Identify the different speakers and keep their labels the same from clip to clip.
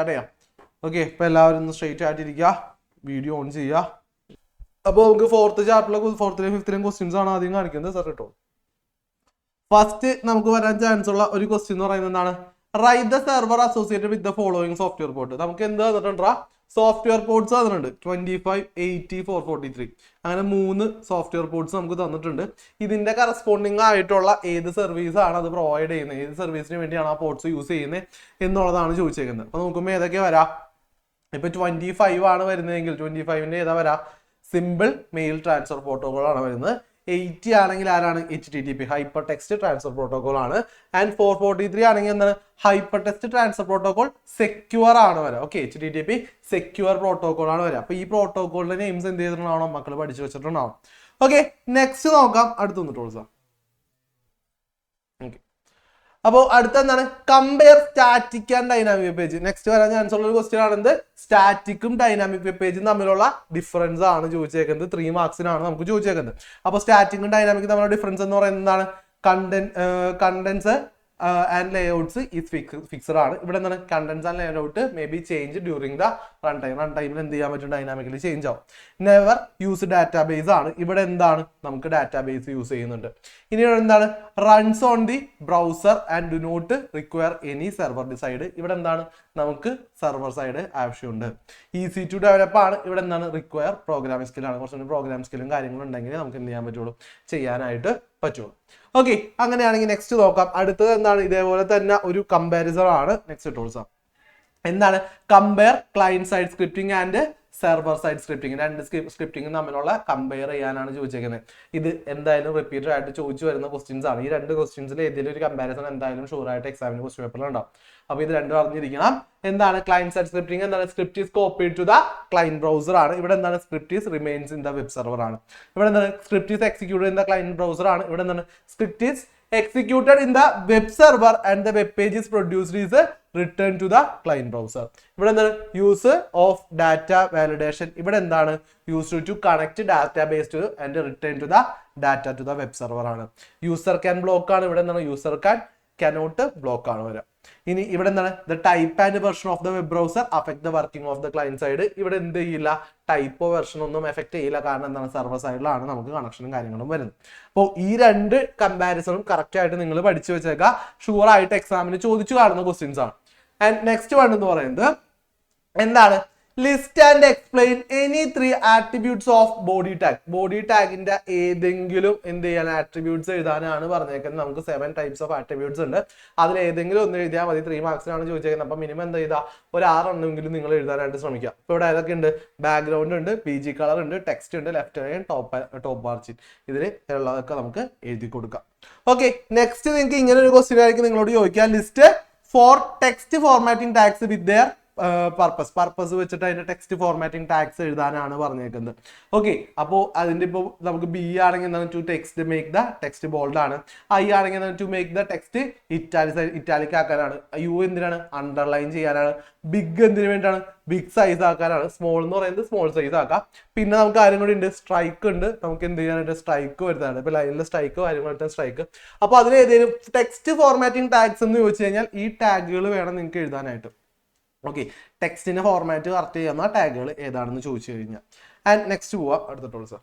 Speaker 1: Start ചെയ്യാം. Okay, ഇപ്പൊ എല്ലാവരും ഒന്ന് സ്ട്രെയിറ്റ് ആയിട്ടിരിക്കുക, വീഡിയോ ഓൺ ചെയ്യുക. അപ്പോൾ നമുക്ക് ഫോർത്തിലും 5ലും ക്വസ്റ്റ്യൻസ് ആണ് ആദ്യം കാണിക്കുന്നത്. സാർ കേട്ടോ, ഫസ്റ്റ് നമുക്ക് വരാൻ ചാൻസ് ഉള്ള ഒരു ക്വസ്റ്റ്യൻ എന്ന് പറയുന്നത് എന്താണ്? Write the server associated with the following software port. നമുക്ക് എന്ത് തന്നിട്ടുണ്ടാ? സോഫ്റ്റ്വെയർ പോർട്ട്സ് തന്നിട്ടുണ്ട് 25, 80, 443. അങ്ങനെ 3 സോഫ്റ്റ്വെയർ പോർട്ട്സ് നമുക്ക് തന്നിട്ടുണ്ട്. ഇതിന്റെ കറസ്പോണ്ടിങ് ആയിട്ടുള്ള ഏത് സർവീസ് ആണ് അത് പ്രൊവൈഡ് ചെയ്യുന്നത്, ഏത് സർവീസിന് വേണ്ടിയാണ് ആ പോർട്ട്സ് യൂസ് ചെയ്യുന്നത് എന്നുള്ളതാണ് ചോദിച്ചേക്കുന്നത്. അപ്പൊ നോക്കുമ്പോൾ ഏതൊക്കെ വരാം? ഇപ്പൊ 25 ആണ് വരുന്നതെങ്കിൽ 25ന്റെ ഏതാ വരാ? സിമ്പിൾ മെയിൽ ട്രാൻസ്ഫർ പ്രോട്ടോകോൾ ആണ് വരുന്നത്. 80 ആണെങ്കിൽ ആരാണ്? HTTP hyper text transfer protocol ആണ്. ആൻഡ് 443 ആണെങ്കിൽ എന്താണ്? Hyper text transfer protocol secure ആണ് വരാം. ഓക്കെ, HTTP സെക്യൂർ പ്രോട്ടോകോൾ ആണ് വരാം. അപ്പൊ ഈ പ്രോട്ടോകോളിന്റെ നെയിംസ് എന്ത് ചെയ്തിട്ടുണ്ടാവണം? മക്കൾ പഠിച്ചു വെച്ചിട്ടുണ്ടാവും. ഓക്കെ, നെക്സ്റ്റ് നോക്കാം. അടുത്തൊന്ന് ടോൾസാ. ഓക്കെ, അപ്പോൾ അടുത്ത എന്താണ്? Compare static and dynamic web page. Next വരാൻ ചാൻസ് ഉള്ള ഒരു ക്വസ്റ്റ്യൻ ആണ് എന്ത്? സ്റ്റാറ്റിക്കും ഡൈനാമിക് വെബ് പേജും തമ്മിലുള്ള ഡിഫറൻസ് ആണ് ചോദിച്ചേക്കുന്നത്. 3 മാർക്സിനാണ് നമുക്ക് ചോദിച്ചേക്കുന്നത്. അപ്പോൾ സ്റ്റാറ്റിക്കും ഡൈനാമിക്കും തമ്മിലുള്ള ഡിഫറൻസ് എന്ന് പറയുന്നത് എന്താണ്? Contents and layouts is fixed ആണ്. ഇവിടെ എന്താണ്? Contents and layout may be change during the run ടൈമിൽ എന്ത് ചെയ്യാൻ പറ്റും? ഡൈനാമിക്കലി ചേഞ്ച് ആവും. നെവർ യൂസ് ഡാറ്റാബേസ് ആണ്. ഇവിടെ എന്താണ്? നമുക്ക് ഡാറ്റാബേസ് യൂസ് ചെയ്യുന്നുണ്ട്. ഇനി എന്താണ്? Runs on the browser and do not require any server side. ഇവിടെ എന്താണ്? നമുക്ക് സെർവർ സൈഡ് ആവശ്യമുണ്ട്. ഈസി ടു ഡെവലപ്പ് ആണ്. ഇവിടെ എന്താണ്? റിക്വയർ പ്രോഗ്രാമിംഗ് സ്കില്ലാണ്. കുറച്ചുകൂടി പ്രോഗ്രാം സ്കില്ലും കാര്യങ്ങളും ഉണ്ടെങ്കിൽ നമുക്ക് എന്ത് ചെയ്യാൻ പറ്റുള്ളൂ? ചെയ്യാനായിട്ട് പറ്റുള്ളൂ. ഓക്കെ, അങ്ങനെയാണെങ്കിൽ നെക്സ്റ്റ് നോക്കാം. അടുത്തത് എന്താണ്? ഇതേപോലെ തന്നെ ഒരു കമ്പാരിസൺ ആണ്. നെക്സ്റ്റ് ടൂൾസ് എന്താണ്? Compare client side scripting and server side scripting. 2 scripting തമ്മിലുള്ള കമ്പയർ ചെയ്യാനാണ് ചോദിച്ചേക്കുന്നത്. ഇത് എന്തായാലും റിപ്പീറ്റഡ് ആയിട്ട് ചോദിച്ചു വരുന്ന ക്വസ്റ്റ്യൻസ് ആണ്. ഈ 2 ക്വസ്റ്റ്യൻസിൽ ഏതെങ്കിലും ഒരു കമ്പാരിസൺ എന്തായാലും ഷുവർ ആയിട്ട് എക്സാമിന് ക്വസ്റ്റ്യൻ പേപ്പറിൽ ഉണ്ടാവും. അപ്പൊ ഇത് രണ്ടും അറിഞ്ഞിരിക്കണം. എന്താണ് ക്ലയന്റ് സൈഡ് സ്ക്രിപ്റ്റിംഗ്? എന്താണ്? Script is copied to the client browser ആണ്. ഇവിടെ എന്താണ്? Script is remains in the web server ആണ്. ഇവിടെ എന്താണ്? Script is executed in the client browser ആണ്. ഇവിടെ എന്താണ്? Script is executed in the web server and the web page is produced is returned to the client browser. ഇവിടെ എന്താണ്? use of data validation. ഇവിടെ എന്താണ്? used to connect database to and return to the data to the web server ആണ്. user can block ആണ്. ഇവിടെ എന്താണ്? user cannot block ആണ് വരിക. ഇനി ഇവിടെ എന്താണ്? the type and version of the web browser affect the working of the client side. ഇവിടെ എന്ത് ചെയ്യില്ല? ടൈപ്പോ വെർഷൻ ഒന്നും എഫക്ട് ചെയ്യില്ല. കാരണം എന്താണ്? സെർവർ സൈഡിലാണ് നമുക്ക് കണക്ഷനും കാര്യങ്ങളും വരുന്നത്. അപ്പോൾ ഈ 2 കമ്പാരിസണും കറക്റ്റ് ആയിട്ട് നിങ്ങൾ പഠിച്ചു വെച്ചേക്കാം. ഷുവർ ആയിട്ട് എക്സാമിന് ചോദിച്ചു കാണുന്ന ക്വസ്റ്റ്യൻസ് ആണ്. ആൻഡ് നെക്സ്റ്റ് വൺ എന്ന് പറയുന്നത് എന്താണ്? List and explain any 3 attributes of body tag. Body ടാഗിന്റെ ഏതെങ്കിലും എന്ത് ചെയ്യാൻ? ആട്രിബ്യൂട്ട്സ് എഴുതാനാണ് പറഞ്ഞേക്കുന്നത്. നമുക്ക് 7 ടൈപ്സ് ഓഫ് ആട്രിബ്യൂട്ട്സ് ഉണ്ട്. അതിൽ ഏതെങ്കിലും ഒന്ന് എഴുതിയാൽ മതി. 3 മാർക്സിനാണ് ചോദിച്ചേക്കുന്നത്. അപ്പൊ മിനിമം എന്താ ചെയ്താൽ ഒരു 6 എണ്ണമെങ്കിലും നിങ്ങൾ എഴുതാനായിട്ട് ശ്രമിക്കുക. ഇപ്പൊ ഇവിടെ ഏതൊക്കെ ഉണ്ട്? ബാക്ക്ഗ്രൗണ്ട് ഉണ്ട്, PG കളർ ഉണ്ട്, ടെക്സ്റ്റ് ഉണ്ട്, ലെഫ്റ്റ് ലൈൻ, ടോപ്പ് മാർജിൻ. ഇതിൽ ഉള്ളതൊക്കെ നമുക്ക് എഴുതി കൊടുക്കാം. ഓക്കെ, നെക്സ്റ്റ് നിങ്ങൾക്ക് ഇങ്ങനെ ഒരു ക്വസ്റ്റ്യൻ ആയിരിക്കും നിങ്ങളോട് ചോദിക്കുക. List four text formatting tags with their purpose വെച്ചിട്ട് അതിന്റെ ടെക്സ്റ്റ് ഫോർമാറ്റിംഗ് ടാഗ്സ് എഴുതാനാണ് പറഞ്ഞേക്കുന്നത്. ഓക്കെ, അപ്പോൾ അതിന്റെ ഇപ്പോൾ നമുക്ക് B ആണെങ്കിൽ എന്താണ്? To text make the text bold ആണ്. I ആണെങ്കിൽ എന്താണ്? To make the text italic ആക്കാനാണ്. U എന്തിനാണ്? അണ്ടർലൈൻ ചെയ്യാനാണ്. ബിഗ് എന്തിനു വേണ്ടിയാണ്? Big size ആക്കാനാണ്. സ്മോൾ എന്ന് പറയുന്നത് സ്മോൾ സൈസ് ആക്കാം. പിന്നെ നമുക്ക് കാര്യം കൂടി ഉണ്ട്, സ്ട്രൈക്ക് ഉണ്ട്. നമുക്ക് എന്ത് ചെയ്യാനായിട്ട്? സ്ട്രൈക്ക് വരുന്നതാണ്. ഇപ്പൊ ലൈനിലെ സ്ട്രൈക്ക്, കാര്യങ്ങളായിട്ട് സ്ട്രൈക്ക്. അപ്പൊ അതിൽ ഏതെങ്കിലും ടെക്സ്റ്റ് ഫോർമാറ്റിംഗ് ടാഗ്സ് എന്ന് ചോദിച്ചു കഴിഞ്ഞാൽ ഈ ടാഗുകൾ വേണം നിങ്ങൾക്ക് എഴുതാനായിട്ട്. ഓക്കെ, ടെക്സ്റ്റിന്റെ ഫോർമാറ്റ് കറക്റ്റ് ചെയ്യുന്ന ടാഗുകൾ ഏതാണെന്ന് ചോദിച്ചു കഴിഞ്ഞാൽ. ആൻഡ് നെക്സ്റ്റ് പോവാം. അടുത്തിട്ടുള്ളൂ സാർ.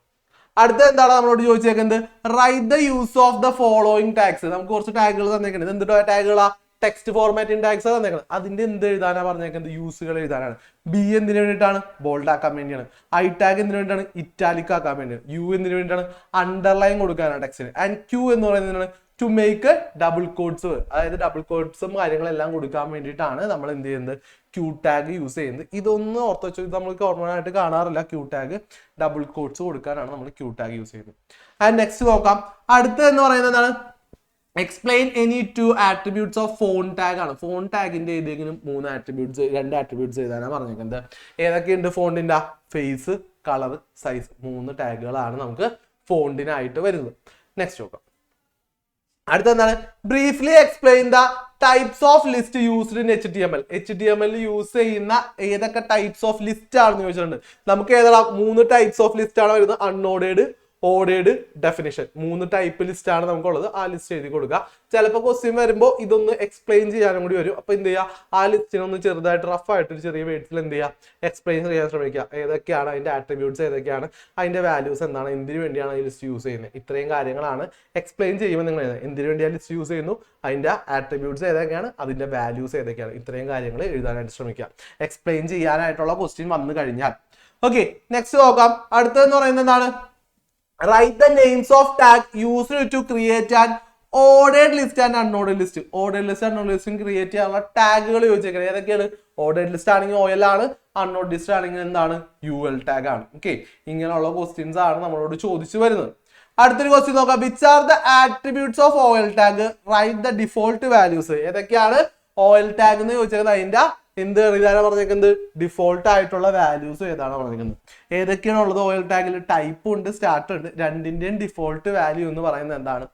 Speaker 1: അടുത്ത എന്താണ് നമ്മളോട് ചോദിച്ചേക്കുന്നത്? Write the use of the following tags. നമുക്ക് കുറച്ച് ടാഗുകൾ തന്നേക്കുന്നത്. എന്തിട്ടോ ടാഗുകളാ? ടെക്സ്റ്റ് ഫോർമാറ്റിംഗ് ടാഗ്സ് തന്നേക്കുന്നത്. അതിന്റെ എന്ത് എഴുതാനാണ് പറഞ്ഞേക്കുന്നത്? യൂസുകൾ എഴുതാനാണ്. B എന്തിനു വേണ്ടിയിട്ടാണ്? ബോൾഡ് ആക്കാൻ വേണ്ടിയാണ്. I ടാഗ് എന്തിനു വേണ്ടിയിട്ടാണ്? ഇറ്റാലിക് ആക്കാൻ വേണ്ടിയാണ്. U എന്തിനു വേണ്ടിയിട്ടാണ്? അണ്ടർലൈൻ കൊടുക്കാനാണ് ടെക്സ്റ്റിന്. ആൻഡ് Q എന്ന് പറയുന്നത് ടു മേക്ക് ഡബിൾ കോഡ്സ്. അതായത് ഡബിൾ കോഡ്സും കാര്യങ്ങളെല്ലാം കൊടുക്കാൻ വേണ്ടിയിട്ടാണ് നമ്മൾ എന്ത് ചെയ്യുന്നത്? Q ടാഗ് യൂസ് ചെയ്യുന്നത്. ഇതൊന്നും ഓർത്ത് വെച്ചു, നമ്മൾ കോമൺ ആയിട്ട് കാണാറില്ല. Q ടാഗ് ഡബിൾ കോഡ്സ് കൊടുക്കാനാണ് നമ്മൾ Q ടാഗ് യൂസ് ചെയ്യുന്നത്. ആൻഡ് നെക്സ്റ്റ് നോക്കാം. അടുത്ത എന്ന് പറയുന്നത് എന്താണ്? Explain any 2 attributes of phone tag ആണ്. ഫോൺ ടാഗിന്റെ ഏതെങ്കിലും 2 ആട്രിബ്യൂട്ട്സ് എഴുതാനാണ് പറഞ്ഞേക്കുന്നത്. ഏതൊക്കെയുണ്ട്? ഫോണ്ടിന്റെ ഫേസ്, കളർ, സൈസ്. 3 ടാഗുകളാണ് നമുക്ക് ഫോണ്ടിനായിട്ട് വരുന്നത്. നെക്സ്റ്റ് നോക്കാം. അടുത്ത എന്താണ്? Briefly explain the types of list used in HTML. HTML use ചെയ്യുന്ന ഏതൊക്കെ ടൈപ്സ് ഓഫ് ലിസ്റ്റ് ആണെന്ന് ചോദിച്ചിട്ടുണ്ട്. നമുക്ക് ഏതാണ്? 3 ടൈപ്സ് ഓഫ് ലിസ്റ്റ് ആണ് വരുന്നത്. Unordered, ordered definition. 3 type list ആണ് നമുക്കുള്ളത്. ആ ലിസ്റ്റ് എഴുതി കൊടുക്കുക. ചിലപ്പോൾ ക്വസ്റ്റ്യൻ വരുമ്പോൾ ഇതൊന്ന് എക്സ്പ്ലെയിൻ ചെയ്യാനും കൂടി വരും. അപ്പൊ എന്ത് ചെയ്യുക, ആ ലിസ്റ്റിനൊന്ന് ചെറുതായിട്ട് റഫ് ആയിട്ട് ഒരു ചെറിയ വേർഡ്സിൽ എന്ത് ചെയ്യുക, എക്സ്പ്ലെയിൻ ചെയ്യാൻ ശ്രമിക്കുക. ഏതൊക്കെയാണ് അതിന്റെ ആട്രിബ്യൂട്ട്സ്, ഏതൊക്കെയാണ് അതിന്റെ വാല്യൂസ്, എന്താണ്, എന്തിനു വേണ്ടിയാണ് ഈ ലിസ്റ്റ് യൂസ് ചെയ്യുന്നത്, ഇത്രയും കാര്യങ്ങളാണ് എക്സ്പ്ലെയിൻ ചെയ്യുമ്പോൾ നിങ്ങൾ എന്തിനു വേണ്ടി ആ ലിസ്റ്റ് യൂസ് ചെയ്യുന്നു, അതിന്റെ ആട്രിബ്യൂട്ട്സ് ഏതൊക്കെയാണ്, അതിന്റെ വാല്യൂസ് ഏതൊക്കെയാണ്, ഇത്രയും കാര്യങ്ങൾ എഴുതാനായിട്ട് ശ്രമിക്കുക. എക്സ്പ്ലെയിൻ ചെയ്യാനായിട്ടുള്ള ക്വസ്റ്റ്യൻ വന്നു കഴിഞ്ഞാൽ. ഓക്കെ, നെക്സ്റ്റ് നോക്കാം. അടുത്തതെന്ന് പറയുന്നത് എന്താണ്, write the names of tag used to create an ordered list and unordered list. Ordered list unordered ലിസ്റ്റും ക്രിയേറ്റ് ചെയ്യാനുള്ള ടാഗുകൾ ചോദിച്ചേക്കുന്നത് ഏതൊക്കെയാണ്. ഓർഡേർഡ് ലിസ്റ്റ് ആണെങ്കിൽ OL ആണ്, അൺഓർഡേർഡ് ലിസ്റ്റ് ആണെങ്കിൽ എന്താണ്, UL ടാഗ് ആണ്. ഓക്കെ, ഇങ്ങനെയുള്ള ക്വസ്റ്റ്യൻസ് ആണ് നമ്മളോട് ചോദിച്ചു വരുന്നത്. അടുത്തൊരു ക്വസ്റ്റ്യൻ നോക്കാം. Which are the attributes of OL tag, write the default values. ഏതൊക്കെയാണ് OL ടാഗ് എന്ന് ചോദിച്ചേക്കുന്നത്, അതിന്റെ എന്ത് എഴുതാനാണ് പറഞ്ഞേക്കുന്നത്, ഡിഫോൾട്ട് ആയിട്ടുള്ള വാല്യൂസ് ഏതാണ് പറഞ്ഞേക്കുന്നത്. ഏതൊക്കെയാണ് ഉള്ളത് OL ടാഗിൽ, ടൈപ്പ് ഉണ്ട്, സ്റ്റാർട്ട് ഉണ്ട്. രണ്ടിന്റെയും ഡിഫോൾട്ട് വാല്യൂ എന്ന് പറയുന്നത് എന്താണ്,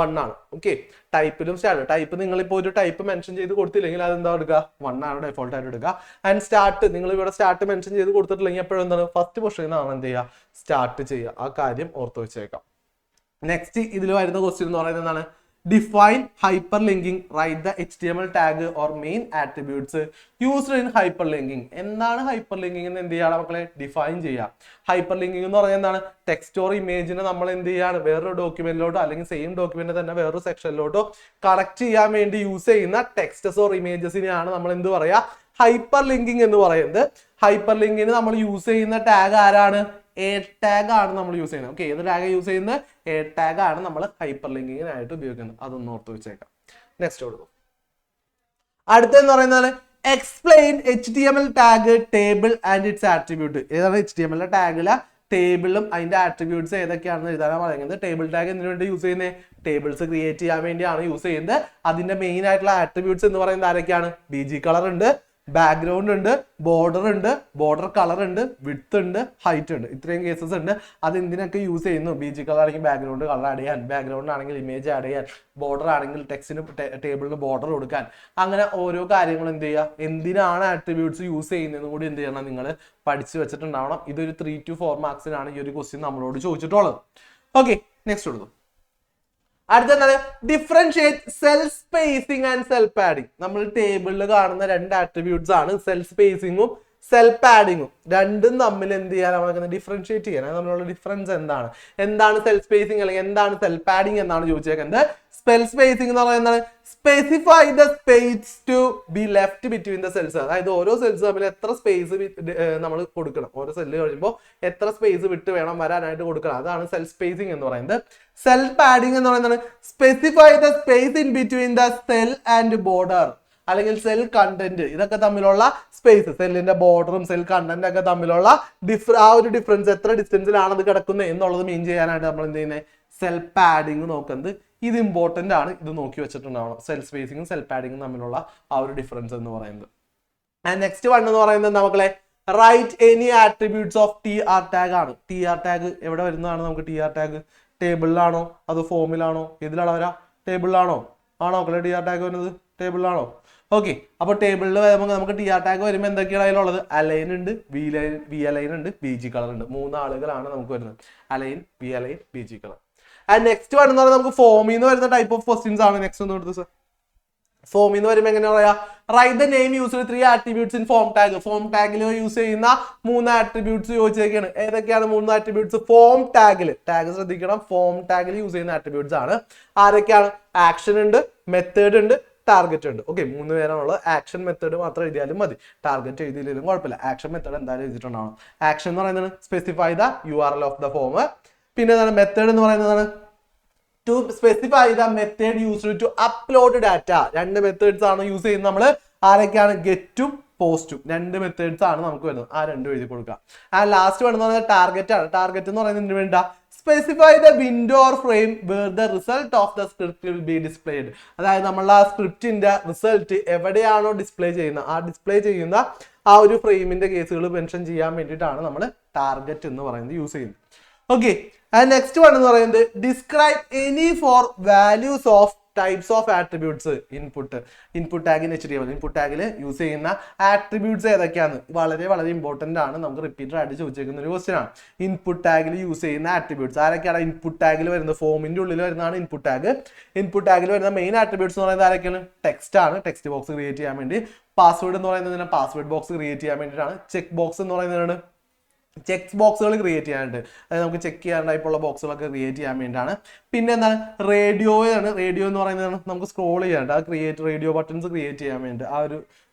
Speaker 1: 1 ആണ്. Okay, ടൈപ്പിലും start. ടൈപ്പ് നിങ്ങളിപ്പോൾ ഒരു ടൈപ്പ് മെൻഷൻ ചെയ്ത് കൊടുത്തില്ലെങ്കിൽ അതെന്താ എടുക്കുക, 1 ആണ് ഡിഫോൾട്ട് ആയിട്ട് എടുക്കുക. ആൻഡ് സ്റ്റാർട്ട്, നിങ്ങൾ ഇവിടെ സ്റ്റാർട്ട് മെൻഷൻ ചെയ്ത് കൊടുത്തിട്ടില്ലെങ്കിൽ എപ്പോഴും എന്താണ്, ഫസ്റ്റ് പൊസിഷനിൽ നിന്നാണ് എന്ത് ചെയ്യുക, സ്റ്റാർട്ട് ചെയ്യുക. ആ കാര്യം ഓർത്ത് വെച്ചേക്കാം. നെക്സ്റ്റ് ഇതിൽ വരുന്ന ക്വസ്റ്റ്യൻ എന്ന് പറയുന്നത് എന്താണ്, define hyper linking, write the HTML tag or main attributes used in hyper linking. എന്താണ് ഹൈപ്പർ ലിങ്കിങ് എന്ന് എന്ത് ചെയ്യണം മക്കളെ, ഡിഫൈൻ ചെയ്യാം. ഹൈപ്പർ ലിങ്കിങ് എന്ന് പറഞ്ഞാൽ എന്താണ്, ടെക്സ്റ്റ് ഓർ ഇമേജിനെ നമ്മൾ എന്ത് ചെയ്യാണ്, വേറൊരു ഡോക്യുമെന്റിലോട്ടോ അല്ലെങ്കിൽ സെയിം ഡോക്യുമെന്റ് തന്നെ വേറൊരു സെക്ഷനിലോട്ടോ കണക്ട് ചെയ്യാൻ വേണ്ടി യൂസ് ചെയ്യുന്ന ടെക്സ്റ്റസ് ഓർ ഇമേജസിനെയാണ് നമ്മൾ എന്ത് പറയാ, ഹൈപ്പർ ലിങ്കിങ് എന്ന് പറയുന്നത്. ഹൈപ്പർ ലിങ്കിന് നമ്മൾ യൂസ് ചെയ്യുന്ന ടാഗ് ആരാണ്, A ടാഗ് ആണ് നമ്മൾ യൂസ് ചെയ്യുന്നത്. ഓക്കെ, ഏത് ടാഗ് യൂസ് ചെയ്യുന്നത്, A ടാഗ് ആണ് നമ്മൾ ഹൈപ്പർ ലിങ്കിങ്ങിനായിട്ട് ഉപയോഗിക്കുന്നത്. അതൊന്ന് ഓർത്ത് വെച്ചേക്കാം. നെക്സ്റ്റ് കൊടുക്കും. അടുത്തെന്ന് പറയുന്നത് explain HTML tag table and it's attribute. ഏതാണ് HTML ടാഗിലെ ടേബിളും അതിന്റെ ആട്രിബ്യൂട്ട്സ് ഏതൊക്കെയാണെന്ന് എഴുതാനാണ് പറയുന്നത്. ടേബിൾ ടാഗ് എന്തിനു വേണ്ടി യൂസ് ചെയ്യുന്നത്, ടേബിൾസ് ക്രിയേറ്റ് ചെയ്യാൻ വേണ്ടിയാണ് യൂസ് ചെയ്യുന്നത്. അതിന്റെ മെയിൻ ആയിട്ടുള്ള ആട്രിബ്യൂട്ട്സ് എന്ന് പറയുന്നത് ആരൊക്കെയാണ്, BG കളർ ഉണ്ട്, ബാക്ക്ഗ്രൗണ്ട് ഉണ്ട്, ബോർഡർ ഉണ്ട്, ബോർഡർ കളർ ഉണ്ട്, വിഡ്ത്ത് ഉണ്ട്, ഹൈറ്റ് ഉണ്ട്. ഇത്രയും കേസസ് ഉണ്ട്. അത് എന്തിനൊക്കെ യൂസ് ചെയ്യുന്നു, BG കളർ ആണെങ്കിൽ ബാക്ക്ഗ്രൗണ്ട് കളർ ആഡ് ചെയ്യാൻ, ബാക്ക്ഗ്രൗണ്ട് ആണെങ്കിൽ ഇമേജ് ആഡ് ചെയ്യാൻ, ബോർഡർ ആണെങ്കിൽ ടെക്സ്റ്റിന് ടേബിളിന് ബോർഡർ കൊടുക്കാൻ. അങ്ങനെ ഓരോ കാര്യങ്ങളും എന്ത് ചെയ്യുക, എന്തിനാണ് ആട്രിബ്യൂട്ട്സ് യൂസ് ചെയ്യുന്നതെന്ന് കൂടി എന്ത് ചെയ്യണം, നിങ്ങൾ പഠിച്ചു വെച്ചിട്ടുണ്ടാവണം. ഇതൊരു 3 to 4 മാർക്സിനാണ് ഈ ഒരു ക്വസ്റ്റ്യൻ നമ്മളോട് ചോദിച്ചിട്ടുള്ളത്. ഓക്കെ, നെക്സ്റ്റ് കൊടുക്കും. അടുത്തെന്താണ്, differentiate cell spacing and cell padding. നമ്മൾ ടേബിളിൽ കാണുന്ന 2 ആട്രിബ്യൂട്ട്സ് ആണ് സെൽ സ്പേസിങ്ങും സെൽ പാഡിങ്ങും. രണ്ടും തമ്മിൽ എന്ത് ചെയ്യാനാണ്, ഡിഫറൻഷിയേറ്റ് ചെയ്യാൻ. തമ്മിലുള്ള ഡിഫറൻസ് എന്താണ്, എന്താണ് സെൽ സ്പേസിംഗ് അല്ലെങ്കിൽ എന്താണ് സെൽ പാഡിങ് എന്നാണ് ചോദിച്ചേക്കുന്നത്. സെൽ സ്പേസിംഗ് എന്ന് പറയുന്നത് specify the space to be left between the cells. അതായത് ഓരോ സെൽസ് തമ്മിൽ എത്ര സ്പേസ് നമ്മൾ കൊടുക്കണം, ഓരോ സെല്ല് കഴിയുമ്പോൾ എത്ര സ്പേസ് വിട്ട് വേണം വരാനായിട്ട് കൊടുക്കണം. അതാണ് സെൽ സ്പേസിംഗ് എന്ന് പറയുന്നത്. സെൽ പാഡിംഗ് എന്ന് പറയുന്നത് specify the space in between the cell and border അല്ലെങ്കിൽ സെൽ കണ്ടന്റ്. ഇതൊക്കെ തമ്മിലുള്ള സ്പേസ്, സെല്ലിന്റെ ബോർഡറും സെൽ കണ്ടന്റ് ഒക്കെ തമ്മിലുള്ള ആ ഒരു ഡിഫറൻസ്, എത്ര ഡിസ്റ്റൻസിലാണ് അത് കിടക്കുന്നത് എന്നുള്ളത് മീൻ ചെയ്യാനായിട്ട് നമ്മൾ എന്ത് ചെയ്യുന്നത്, സെൽ പാഡിങ് നോക്കുന്നത്. ഇത് ഇമ്പോർട്ടന്റ് ആണ്, ഇത് നോക്കി വെച്ചിട്ടുണ്ടാവണം. സെൽ സ്പേസിങ്ങും സെൽ പാഡിങ്ങും തമ്മിലുള്ള ആ ഒരു ഡിഫറൻസ് എന്ന് പറയുന്നത്. ആൻഡ് നെക്സ്റ്റ് വൺ എന്ന് പറയുന്നത് മക്കളെ, write any attributes of TR tag ആണ്. TR ടാഗ് എവിടെ വരുന്നതാണ് നമുക്ക്, TR ടാഗ് ടേബിളിലാണോ അതോ ഫോമിലാണോ, ഇതിലാണോ വരാ, ടേബിളിലാണോ ആണോ മക്കളെ TR ടാഗ് വരുന്നത്, ടേബിളിലാണോ. ഓക്കെ, അപ്പൊ ടേബിളിൽ വരുമ്പോൾ നമുക്ക് TR ടാഗ് വരുമ്പോൾ എന്തൊക്കെയാണ് അതിലുള്ളത്, അലൈൻ ഉണ്ട്, വി അലൈൻ ഉണ്ട്, BG കളർ ഉണ്ട്. 3 ആളുകളാണ് നമുക്ക് വരുന്നത്, align, V align, BG colour. And next one എന്ന് പറയുന്നത് നമുക്ക് ഫോമിൽ നിന്ന് വരുന്ന ടൈപ്പ് ഓഫ് ക്വസ്റ്റ്യൻസ് ആണ്. നെക്സ്റ്റ് ഒന്ന് കൊടുത്തു സർ. ഫോമിൽ നിന്ന് വരുമ്പോൾ എങ്ങനെ പറയാ, write the name used 3 attributes in form tag. Form ടാഗിൽ യൂസ് ചെയ്യുന്ന 3 ആട്രിബ്യൂട്ട്സ് ചോദിച്ചേക്കാണ്. ഏതൊക്കെയാണ് 3 ആട്രിബ്യൂട്ട്സ് ഫോം ടാഗിൽ, ടാഗ് ശ്രദ്ധിക്കണം, ഫോം ടാഗിൽ യൂസ് ചെയ്യുന്ന ആട്രിബ്യൂട്ട്സ് ആണ്. ആരൊക്കെയാണ്, ആക്ഷൻ ഉണ്ട്, മെത്തേഡ് ഉണ്ട്, ടാർഗറ്റ് ഉണ്ട്. ഓക്കെ, 3 പേരാണുള്ളത്. ആക്ഷൻ മെത്തേഡ് മാത്രം എഴുതിയാലും മതി, ടാർഗറ്റ് എഴുതിയില്ലെങ്കിലും കുഴപ്പമില്ല. ആക്ഷൻ മെത്തേഡ് എന്തായാലും എഴുതിയിട്ടുണ്ടാവണം. ആക്ഷൻ എന്ന് പറയുന്നത് specify the URL of the form. പിന്നെ എന്താണ് മെത്തേഡ് എന്ന് പറയുന്നതാണ് to specify the method used to upload data. 2 methods ആണ് യൂസ് ചെയ്യുന്നത് നമ്മൾ. ആരൊക്കെയാണ്, ഗെറ്റും പോസ്റ്റും. 2 മെത്തേഡ്സ് ആണ് നമുക്ക് വരുന്നത്. ആ 2 എഴുതി കൊടുക്കുക. ആ ലാസ്റ്റ് വേണമെന്ന് പറഞ്ഞാൽ ടാർഗറ്റ് ആണ്. ടാർഗറ്റ് എന്ന് പറയുന്നത് എന്തിനു വേണ്ട, specify the window or frame where the result of the script will be displayed. അതായത് നമ്മൾ ആ സ്ക്രിപ്റ്റിന്റെ റിസൾട്ട് എവിടെയാണോ ഡിസ്പ്ലേ ചെയ്യുന്നത്, ആ ഡിസ്പ്ലേ ചെയ്യുന്ന ആ ഒരു ഫ്രെയിമിന്റെ കേസുകൾ മെൻഷൻ ചെയ്യാൻ വേണ്ടിയിട്ടാണ് നമ്മൾ ടാർഗറ്റ് എന്ന് പറയുന്നത് യൂസ് ചെയ്യുന്നത്. ഓക്കെ, ആൻഡ് നെക്സ്റ്റ് വൺ എന്ന് പറയുന്നത് describe any 4 values of types of attributes input tag in HTML input ടാഗിൽ യൂസ് ചെയ്യുന്ന ആട്രിബ്യൂട്ട്സ് ഏതൊക്കെയാണ് വളരെ വളരെ ഇമ്പോർട്ടന്റ് ആണ്. നമുക്ക് റിപ്പീറ്റഡ് ആയിട്ട് ചോദിച്ചിരിക്കുന്ന ഒരു ക്വസ്റ്റ്യൻ ആണ്. ഇൻപുട്ട് ടാഗിൽ യൂസ് ചെയ്യുന്ന ആട്രിബ്യൂട്ട്സ് ആരൊക്കെയാണ്? ഇൻപുട്ട് ടാഗിൽ വരുന്നത് ഫോമിന്റെ ഉള്ളിൽ വരുന്നതാണ് ഇൻപുട്ട് ടാഗ്. ഇൻപുട്ട് ടാഗിൽ വരുന്ന മെയിൻ ആട്രിബ്യൂട്ട്സ് എന്ന് പറയുന്നത് ആരൊക്കെയാണ്? ടെക്സ്റ്റ് ആണ്, ടെക്സ്റ്റ് ബോക്സ് ക്രിയേറ്റ് ചെയ്യാൻ വേണ്ടി. പാസ്വേഡ് എന്ന് പറയുന്നതിന് പാസ്വേഡ് ബോക്സ് ക്രിയേറ്റ് ചെയ്യാൻ വേണ്ടിയിട്ടാണ്. ചെക്ക് ബോക്സ് എന്ന് പറയുന്നതാണ് ചെക്ക് ബോക്സുകൾ ക്രിയേറ്റ് ചെയ്യാനുണ്ട്, അതായത് നമുക്ക് ചെക്ക് ചെയ്യാൻ ടൈപ്പുള്ള ബോക്സുകളൊക്കെ ക്രിയേറ്റ് ചെയ്യാൻ വേണ്ടിയിട്ടാണ്. പിന്നെ എന്താണ്? റേഡിയോയാണ്. റേഡിയോ എന്ന് പറയുന്നതാണ് നമുക്ക് സ്ക്രോൾ ചെയ്യാനുണ്ട്, ആ റേഡിയോ ബട്ടൺസ് ക്രിയേറ്റ് ചെയ്യാൻ വേണ്ടി, ആ ഒരു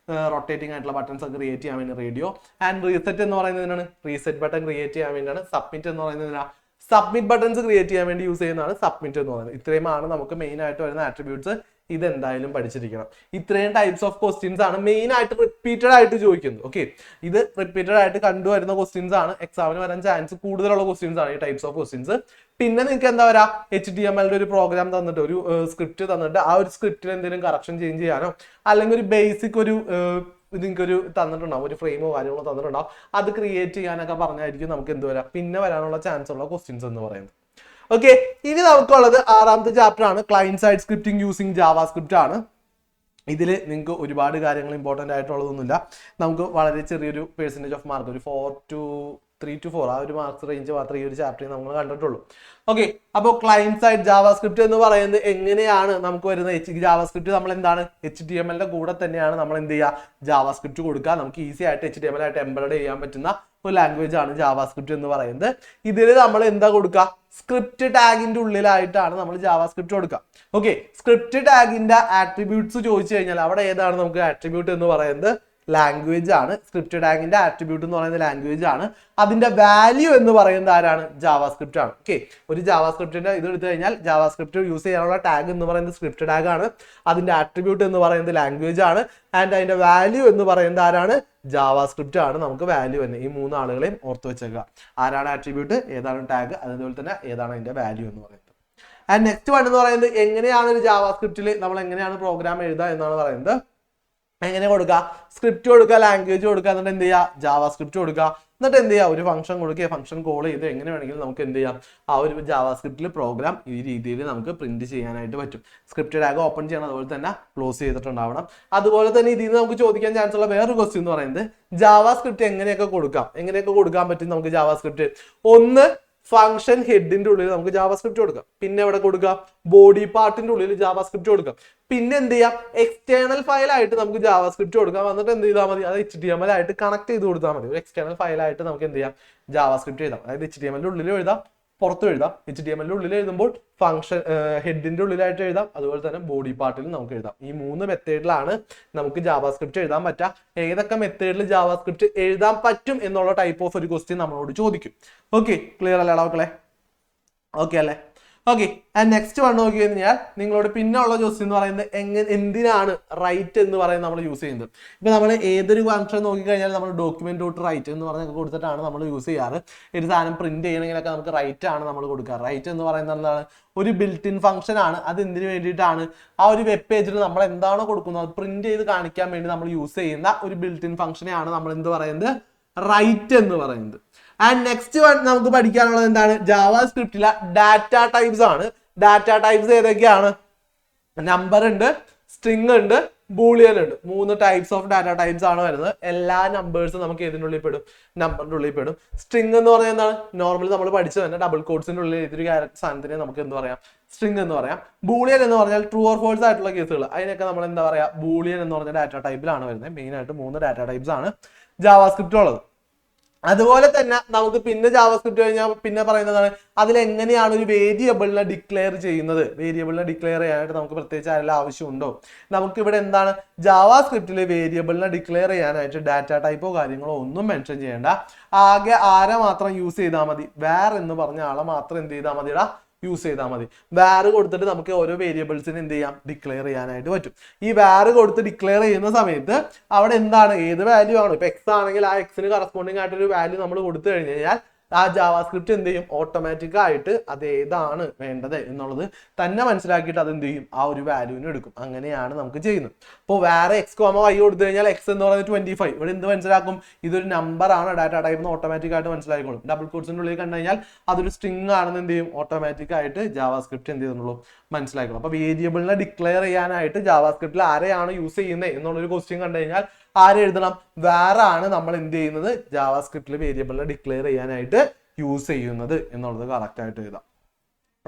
Speaker 1: റൊട്ടേറ്റിംഗ് ആയിട്ടുള്ള ബട്ടൺസ് ഒക്കെ ക്രിയേറ്റ് ചെയ്യാൻ വേണ്ടി റേഡിയോ. ആൻഡ് റീസെറ്റ് എന്ന് പറയുന്നതിനാണ് റീസെറ്റ് ബട്ടൺ ക്രിയേറ്റ് ചെയ്യാൻ വേണ്ടിയാണ്. സബ്മിറ്റ് എന്ന് പറയുന്നതിനാണ് സബ്മിറ്റ് ബട്ടൺസ് ക്രിയേറ്റ് ചെയ്യാൻ വേണ്ടി യൂസ് ചെയ്യുന്നതാണ് സബ്മിറ്റ് എന്ന് പറയുന്നത്. ഇത്രയുമാണ് നമുക്ക് മെയിൻ ആയിട്ട് വരുന്ന ആട്രിബ്യൂട്ട്സ്. ഇതെന്തായാലും പഠിച്ചിരിക്കണം. ഇത്രയും ടൈപ്സ് ഓഫ് ക്വസ്റ്റ്യൻസ് ആണ് മെയിൻ ആയിട്ട് റിപ്പീറ്റഡ് ആയിട്ട് ചോദിക്കുന്നത്. ഓക്കെ, ഇത് റിപ്പീറ്റഡ് ആയിട്ട് കണ്ടുവരുന്ന ക്വസ്റ്റ്യൻസ് ആണ്, എക്സാമിന് വരാൻ ചാൻസ് കൂടുതലുള്ള ക്വസ്റ്റ്യൻസ് ആണ് ഈ ടൈപ്സ് ഓഫ് ക്വസ്റ്റ്യൻസ്. പിന്നെ നിങ്ങൾക്ക് എന്താ പറയാ, HTML ഒരു പ്രോഗ്രാം തന്നിട്ട് ഒരു സ്ക്രിപ്റ്റ് തന്നിട്ട് ആ ഒരു സ്ക്രിപ്റ്റിൽ എന്തെങ്കിലും കറക്ഷൻ ചേഞ്ച് ചെയ്യാനോ അല്ലെങ്കിൽ ഒരു ബേസിക് ഒരു നിങ്ങൾക്കൊരു തന്നിട്ടുണ്ടാവും, ഒരു ഫ്രെയിമോ കാര്യങ്ങളോ തന്നിട്ടുണ്ടാവും, അത് ക്രിയേറ്റ് ചെയ്യാനൊക്കെ പറഞ്ഞായിരിക്കും നമുക്ക് എന്ത് വരാം പിന്നെ വരാനുള്ള ചാൻസ് ഉള്ള ക്വസ്റ്റ്യൻസ് എന്ന് പറയുന്നത്. ഓക്കെ, ഇനി നമുക്കുള്ളത് 6ാമത്തെ ചാപ്റ്റർ ആണ്, client side scripting using JavaScript ആണ്. ഇതിൽ നിങ്ങൾക്ക് ഒരുപാട് കാര്യങ്ങൾ ഇമ്പോർട്ടൻ്റ് ആയിട്ടുള്ളതൊന്നുമില്ല. നമുക്ക് വളരെ ചെറിയൊരു പെർസെൻറ്റേജ് ഓഫ് മാർക്ക്, ഒരു 3 to 4 ആ ഒരു മാർക്സ് റേഞ്ച് മാത്രമേ ഈ ഒരു ചാപ്റ്ററിൽ നമ്മൾ കണ്ടിട്ടുള്ളൂ. ഓക്കെ, അപ്പോൾ ക്ലയന്റ് സൈഡ് ജാവാസ്ക്രിപ്റ്റ് എന്ന് പറയുന്നത് എങ്ങനെയാണ് നമുക്ക് വരുന്നത്? ജാവാസ്ക്രിപ്റ്റ് നമ്മൾ എന്താണ് HTML കൂടെ തന്നെയാണ് നമ്മൾ എന്ത് ചെയ്യുക, ജാവാസ്ക്രിപ്റ്റ് കൊടുക്കുക. നമുക്ക് ഈസി ആയിട്ട് HTML ആയിട്ട് എംബഡ് ചെയ്യാൻ പറ്റുന്ന ഒരു ലാംഗ്വേജ് ആണ് ജാവാസ്ക്രിപ്റ്റ് എന്ന് പറയുന്നത്. ഇതിൽ നമ്മൾ എന്താ കൊടുക്കുക? സ്ക്രിപ്റ്റ് ടാഗിന്റെ ഉള്ളിലായിട്ടാണ് നമ്മൾ ജാവാസ്ക്രിപ്റ്റ് കൊടുക്കുക. ഓക്കെ, സ്ക്രിപ്റ്റ് ടാഗിന്റെ ആട്രിബ്യൂട്ട്സ് ചോദിച്ചു കഴിഞ്ഞാൽ അവിടെ ഏതാണ് നമുക്ക് ആട്രിബ്യൂട്ട് എന്ന് പറയുന്നത്? ലാംഗ്വേജ് ആണ്. സ്ക്രിപ്റ്റ് ടാഗിന്റെ ആട്രിബ്യൂട്ട് എന്ന് പറയുന്നത് ലാംഗ്വേജ് ആണ്. അതിന്റെ വാല്യൂ എന്ന് പറയുന്നത് ആരാണ്? ജാവാസ്ക്രിപ്റ്റ് ആണ്. ഓക്കെ, ഒരു ജാവാസ്ക്രിപ്റ്റിന്റെ ഇത് എടുത്തു കഴിഞ്ഞാൽ ജാവാസ്ക്രിപ്റ്റ് യൂസ് ചെയ്യാനുള്ള ടാഗ് എന്ന് പറയുന്നത് സ്ക്രിപ്റ്റ് ടാഗ് ആണ്. അതിന്റെ ആട്രിബ്യൂട്ട് എന്ന് പറയുന്നത് ലാംഗ്വേജ് ആണ്. ആൻഡ് അതിന്റെ വാല്യൂ എന്ന് പറയുന്നത് ആരാണ്? ജാവാസ്ക്രിപ്റ്റ് ആണ്. നമുക്ക് വാല്യൂ തന്നെ ഈ 3 ആളുകളെയും ഓർത്ത് വെച്ചേക്കുക. ആരാണ് ആട്രിബ്യൂട്ട്, ഏതാണ് ടാഗ്, അതുപോലെ തന്നെ ഏതാണ് അതിന്റെ വാല്യൂ എന്ന് പറയുന്നത്. ആൻഡ് നെക്സ്റ്റ് വൺ എന്ന് പറയുന്നത് എങ്ങനെയാണ് ഒരു ജാവാസ്ക്രിപ്റ്റിൽ നമ്മൾ എങ്ങനെയാണ് പ്രോഗ്രാം എഴുതുക എന്നാണ് പറയുന്നത്. എങ്ങനെ കൊടുക്കുക? സ്ക്രിപ്റ്റ് കൊടുക്കുക, ലാംഗ്വേജ് കൊടുക്കുക, എന്നിട്ട് എന്ത് ചെയ്യുക? ജാവാസ്ക്രിപ്റ്റ് കൊടുക്കുക, എന്നിട്ട് എന്ത് ചെയ്യുക? ഒരു ഫംഗ്ഷൻ കൊടുക്കുക, ഫംഗ്ഷൻ കോൾ ചെയ്ത് എങ്ങനെ വേണമെങ്കിലും നമുക്ക് എന്ത് ചെയ്യാം? ആ ഒരു ജാവാസ്ക്രിപ്റ്റിൽ പ്രോഗ്രാം ഈ രീതിയിൽ നമുക്ക് പ്രിന്റ് ചെയ്യാനായിട്ട് പറ്റും. സ്ക്രിപ്റ്റ് ടാഗ് ഓപ്പൺ ചെയ്യണം, അതുപോലെ തന്നെ ക്ലോസ് ചെയ്തിട്ടുണ്ടാവണം. അതുപോലെ തന്നെ ഇതിൽ നിന്ന് നമുക്ക് ചോദിക്കാൻ ചാൻസ് ഉള്ള വേറൊരു ക്വസ്റ്റ്യൻ എന്ന് പറയുന്നത് ജാവാസ്ക്രിപ്റ്റ് എങ്ങനെയൊക്കെ കൊടുക്കാൻ പറ്റും നമുക്ക് ജാവാസ്ക്രിപ്റ്റ്. ഒന്ന്, ഫംഗ്ഷൻ ഹെഡിന്റെ ഉള്ളിൽ നമുക്ക് ജാവാസ്ക്രിപ്റ്റ് കൊടുക്കാം. പിന്നെ എവിടെ കൊടുക്കാം? ബോഡി പാർട്ടിന്റെ ഉള്ളിൽ ജാവാസ്ക്രിപ്റ്റ് കൊടുക്കാം. പിന്നെ എന്ത് ചെയ്യാം? എക്സ്റ്റേണൽ ഫയൽ ആയിട്ട് നമുക്ക് ജാവാസ്ക്രിപ്റ്റ് കൊടുക്കാം. എന്നിട്ട് എന്ത് ചെയ്താൽ മതി? അത് HTML ആയിട്ട് കണക്ട് ചെയ്ത് കൊടുത്താൽ മതി. ഒരു എക്സ്റ്റേണൽ ഫയൽ ആയിട്ട് നമുക്ക് എന്ത് ചെയ്യാം? ജാവാസ്ക്രിപ്റ്റ് എഴുതാം. അതായത് HTML ഉള്ളിൽ എഴുതാം, പുറത്തും എഴുതാം. HTML ഉള്ളിൽ എഴുതുമ്പോൾ ഫംഗ്ഷൻ ഹെഡിന്റെ ഉള്ളിലായിട്ട് എഴുതാം, അതുപോലെ തന്നെ ബോഡി പാർട്ടിൽ നമുക്ക് എഴുതാം. ഈ 3 മെത്തേഡിലാണ് നമുക്ക് ജാവാസ്ക്രിപ്റ്റ് എഴുതാൻ പറ്റുക. ഏതൊക്കെ മെത്തേഡിൽ ജാവാസ്ക്രിപ്റ്റ് എഴുതാൻ പറ്റും എന്നുള്ള ടൈപ്പ് ഓഫ് ഒരു ക്വസ്റ്റ്യൻ നമ്മളോട് ചോദിക്കും. ഓക്കെ, ക്ലിയർ അല്ലേ മക്കളെ? ഓക്കെ അല്ലേ? ഓക്കെ, ആൻഡ് നെക്സ്റ്റ് വൺ നോക്കി കഴിഞ്ഞാൽ നിങ്ങളോട് പിന്നെ ഉള്ള ക്വസ്റ്റ്യൻ എന്ന് പറയുന്നത് എന്തിനാണ് റൈറ്റ് എന്ന് പറയുന്നത് നമ്മൾ യൂസ് ചെയ്യുന്നത്. ഇപ്പൊ നമ്മൾ ഏതൊരു ഫംഗ്ഷൻ നോക്കിക്കഴിഞ്ഞാൽ നമ്മൾ ഡോക്യുമെന്റ് ഡോട്ട് റൈറ്റ് എന്ന് പറഞ്ഞൊക്കെ കൊടുത്തിട്ടാണ് നമ്മൾ യൂസ് ചെയ്യാറ്. ഒരു സാധനം പ്രിന്റ് ചെയ്യണമെങ്കിലൊക്കെ നമുക്ക് റൈറ്റ് ആണ് നമ്മൾ കൊടുക്കുക. റൈറ്റ് എന്ന് പറയുന്നത് എന്താണ്? ഒരു ബിൽറ്റ് ഇൻ ഫംഗ്ഷൻ ആണ്. അത് എന്തിനു വേണ്ടിയിട്ടാണ്? ആ ഒരു വെബ് പേജിൽ നമ്മൾ എന്താണോ കൊടുക്കുന്നത് അത് പ്രിന്റ് ചെയ്ത് കാണിക്കാൻ വേണ്ടി നമ്മൾ യൂസ് ചെയ്യുന്ന ഒരു ബിൽറ്റ് ഇൻ ഫംഗ്ഷനെയാണ് നമ്മൾ എന്ത് പറയുന്നത്? റൈറ്റ് എന്ന് പറയുന്നത്. ആൻഡ് നെക്സ്റ്റ് വൺ നമുക്ക് പഠിക്കാനുള്ളത് എന്താണ്? ജാവാസ്ക്രിപ്റ്റിലെ ഡാറ്റ ടൈപ്സ് ആണ്. ഡാറ്റ ടൈപ്സ് ഏതൊക്കെയാണ്? നമ്പർ ഉണ്ട്, സ്ട്രിംഗ് ഉണ്ട്, ബൂളിയൻ ഉണ്ട്. 3 ടൈപ്സ് ഓഫ് ഡാറ്റ ടൈപ്സ് ആണ് വരുന്നത്. എല്ലാ നമ്പേഴ്സും നമുക്ക് ഏതിൻ്റെ ഉള്ളിൽ പെടും? നമ്പറിന്റെ ഉള്ളിൽ പെടും. സ്ട്രിംഗ് എന്ന് പറയുന്നത് എന്താണ്? നോർമലി നമ്മൾ പഠിച്ചു തന്നെ ഡബിൾ കോഡ്സിന്റെ ഉള്ളിൽ ഏതൊരു സാധനത്തിനെ നമുക്ക് എന്ത് പറയാം? സ്ട്രിംഗ് എന്ന് പറയാം. ബൂളിയൻ എന്ന് പറഞ്ഞാൽ ട്രൂ ഓർ ഫോൾസ് ആയിട്ടുള്ള കേസുകൾ, അതിനൊക്കെ നമ്മൾ എന്താ പറയാ? ബൂളിയൻ എന്ന് പറഞ്ഞ ഡാറ്റ ടൈപ്പിലാണ് വരുന്നത്. മെയിൻ ആയിട്ട് 3 ഡാറ്റ ടൈപ്സ് ആണ് ജാവാസ്ക്രിപ്റ്റ് ഉള്ളത്. അതുപോലെ തന്നെ നമുക്ക് പിന്നെ ജാവാസ്ക്രിപ്റ്റ് കഴിഞ്ഞാൽ പിന്നെ പറയുന്നതാണ് അതിലെങ്ങനെയാണ് ഒരു വേരിയബിളിനെ ഡിക്ലെയർ ചെയ്യുന്നത്. വേരിയബിളിനെ ഡിക്ലെയർ ചെയ്യാനായിട്ട് നമുക്ക് പ്രത്യേകിച്ച് ആരെല്ലാം ആവശ്യമുണ്ടോ? നമുക്ക് ഇവിടെ എന്താണ്? ജാവാസ്ക്രിപ്റ്റിൽ വേരിയബിളിനെ ഡിക്ലെയർ ചെയ്യാനായിട്ട് ഡാറ്റ ടൈപ്പോ കാര്യങ്ങളോ ഒന്നും മെൻഷൻ ചെയ്യേണ്ട. ആകെ ആരെ മാത്രം യൂസ് ചെയ്താൽ മതി? var എന്ന് പറഞ്ഞ ആളെ മാത്രം എന്ത് ചെയ്താൽ മതിടാ? യൂസ് ചെയ്താൽ മതി. var കൊടുത്തിട്ട് നമുക്ക് ഓരോ വേരിയബിൾസിന് എന്ത് ചെയ്യാം? ഡിക്ലെയർ ചെയ്യാനായിട്ട് പറ്റും. ഈ var കൊടുത്ത് ഡിക്ലെയർ ചെയ്യുന്ന സമയത്ത് അവിടെ എന്താണ്? ഏത് വാല്യൂ ആണ്? ഇപ്പൊ x ആണെങ്കിൽ ആ എക്സിന് കറസ്പോണ്ടിങ് ആയിട്ടൊരു വാല്യൂ നമ്മൾ കൊടുത്തു കഴിഞ്ഞു കഴിഞ്ഞാൽ ആ ജാവാസ്ക്രിപ്റ്റ് എന്ത് ചെയ്യും, ഓട്ടോമാറ്റിക് ആയിട്ട് അത് ഏതാണ് വേണ്ടത് എന്നുള്ളത് തന്നെ മനസ്സിലാക്കിയിട്ട് അത് എന്ത് ചെയ്യും, ആ ഒരു വാല്യൂവിന് എടുക്കും. അങ്ങനെയാണ് നമുക്ക് ചെയ്യുന്നത്. ഇപ്പോൾ വേറെ x, y കൊടുത്തു കഴിഞ്ഞാൽ x എന്ന് പറയുന്നത് 25. ഇവിടെ എന്ത് മനസ്സിലാക്കും, ഇതൊരു നമ്പർ ആണ്, ഡാറ്റ ടൈപ്പ് ഓട്ടോമാറ്റിക് ആയിട്ട് മനസ്സിലാക്കിക്കോളും. ഡബിൾ കോട്സിന്റെ ഉള്ളിൽ കണ്ടു കഴിഞ്ഞാൽ അതൊരു സ്ട്രിംഗ് ആണെന്ന് എന്ത് ചെയ്യും, ഓട്ടോമാറ്റിക് ആയിട്ട് ജാവാസ്ക്രിപ്റ്റ് എന്ത് ചെയ്യുന്നുള്ളൂ, മനസ്സിലാക്കണം. അപ്പൊ വേരിയബിളിനെ ഡിക്ലെയർ ചെയ്യാനായിട്ട് ജാവാസ്ക്രിപ്റ്റിൽ ആരെയാണ് യൂസ് ചെയ്യുന്നത് എന്നുള്ളൊരു ക്വസ്റ്റ്യൻ കണ്ടു കഴിഞ്ഞാൽ ആരെ എഴുതണം, വേറെ ആണ് നമ്മൾ എന്ത് ചെയ്യുന്നത്, ജാവാസ്ക്രിപ്റ്റിൽ വേരിയബിളിനെ ഡിക്ലെയർ ചെയ്യാനായിട്ട് യൂസ് ചെയ്യുന്നത് എന്നുള്ളത് കറക്റ്റ് ആയിട്ട് എഴുതാം.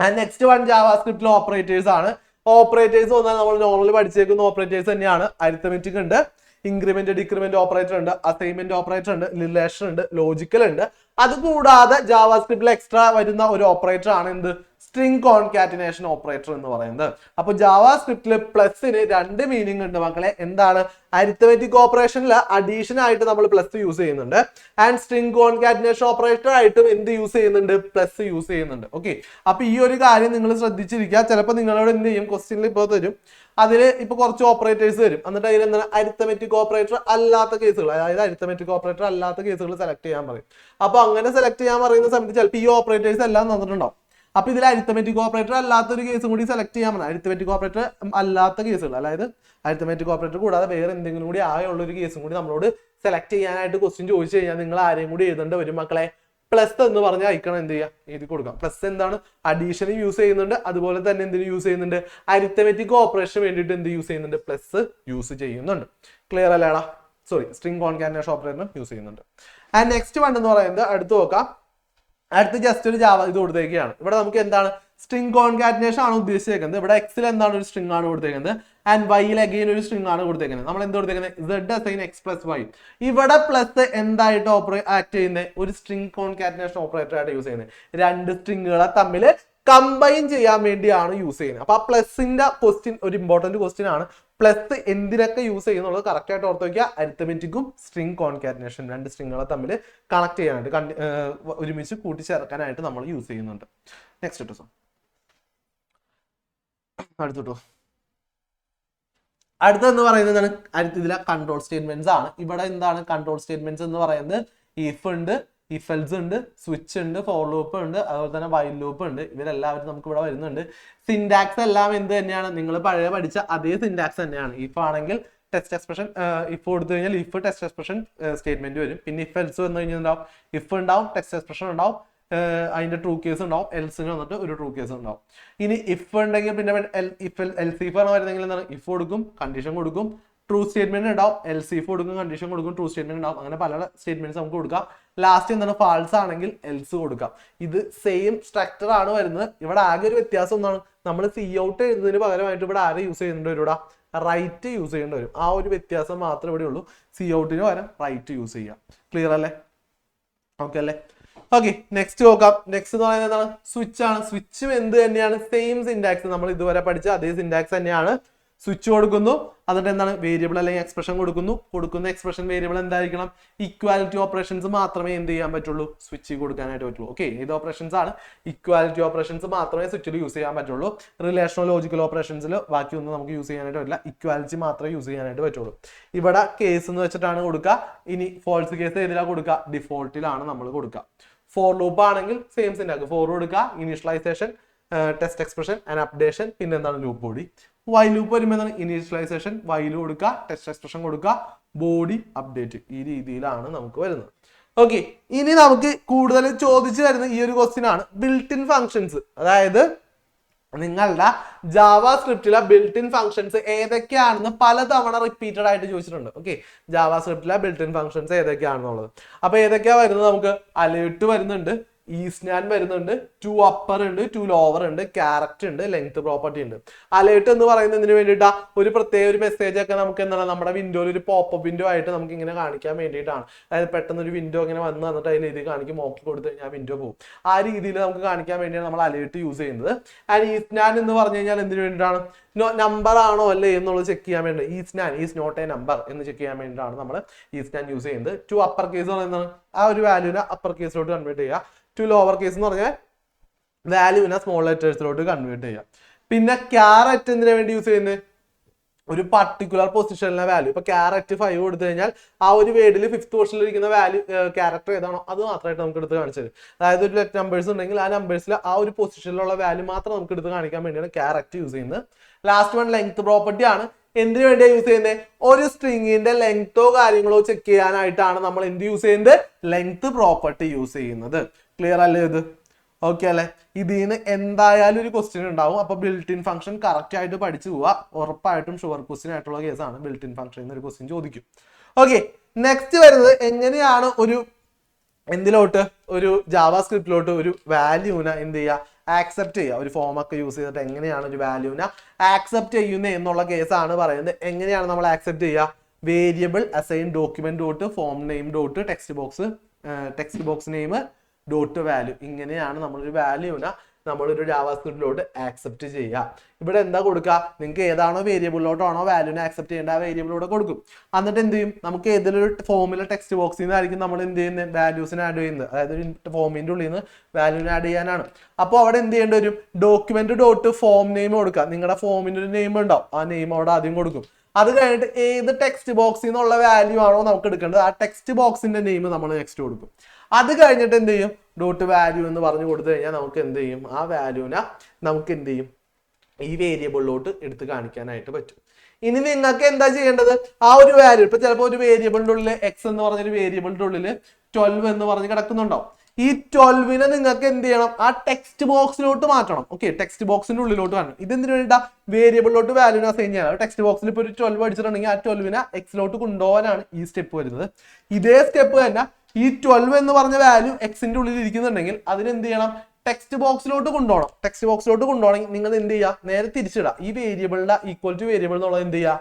Speaker 1: ആൻഡ് നെക്സ്റ്റ് വൺ ജാവാസ്ക്രിപ്റ്റിലെ ഓപ്പറേറ്റേഴ്സ് ആണ്. ഓപ്പറേറ്റേഴ്സ് വന്നാൽ നമ്മൾ നോർമലി പഠിച്ചേക്കുന്ന ഓപ്പറേറ്റേഴ്സ് തന്നെയാണ്. അരിത്തമെറ്റിക് ഉണ്ട്, ഇൻക്രിമെന്റ് ഡിക്രിമെന്റ് ഓപ്പറേറ്റർ ഉണ്ട്, അസൈൻമെന്റ് ഓപ്പറേറ്റർ ഉണ്ട്, റിലേഷൻ ഉണ്ട്, ലോജിക്കൽ ഉണ്ട്. അതുകൂടാതെ ജാവാസ്ക്രിപ്റ്റിൽ എക്സ്ട്രാ വരുന്ന ഒരു ഓപ്പറേറ്റർ ആണ് എന്ത്, സ്ട്രിംഗ് കോൺകാറ്റിനേഷൻ ഓപ്പറേറ്റർ എന്ന് പറയുന്നത്. അപ്പൊ ജാവാസ്ക്രിപ്റ്റിൽ പ്ലസിന് രണ്ട് മീനിങ് ഉണ്ട് മക്കളെ. എന്താണ്, അരിത്തമെറ്റിക് ഓപ്പറേഷനിൽ അഡീഷൻ ആയിട്ട് നമ്മൾ പ്ലസ് യൂസ് ചെയ്യുന്നുണ്ട്, ആൻഡ് സ്ട്രിംഗ് കോൺകാറ്റിനേഷൻ ഓപ്പറേറ്റർ ആയിട്ടും എന്ത് യൂസ് ചെയ്യുന്നുണ്ട്, പ്ലസ് യൂസ് ചെയ്യുന്നുണ്ട്. ഓക്കെ, അപ്പൊ ഈ ഒരു കാര്യം നിങ്ങൾ ശ്രദ്ധിച്ചിരിക്കുക. ചിലപ്പോൾ നിങ്ങളോട് എന്ത് ചെയ്യും, ക്വസ്റ്റ്യനിൽ ഇപ്പോൾ തരും, അതിൽ ഇപ്പൊ കുറച്ച് ഓപ്പറേറ്റേഴ്സ് വരും, എന്നിട്ട് അതിൽ എന്താണ് അരിത്തമെറ്റിക് ഓപ്പറേറ്റർ അല്ലാത്ത കേസുകൾ, അതായത് അരിത്തമെറ്റിക് ഓപ്പറേറ്റർ അല്ലാത്ത കേസുകൾ സെലക്ട് ചെയ്യാൻ പറയും. അപ്പൊ അങ്ങനെ സെലക്ട് ചെയ്യാൻ പറയുന്ന സമയത്ത് ചിലപ്പോൾ ഈ ഓപ്പറേറ്റേഴ്സ് എല്ലാം തന്നിട്ടുണ്ടാവും. അപ്പൊ ഇതിൽ അരിത്തമെറ്റിക് ഓപ്പറേറ്റർ അല്ലാത്തൊരു കേസും കൂടി സെലക്ട് ചെയ്യാൻ പറഞ്ഞു. അരിത്തമെറ്റിക് ഓപ്പറേറ്റർ അല്ലാത്ത കേസുകൾ, അതായത് അരിത്തമെറ്റിക് ഓപ്പറേറ്റർ കൂടാതെ വേറെ എന്തെങ്കിലും കൂടി ആയുള്ള ഒരു കേസും കൂടി നമ്മളോട് സെലക്ട് ചെയ്യാനായിട്ട് ക്വസ്റ്റ്യൻ ചോദിച്ചു കഴിഞ്ഞാൽ നിങ്ങൾ ആരെയും കൂടി എഴുതേണ്ട വരും മക്കളെ. പ്ലസ് എന്ന് പറഞ്ഞാൽ അയക്കണം, എന്ത് ചെയ്യുക, എഴുതി കൊടുക്കാം. പ്ലസ് എന്താണ്, അഡീഷനും യൂസ് ചെയ്യുന്നുണ്ട്, അതുപോലെ തന്നെ എന്തിനു യൂസ് ചെയ്യുന്നുണ്ട്, അരിത്തമെറ്റിക് ഓപ്പറേഷൻ വേണ്ടിയിട്ട് എന്ത് യൂസ് ചെയ്യുന്നുണ്ട്, പ്ലസ് യൂസ് ചെയ്യുന്നുണ്ട്. ക്ലിയർ അല്ലേടാ? സോറി, സ്ട്രിംഗ് കോൺകാറ്റിനേഷൻ ഓപ്പറേറ്ററും യൂസ് ചെയ്യുന്നുണ്ട്. ആൻഡ് നെക്സ്റ്റ് വൺ എന്ന് പറയുന്നത് അടുത്ത് നോക്കാം. അടുത്ത് ജസ്റ്റ് ഒരു ജാവ ഇത് കൊടുത്തേക്കാണ്. ഇവിടെ നമുക്ക് എന്താണ്, സ്ട്രിംഗ് കോൺകാറ്റിനേഷൻ ആണ് ഉദ്ദേശിച്ചേക്കുന്നത്. ഇവിടെ എക്സിൽ എന്താണ്, ഒരു സ്ട്രിംഗ് ആണ് കൊടുത്തേക്കുന്നത്, ആൻഡ് വൈയിൽ അഗെയിൻ ഒരു സ്ട്രിംഗ് ആണ് കൊടുത്തേക്കുന്നത്. നമ്മൾ എന്ത് കൊടുത്തേക്കുന്നത്, z assign x plus y. ഇവിടെ പ്ലസ് എന്തായിട്ട് ആക്ട് ചെയ്യുന്നത്, ഒരു സ്ട്രിംഗ് കോൺകാറ്റിനേഷൻ ഓപ്പറേറ്റർ ആയിട്ട് യൂസ് ചെയ്യുന്നത്. രണ്ട് സ്ട്രിങ്ങുകളെ തമ്മിൽ കമ്പൈൻ ചെയ്യാൻ വേണ്ടിയാണ് യൂസ് ചെയ്യുന്നത്. അപ്പൊ ആ പ്ലസിന്റെ ക്വസ്റ്റ്യൻ ഒരു ഇമ്പോർട്ടന്റ് ക്വസ്റ്റ്യൻ ആണ്. പ്ലസ് എന്തിനൊക്കെ യൂസ് ചെയ്യുന്നുള്ളത് കറക്റ്റ് ആയിട്ട് ഓർത്ത് വയ്ക്കുക. അരിത്തമെറ്റിക്കും സ്ട്രിംഗ് കോൺകാറ്റിനേഷൻ, രണ്ട് സ്ട്രിങ്ങുകളെ തമ്മിൽ കണക്ട് ചെയ്യാനായിട്ട് ഒരുമിച്ച് കൂട്ടിച്ചേർക്കാനായിട്ട് നമ്മൾ യൂസ് ചെയ്യുന്നുണ്ട്. നെക്സ്റ്റ് കേട്ടോ, അടുത്തോട്ടോ. അടുത്തെന്ന് പറയുന്നത് ഇതിലെ കൺട്രോൾ സ്റ്റേറ്റ്മെന്റ്സ് ആണ്. ഇവിടെ എന്താണ് കൺട്രോൾ സ്റ്റേറ്റ്മെന്റ്സ് എന്ന് പറയുന്നത്, ഇഫ് ഉണ്ട്, ഇഫ് എൽസ് ഉണ്ട്, സ്വിച്ച് ഉണ്ട്, ഫോർ ലൂപ്പ് ഉണ്ട്, അതുപോലെ തന്നെ വൈൽ ലൂപ്പ് ഉണ്ട്. ഇവരെല്ലാവരും നമുക്ക് ഇവിടെ വരുന്നുണ്ട്. സിൻടാക്സ് എല്ലാം എന്ത് തന്നെയാണ്, നിങ്ങൾ പഴയ പഠിച്ച അതേ സിൻടാക്സ് തന്നെയാണ്. ഇഫ് ആണെങ്കിൽ ടെസ്റ്റ് എക്സ്പ്രഷൻ, ഇഫ് കൊടുത്തു കഴിഞ്ഞാൽ ഇഫ് ടെസ്റ്റ് എക്സ്പ്രഷൻ സ്റ്റേറ്റ്മെന്റ് വരും. പിന്നെ ഇഫ് എൽസ് വന്നു കഴിഞ്ഞാൽ ഉണ്ടാവും, ഇഫ് ഉണ്ടാവും, ടെസ്റ്റ് എക്സ്പ്രഷൻ ഉണ്ടാവും, അതിന്റെ ട്രൂ കേസ് ഉണ്ടാവും, എൽസിന് വന്നിട്ട് ഒരു ട്രൂ കേസ് ഉണ്ടാവും. ഇനി ഇഫ് ഉണ്ടെങ്കിൽ പിന്നെ എൽസ് ഇഫ് ആണ് വരുന്നെങ്കിൽ എന്താണ്, ഇഫ് കൊടുക്കും, കണ്ടീഷൻ കൊടുക്കും, ട്രൂ സ്റ്റേറ്റ്മെന്റ് ഉണ്ടാവും, എൽസ് ഇഫ് കൊടുക്കും, കണ്ടീഷൻ കൊടുക്കും, ട്രൂ സ്റ്റേറ്റ്മെന്റ് ഉണ്ടാവും. അങ്ങനെ പല സ്റ്റേറ്റ്മെന്റ്സ് നമുക്ക് കൊടുക്കാം. ലാസ്റ്റ് എന്താണ്, ഫാൾസ് ആണെങ്കിൽ എൽസ് കൊടുക്കാം. ഇത് സെയിം സ്ട്രക്ചർ ആണ് വരുന്നത്. ഇവിടെ ആകെ ഒരു വ്യത്യാസം ഒന്നാണ്, നമ്മൾ സി ഔട്ട് എഴുതുന്നതിന് പകരമായിട്ട് ഇവിടെ ആരെ യൂസ് ചെയ്യുന്നുണ്ട് വരും, ഇവിടെ റൈറ്റ് യൂസ് ചെയ്യേണ്ടി വരും. ആ ഒരു വ്യത്യാസം മാത്രമേ ഇവിടെ ഉള്ളൂ. സി ഔട്ടിന് പകരം റൈറ്റ് യൂസ് ചെയ്യാം. ക്ലിയർ അല്ലേ? ഓക്കെ അല്ലേ? ഓക്കെ, നെക്സ്റ്റ് നോക്കാം. നെക്സ്റ്റ് എന്ന് പറയുന്നത് എന്താണ്, സ്വിച്ച് ആണ്. സ്വിച്ചും എന്ത് തന്നെയാണ്, സെയിം സിൻടാക്സ്, നമ്മൾ ഇതുവരെ പഠിച്ച അതേ സിൻടാക്സ് തന്നെയാണ്. സ്വിച്ച് കൊടുക്കുന്നു, എന്നിട്ട് എന്താണ്, വേരിയബിൾ അല്ലെങ്കിൽ എക്സ്പ്രഷൻ കൊടുക്കുന്നു. കൊടുക്കുന്ന എക്സ്പ്രഷൻ വേരിയബിൾ എന്തായിരിക്കണം, ഈക്വാലിറ്റി ഓപ്പറേഷൻസ് മാത്രമേ എന്ത് ചെയ്യാൻ പറ്റുള്ളൂ, സ്വിച്ച് കൊടുക്കാനായിട്ട് പറ്റുള്ളൂ. ഓക്കെ, ഏത് ഓപ്പറേഷൻസ് ആണ്, ഈക്വാലിറ്റി ഓപ്പറേഷൻസ് മാത്രമേ സ്വിച്ചിൽ യൂസ് ചെയ്യാൻ പറ്റുള്ളൂ. റിലേഷണൽ ലോജിക്കൽ ഓപ്പറേഷൻസിൽ ബാക്കിയൊന്നും നമുക്ക് യൂസ് ചെയ്യാനായിട്ട് പറ്റില്ല. ഈക്വാലിറ്റി മാത്രമേ യൂസ് ചെയ്യാനായിട്ട് പറ്റുള്ളൂ. ഇവിടെ കേസ് എന്ന് വെച്ചിട്ടാണ് കൊടുക്കുക. ഇനി ഫോൾസ് കേസ് ഏതിലാണ് കൊടുക്കുക, ഡിഫോൾട്ടിലാണ് നമ്മൾ കൊടുക്കുക. ഫോർ ലൂപ്പ് ആണെങ്കിൽ സെയിം സിൻടാക്സ്, ഫോർ കൊടുക്കുക, initialization, test expression and updation, പിന്നെ എന്താണ് ലൂപ്പ് ബോഡി. വൈൽ ലൂപ്പ് വരുമ്പോൾ എന്താണ്, ഇനീഷ്യലൈസേഷൻ, വൈൽ കൊടുക്കുക, ടെസ്റ്റ് എക്സ്പ്രഷൻ കൊടുക്കുക, ബോഡി അപ്ഡേറ്റ്. ഈ രീതിയിലാണ് നമുക്ക് വരുന്നത്. ഓക്കെ, ഇനി നമുക്ക് കൂടുതൽ ചോദിച്ചു വരുന്ന ഈ ഒരു ക്വസ്റ്റ്യൻ ആണ് ബിൽറ്റ് ഇൻ ഫങ്ഷൻസ്. അതായത് നിങ്ങളുടെ ജാവാസ്ക്രിപ്റ്റിലെ ബിൽറ്റ് ഇൻ ഫങ്ഷൻസ് ഏതൊക്കെയാണെന്ന് പലതവണ റിപ്പീറ്റഡ് ആയിട്ട് ചോദിച്ചിട്ടുണ്ട്. ഓക്കെ, ജാവാസ്ക്രിപ്റ്റിലെ ബിൽറ്റ് ഇൻ ഫങ്ഷൻസ് ഏതൊക്കെയാണെന്നുള്ളത്. അപ്പൊ ഏതൊക്കെയാ വരുന്നത്, നമുക്ക് അലേർട്ട് വരുന്നുണ്ട്, ഈസ്നാൻ വരുന്നുണ്ട്, ടു അപ്പർ ഉണ്ട്, ടു ലോവർ ഉണ്ട്, ക്യാരക്ടർ ഉണ്ട്, ലെങ്ത് പ്രോപ്പർട്ടി ഉണ്ട്. അലേർട്ട് എന്ന് പറയുന്നതിന് വേണ്ടിയിട്ടാ ഒരു പ്രത്യേക ഒരു മെസ്സേജ് ഒക്കെ നമുക്ക് എന്താണ് നമ്മുടെ വിൻഡോയിൽ ഒരു പോപ്പ് വിൻഡോ ആയിട്ട് നമുക്ക് ഇങ്ങനെ കാണിക്കാൻ വേണ്ടിയിട്ടാണ്. അതായത് പെട്ടെന്ന് ഒരു വിൻഡോ ഇങ്ങനെ വന്ന് വന്നിട്ട് അതിൽ ഇത് കാണിക്കും, മോക്കി കൊടുത്തു കഴിഞ്ഞാൽ വിൻഡോ പോകും. ആ രീതിയിൽ നമുക്ക് കാണിക്കാൻ വേണ്ടിയാണ് നമ്മൾ അലേർട്ട് യൂസ് ചെയ്യുന്നത്. ആൻഡ് ഈസ്നാൻ എന്ന് പറഞ്ഞു കഴിഞ്ഞാൽ എന്തിനു വേണ്ടിയിട്ടാണ്, നമ്പർ ആണോ അല്ലേ എന്നുള്ളത് ചെക്ക് ചെയ്യാൻ വേണ്ടി. ഈസ്നാൻ ഈസ് നോട്ട് എ നമ്പർ എന്ന് ചെക്ക് ചെയ്യാൻ വേണ്ടിയിട്ടാണ് നമ്മൾ ഈസ്നാൻ യൂസ് ചെയ്യുന്നത്. ടു അപ്പർ കേസ് പറയുന്നത് ആ ഒരു വാല്യൂവിനെ അപ്പർ കേസിലോട്ട് കൺവേർട്ട് ചെയ്യുക. ടു ലോവർ കേസ് എന്ന് പറഞ്ഞാൽ വാല്യൂവിനെ സ്മോൾ ലെറ്റേഴ്സിലോട്ട് കൺവേർട്ട് ചെയ്യാം. പിന്നെ ക്യാരറ്റ് എന്തിനു വേണ്ടി യൂസ് ചെയ്യുന്നത്, ഒരു പർട്ടിക്കുലർ പൊസിഷനിലെ വാല്യൂ. ഇപ്പൊ ക്യാരറ്റ് 5 കൊടുത്തു കഴിഞ്ഞാൽ ആ ഒരു വേർഡിൽ 5th പൊസിഷനിൽ ഇരിക്കുന്ന വാല്യൂ ക്യാരക്ടർ ഏതാണോ അത് മാത്രമായിട്ട് നമുക്ക് എടുത്ത് കാണിച്ചത്. അതായത് ഒരു നമ്പേഴ്സ് ഉണ്ടെങ്കിൽ ആ നമ്പേഴ്സിൽ ആ ഒരു പൊസിഷനിലുള്ള വാല്യൂ മാത്രം നമുക്ക് എടുത്ത് കാണിക്കാൻ വേണ്ടിയാണ് ക്യാരക്ടർ യൂസ് ചെയ്യുന്നത്. ലാസ്റ്റ് വൺ ലെങ്ത് പ്രോപ്പർട്ടി ആണ്. എന്തിനു വേണ്ടിയാണ് യൂസ് ചെയ്യുന്നത്? ഒരു സ്ട്രിങ്ങിന്റെ ലെങ്തോ കാര്യങ്ങളോ ചെക്ക് ചെയ്യാനായിട്ടാണ് നമ്മൾ എന്ത് യൂസ് ചെയ്യുന്നത്? ലെങ്ത് പ്രോപ്പർട്ടി യൂസ് ചെയ്യുന്നത്. ക്ലിയർ അല്ലേ ഇത്? ഓക്കെ അല്ലെ? ഇതിന് എന്തായാലും ഒരു ക്വസ്റ്റ്യൻ ഉണ്ടാവും. അപ്പൊ ബിൽറ്റ് ഇൻ ഫംഗ്ഷൻ കറക്റ്റ് ആയിട്ട് പഠിച്ചു പോവുക. ഉറപ്പായിട്ടും ഷുവർ ക്വസ്റ്റ്യൻ ആയിട്ടുള്ള കേസാണ് ബിൽറ്റ് ഇൻ ഫംഗ്ഷൻ എന്നൊരു ക്വസ്റ്റ്യൻ ചോദിക്കും. ഓക്കെ, നെക്സ്റ്റ് വരുന്നത് എങ്ങനെയാണ് ഒരു എന്തിലോട്ട് ഒരു ജാവാസ്ക്രിപ്റ്റിലോട്ട് ഒരു വാല്യൂന എന്ത് ചെയ്യുക, ആക്സെപ്റ്റ് ചെയ്യുക. ഒരു ഫോം ഒക്കെ യൂസ് ചെയ്തിട്ട് എങ്ങനെയാണ് ഒരു വാല്യൂന ആക്സെപ്റ്റ് ചെയ്യുന്നത് എന്നുള്ള കേസാണ് പറയുന്നത്. എങ്ങനെയാണ് നമ്മൾ ആക്സെപ്റ്റ് ചെയ്യുക? Variable assign document dot form name dot text box name dot value. ഇങ്ങനെയാണ് നമ്മളൊരു വാല്യൂന നമ്മളൊരു ജാവാസ്ക്രിപ്റ്റിലോട്ട് ആക്സെപ്റ്റ് ചെയ്യുക. ഇവിടെ എന്താ കൊടുക്കുക? നിങ്ങൾക്ക് ഏതാണോ വേരിയബിളിലോട്ടാണോ വാല്യൂനെ ആക്സെപ്റ്റ് ചെയ്യേണ്ട ആ വേരിയബിളിലൂടെ കൊടുക്കും. എന്നിട്ട് എന്ത് ചെയ്യും? നമുക്ക് ഏതൊരു ഫോമിലെ ടെക്സ്റ്റ് ബോക്സിൽ നിന്നായിരിക്കും നമ്മൾ എന്ത് ചെയ്യുന്നത്? വാല്യൂസിനെ ആഡ് ചെയ്യുന്നത്. അതായത് ഫോമിന്റെ ഉള്ളിൽ നിന്ന് വാല്യൂനെ ആഡ് ചെയ്യാനാണ്. അപ്പോൾ അവിടെ എന്ത് ചെയ്യേണ്ടി വരും? ഡോക്യുമെന്റ് ഡോട്ട് ഫോം നെയിം കൊടുക്കുക. നിങ്ങളുടെ ഫോമിന്റെ ഒരു നെയിം ഉണ്ടാവും, ആ നെയിം അവിടെ ആദ്യം കൊടുക്കും. അത് കഴിഞ്ഞിട്ട് ഏത് ടെക്സ്റ്റ് ബോക്സിൽ നിന്നുള്ള വാല്യൂ ആണോ നമുക്ക് എടുക്കേണ്ടത് ആ ടെക്സ്റ്റ് ബോക്സിന്റെ നെയിം നമ്മൾ നെക്സ്റ്റ് കൊടുക്കും. അത് കഴിഞ്ഞിട്ട് എന്ത് ചെയ്യും? ഡോട്ട് വാല്യൂ എന്ന് പറഞ്ഞു കൊടുത്തു കഴിഞ്ഞാൽ നമുക്ക് എന്ത് ചെയ്യും? ആ വാല്യൂനെ നമുക്ക് എന്ത് ചെയ്യും? ഈ വേരിയബിളിലോട്ട് എടുത്ത് കാണിക്കാനായിട്ട് പറ്റും. ഇനി നിങ്ങൾക്ക് എന്താ ചെയ്യേണ്ടത്? ആ ഒരു വാല്യൂ, ഇപ്പൊ ചിലപ്പോൾ ഒരു വേരിയബിളിന്റെ ഉള്ളിൽ എക്സ് എന്ന് പറഞ്ഞൊരു വേരിയബിളിന്റെ ഉള്ളിൽ 12 എന്ന് പറഞ്ഞ് കിടക്കുന്നുണ്ടാവും. ഈ 12നെ നിങ്ങൾക്ക് എന്ത് ചെയ്യണം? ആ ടെക്സ്റ്റ് ബോക്സിലോട്ട് മാറ്റണം. ഓക്കെ, ടെക്സ്റ്റ് ബോക്സിന്റെ ഉള്ളിലോട്ട് വരണം. ഇതെന്തിനു വേണ്ടിട്ടാ? വേരിയബിളിലോട്ട് വാല്യൂനെ അസൈൻ ചെയ്യാൻ. ടെക്സ്റ്റ് ബോക്സിൽ ഇപ്പോൾ ഒരു 12 അടിച്ചിട്ടുണ്ടെങ്കിൽ ആ 12നെ എക്സിലോട്ട് കൊണ്ടുപോകാനാണ് ഈ സ്റ്റെപ്പ് വരുന്നത്. ഇതേ സ്റ്റെപ്പ് തന്നെ ഈ 12 എന്ന് പറഞ്ഞ വാല്യൂ എക്സിന്റെ ഉള്ളിൽ ഇരിക്കുന്നുണ്ടെങ്കിൽ അതിനെന്ത് ചെയ്യണം? ടെക്സ്റ്റ് ബോക്സിലോട്ട് കൊണ്ടുപോകണം. ടെക്സ്റ്റ് ബോക്സിലോട്ട് കൊണ്ടുപോകണമെങ്കിൽ നിങ്ങൾ എന്ത് ചെയ്യുക? നേരെ തിരിച്ചിടുക. ഈ വേരിയബിളിന്റെ ഈക്വൽ ടു വേരിയബിൾ എന്നുള്ളത് എന്ത് ചെയ്യുക?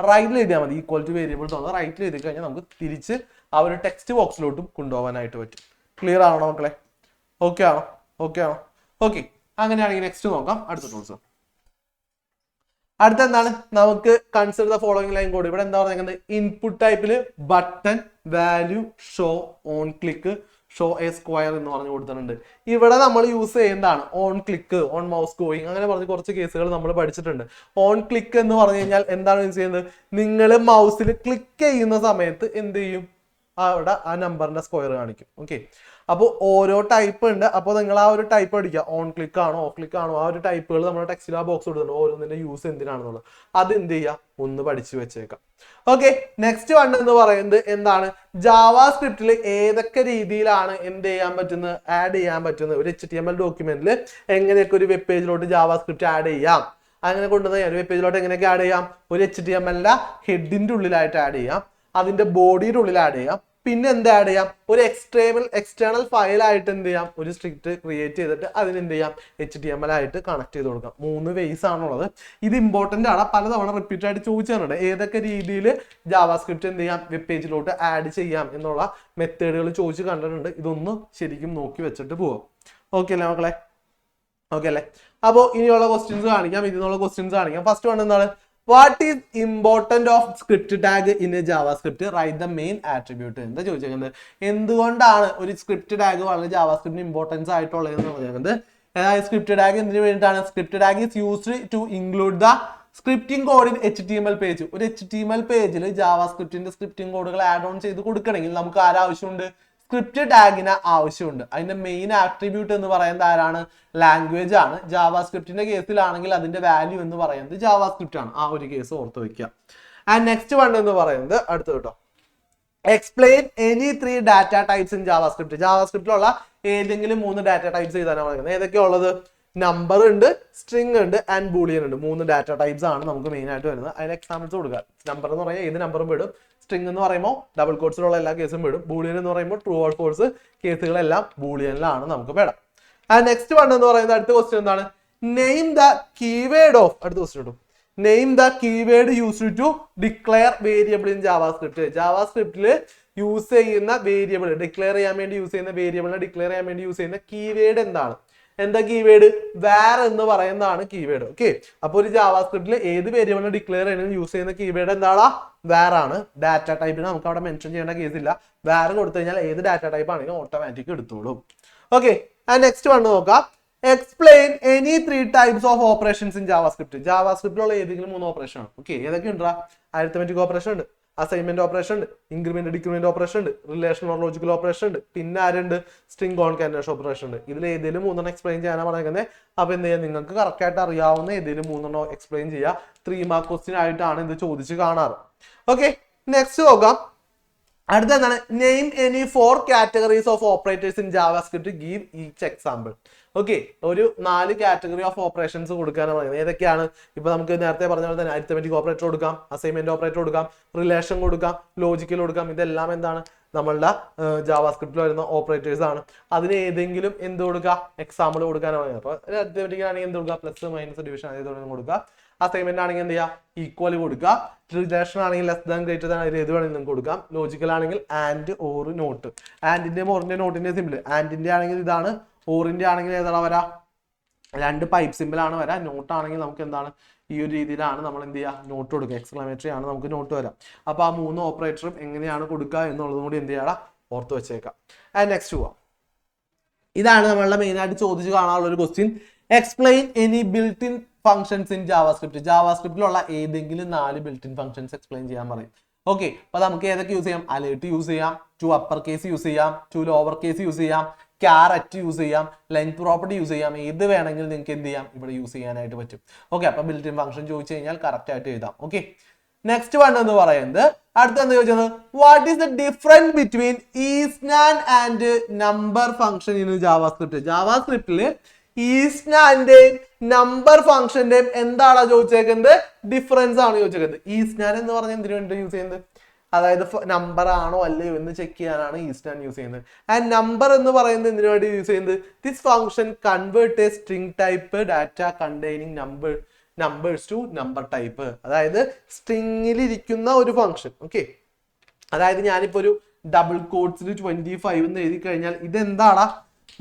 Speaker 1: റൈറ്റിൽ എഴുതിയാൽ മതി. ഈക്വൽ ടു വേരിയബിൾ എന്നുള്ളത് റൈറ്റിൽ എഴുതി കഴിഞ്ഞാൽ നമുക്ക് തിരിച്ച് ആ ഒരു ടെക്സ്റ്റ് ബോക്സിലോട്ടും കൊണ്ടുപോകാനായിട്ട് പറ്റും. ക്ലിയർ ആണോ മക്കളെ? ഓക്കെ ആണോ? ഓക്കെ ആണോ? ഓക്കെ, അങ്ങനെയാണെങ്കിൽ നെക്സ്റ്റ് നോക്കാം. അടുത്ത ടൂൾസ്. അടുത്ത എന്താണ്? നമുക്ക് consider the following line code. ഇവിടെ എന്താ പറയുന്നത്? ഇൻപുട്ട് ടൈപ്പിൽ button value show on click show A square എന്ന് പറഞ്ഞു കൊടുത്തിട്ടുണ്ട്. ഇവിടെ നമ്മൾ യൂസ് ചെയ്യുന്നതാണ് on click, on mouse going, അങ്ങനെ പറഞ്ഞ് കുറച്ച് കേസുകൾ നമ്മൾ പഠിച്ചിട്ടുണ്ട്. ഓൺ ക്ലിക്ക് എന്ന് പറഞ്ഞു കഴിഞ്ഞാൽ എന്താണ് യൂസ് ചെയ്യുന്നത്? നിങ്ങൾ മൗസിൽ ക്ലിക്ക് ചെയ്യുന്ന സമയത്ത് എന്ത് ചെയ്യും? അവിടെ ആ നമ്പറിന്റെ സ്ക്വയർ കാണിക്കും. ഓക്കെ, അപ്പോൾ ഓരോ ടൈപ്പ് ഉണ്ട്. അപ്പോൾ നിങ്ങൾ ആ ഒരു ടൈപ്പ് അടിക്കുക. ഓൺ ക്ലിക്ക് ആണോ ഓഫ് ക്ലിക്ക് ആണോ ആ ഒരു ടൈപ്പുകൾ നമ്മുടെ ടെക്സ്റ്റിൽ ആ ബോക്സ് കൊടുത്തിട്ടുണ്ട്. ഓരോന്നിന്റെ യൂസ് എന്തിനാണെന്നുള്ളത് അത് എന്ത് ചെയ്യുക? ഒന്ന് പഠിച്ചു വെച്ചേക്കാം. ഓക്കെ, നെക്സ്റ്റ് വൺ എന്ന് പറയുന്നത് എന്താണ്? ജാവാസ്ക്രിപ്റ്റിൽ ഏതൊക്കെ രീതിയിലാണ് എന്ത് ചെയ്യാൻ പറ്റുന്നത്? ആഡ് ചെയ്യാൻ പറ്റുന്നത്. ഒരു HTML ഡോക്യുമെന്റിൽ എങ്ങനെയൊക്കെ ഒരു വെബ് പേജിലോട്ട് ജാവാസ്ക്രിപ്റ്റ് ആഡ് ചെയ്യാം. അങ്ങനെ കൊണ്ടുവന്ന് ഒരു വെബ് പേജിലോട്ട് എങ്ങനെയൊക്കെ ആഡ് ചെയ്യാം? ഒരു HTML ഹെഡിന്റെ ഉള്ളിലായിട്ട് ആഡ് ചെയ്യാം, അതിന്റെ ബോഡിയുടെ ഉള്ളിൽ ആഡ് ചെയ്യാം. പിന്നെ എന്ത് ആഡ് ചെയ്യാം? ഒരു എക്സ്റ്റേണൽ ഫയൽ ആയിട്ട് എന്ത് ചെയ്യാം? ഒരു സ്ട്രിക്റ്റ് ക്രിയേറ്റ് ചെയ്തിട്ട് അതിന് എന്ത് ചെയ്യാം? HTML ആയിട്ട് കണക്ട് ചെയ്ത് കൊടുക്കാം. 3 വേസ് ആണുള്ളത്. ഇത് ഇമ്പോർട്ടന്റ് ആണ്. പലതവണ റിപ്പീറ്റ് ആയിട്ട് ചോദിച്ചിട്ടുണ്ട്. ഏതൊക്കെ രീതിയിൽ ജാവാസ്ക്രിപ്റ്റ് എന്ത് ചെയ്യാം? വെബ് പേജിലോട്ട് ആഡ് ചെയ്യാം എന്നുള്ള മെത്തേഡുകൾ ചോദിച്ച് കണ്ടിട്ടുണ്ട്. ഇതൊന്ന് ശരിക്കും നോക്കി വെച്ചിട്ട് പോവാം. ഓക്കെ അല്ലേ മക്കളെ? ഓക്കെ അല്ലേ? അപ്പോൾ ഇനിയുള്ള ക്വസ്റ്റ്യൻസ് കാണിക്കാം. ഇതിനുള്ള ക്വസ്റ്റ്യൻസ് കാണിക്കാം. ഫസ്റ്റ് വൺ എന്താണ്? What is important of script tag in A JavaScript? Write the main attribute. എന്താ ചോദിച്ചേക്കുന്നത്? എന്തുകൊണ്ടാണ് ഒരു സ്ക്രിപ്റ്റ് ടാഗ് വളരെ ജാവാസ്ക്രിപ്റ്റിന് ഇമ്പോർട്ടൻസ് ആയിട്ടുള്ളതെന്ന് പറഞ്ഞത്? അതായത് സ്ക്രിപ്റ്റ് ടാഗ് എന്തിനു വേണ്ടിയിട്ടാണ്? Script tag is used to include the scripting code in HTML page. ഒരു HTML പേജിൽ ജാവാസ്ക്രിപ്റ്റിന്റെ സ്ക്രിപ്റ്റിംഗ് കോഡുകൾ ആഡ് ഓൺ ചെയ്ത് കൊടുക്കണമെങ്കിൽ നമുക്ക് ആരാവശ്യമുണ്ട്? സ്ക്രിപ്റ്റ് ടാഗിന് ആവശ്യമുണ്ട്. അതിന്റെ മെയിൻ ആട്രിബ്യൂട്ട് എന്ന് പറയുന്നത് ആരാണ്? ലാംഗ്വേജ് ആണ്. ജാവാസ്ക്രിപ്റ്റിന്റെ കേസിലാണെങ്കിൽ അതിന്റെ വാല്യൂ എന്ന് പറയുന്നത് ജാവാസ്ക്രിപ്റ്റ് ആണ്. ആ ഒരു കേസ് ഓർത്ത് വെക്കുക. ആൻഡ് നെക്സ്റ്റ് വൺ എന്ന് പറയുന്നത് അടുത്ത് കേട്ടോ, explain any 3 data types in JavaScript. ജാവാസ്ക്രിപ്റ്റിലുള്ള ഏതെങ്കിലും 3 ഡാറ്റ ടൈപ്സ് ചെയ്താണ് പറയുന്നത്. ഏതൊക്കെയാ ഉള്ളത്? നമ്പർ ഉണ്ട്, സ്ട്രിങ് ഉണ്ട് ആൻഡ് ബൂളിയൻ ഉണ്ട്. 3 ഡാറ്റ ടൈപ്സ് ആണ് നമുക്ക് മെയിൻ ആയിട്ട് വരുന്നത്. അതിന് എക്സാമ്പിൾസ് കൊടുക്കുക. നമ്പർ എന്ന് പറഞ്ഞാൽ ഏത് നമ്പറും വിടും. സ്ട്രിങ് എന്ന് പറയുമ്പോൾ ഡബിൾ കോട്സിലുള്ള എല്ലാ കേസും വിടും. ബൂളിയൻ എന്ന് പറയുമ്പോൾ ട്രൂ ഓർ ഫോൾസ് കേസുകളെല്ലാം ബൂളിയനിലാണ് നമുക്ക് വേണം. ആൻഡ് നെക്സ്റ്റ് വൺ എന്ന് പറയുന്നത് അടുത്ത ക്വസ്റ്റ്യൻ എന്താണ്? Name the keyword of. അടുത്ത ക്വസ്റ്റ്യൻ ഇടും. Name the keyword used to declare variable in JavaScript. ജാവാസ്ക്രിപ്റ്റിൽ യൂസ് ചെയ്യുന്ന വേരിയബിൾ ഡിക്ലെയർ ചെയ്യാൻ വേണ്ടി യൂസ് ചെയ്യുന്ന വേരിയബിളിനെ ഡിക്ലെയർ ചെയ്യാൻ വേണ്ടി യൂസ് ചെയ്യുന്ന കീവേഡ് എന്താണ്? എന്താ കീവേഡ്? വാർ എന്ന് പറയുന്നതാണ് കീവേഡ്. ഓക്കെ, അപ്പോൾ ഒരു ജാവാസ്ക്രിപ്റ്റിൽ ഏത് വേരിയബിളിനെ ഡിക്ലെയർ ചെയ്യുന്നത് യൂസ് ചെയ്യുന്ന കീവേഡ് എന്താണ്? വാർ ആണ്. ഡാറ്റ ടൈപ്പിന് നമുക്ക് അവിടെ മെൻഷൻ ചെയ്യേണ്ട കേസില്ല. വാർ കൊടുത്തു കഴിഞ്ഞാൽ ഏത് ഡാറ്റ ടൈപ്പ് ആണെങ്കിലും ഓട്ടോമാറ്റിക് എടുത്തോളും. ഓക്കെ, ആൻഡ് നെക്സ്റ്റ് വൺ നോക്കാം. Explain any 3 types of operations in JavaScript. ജാവാസ്ക്രിപ്റ്റിലുള്ള ഏതെങ്കിലും 3 ഓപ്പറേഷൻ ആണ്. ഓക്കെ, ഏതൊക്കെ ഉണ്ടാ? അരിത്തമെറ്റിക് ഓപ്പറേഷൻ ഉണ്ട്, അസൈൻമെന്റ് ഓപ്പറേഷൻ ഉണ്ട്, ഇൻക്രിമെന്റ് ഡിക്രിമെന്റ് ഓപ്പറേഷൻ ഉണ്ട്, റിലേഷണൽ ഓർ ലോജിക്കൽ ഓപ്പറേഷൻ ഉണ്ട്, പിന്നെ ആരുണ്ട്? സ്ട്രിംഗ് കോൺകാറ്റനേഷൻ ഓപ്പറേഷൻ ഉണ്ട്. ഇതിൽ ഏതെങ്കിലും 3 എക്സ്പ്ലെയിൻ ചെയ്യാനാണ് പറയുന്നത്. അപ്പൊ എന്ത് ചെയ്യാം? നിങ്ങൾക്ക് കറക്റ്റ് ആയിട്ട് അറിയാവുന്ന ഏതെങ്കിലും 3 എക്സ്പ്ലെയിൻ ചെയ്യുക. 3 മാർക്ക് ക്വസ്റ്റ്യൻ ആയിട്ടാണ് ഇത് ചോദിച്ച് കാണാറ്. ഓക്കെ, നെക്സ്റ്റ് നോക്കാം. അടുത്ത എന്താണ്? Name any 4 categories of operators in JavaScript, give each example. Okay, ഒരു 4 കാറ്റഗറി ഓഫ് ഓപ്പറേഷൻസ് കൊടുക്കാനാണ് പറയുന്നത്. ഏതൊക്കെയാണ്? ഇപ്പൊ നമുക്ക് നേരത്തെ പറഞ്ഞ പോലെ തന്നെ അരിത്തമെറ്റിക് ഓപ്പറേറ്റർ കൊടുക്കാം, അസൈൻമെന്റ് ഓപ്പറേറ്റർ കൊടുക്കാം, റിലേഷൻ കൊടുക്കാം, ലോജിക്കൽ കൊടുക്കാം. ഇതെല്ലാം എന്താണ്? നമ്മളുടെ ജാവാസ്ക്രിപ്റ്റിൽ വരുന്ന ഓപ്പറേറ്റേഴ്സ് ആണ്. അതിന് ഏതെങ്കിലും എന്ത് കൊടുക്കുക? എക്സാമ്പിൾ കൊടുക്കാനാണ് പറയുന്നത്. അപ്പൊ അരിത്തമെറ്റിക് ആണെങ്കിൽ എന്ത് കൊടുക്കുക? പ്ലസ് മൈനസ് ഡിവിഷൻ ഏത് കൊടുക്കുക. അസൈൻമെന്റ് ആണെങ്കിൽ എന്ത് ചെയ്യുക? ഈക്വൽ കൊടുക്കുക. റിലേഷൻ ആണെങ്കിൽ ലെസ് ദാൻ ഗ്രേറ്റർ ദാൻ, അതിൽ ഏത് വേണമെങ്കിലും നിങ്ങൾക്ക് കൊടുക്കാം. ലോജിക്കൽ ആണെങ്കിൽ ആൻഡ് ഓർ നോട്ട്. ആൻഡിന്റെ ഓറിന്റെ നോട്ടിന്റെ സിമ്പിൾ. ആൻഡിന്റെ ആണെങ്കിൽ ഇതാണ്, ഓറിന്റെ ആണെങ്കിൽ ഏതാണ് വരാ? 2 പൈപ്പ് സിമ്പിൾ ആണ് വരാ. നോട്ട് ആണെങ്കിൽ നമുക്ക് എന്താണ്? ഈ ഒരു രീതിയിലാണ് നമ്മൾ എന്ത് ചെയ്യുക? നോട്ട് കൊടുക്കുക. എക്സ്ക്ലമേറ്ററി ആണ് നമുക്ക് നോട്ട് വരാം. അപ്പൊ ആ 3 ഓപ്പറേറ്ററും എങ്ങനെയാണ് കൊടുക്കുക എന്നുള്ളതും കൂടി എന്ത് ചെയ്യാം? ഓർത്ത് വെച്ചേക്കാം. ആൻഡ് നെക്സ്റ്റ് പോവാം. ഇതാണ് നമ്മളുടെ മെയിൻ ആയിട്ട് ചോദിച്ചു കാണാനുള്ള ഒരു question. Explain any built in functions in JavaScript. ജാവാസ്ക്രിപ്റ്റിലുള്ള ഏതെങ്കിലും 4 ബിൽറ്റ് ഇൻ ഫംഗ്ഷൻസ് എക്സ്പ്ലെയിൻ ചെയ്യാൻ പറയും. ഓക്കെ, അപ്പൊ നമുക്ക് ഏതൊക്കെ യൂസ് ചെയ്യാം? അലേർട്ട് യൂസ് ചെയ്യാം, ടു അപ്പർ കേസ് യൂസ് ചെയ്യാം, ടു ലോവർ കേസ് യൂസ് ചെയ്യാം, ക്യാരറ്റ് യൂസ് ചെയ്യാം, ലെങ്ത് പ്രോപ്പർട്ടി യൂസ് ചെയ്യാം. ഏത് വേണമെങ്കിലും നിങ്ങൾക്ക് എന്ത് ചെയ്യാം? ഇവിടെ യൂസ് ചെയ്യാനായിട്ട് പറ്റും. ഓക്കെ, അപ്പൊ ബിൽറ്റ് ഇൻ ഫംഗ്ഷൻ ചോദിച്ചു കഴിഞ്ഞാൽ കറക്റ്റ് ആയിട്ട് എഴുതാം. ഓക്കെ, നെക്സ്റ്റ് വൺ എന്ന് പറയുന്നത് അടുത്ത എന്താ ചോദിച്ചത്? What is the difference between isNaN and number function in JavaScript. ജാവാസ്ക്രിപ്റ്റില് ഈസ്നാന്റെയും നമ്പർ ഫംഗ്ഷന്റെയും എന്താണ് ചോദിച്ചേക്കുന്നത്? ഡിഫറൻസ് ആണ് ചോദിച്ചേക്കുന്നത്. ഈസ്നാൻ എന്ന് പറഞ്ഞാൽ എന്തിനു വേണ്ടി യൂസ് ചെയ്യുന്നത്? അതായത് നമ്പർ ആണോ അല്ലയോ എന്ന് ചെക്ക് ചെയ്യാനാണ് ഈസ്നാൻ യൂസ് ചെയ്യുന്നത്. ആൻഡ് നമ്പർ എന്ന് പറയുന്നത് എന്തിനു വേണ്ടി യൂസ് ചെയ്യുന്നത്? This function convert a string type data containing numbers to number type. അതായത് സ്ട്രിങ്ങിലിരിക്കുന്ന ഒരു ഫംഗ്ഷൻ. ഓക്കെ, അതായത് ഞാനിപ്പോ ഒരു ഡബിൾ കോട്ട്സിൽ 25 എന്ന് എഴുതി കഴിഞ്ഞാൽ ഇതെന്താടാ?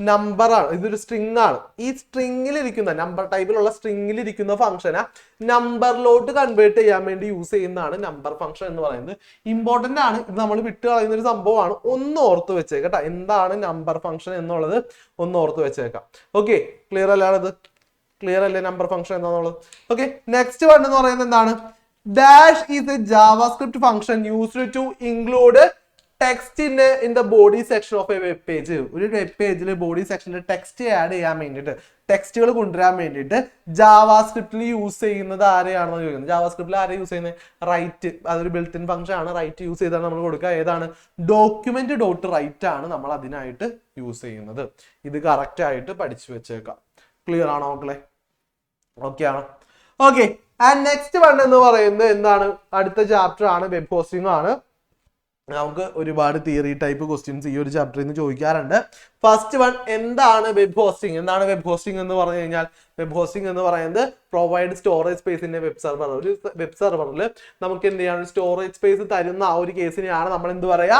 Speaker 1: നമ്പർ ആണ്. ഇതൊരു സ്ട്രിങ് ആണ്. ഈ സ്ട്രിങ്ങിലിരിക്കുന്ന നമ്പർ ടൈപ്പിലുള്ള സ്ട്രിങ്ങിലിരിക്കുന്ന ഫംഗ്ഷനെ നമ്പറിലോട്ട് കൺവേർട്ട് ചെയ്യാൻ വേണ്ടി യൂസ് ചെയ്യുന്നതാണ് നമ്പർ ഫംഗ്ഷൻ എന്ന് പറയുന്നത്. ഇമ്പോർട്ടന്റ് ആണ്. ഇത് നമ്മൾ വിട്ട് കളയുന്ന ഒരു സംഭവമാണ്. ഒന്ന് ഓർത്ത് വെച്ചേക്കാം. എന്താണ് നമ്പർ ഫംഗ്ഷൻ എന്നുള്ളത് ഒന്ന് ഓർത്ത് വെച്ചേക്കാം. ഓക്കെ, ക്ലിയർ അല്ലാണത്? ക്ലിയർ അല്ലേ നമ്പർ ഫംഗ്ഷൻ എന്താണെന്നുള്ളത്? ഓക്കെ, നെക്സ്റ്റ് വൺ എന്ന് പറയുന്നത് എന്താണ്? Dash is a JavaScript function used to include text in the body section of a web page. ഒരു വെബ് പേജിൽ ബോഡി സെക്ഷനിൽ ടെക്സ്റ്റ് ആഡ് ചെയ്യാൻ വേണ്ടിയിട്ട്, ടെക്സ്റ്റുകൾ കൊണ്ടുവരാൻ വേണ്ടിയിട്ട് ജാവാസ്ക്രിപ്റ്റിൽ യൂസ് ചെയ്യുന്നത് ആരെയാണെന്ന് ചോദിക്കുന്നത്. ജാവാസ്ക്രിപ്റ്റിൽ ആരെ യൂസ് ചെയ്യുന്നത്? റൈറ്റ്. അതൊരു ബിൽറ്റ് ഇൻ ഫംഗ്ഷൻ ആണ്. റൈറ്റ് യൂസ് ചെയ്താണ് നമ്മൾ കൊടുക്കുക. ഏതാണ്? ഡോക്യുമെന്റ് ഡോട്ട് റൈറ്റ് ആണ് നമ്മൾ അതിനായിട്ട് യൂസ് ചെയ്യുന്നത്. ഇത് കറക്റ്റ് ആയിട്ട് പഠിച്ചു വെച്ചേക്കാം. ക്ലിയർ ആണോ മക്കളെ? ഓക്കെ ആണോ? ഓക്കെ, ആൻഡ് നെക്സ്റ്റ് വൺ എന്ന് പറയുന്നത് എന്താണ്? അടുത്ത ചാപ്റ്റർ ആണ്, വെബ് ഹോസ്റ്റിംഗ് ആണ്. നമുക്ക് ഒരുപാട് തിയറി ടൈപ്പ് ക്വസ്റ്റ്യൻസ് ഈ ഒരു ചാപ്റ്ററിൽ നിന്ന് ചോദിക്കാറുണ്ട്. ഫസ്റ്റ് വൺ, എന്താണ് വെബ് ഹോസ്റ്റിംഗ്? എന്താണ് വെബ് ഹോസ്റ്റിംഗ് എന്ന് പറഞ്ഞു കഴിഞ്ഞാൽ? വെബ് ഹോസ്റ്റിംഗ് എന്ന് പറയുന്നത് provide storage space in web server. ഒരു വെബ് സെർവറിൽ നമുക്ക് എന്ത് ചെയ്യാൻ സ്റ്റോറേജ് സ്പേസ് തരുന്ന ആ ഒരു കേസിനെയാണ് നമ്മൾ എന്ത് പറയാ?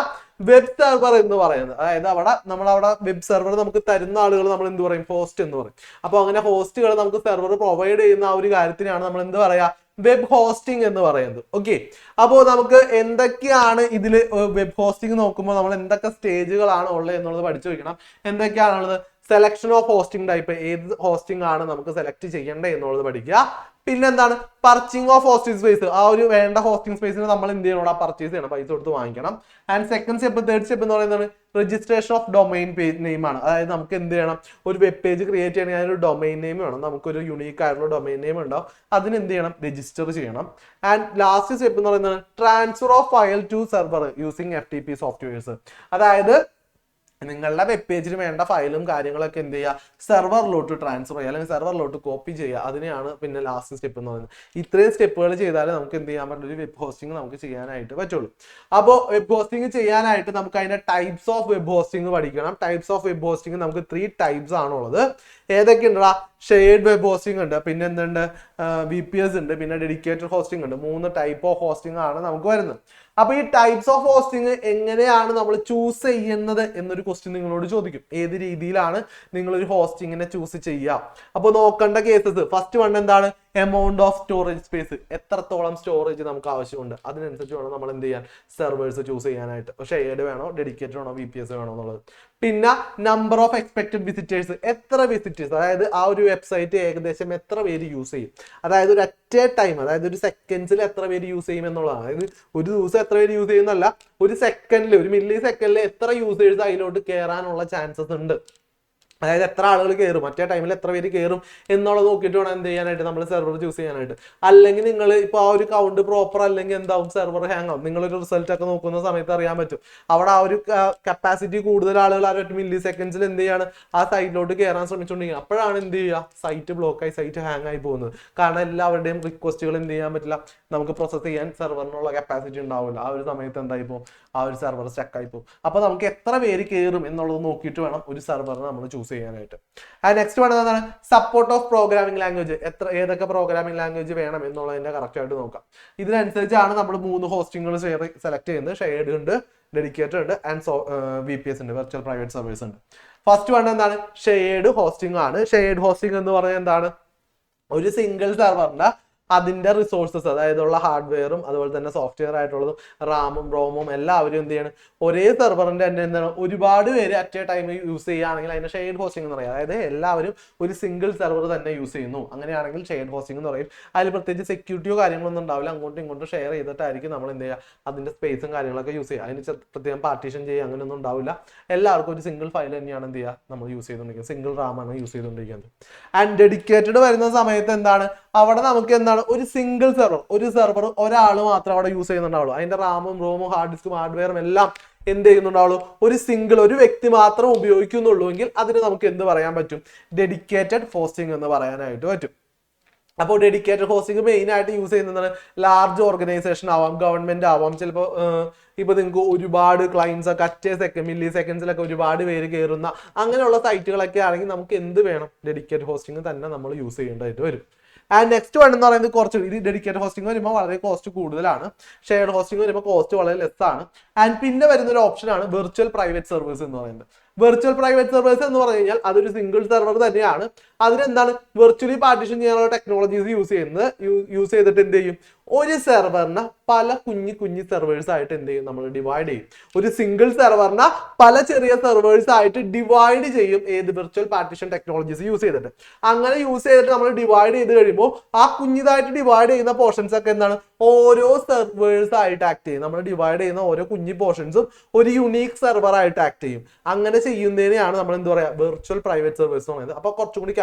Speaker 1: വെബ് സെർവർ എന്ന് പറയുന്നത്. അതായത് അവിടെ വെബ് സെർവർ നമുക്ക് തരുന്ന ആളുകൾ നമ്മൾ എന്ത് പറയും? ഹോസ്റ്റ് എന്ന് പറയും. അപ്പൊ അങ്ങനെ ഹോസ്റ്റുകൾ നമുക്ക് സെർവർ പ്രൊവൈഡ് ചെയ്യുന്ന ആ ഒരു കാര്യത്തിനാണ് നമ്മൾ എന്ത് പറയാ? വെബ് ഹോസ്റ്റിംഗ് എന്ന് പറയുന്നത്. ഓക്കെ, അപ്പോൾ നമുക്ക് എന്തൊക്കെയാണ് ഇതിൽ വെബ് ഹോസ്റ്റിംഗ് നോക്കുമ്പോൾ നമ്മൾ എന്തൊക്കെ സ്റ്റേജുകളാണ് ഉള്ളത് എന്നുള്ളത് പഠിച്ചു വെക്കണം. എന്തൊക്കെയാണുള്ളത്? സെലക്ഷൻ ഓഫ് ഹോസ്റ്റിംഗ് ടൈപ്പ്, ഏത് ഹോസ്റ്റിംഗ് ആണ് നമുക്ക് സെലക്ട് ചെയ്യേണ്ടത് എന്നുള്ളത് പഠിക്കുക. പിന്നെന്താണ്? Purchasing of hosting space. ആ ഒരു വേണ്ട ഹോസ്റ്റിംഗ് സ്പേസിന് നമ്മൾ എന്ത് ചെയ്യണം? പർച്ചേസ് ചെയ്യണം, പൈസ കൊടുത്ത് വാങ്ങിക്കണം. And second step, third step എന്ന് പറയുന്നത് രജിസ്ട്രേഷൻ ഓഫ് ഡൊമൈൻ നെയിം ആണ്. അതായത് നമുക്ക് എന്ത് ചെയ്യണം? ഒരു വെബ് പേജ് ക്രിയേറ്റ് ചെയ്യണമെങ്കിൽ അതിനൊരു ഡൊമൈൻ നെയിം വേണം. നമുക്കൊരു യുണീക്ക് ആയിട്ടുള്ള ഡൊമൈൻ നെയിം ഉണ്ടാവും. അതിന് എന്ത് ചെയ്യണം? രജിസ്റ്റർ ചെയ്യണം. ആൻഡ് ലാസ്റ്റ് സ്റ്റെപ്പ് എന്ന് പറയുന്നത് transfer of file to server using FTP softwares. അതായത് നിങ്ങളുടെ വെബ് പേജിന് വേണ്ട ഫയലും കാര്യങ്ങളൊക്കെ എന്ത് ചെയ്യുക? സെർവറിലോട്ട് ട്രാൻസ്ഫർ ചെയ്യുക, അല്ലെങ്കിൽ സെർവറിലോട്ട് കോപ്പി ചെയ്യുക. അതിനെയാണ് പിന്നെ ലാസ്റ്റ് സ്റ്റെപ്പ് എന്ന് പറയുന്നത്. ഇത്രയും സ്റ്റെപ്പുകൾ ചെയ്താലേ നമുക്ക് എന്ത് ചെയ്യാൻ പറ്റും? ഒരു വെബ് ഹോസ്റ്റിംഗ് നമുക്ക് ചെയ്യാനായിട്ട് പറ്റുള്ളൂ. അപ്പോൾ വെബ് ഹോസ്റ്റിംഗ് ചെയ്യാനായിട്ട് നമുക്ക് അതിന്റെ ടൈപ്സ് ഓഫ് വെബ് ഹോസ്റ്റിംഗ് പഠിക്കണം. ടൈപ്സ് ഓഫ് വെബ് ഹോസ്റ്റിംഗ് നമുക്ക് 3 ടൈപ്സ് ആണുള്ളത്. ഏതൊക്കെ ഉണ്ടോ? ഷെയർഡ് വെബ് ഹോസ്റ്റിംഗ് ഉണ്ട്, പിന്നെ എന്തുണ്ട്? VPS ഉണ്ട്, പിന്നെ ഡെഡിക്കേറ്റഡ് ഹോസ്റ്റിംഗ് ഉണ്ട്. 3 ടൈപ്പ് ഓഫ് ഹോസ്റ്റിംഗ് ആണ് നമുക്ക് വരുന്നത്. അപ്പൊ ഈ ടൈപ്സ് ഓഫ് ഹോസ്റ്റിംഗ് എങ്ങനെയാണ് നമ്മൾ ചൂസ് ചെയ്യുന്നത് എന്നൊരു ക്വസ്റ്റ്യൻ നിങ്ങളോട് ചോദിക്കും. ഏത് രീതിയിലാണ് നിങ്ങൾ ഒരു ഹോസ്റ്റിങ്ങിനെ ചൂസ് ചെയ്യുക? അപ്പൊ നോക്കേണ്ട കേസസ്, ഫസ്റ്റ് വൺ എന്താണ്? എമൗണ്ട് ഓഫ് സ്റ്റോറേജ് സ്പേസ്, എത്രത്തോളം സ്റ്റോറേജ് നമുക്ക് ആവശ്യമുണ്ട്, അതിനനുസരിച്ച് വേണം നമ്മൾ എന്ത് ചെയ്യാൻ, സെർവേഴ്സ് ചൂസ് ചെയ്യാനായിട്ട്. ഷെയർഡ് വേണോ, ഡെഡിക്കേറ്റഡ് വേണോ, VPS വേണോ എന്നുള്ളത്. പിന്നെ നമ്പർ ഓഫ് എക്സ്പെക്റ്റഡ് വിസിറ്റേഴ്സ്, എത്ര വിസിറ്റേഴ്സ്, അതായത് ആ ഒരു വെബ്സൈറ്റ് ഏകദേശം എത്ര പേര് യൂസ് ചെയ്യും, അതായത് ഒരു ടൈം, അതായത് ഒരു സെക്കൻഡ്സിൽ എത്ര പേര് യൂസ് ചെയ്യും എന്നുള്ളതാണ്. അതായത് ഒരു ദിവസം എത്ര പേര് യൂസ് ചെയ്യുന്നല്ല, ഒരു സെക്കൻഡിൽ, ഒരു മില്ലി സെക്കൻഡിൽ എത്ര യൂസേഴ്സ് അതിലോട്ട് കയറാനുള്ള ചാൻസസ് ഉണ്ട്, അതായത് എത്ര ആളുകൾ കയറും, മറ്റേ ടൈമിൽ എത്ര പേര് കയറും എന്നുള്ളത് നോക്കിയിട്ട് വേണം എന്ത് ചെയ്യാനായിട്ട്, നമ്മൾ സെർവർ ചൂസ് ചെയ്യാനായിട്ട്. അല്ലെങ്കിൽ നിങ്ങൾ ഇപ്പോൾ ആ ഒരു കൗണ്ട് പ്രോപ്പർ അല്ലെങ്കിൽ എന്താവും, സെർവർ ഹാങ് ആവും. നിങ്ങളൊരു റിസൾട്ട് ഒക്കെ നോക്കുന്ന സമയത്ത് അറിയാൻ പറ്റും, അവിടെ ആ ഒരു കപ്പാസിറ്റി കൂടുതൽ ആളുകൾ ആ ഒരു മില്ലി സെക്കൻഡ്സിൽ എന്ത് ചെയ്യാണ്, ആ സൈറ്റിലോട്ട് കയറാൻ ശ്രമിച്ചുകൊണ്ടിരിക്കുക. അപ്പോഴാണ് എന്ത് ചെയ്യുക, സൈറ്റ് ബ്ലോക്കായി, സൈറ്റ് ഹാങ് ആയി പോകുന്നത്. കാരണം എല്ലാവരുടെയും റിക്വസ്റ്റുകൾ എന്ത് ചെയ്യാൻ പറ്റില്ല, നമുക്ക് പ്രോസസ് ചെയ്യാൻ സെർവറിനുള്ള കപ്പാസിറ്റി ഉണ്ടാവില്ല. ആ ഒരു സമയത്ത് എന്തായി പോകും, ആ ഒരു സെർവർ സ്റ്റക്കായി പോകും. അപ്പൊ നമുക്ക് എത്ര പേര് കയറും എന്നുള്ളത് നോക്കിയിട്ട് വേണം ഒരു സെർവറിനെ നമ്മൾ ചൂസ് ചെയ്യാനായിട്ട്. നെക്സ്റ്റ് വേണ്ടത് എന്താണ്, സപ്പോർട്ട് ഓഫ് പ്രോഗ്രാമിംഗ് ലാംഗ്വേജ്, ഏതൊക്കെ പ്രോഗ്രാമിംഗ് ലാംഗ്വേജ് വേണം എന്നുള്ളതിന്റെ കറക്റ്റ് ആയിട്ട് നോക്കാം. ഇതിനനുസരിച്ചാണ് നമ്മൾ 3 ഹോസ്റ്റിങ്ങുകൾ സെലക്ട് ചെയ്യുന്നത്. ഷെയർഡ് ഉണ്ട്, ഡെഡിക്കേറ്റഡ് ഉണ്ട്, ആൻഡ് VPS ഉണ്ട്, വെർച്വൽ പ്രൈവറ്റ് സർവീസ് ഉണ്ട്. ഫസ്റ്റ് വേണ്ടത് എന്താണ്, ഷെയർഡ് ഹോസ്റ്റിംഗ് ആണ്. ഷെയർഡ് ഹോസ്റ്റിംഗ് എന്ന് പറഞ്ഞാൽ എന്താണ്, ഒരു സിംഗിൾ സെർവറിന്റെ അതിന്റെ റിസോഴ്സസ്, അതായത് ഉള്ള ഹാർഡ്വെയറും അതുപോലെ തന്നെ സോഫ്റ്റ്വെയർ ആയിട്ടുള്ളതും റാമും റോമും എല്ലാവരും എന്ത് ചെയ്യണം, ഒരേ സെർവറിന്റെ തന്നെ എന്താണ്, ഒരുപാട് പേര് അറ്റ് എ ടൈം യൂസ് ചെയ്യുകയാണെങ്കിൽ അതിന്റെ ഷെയർഡ് ഹോസ്റ്റിംഗ് എന്ന് പറയും. അതായത് എല്ലാവരും ഒരു സിംഗിൾ സെർവർ തന്നെ യൂസ് ചെയ്യുന്നു, അങ്ങനെയാണെങ്കിൽ ഷെയർഡ് ഹോസ്റ്റിംഗ് എന്ന് പറയും. അതിൽ പ്രത്യേകിച്ച് സെക്യൂരിറ്റിയോ കാര്യങ്ങളൊന്നും ഉണ്ടാവില്ല, അങ്ങോട്ടും ഇങ്ങോട്ടും ഷെയർ ചെയ്തിട്ടായിരിക്കും നമ്മൾ എന്ത് ചെയ്യുക, അതിന്റെ സ്പേസും കാര്യങ്ങളൊക്കെ യൂസ് ചെയ്യുക. അതിന് പ്രത്യേകം പാർട്ടീഷൻ ചെയ്യുക അങ്ങനെയൊന്നും ഉണ്ടാവില്ല. എല്ലാവർക്കും ഒരു സിംഗിൾ ഫയൽ തന്നെയാണ് എന്ത് ചെയ്യുക, നമ്മൾ യൂസ് ചെയ്തുകൊണ്ടിരിക്കുന്നത്, സിംഗിൾ റാമാണ് യൂസ് ചെയ്തുകൊണ്ടിരിക്കുന്നത്. ആൻഡ് ഡെഡിക്കേറ്റഡ് വരുന്ന സമയത്ത് എന്താണ്, അവിടെ നമുക്ക് എന്താണ്, ഒരു സിംഗിൾ സെർവർ ഒരാൾ മാത്രം അവിടെ യൂസ് ചെയ്യുന്നുണ്ടാവുള്ളൂ. അതിന്റെ റാമും റോമും ഹാർഡ് ഡിസ്കും ഹാർഡ്വെയറും എല്ലാം എന്ത് ചെയ്യുന്നുണ്ടാവുള്ളൂ, ഒരു വ്യക്തി മാത്രം ഉപയോഗിക്കുന്നുള്ളൂ എങ്കിൽ അതിന് നമുക്ക് എന്ത് പറയാൻ പറ്റും, ഡെഡിക്കേറ്റഡ് ഹോസ്റ്റിംഗ് എന്ന് പറയാനായിട്ട് പറ്റും. അപ്പോൾ ഡെഡിക്കേറ്റഡ് ഹോസ്റ്റിംഗ് മെയിൻ ആയിട്ട് യൂസ് ചെയ്യുന്നത് ലാർജ് ഓർഗനൈസേഷൻ ആവാം, ഗവൺമെന്റ് ആവാം. ചിലപ്പോൾ ഇപ്പൊ നിങ്ങൾക്ക് ഒരുപാട് ക്ലയൻസ് ഒക്കെ മില്ലി സെക്കൻഡ്സിലൊക്കെ ഒരുപാട് പേര് കയറുന്ന അങ്ങനെയുള്ള സൈറ്റുകളൊക്കെ ആണെങ്കിൽ നമുക്ക് എന്ത് വേണം, ഡെഡിക്കേറ്റഡ് ഹോസ്റ്റിംഗ് തന്നെ നമ്മൾ യൂസ് ചെയ്യേണ്ടതായിട്ട് വരും. ആൻഡ് നെക്സ്റ്റ് വൺ എന്ന് പറയുന്നത് കുറച്ച് ഇത് ഡെഡിക്കേറ്റഡ് ഹോസ്റ്റിംഗ് വരുമ്പോൾ വളരെ കോസ്റ്റ് കൂടുതലാണ്, ഷെയർഡ് ഹോസ്റ്റിംഗ് വരുമ്പോൾ കോസ്റ്റ് വളരെ ലെസ് ആണ്. ആൻഡ് പിന്നെ വരുന്ന ഒരു ഓപ്ഷനാണ് വെർച്വൽ പ്രൈവറ്റ് സർവീസ് എന്ന് പറയുന്നത്. വെർച്വൽ പ്രൈവറ്റ് സർവേഴ്സ് എന്ന് പറഞ്ഞു കഴിഞ്ഞാൽ അതൊരു സിംഗിൾ സെർവർ തന്നെയാണ്. അതിനെന്താണ്, വെർച്വലി പാർട്ടീഷൻ ചെയ്യാനുള്ള ടെക്നോളജീസ് യൂസ് ചെയ്തിട്ട് എന്ത് ചെയ്യും, ഒരു സെർവറിനെ പല കുഞ്ഞു സെർവേഴ്സ് ആയിട്ട് എന്ത് ചെയ്യും, നമ്മൾ ഡിവൈഡ് ചെയ്യും. ഒരു സിംഗിൾ സെർവറിനെ പല ചെറിയ സെർവേഴ്സ് ആയിട്ട് ഡിവൈഡ് ചെയ്യും. ഏത് വെർച്വൽ പാർട്ടീഷൻ ടെക്നോളജീസ് യൂസ് ചെയ്തിട്ട്. അങ്ങനെ യൂസ് ചെയ്തിട്ട് നമ്മൾ ഡിവൈഡ് ചെയ്ത് കഴിയുമ്പോൾ ആ കുഞ്ഞിതായിട്ട് ഡിവൈഡ് ചെയ്യുന്ന പോർഷൻസ് ഒക്കെ എന്താണ്, ഓരോ സെർവേഴ്സ് ആയിട്ട് ആക്ട് ചെയ്യും. നമ്മൾ ഡിവൈഡ് ചെയ്യുന്ന ഓരോ കുഞ്ഞു പോർഷൻസും ഒരു യുണീക് സെർവർ ആയിട്ട് ആക്ട് ചെയ്യും. അങ്ങനെ ചെയ്യുന്നതിനെയാണ് നമ്മൾ എന്താ പറയാ, വെർച്വൽ പ്രൈവറ്റ് സർവീസ് എന്ന് പറയുന്നത്. അപ്പൊ കുറച്ചും കൂടി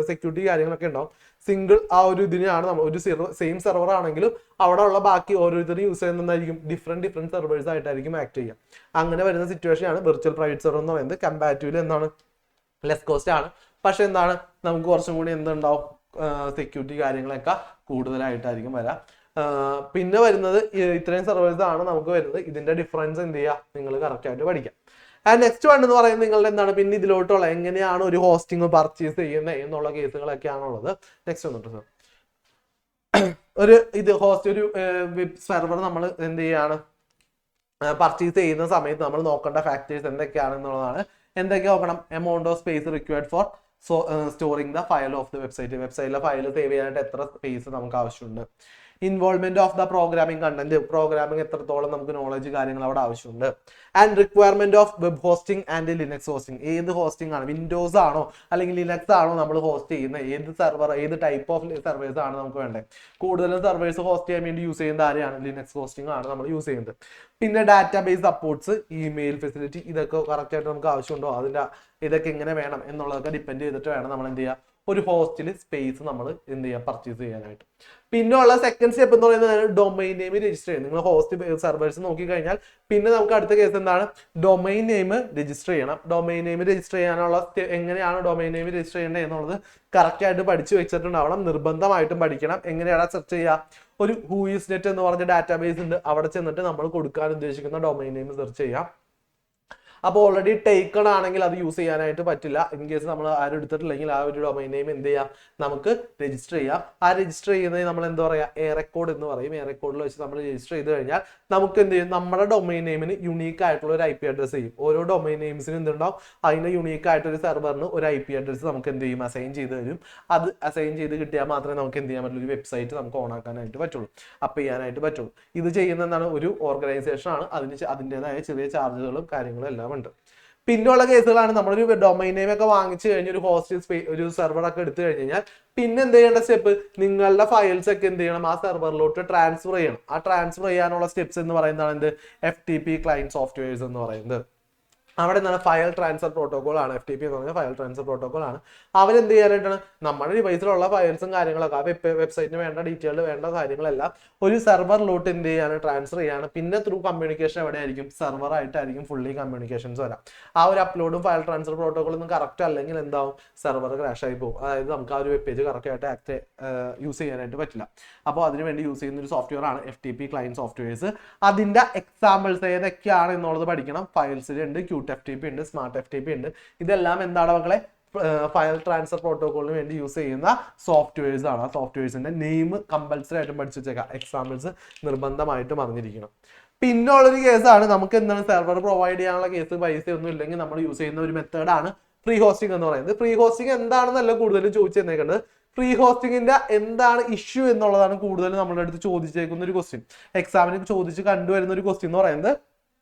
Speaker 1: സെക്യൂരിറ്റി കാര്യങ്ങളൊക്കെ ഉണ്ടാവും. സിംഗിൾ ആ ഒരു ഇതിനെയാണ് നമ്മൾ ഒരു സെയിം സെർവർ ആണെങ്കിലും അവിടെ ഉള്ള ബാക്കി ഓരോരുത്തരും യൂസ് ചെയ്യുന്നതായിരിക്കും ഡിഫറെന്റ് സെർവേഴ്സ് ആയിട്ടായിരിക്കും ആക്ട് ചെയ്യുക. അങ്ങനെ വരുന്ന സിറ്റുവേഷൻ ആണ് വെർച്വൽ പ്രൈവറ്റ് സെർവർ എന്ന് പറയുന്നത്. കമ്പാരിറ്റീവ്ലി എന്താണ്, ലെസ് കോസ്റ്റ് ആണ്. പക്ഷെ എന്താണ്, നമുക്ക് കുറച്ചും കൂടി എന്തുണ്ടാവും, സെക്യൂരിറ്റി കാര്യങ്ങളൊക്കെ കൂടുതലായിട്ടായിരിക്കും വരാം. പിന്നെ വരുന്നത് ഇത്രയും സെർവേഴ്സ് ആണ് നമുക്ക് വരുന്നത്. ഇതിന്റെ ഡിഫറൻസ് എന്ത് ചെയ്യുക, നിങ്ങൾ കറക്റ്റ് ആയിട്ട് പഠിക്കാം. ആൻഡ് നെക്സ്റ്റ് വൺ എന്ന് പറയുന്നത് നിങ്ങളുടെ എന്താണ്, പിന്നെ ഇതിലോട്ടുള്ള എങ്ങനെയാണ് ഒരു ഹോസ്റ്റിംഗ് പർച്ചേസ് ചെയ്യുന്നത് എന്നുള്ള കേസുകളൊക്കെയാണുള്ളത്. നെക്സ്റ്റ് വന്നിട്ട് സാർ, ഒരു വെബ് സെർവർ നമ്മൾ എന്ത് ചെയ്യാണ്, പർച്ചേസ് ചെയ്യുന്ന സമയത്ത് നമ്മൾ നോക്കേണ്ട ഫാക്ടേഴ്സ് എന്തൊക്കെയാണെന്നുള്ളതാണ്. എന്തൊക്കെ നോക്കണം, amount of space required for storing the file of the വെബ്സൈറ്റിലെ ഫയൽ സേവ് ചെയ്യാനായിട്ട് എത്ര സ്പേസ് നമുക്ക് ആവശ്യമുണ്ട്. Involvement of the programming content, programming എത്രത്തോളം നമുക്ക് നോളജ് കാര്യങ്ങൾ അവിടെ ആവശ്യമുണ്ട്. And requirement of web hosting and Linux hosting, ഏത് ഹോസ്റ്റിംഗ് ആണ്, വിൻഡോസ് ആണോ അല്ലെങ്കിൽ ലിനക്സ് ആണോ നമ്മൾ ഹോസ്റ്റ് ചെയ്യുന്നത്, ഏത് സെർവർ, ഏത് ടൈപ്പ് ഓഫ് സെർവേഴ്സ് ആണ് നമുക്ക് വേണ്ടത്. കൂടുതലും സെർവേഴ്സ് ഹോസ്റ്റ് ചെയ്യാൻ വേണ്ടി യൂസ് ചെയ്യുന്ന ആരെയാണ്, ലിനക്സ് ഹോസ്റ്റിംഗ് ആണ് നമ്മൾ യൂസ് ചെയ്യുന്നത്. പിന്നെ ഡാറ്റാബേസ് സപ്പോർട്ട്സ്, ഇമെയിൽ ഫെസിലിറ്റി, ഇതൊക്കെ കറക്റ്റ് ആയിട്ട് നമുക്ക് ആവശ്യമുണ്ടോ, ഇതൊക്കെ എങ്ങനെ വേണം എന്നുള്ളതൊക്കെ ഡിപ്പെൻഡ് ചെയ്തിട്ട് വേണം നമ്മൾ എന്ത് ചെയ്യുക, ഒരു ഹോസ്റ്റിൽ സ്പേസ് നമ്മൾ എന്ത് ചെയ്യുക, പർച്ചേസ് ചെയ്യാനായിട്ട്. പിന്നെ ഉള്ള സെക്കൻഡ് സ്റ്റെപ്പ് എന്ന് പറയുന്നത് ഡൊമൈൻ നെയിം രജിസ്റ്റർ ചെയ്യും. നിങ്ങൾ ഹോസ്റ്റ് സെർവേഴ്സ് നോക്കിക്കഴിഞ്ഞാൽ പിന്നെ നമുക്ക് അടുത്ത കേസ് എന്താണ്, ഡൊമൈൻ നെയിം രജിസ്റ്റർ ചെയ്യണം. ഡൊമൈൻ നെയിം രജിസ്റ്റർ ചെയ്യാനുള്ള എങ്ങനെയാണ് ഡൊമൈൻ നെയിം രജിസ്റ്റർ ചെയ്യേണ്ടത് എന്നുള്ളത് കറക്റ്റ് ആയിട്ട് പഠിച്ചു വെച്ചിട്ടുണ്ടാവണം. നിർബന്ധമായിട്ടും പഠിക്കണം. എങ്ങനെയാണ് സെർച്ച് ചെയ്യുക, ഒരു ഹൂയിസ്നെറ്റ് എന്ന് പറഞ്ഞ ഡാറ്റാബേസ് ഉണ്ട്, അവിടെ ചെന്നിട്ട് നമ്മൾ കൊടുക്കാൻ ഉദ്ദേശിക്കുന്ന ഡൊമൈൻ നെയിം സെർച്ച് ചെയ്യാം. അപ്പോൾ ഓൾറെഡി ടേക്കൺ ആണെങ്കിൽ അത് യൂസ് ചെയ്യാനായിട്ട് പറ്റില്ല. ഇൻ കേസ് നമ്മൾ ആരും എടുത്തിട്ടില്ലെങ്കിൽ ആ ഒരു ഡൊമൈൻ നെയിം എന്ത് ചെയ്യാം, നമുക്ക് രജിസ്റ്റർ ചെയ്യാം. ആ രജിസ്റ്റർ ചെയ്യുന്നത് നമ്മൾ എന്താ പറയുക, എ റെക്കോർഡ് എന്ന് പറയും. എ റെക്കോർഡിൽ വെച്ച് നമ്മൾ രജിസ്റ്റർ ചെയ്ത് കഴിഞ്ഞാൽ നമുക്ക് എന്ത് ചെയ്യും, നമ്മുടെ ഡൊമൈൻ നെയിമിന് യുണീക്ക് ആയിട്ടുള്ള ഒരു IP അഡ്രസ് ചെയ്യും. ഓരോ ഡൊമൈൻ നെയിംസിന് എന്തുണ്ടാവും, അതിന് യുണീക്ക് ആയിട്ടൊരു സെർവറിന് ഒരു IP അഡ്രസ് നമുക്ക് എന്ത് ചെയ്യും, അസൈൻ ചെയ്ത് തരും. അത് അസൈൻ ചെയ്ത് കിട്ടിയാൽ മാത്രമേ നമുക്ക് എന്ത് ചെയ്യാൻ പറ്റുള്ളൂ, ഒരു വെബ്സൈറ്റ് നമുക്ക് ഓൺ ആക്കാനായിട്ട് പറ്റുള്ളൂ, അപ്പ് ചെയ്യാനായിട്ട് പറ്റുള്ളൂ. ഇത് ചെയ്യുന്ന എന്താണ്, ഒരു ഓർഗനൈസേഷൻ ആണ്. അതിൻ്റെതായ ചെറിയ ചാർജുകളും കാര്യങ്ങളും എല്ലാം ഉണ്ട്. പിന്നെയുള്ള കേസുകളാണ് നമ്മളൊരു ഡൊമൈൻ നെയിം ഒക്കെ വാങ്ങിച്ചു കഴിഞ്ഞ ഒരു ഹോസ്റ്റ് ഒരു സെർവർ ഒക്കെ എടുത്തു കഴിഞ്ഞാൽ പിന്നെ എന്ത് ചെയ്യേണ്ട സ്റ്റെപ്പ്, നിങ്ങളുടെ ഫയൽസ് ഒക്കെ എന്ത് ചെയ്യണം, ആ സെർവറിലോട്ട് ട്രാൻസ്ഫർ ചെയ്യണം. ആ ട്രാൻസ്ഫർ ചെയ്യാനുള്ള സ്റ്റെപ്സ് എന്ന് പറയുന്നതാണ് എന്ത്, FTP ക്ലയന്റ് സോഫ്റ്റ്വെയർസ് എന്ന് പറയുന്നത്. അവിടെ എന്താണ്, ഫയൽ ട്രാൻസ്ഫർ പ്രോട്ടോകോൾ ആണ്. FTP എന്ന് പറഞ്ഞാൽ ഫയൽ ട്രാൻസ്ഫർ പ്രോട്ടോകോൾ ആണ്. അവരെന്ത് ചെയ്യാനായിട്ടാണ്, നമ്മുടെ ഡിവൈസിലുള്ള ഫയൽസും കാര്യങ്ങളൊക്കെ, ആ വെബ്സൈറ്റിന് വേണ്ട ഡീറ്റെയിൽ വേണ്ട കാര്യങ്ങളെല്ലാം ഒരു സെർവറിലോട്ട് എന്ത് ചെയ്യാണ്, ട്രാൻസ്ഫർ ചെയ്യാണ്. പിന്നെ ത്രൂ കമ്മ്യൂണിക്കേഷൻ എവിടെ ആയിരിക്കും, സെർവർ ആയിട്ടായിരിക്കും ഫുള്ളി കമ്മ്യൂണിക്കേഷൻസ് വരാം. ആ ഒരു അപ്ലോഡും ഫയൽ ട്രാൻസ്ഫർ പ്രോട്ടോകോളൊന്നും കറക്റ്റ് അല്ലെങ്കിൽ എന്താവും, സെർവർ ക്രാഷ് ആയി പോകും. അതായത് നമുക്ക് ആ ഒരു വെബ് പേജ് കറക്റ്റ് ആയിട്ട് യൂസ് ചെയ്യാനായിട്ട് പറ്റില്ല. അപ്പോൾ അതിനുവേണ്ടി യൂസ് ചെയ്യുന്ന ഒരു സോഫ്റ്റ്വെയർ ആണ് FTP ക്ലയന്റ് സോഫ്റ്റ്വെയർസ്. അതിന്റെ എക്സാമ്പിൾസ് ഏതൊക്കെയാണ് എന്നുള്ളത് പഠിക്കണം. ഫയൽസിലുണ്ട്, FTP ഉണ്ട്, സ്മാർട്ട് FTP ഉണ്ട്. ഇതെല്ലാം എന്താണ് മക്കളെ, ഫയൽ ട്രാൻസ്ഫർ പ്രോട്ടോകോളിന് വേണ്ടി യൂസ് ചെയ്യുന്ന സോഫ്റ്റ്വെയർസ് ആണ്. ആ സോഫ്റ്റ്വെയർസിന്റെ നെയിം കമ്പൽസറി ആയിട്ടും പഠിച്ചു വെച്ചേക്കാം. എക്സാമ്പിൾസ് നിർബന്ധമായിട്ടും അറിഞ്ഞിരിക്കണം. പിന്നെ ഉള്ളൊരു കേസാണ്, നമുക്ക് എന്താണ് സെർവർ പ്രൊവൈഡ് ചെയ്യാനുള്ള കേസ്, പൈസ ഒന്നും ഇല്ലെങ്കിൽ നമ്മൾ യൂസ് ചെയ്യുന്ന ഒരു മെത്തേഡാണ് ഫ്രീ ഹോസ്റ്റിംഗ് എന്ന് പറയുന്നത്. ഫ്രീ ഹോസ്റ്റിംഗ് എന്താണെന്നല്ല കൂടുതലും ചോദിച്ചു തന്നേക്കുന്നത്, ഫ്രീ ഹോസ്റ്റിംഗിന്റെ എന്താണ് ഇഷ്യൂ എന്നുള്ളതാണ് കൂടുതലും നമ്മുടെ അടുത്ത് ചോദിച്ചേക്കുന്ന ഒരു ക്വസ്റ്റ്യൻ. എക്സാമിന് ചോദിച്ച് കണ്ടുവരുന്ന ഒരു ക്വസ്റ്റ്യൻ എന്ന് പറയുന്നത്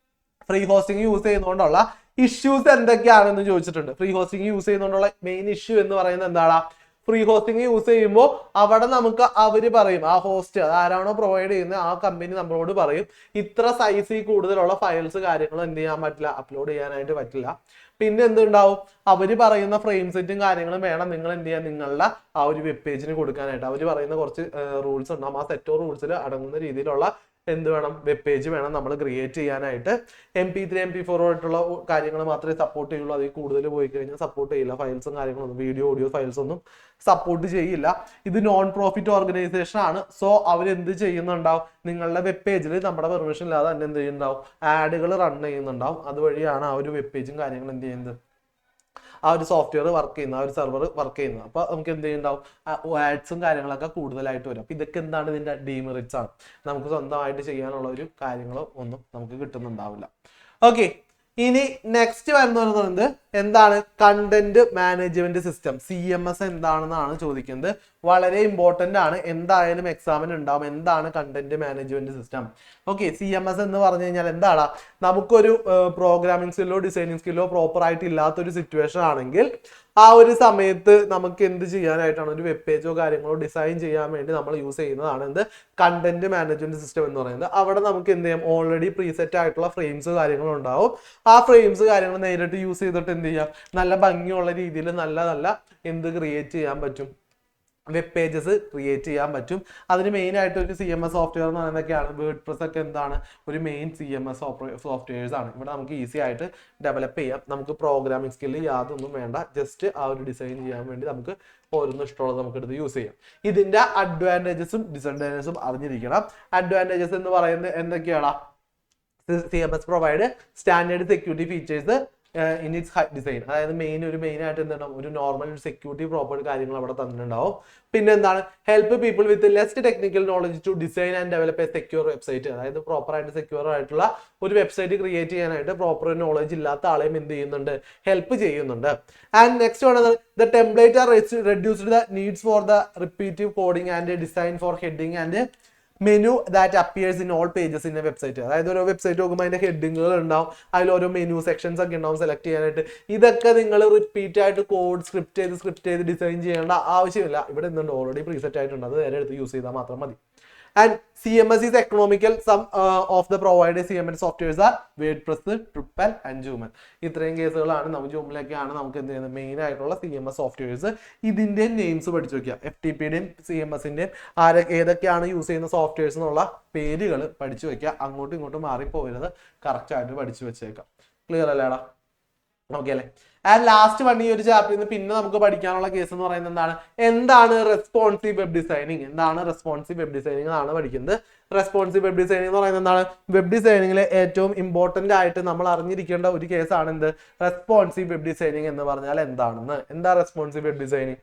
Speaker 1: ഫ്രീ ഹോസ്റ്റിംഗ് യൂസ് ചെയ്യുന്നതുകൊണ്ടുള്ള ഇഷ്യൂസ് എന്തൊക്കെയാണെന്ന് ചോദിച്ചിട്ടുണ്ട്. ഫ്രീ ഹോസ്റ്റിംഗ് യൂസ് ചെയ്യുന്നതുകൊണ്ടുള്ള മെയിൻ ഇഷ്യൂ എന്ന് പറയുന്നത് എന്താണ്, ഫ്രീ ഹോസ്റ്റിംഗ് യൂസ് ചെയ്യുമ്പോൾ അവിടെ നമുക്ക് അവര് പറയും, ആ ഹോസ്റ്റ് ആരാണോ പ്രൊവൈഡ് ചെയ്യുന്നത് ആ കമ്പനി നമ്മളോട് പറയും, ഇത്ര സൈസിൽ കൂടുതലുള്ള ഫയൽസ് കാര്യങ്ങളും എന്ത് ചെയ്യാൻ പറ്റില്ല, അപ്ലോഡ് ചെയ്യാനായിട്ട് പറ്റില്ല. പിന്നെ എന്തുണ്ടാവും, അവര് പറയുന്ന ഫ്രെയിം സെറ്റും കാര്യങ്ങളും വേണം നിങ്ങൾ എന്ത് ചെയ്യാൻ, നിങ്ങളുടെ ആ ഒരു വെബ് പേജിന് കൊടുക്കാനായിട്ട്. അവര് പറയുന്ന കുറച്ച് റൂൾസ് ഉണ്ടാവും. ആ സെറ്റ് ഓഫ് റൂൾസിൽ അടങ്ങുന്ന രീതിയിലുള്ള എന്ത് വേണം, വെബ് പേജ് വേണം നമ്മൾ ക്രിയേറ്റ് ചെയ്യാനായിട്ട്. MP3 MP4 ആയിട്ടുള്ള കാര്യങ്ങൾ മാത്രമേ സപ്പോർട്ട് ചെയ്യുള്ളൂ. അതിൽ കൂടുതൽ പോയി കഴിഞ്ഞാൽ സപ്പോർട്ട് ചെയ്യില്ല. ഫയൽസും കാര്യങ്ങളൊന്നും, വീഡിയോ ഓഡിയോ ഫയൽസ് ഒന്നും സപ്പോർട്ട് ചെയ്യില്ല. ഇത് നോൺ പ്രോഫിറ്റ് ഓർഗനൈസേഷൻ ആണ്. സോ അവരെന്ത് ചെയ്യുന്നുണ്ടാവും, നിങ്ങളുടെ വെബ് പേജിൽ നമ്മുടെ പെർമിഷൻ ഇല്ലാതെ തന്നെ എന്ത് ചെയ്യുന്നുണ്ടാവും, ആഡുകൾ റൺ ചെയ്യുന്നുണ്ടാവും. അതുവഴിയാണ് ആ ഒരു വെബ് പേജും കാര്യങ്ങളും എന്ത് ചെയ്യുന്നത്, ആ ഒരു സോഫ്റ്റ്വെയർ വർക്ക് ചെയ്യുന്നത്, ആ ഒരു സെർവർ വർക്ക് ചെയ്യുന്നത്. അപ്പൊ നമുക്ക് എന്ത് ചെയ്യുന്നുണ്ടാവും, ആഡ്സും കാര്യങ്ങളൊക്കെ കൂടുതലായിട്ട് വരും. അപ്പൊ ഇതൊക്കെ എന്താണ്, ഇതിന്റെ ഡീമെറിറ്റ്സ് ആണ്. നമുക്ക് സ്വന്തമായിട്ട് ചെയ്യാനുള്ള ഒരു കാര്യങ്ങളോ ഒന്നും നമുക്ക് കിട്ടുന്നുണ്ടാവില്ല. ഓക്കെ, ഇനി നെക്സ്റ്റ് വരുന്നത് എന്താണ്, കണ്ടന്റ് മാനേജ്മെന്റ് സിസ്റ്റം, CMS എന്താണെന്നാണ് ചോദിക്കുന്നത്. വളരെ ഇമ്പോർട്ടന്റ് ആണ്, എന്തായാലും എക്സാമിന് ഉണ്ടാവും. എന്താണ് content management system? Okay, CMS എന്ന് പറഞ്ഞു കഴിഞ്ഞാൽ എന്താണ്, നമുക്കൊരു പ്രോഗ്രാമിംഗ് സ്കില്ലോ ഡിസൈനിങ് സ്കില്ലോ പ്രോപ്പർ ആയിട്ട് ഇല്ലാത്തൊരു സിറ്റുവേഷൻ ആണെങ്കിൽ ആ ഒരു സമയത്ത് നമുക്ക് എന്ത് ചെയ്യാനായിട്ടാണ്, ഒരു വെബ് പേജോ കാര്യങ്ങളോ ഡിസൈൻ ചെയ്യാൻ വേണ്ടി നമ്മൾ യൂസ് ചെയ്യുന്നതാണ് എന്ത്, കണ്ടന്റ് മാനേജ്മെന്റ് സിസ്റ്റം എന്ന് പറയുന്നത്. അവിടെ നമുക്ക് എന്ത് ചെയ്യാം, ഓൾറെഡി പ്രീസെറ്റ് ആയിട്ടുള്ള ഫ്രെയിംസ് കാര്യങ്ങളും ഉണ്ടാവും. ആ ഫ്രെയിംസ് കാര്യങ്ങൾ നേരിട്ട് യൂസ് ചെയ്തിട്ട് എന്ത് ചെയ്യാം, നല്ല ഭംഗിയുള്ള രീതിയിൽ നല്ല എന്ത് ക്രിയേറ്റ് ചെയ്യാൻ പറ്റും, വെബ് പേജസ് ക്രിയേറ്റ് ചെയ്യാൻ പറ്റും. അതിന് മെയിൻ ആയിട്ട് ഒരു CMS സോഫ്റ്റ്വെയർ എന്ന് പറയുന്നതൊക്കെയാണ്. വേർഡ്പ്രസ് ഒക്കെ എന്താണ്, ഒരു മെയിൻ CMS സോഫ്റ്റ്വെയർസ് ആണ്. ഇവിടെ നമുക്ക് ഈസി ആയിട്ട് ഡെവലപ്പ് ചെയ്യാം. നമുക്ക് പ്രോഗ്രാമിംഗ് സ്കില്ല് യാതൊന്നും വേണ്ട, ജസ്റ്റ് ആ ഒരു ഡിസൈൻ ചെയ്യാൻ വേണ്ടി നമുക്ക് ഓരോന്നും ഇഷ്ടമുള്ളത് നമുക്ക് എടുത്ത് യൂസ് ചെയ്യാം. ഇതിന്റെ അഡ്വാൻറ്റേജസും ഡിസഡ്വാൻറ്റേജസും അറിഞ്ഞിരിക്കണം. അഡ്വാൻറ്റേജസ് എന്ന് പറയുന്നത് എന്തൊക്കെയാണ്, CMS provide standard security features in its design. അതായത് മെയിൻ ആയിട്ട് എന്തുണ്ടാവും, ഒരു നോർമൽ സെക്യൂരിറ്റി പ്രോപ്പർ കാര്യങ്ങൾ അവിടെ തന്നിട്ടുണ്ടാവും. പിന്നെ എന്താണ്, help people with least technical knowledge to design and develop a secure website. അതായത് പ്രോപ്പർ ആയിട്ട് സെക്യൂർ ആയിട്ടുള്ള ഒരു വെബ്സൈറ്റ് ക്രിയേറ്റ് ചെയ്യാനായിട്ട് പ്രോപ്പർ നോളജ് ഇല്ലാത്ത ആളെയും എന്ത് ചെയ്യുന്നുണ്ട്, ഹെൽപ്പ് ചെയ്യുന്നുണ്ട്. ആൻഡ് നെക്സ്റ്റ് ആണ്, the template are reduced the needs for the repetitive coding and design for heading and menu that appears in all pages in a website. അതായത് ഓരോ website നോക്കുമ്പോൾ അതിന്റെ ഹെഡിങ്ങുകൾ ഉണ്ടാവും, അതിൽ ഓരോ മെനു സെക്ഷൻസ് ഒക്കെ ഉണ്ടാവും സെലക്ട് ചെയ്യാനായിട്ട്. ഇതൊക്കെ നിങ്ങൾ റിപ്പീറ്റ് ആയിട്ട് കോഡ് സ്ക്രിപ്റ്റ് ചെയ്ത് ഡിസൈൻ ചെയ്യേണ്ട ആവശ്യമില്ല. ഇവിടെ എന്തുണ്ട്, ഓൾറെഡി പ്രീസെറ്റ് ആയിട്ടുണ്ട്, അത് നേരെ എടുത്ത് യൂസ് ചെയ്താൽ മാത്രം മതി. And CMS is economical. Some of the provided CMS softwares are WordPress, Drupal and Joomla. ഇത്രയും കേസുകളാണ്. നമുക്ക് ജൂമിലൊക്കെയാണ് നമുക്ക് എന്ത് ചെയ്യുന്നത്, മെയിൻ ആയിട്ടുള്ള CMS സോഫ്റ്റ്വെയർസ്. ഇതിന്റെ നെയിംസ് പഠിച്ചു വെക്കുക. FTPയുടെയും CMSന്റെയും ഏതൊക്കെയാണ് യൂസ് ചെയ്യുന്ന സോഫ്റ്റ്വെയർസ് എന്നുള്ള പേരുകൾ പഠിച്ചു വെക്കുക. അങ്ങോട്ടും ഇങ്ങോട്ടും മാറിപ്പോരുന്നത്, കറക്റ്റ് ആയിട്ട് പഠിച്ചു വെച്ചേക്കാം. ക്ലിയർ അല്ലേടാ? ഓക്കെ അല്ലെ. ആൻഡ് ലാസ്റ്റ് വൺ ഈ ഒരു ചാപ്റ്ററിൽ നിന്ന് പിന്നെ നമുക്ക് പഠിക്കാനുള്ള കേസ് എന്ന് പറയുന്നത് എന്താണ് റെസ്പോൺസീവ് വെബ് ഡിസൈനിങ്. എന്താണ് റെസ്പോൺസീവ് വെബ് ഡിസൈനിങ് ആണ് പഠിക്കുന്നത്. റെസ്പോൺസീവ് വെബ് ഡിസൈനിങ് എന്ന് പറയുന്നത് എന്താണ്? വെബ് ഡിസൈനിങ്ങിലെ ഏറ്റവും ഇമ്പോർട്ടന്റ് ആയിട്ട് നമ്മൾ അറിഞ്ഞിരിക്കേണ്ട ഒരു കേസാണ് എന്ത്? റെസ്പോൺസീവ് വെബ് ഡിസൈനിങ് എന്ന് പറഞ്ഞാൽ എന്താണെന്ന്. എന്താ റെസ്പോൺസീവ് വെബ് ഡിസൈനിങ്?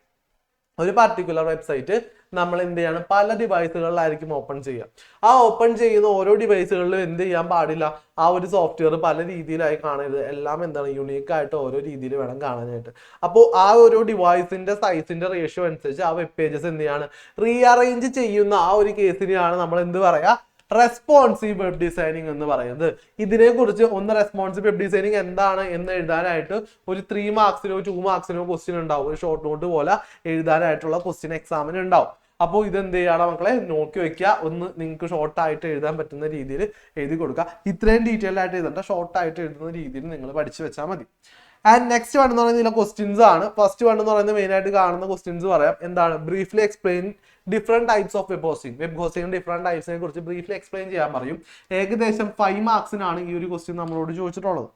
Speaker 1: ഒരു പർട്ടിക്കുലർ വെബ്സൈറ്റ് നമ്മൾ എന്ത് ചെയ്യണം? പല ഡിവൈസുകളിലായിരിക്കും ഓപ്പൺ ചെയ്യുക. ആ ഓപ്പൺ ചെയ്യുന്ന ഓരോ ഡിവൈസുകളിലും എന്ത് ചെയ്യാൻ പാടില്ല? ആ ഒരു സോഫ്റ്റ്വെയർ പല രീതിയിലായി കാണരുത്. എല്ലാം എന്താണ്? യുണീക്ക് ആയിട്ട് ഓരോ രീതിയിൽ വേണം കാണാനായിട്ട്. അപ്പോൾ ആ ഒരു ഡിവൈസിന്റെ സൈസിന്റെ റേഷ്യോ അനുസരിച്ച് ആ വെബ് പേജസ് എന്ത് ചെയ്യാണ്? റീഅറേഞ്ച് ചെയ്യുന്ന ആ ഒരു കേസിനെയാണ് നമ്മൾ എന്ത് പറയാ? റെസ്പോൺസീവ് വെബ് ഡിസൈനിങ് എന്ന് പറയുന്നത്. ഇതിനെ കുറിച്ച് ഒന്ന് റെസ്പോൺസീവ് വെബ് ഡിസൈനിങ് എന്താണ് എന്ന് എഴുതാനായിട്ട് ഒരു 3 മാർക്സിനോ 2 മാർക്സിനോ ക്വസ്റ്റ്യൻ ഉണ്ടാവും. ഒരു ഷോർട്ട് നോട്ട് പോലെ എഴുതാനായിട്ടുള്ള ക്വസ്റ്റ്യൻ എക്സാമിന് ഉണ്ടാവും. അപ്പോൾ ഇതെന്ത് ചെയ്യണം മക്കളെ? നോക്കി വെക്കുക. ഒന്ന് നിങ്ങൾക്ക് ഷോർട്ട് ആയിട്ട് എഴുതാൻ പറ്റുന്ന രീതിയിൽ എഴുതി കൊടുക്കുക. ഇത്രയും ഡീറ്റെയിൽ ആയിട്ട് എഴുതേണ്ട, ഷോർട്ട് ആയിട്ട് എഴുതുന്ന രീതിയിൽ നിങ്ങൾ പഠിച്ചു വെച്ചാൽ മതി. ആൻഡ് നെക്സ്റ്റ് വൺ എന്ന് പറയുന്നത് ഇതിലെ ക്വസ്റ്റ്യൻസ് ആണ്. ഫസ്റ്റ് വൺ എന്ന് പറയുന്നത് മെയിൻ ആയിട്ട് കാണുന്ന ക്വസ്റ്റ്യൻസ് പറയാം. എന്താണ്? Briefly explain different types of web hosting. Web hosting different ടൈപ്സിനെ കുറിച്ച് ബ്രീഫ്ലി എക്സ്പ്ലെയിൻ ചെയ്യാൻ പറയും. ഏകദേശം 5 മാർക്സിനാണ് ഈ ഒരു ക്വസ്റ്റ്യൻ നമ്മളോട് ചോദിച്ചിട്ടുള്ളത്.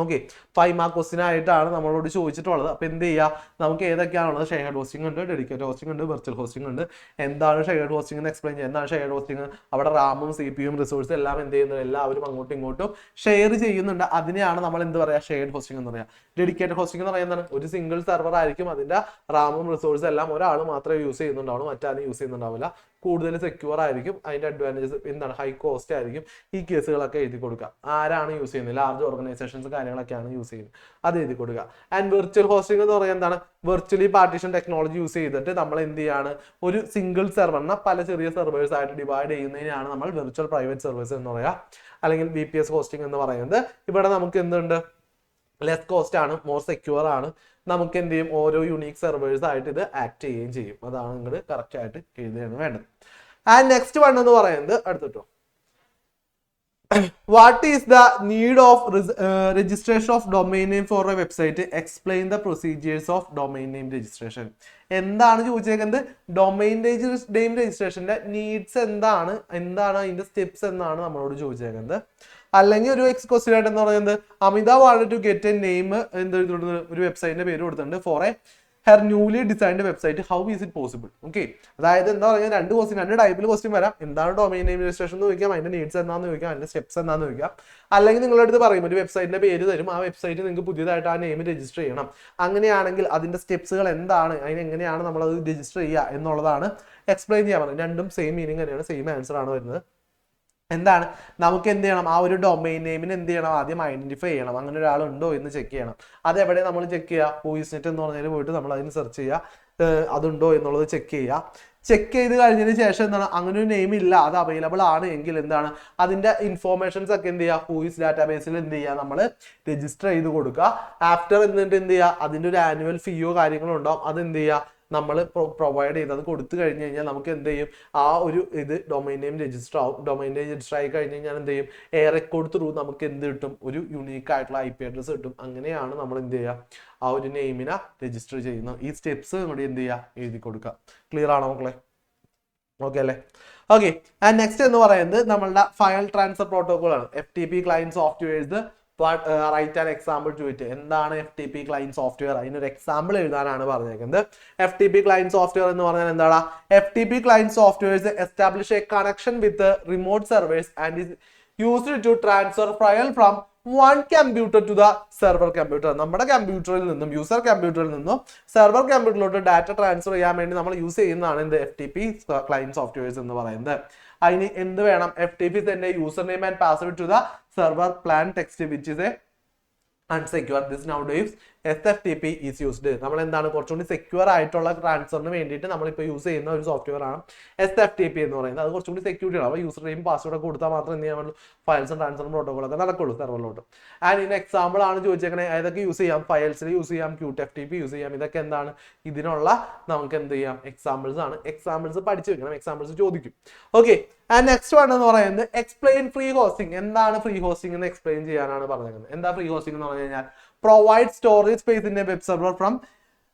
Speaker 1: ഓക്കെ, 5 മാർക്ക് ക്വസ്റ്റ്യൻ ആയിട്ടാണ് നമ്മളോട് ചോദിച്ചിട്ടുള്ളത്. അപ്പൊ എന്ത് ചെയ്യുക? നമുക്ക് ഏതൊക്കെയാണുള്ളത്? ഷെയർഡ് ഹോസ്റ്റിംഗ് ഉണ്ട്, ഡെഡിക്കേറ്റഡ് ഹോസ്റ്റിംഗ് ഉണ്ട്, വെർച്വൽ ഹോസ്റ്റിംഗ് ഉണ്ട്. എന്താണ് ഷെയർഡ് ഹോസ്റ്റിംഗ് എന്ന് എക്സ്പ്ലെയിൻ ചെയ്യുക. എന്താണ് ഷെയർഡ് ഹോസ്റ്റിംഗ്? അവിടെ റാമും CPU റിസോഴ്സും എല്ലാം എന്ത് ചെയ്യുന്നത്? എല്ലാവരും അങ്ങോട്ടും ഇങ്ങോട്ടും ഷെയർ ചെയ്യുന്നുണ്ട്. അതിനെയാണ് നമ്മൾ എന്ത് പറയുക? ഷെയർഡ് ഹോസ്റ്റിംഗ് എന്ന് പറയുക. ഡെഡിക്കേറ്റഡ് ഹോസ്റ്റിംഗ് എന്ന് പറയുന്നത് ഒരു സിംഗിൾ സെർവർ ആയിരിക്കും. അതിന്റെ റാമും റിസോഴ്സും എല്ലാം ഒരാൾ മാത്രമേ യൂസ് ചെയ്യുന്നുണ്ടാവുള്ളൂ, മറ്റാരും യൂസ് ചെയ്യുന്നുണ്ടാവില്ല. കൂടുതൽ സെക്യൂർ ആയിരിക്കും. അതിന്റെ അഡ്വാൻറ്റേജസ് എന്താണ്? ഹൈ കോസ്റ്റ് ആയിരിക്കും. ഈ കേസുകളൊക്കെ എഴുതി കൊടുക്കുക. ആരാണ് യൂസ് ചെയ്യുന്നത്? ലാർജ് ഓർഗനൈസേഷൻസ് കാര്യങ്ങളൊക്കെയാണ് യൂസ് ചെയ്യുന്നത്. അത് എഴുതി കൊടുക്കുക. ആൻഡ് വെർച്വൽ ഹോസ്റ്റിംഗ് എന്ന് പറയുന്നത് എന്താണ്? വെർച്വലി പാർട്ടീഷൻ ടെക്നോളജി യൂസ് ചെയ്തിട്ട് നമ്മൾ എന്ത് ചെയ്യാണ്? ഒരു സിംഗിൾ സെർവറിനെ പല ചെറിയ സെർവേഴ്സ് ആയിട്ട് ഡിവൈഡ് ചെയ്യുന്നതിനാണ് നമ്മൾ വെർച്വൽ പ്രൈവറ്റ് സർവീസ് എന്ന് പറയുക, അല്ലെങ്കിൽ VPS ഹോസ്റ്റിംഗ് എന്ന് പറയുന്നത്. ഇവിടെ നമുക്ക് എന്തുണ്ട്? ലെസ് കോസ്റ്റ് ആണ്, മോർ സെക്യൂർ ആണ്. നമുക്ക് എന്ത് ചെയ്യും? ഓരോ യുണീക് സെർവേഴ്സ് ആയിട്ട് ഇത് ആക്ട് ചെയ്യുകയും ചെയ്യും. അതാണ് നിങ്ങൾ കറക്റ്റ് ആയിട്ട് എഴുതുകയാണ് വേണ്ടത്. ആൻഡ് നെക്സ്റ്റ് വൺ എന്ന് പറയുന്നത് അടുത്തിട്ടോ, what is the need of registration of domain name for a website? Explain the procedures of domain name registration. എന്താണ് ചോദിച്ചേക്കുന്നത്? ഡൊമൈൻ നെയിം രജിസ്ട്രേഷന്റെ നീഡ്സ് എന്താണ്, അതിന്റെ സ്റ്റെപ്സ് എന്നാണ് നമ്മളോട് ചോദിച്ചേക്കുന്നത്. അല്ലെങ്കിൽ ഒരു ക്വസ്റ്റ്യൻ ആയിട്ട് എന്ന് പറയുന്നത് Amita wanted to get a name എന്തെഴുതുന്നത്? ഒരു വെബ്സൈറ്റിന്റെ പേര് കൊടുത്തിട്ടുണ്ട്. For a her newly designed website, how is it possible? Okay, അതായത് എന്താ പറയുക? രണ്ട് ടൈപ്പിൽ ക്വസ്റ്റ്യൻ വരാം. എന്താണ് ഡൊമൈൻ നെയിം രജിസ്ട്രേഷൻ എന്ന് ചോദിക്കാം, അതിന്റെ നീഡ്സ് എന്താണെന്ന് ചോദിക്കാം, അതിന്റെ സ്റ്റെപ്സ് എന്താണെന്ന് ചോദിക്കാം. അല്ലെങ്കിൽ നിങ്ങളുടെ അടുത്ത് പറയും ഒരു വെബ്സൈറ്റിന്റെ പേര് തരും, ആ വെബ്സൈറ്റ് നിങ്ങൾക്ക് പുതിയതായിട്ട് ആ നെയിം രജിസ്റ്റർ ചെയ്യണം. അങ്ങനെയാണെങ്കിൽ അതിന്റെ സ്റ്റെപ്സുകൾ എന്താണ്, അതിനെങ്ങനെയാണ് നമ്മൾ അത് രജിസ്റ്റർ ചെയ്യുക എന്നുള്ളതാണ് എക്സ്പ്ലെയിൻ ചെയ്യാൻ പറയുന്നത്. രണ്ടും സെയിം മീനിങ് തന്നെയാണ്, സെയിം ആൻസർ ആണ് വരുന്നത്. എന്താണ്? നമുക്ക് എന്ത് ചെയ്യണം? ആ ഒരു ഡൊമൈൻ നെയിമിന് എന്ത് ചെയ്യണം? ആദ്യം ഐഡന്റിഫൈ ചെയ്യണം. അങ്ങനെ ഒരാളുണ്ടോ എന്ന് ചെക്ക് ചെയ്യണം. അതെവിടെ നമ്മൾ ചെക്ക് ചെയ്യുക? ഹൂയിസ്നെറ്റ് എന്ന് പറഞ്ഞാൽ പോയിട്ട് നമ്മൾ അതിന് സെർച്ച് ചെയ്യുക, അതുണ്ടോ എന്നുള്ളത് ചെക്ക് ചെയ്യുക. ചെക്ക് ചെയ്ത് കഴിഞ്ഞതിന് ശേഷം എന്താണ്? അങ്ങനെ ഒരു നെയിം ഇല്ല, അത് അവൈലബിൾ ആണ് എങ്കിൽ എന്താണ്? അതിന്റെ ഇൻഫോർമേഷൻസ് ഒക്കെ എന്ത് ചെയ്യുക? ഹൂയിസ് ഡാറ്റാബേസിൽ എന്ത് ചെയ്യുക? നമ്മൾ രജിസ്റ്റർ ചെയ്ത് കൊടുക്കുക. ആഫ്റ്റർ എന്നിട്ട് എന്ത് ചെയ്യുക? അതിന്റെ ഒരു ആനുവൽ ഫീയോ കാര്യങ്ങളോ ഉണ്ടാവും. അത് എന്ത് ചെയ്യുക? നമ്മൾ പ്രൊവൈഡ് ചെയ്ത് അത് കൊടുത്തു കഴിഞ്ഞ് കഴിഞ്ഞാൽ നമുക്ക് എന്ത് ചെയ്യും? ആ ഒരു ഇത് ഡൊമൈൻ നെയിം രജിസ്റ്റർ ആവും. ഡൊമൈൻ നെയിം രജിസ്റ്റർ ആയി കഴിഞ്ഞ് കഴിഞ്ഞാൽ എന്ത് ചെയ്യും? എ റെക്കോർഡ് ത്രൂ നമുക്ക് എന്ത് കിട്ടും? ഒരു യുണീക്ക് ആയിട്ടുള്ള IP അഡ്രസ് കിട്ടും. അങ്ങനെയാണ് നമ്മൾ എന്ത് ചെയ്യുക? ആ ഒരു നെയിമിനെ രജിസ്റ്റർ ചെയ്യുന്നത്. ഈ സ്റ്റെപ്സ് കൂടി എന്ത് ചെയ്യുക? എഴുതി കൊടുക്കുക. ക്ലിയർ ആണോ മക്കളെ? ഓക്കെ അല്ലേ? ഓക്കെ. ആൻഡ് നെക്സ്റ്റ് എന്ന് പറയുന്നത് നമ്മളുടെ ഫയൽ ട്രാൻസ്ഫർ പ്രോട്ടോകോൾ ആണ്. FTP client softwares write an example to it. എന്താണ് FTP ക്ലയന്റ് സോഫ്റ്റ്വെയർ? അതിനൊരു എക്സാമ്പിൾ എഴുതാനാണ് പറഞ്ഞേക്കുന്നത്. FTP ക്ലയന്റ് സോഫ്റ്റ്വെയർ എന്ന് പറഞ്ഞാൽ എന്താണ്? FTP client softwares establish a connection with remote servers and is used to transfer file from one computer to the server computer. നമ്മുടെ കമ്പ്യൂട്ടറിൽ നിന്നും യൂസർ കമ്പ്യൂട്ടറിൽ നിന്നും സെർവർ കമ്പ്യൂട്ടറിലോട്ട് ഡാറ്റ ട്രാൻസ്ഫർ ചെയ്യാൻ വേണ്ടി നമ്മൾ യൂസ് ചെയ്യുന്നതാണ് എന്ത്? FTP ക്ലയന്റ് സോഫ്റ്റ്വെയർസ് എന്ന് പറയുന്നത്. അതിന് എന്ത് വേണം? FTP send a user name and password to the server plain text which is a unsecure. This nowadays SFTP is used. നമ്മൾ എന്താണ്? കുറച്ചുകൂടി സെക്യൂർ ആയിട്ടുള്ള ട്രാൻസ്ഫറിന് വേണ്ടിയിട്ട് നമ്മളിപ്പോൾ യൂസ് ചെയ്യുന്ന ഒരു സോഫ്റ്റ്വെയർ ആണ് SFTP എന്ന് പറയുന്നത്. അത് കുറച്ചുകൂടി സെക്യൂരിറ്റി ആണ്. അപ്പോൾ യൂസർ നെയിം പാസ്വേഡ് ഒക്കെ കൊടുത്താൽ മാത്രം എന്ത് ചെയ്യാൻ പറ്റുള്ളൂ? ഫയൽസും ട്രാൻസ്ഫറും പ്രോട്ടോകോളൊക്കെ നടക്കുള്ളൂ സെർവറിലോട്ട്. ആൻഡ് ഇതിന് എക്സാമ്പിൾ ആണ് ചോദിച്ചേക്കണേ. ഏതൊക്കെ യൂസ് ചെയ്യാം? ഫയൽസിൽ യൂസ് ചെയ്യാം, Qt FTP യൂസ് ചെയ്യാം. ഇതൊക്കെ എന്താണ്? ഇതിനുള്ള നമുക്ക് എന്ത് ചെയ്യാം? എക്സാമ്പിൾസ് ആണ്. എക്സാമ്പിൾസ് പഠിച്ചു വെക്കണം, എക്സാമ്പിൾസ് ചോദിക്കും. ഓക്കെ. ആൻഡ് നെക്സ്റ്റ് വൺ എന്ന് പറയുന്നത് എക്സ്പ്ലെയിൻ ഫ്രീ ഹോസ്റ്റിംഗ്. എന്താണ് ഫ്രീ ഹോസ്റ്റിംഗ് എന്ന് എക്സ്പ്ലെയിൻ ചെയ്യാനാണ് പറഞ്ഞേക്കുന്നത്. എന്താ ഫ്രീ ഹോസ്റ്റിംഗ് എന്ന് പറഞ്ഞു കഴിഞ്ഞാൽ? Provide storage space in a web server from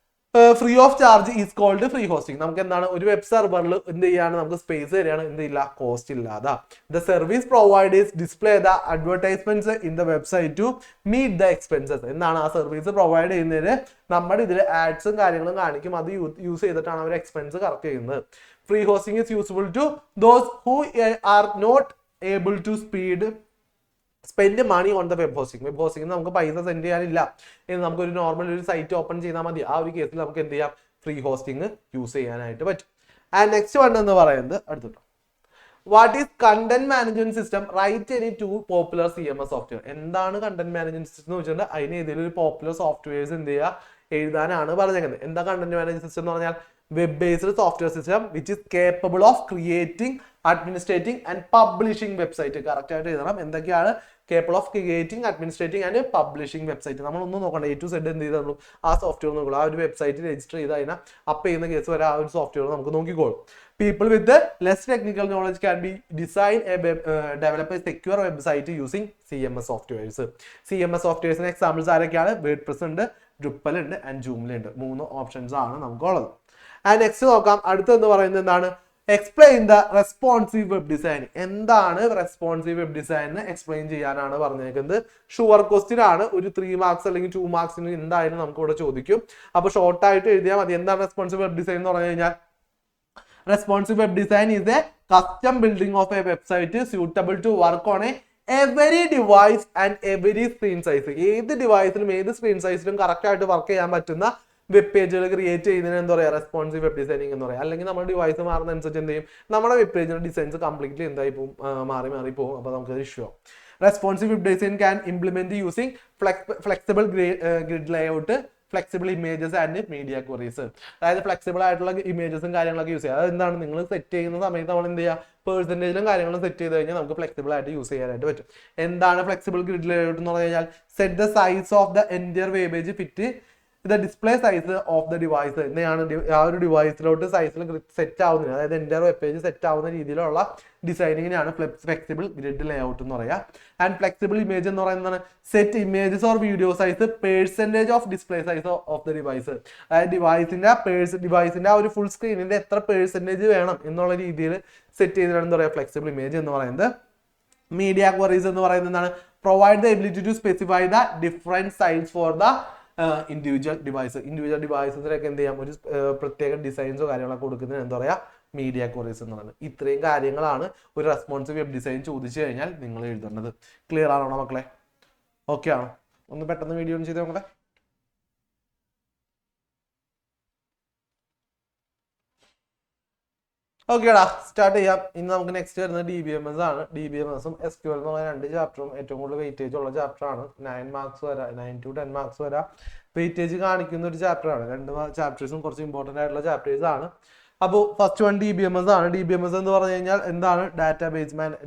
Speaker 1: free of charge is called free hosting. നമുക്ക് എന്താണ് ഒരു വെബ് സെർവറിൽ എന്ത് ചെയ്യാണ്, നമുക്ക് സ്പേസ് തരികയാണ്, എന്തില്ല, കോസ്റ്റ് ഇല്ലാതെ. The service providers display the advertisements in the website to meet the expenses. എന്താണ് ആ സർവീസ് പ്രൊവൈഡ് ചെയ്യുന്നതിന് നമ്മുടെ ഇതിൽ ആഡ്സും കാര്യങ്ങളും കാണിക്കും, അത് യൂസ് ചെയ്തിട്ടാണ് അവർ എക്സ്പെൻസ് കറക്റ്റ് ചെയ്യുന്നത്. Free hosting is useful to those who are not able to spend money on the web hosting. Web hosting നമുക്ക് പൈസ സെൻഡ് ചെയ്യാനില്ല എന്ന് നമുക്ക് ഒരു നോർമൽ ഒരു സൈറ്റ് ഓപ്പൺ ചെയ്താൽ മതി. ആ ഒരു കേസിൽ നമുക്ക് എന്ത് ചെയ്യാം, ഫ്രീ ഹോസ്റ്റിംഗ് യൂസ് ചെയ്യാനായിട്ട് പറ്റും. ആൻഡ് നെക്സ്റ്റ് വൺ എന്ന് പറയുന്നത് അടുത്തിട്ടോ, what is content management system write any two popular CMS software. എന്താണ് കണ്ടന്റ് മാനേജ്മെന്റ് സിസ്റ്റം എന്ന് വെച്ചിട്ടുണ്ടെങ്കിൽ അതിന് ഏതെങ്കിലും ഒരു പോപ്പുലർ സോഫ്റ്റ്വെയർസ് എന്ത് ചെയ്യുക, എഴുതാനാണ് പറഞ്ഞേക്കുന്നത്. എന്താ കണ്ടന്റ് മാനേജ്മെന്റ് സിസ്റ്റം എന്ന് പറഞ്ഞാൽ web based software system which is capable of creating, administrating and publishing website. Correct ആയിട്ട് എഴുതണം. എന്തൊക്കെയാണ് capable of creating, administrating and publishing website. നമ്മളൊന്നും നോക്കണ്ട, A to Z എന്ത് ചെയ്തുള്ളൂ, ആ സോഫ്റ്റ്വെയർ നോക്കുള്ളൂ. ആ ഒരു വെബ്സൈറ്റ് രജിസ്റ്റർ ചെയ്ത് അതിനെ അപ്പ് ചെയ്യുന്ന കേസ് വരെ ആ ഒരു സോഫ്റ്റ്വെയർ നമുക്ക് നോക്കിക്കോളും. People with less technical knowledge can be design a develop a secure website using CMS softwares. CMS softwares examples ആരൊക്കെയാണ്, വേർഡ്പ്രസ് ഉണ്ട്, ഡ്രുപ്പൽ ഉണ്ട് ആൻഡ് ജൂംല ഉണ്ട്. 3 ഓപ്ഷൻസ് ആണ് നമുക്കുള്ളത്. ആൻഡ് നെക്സ്റ്റ് നോക്കാം, അടുത്തെന്ന് പറയുന്നത് എന്താണ്, explain the responsive web design. എന്താണ് റെസ്പോൺസീവ് വെബ് ഡിസൈൻ എന്ന് എക്സ്പ്ലെയിൻ ചെയ്യാനാണ് പറഞ്ഞേക്കുന്നത്. ഷുവർ ക്വസ്റ്റ്യൻ ആണ്, ഒരു 3 മാർക്സ് അല്ലെങ്കിൽ 2 മാർക്സിന് എന്തായാലും നമുക്ക് ഇവിടെ ചോദിക്കും. അപ്പൊ ഷോർട്ട് ആയിട്ട് എഴുതിയാൽ മതി. എന്താണ് റെസ്പോൺസീവ് വെബ് ഡിസൈൻ എന്ന് പറഞ്ഞു കഴിഞ്ഞാൽ, responsive web design is a custom building of a website suitable to work on every device and every screen size. ഏത് ഡിവൈസിലും ഏത് സ്ക്രീൻ സൈസിലും കറക്റ്റ് ആയിട്ട് വർക്ക് ചെയ്യാൻ പറ്റുന്ന വെബ് പേജുകൾ ക്രിയേറ്റ് ചെയ്യുന്നതിന് എന്താ പറയുക, റെസ്പോൺസീവ് വെബ് ഡിസൈനിങ് എന്ന് പറയാം. അല്ലെങ്കിൽ നമ്മുടെ ഡിവൈസ് മാറുന്നതനുസരിച്ച് എന്ത് ചെയ്യും, നമ്മുടെ വെബ് പേജിന്റെ ഡിസൈൻസ് കംപ്ലീറ്റ്ലി എന്തായി പോകും, മാറി പോകും. അപ്പോൾ നമുക്ക് ഇഷ്യൂ ആവും. Responsive web design can implement using flexible grid layout, flexible images and media queries. അതായത് ഫ്ലെക്സിബിൾ ആയിട്ടുള്ള ഇമേജസും കാര്യങ്ങളൊക്കെ യൂസ് ചെയ്യുക. അതെന്താണ്, നിങ്ങൾ സെറ്റ് ചെയ്യുന്ന സമയത്ത് നമ്മൾ എന്ത് ചെയ്യുക, പേഴ്സൻറ്റേജിലും കാര്യങ്ങളും സെറ്റ് ചെയ്ത് കഴിഞ്ഞാൽ നമുക്ക് ഫ്ലെക്സിബിൾ ആയിട്ട് യൂസ് ചെയ്യാനായിട്ട് പറ്റും. എന്താണ് ഫ്ലെക്സിബിൾ ഗ്രിഡ് ലേഔട്ട് എന്ന് പറഞ്ഞു കഴിഞ്ഞാൽ, set the size of the entire web page fit the display size of the device. എന്താണ് ആ ഒരു ഡിവൈസിലോട്ട് സൈസിൽ സെറ്റ് ആവുന്നത്, അതായത് എൻറ്റയർ വെബ് പേജ് സെറ്റ് ആവുന്ന രീതിയിലുള്ള ഡിസൈനിങ്ങിനാണ് ഫ്ലെക്സിബിൾ ഗ്രിഡ് ലേഔട്ട് എന്ന് പറയുക. ആൻഡ് ഫ്ലെക്സിബിൾ ഇമേജ് എന്ന് പറയുന്നത് set images or video size percentage of display size of the device. അതായത് ഡിവൈസിന്റെ ആ ഒരു ഫുൾ സ്ക്രീനിന്റെ എത്ര പെർസെൻറ്റേജ് വേണം എന്നുള്ള രീതിയിൽ സെറ്റ് ചെയ്തിട്ടാണ് എന്താ പറയുക, ഫ്ലെക്സിബിൾ ഇമേജ് എന്ന് പറയുന്നത്. മീഡിയ ക്വറീസ് എന്ന് പറയുന്നത് എന്താണ്, provide the ability to specify the different size for the individual ഡിവൈസസിലൊക്കെ എന്ത് ചെയ്യാം, ഒരു പ്രത്യേക ഡിസൈൻസോ കാര്യങ്ങളൊക്കെ കൊടുക്കുന്നതിന് എന്താ പറയുക, മീഡിയ ക്വറീസ് എന്ന് പറയുന്നത്. ഇത്രയും കാര്യങ്ങളാണ് ഒരു റെസ്പോൺസീവ് വെബ് ഡിസൈൻ ചോദിച്ചു കഴിഞ്ഞാൽ നിങ്ങൾ എഴുതേണ്ടത്. ക്ലിയർ ആണോ മക്കളെ? ഓക്കെ ആണോ? ഒന്ന് പെട്ടെന്ന് വീഡിയോ ചെയ്ത് മക്കളെ. ഓക്കേടാ, സ്റ്റാർട്ട് ചെയ്യാം. ഇന്ന് നമുക്ക് നെക്സ്റ്റ് വരുന്നത് DBMS ആണ്. DBMSും SQL എന്ന് പറയുന്ന 2 ചാപ്റ്ററും ഏറ്റവും കൂടുതൽ വെയിറ്റേജ് ഉള്ള ചാപ്റ്ററാണ്. 9 മാർക്സ് വരെ, 9 to 10 മാർക്സ് വരെ വെയിറ്റേജ് കാണിക്കുന്ന ഒരു ചാപ്റ്ററാണ്. 2 ചാപ്റ്റേഴ്സും കുറച്ച് ഇമ്പോർട്ടൻ്റ് ആയിട്ടുള്ള ചാപ്റ്റേഴ്സ് ആണ്. അപ്പോൾ ഫസ്റ്റ് വൺ DBMS ആണ്. DBMS എന്ന് പറഞ്ഞു കഴിഞ്ഞാൽ എന്താണ്,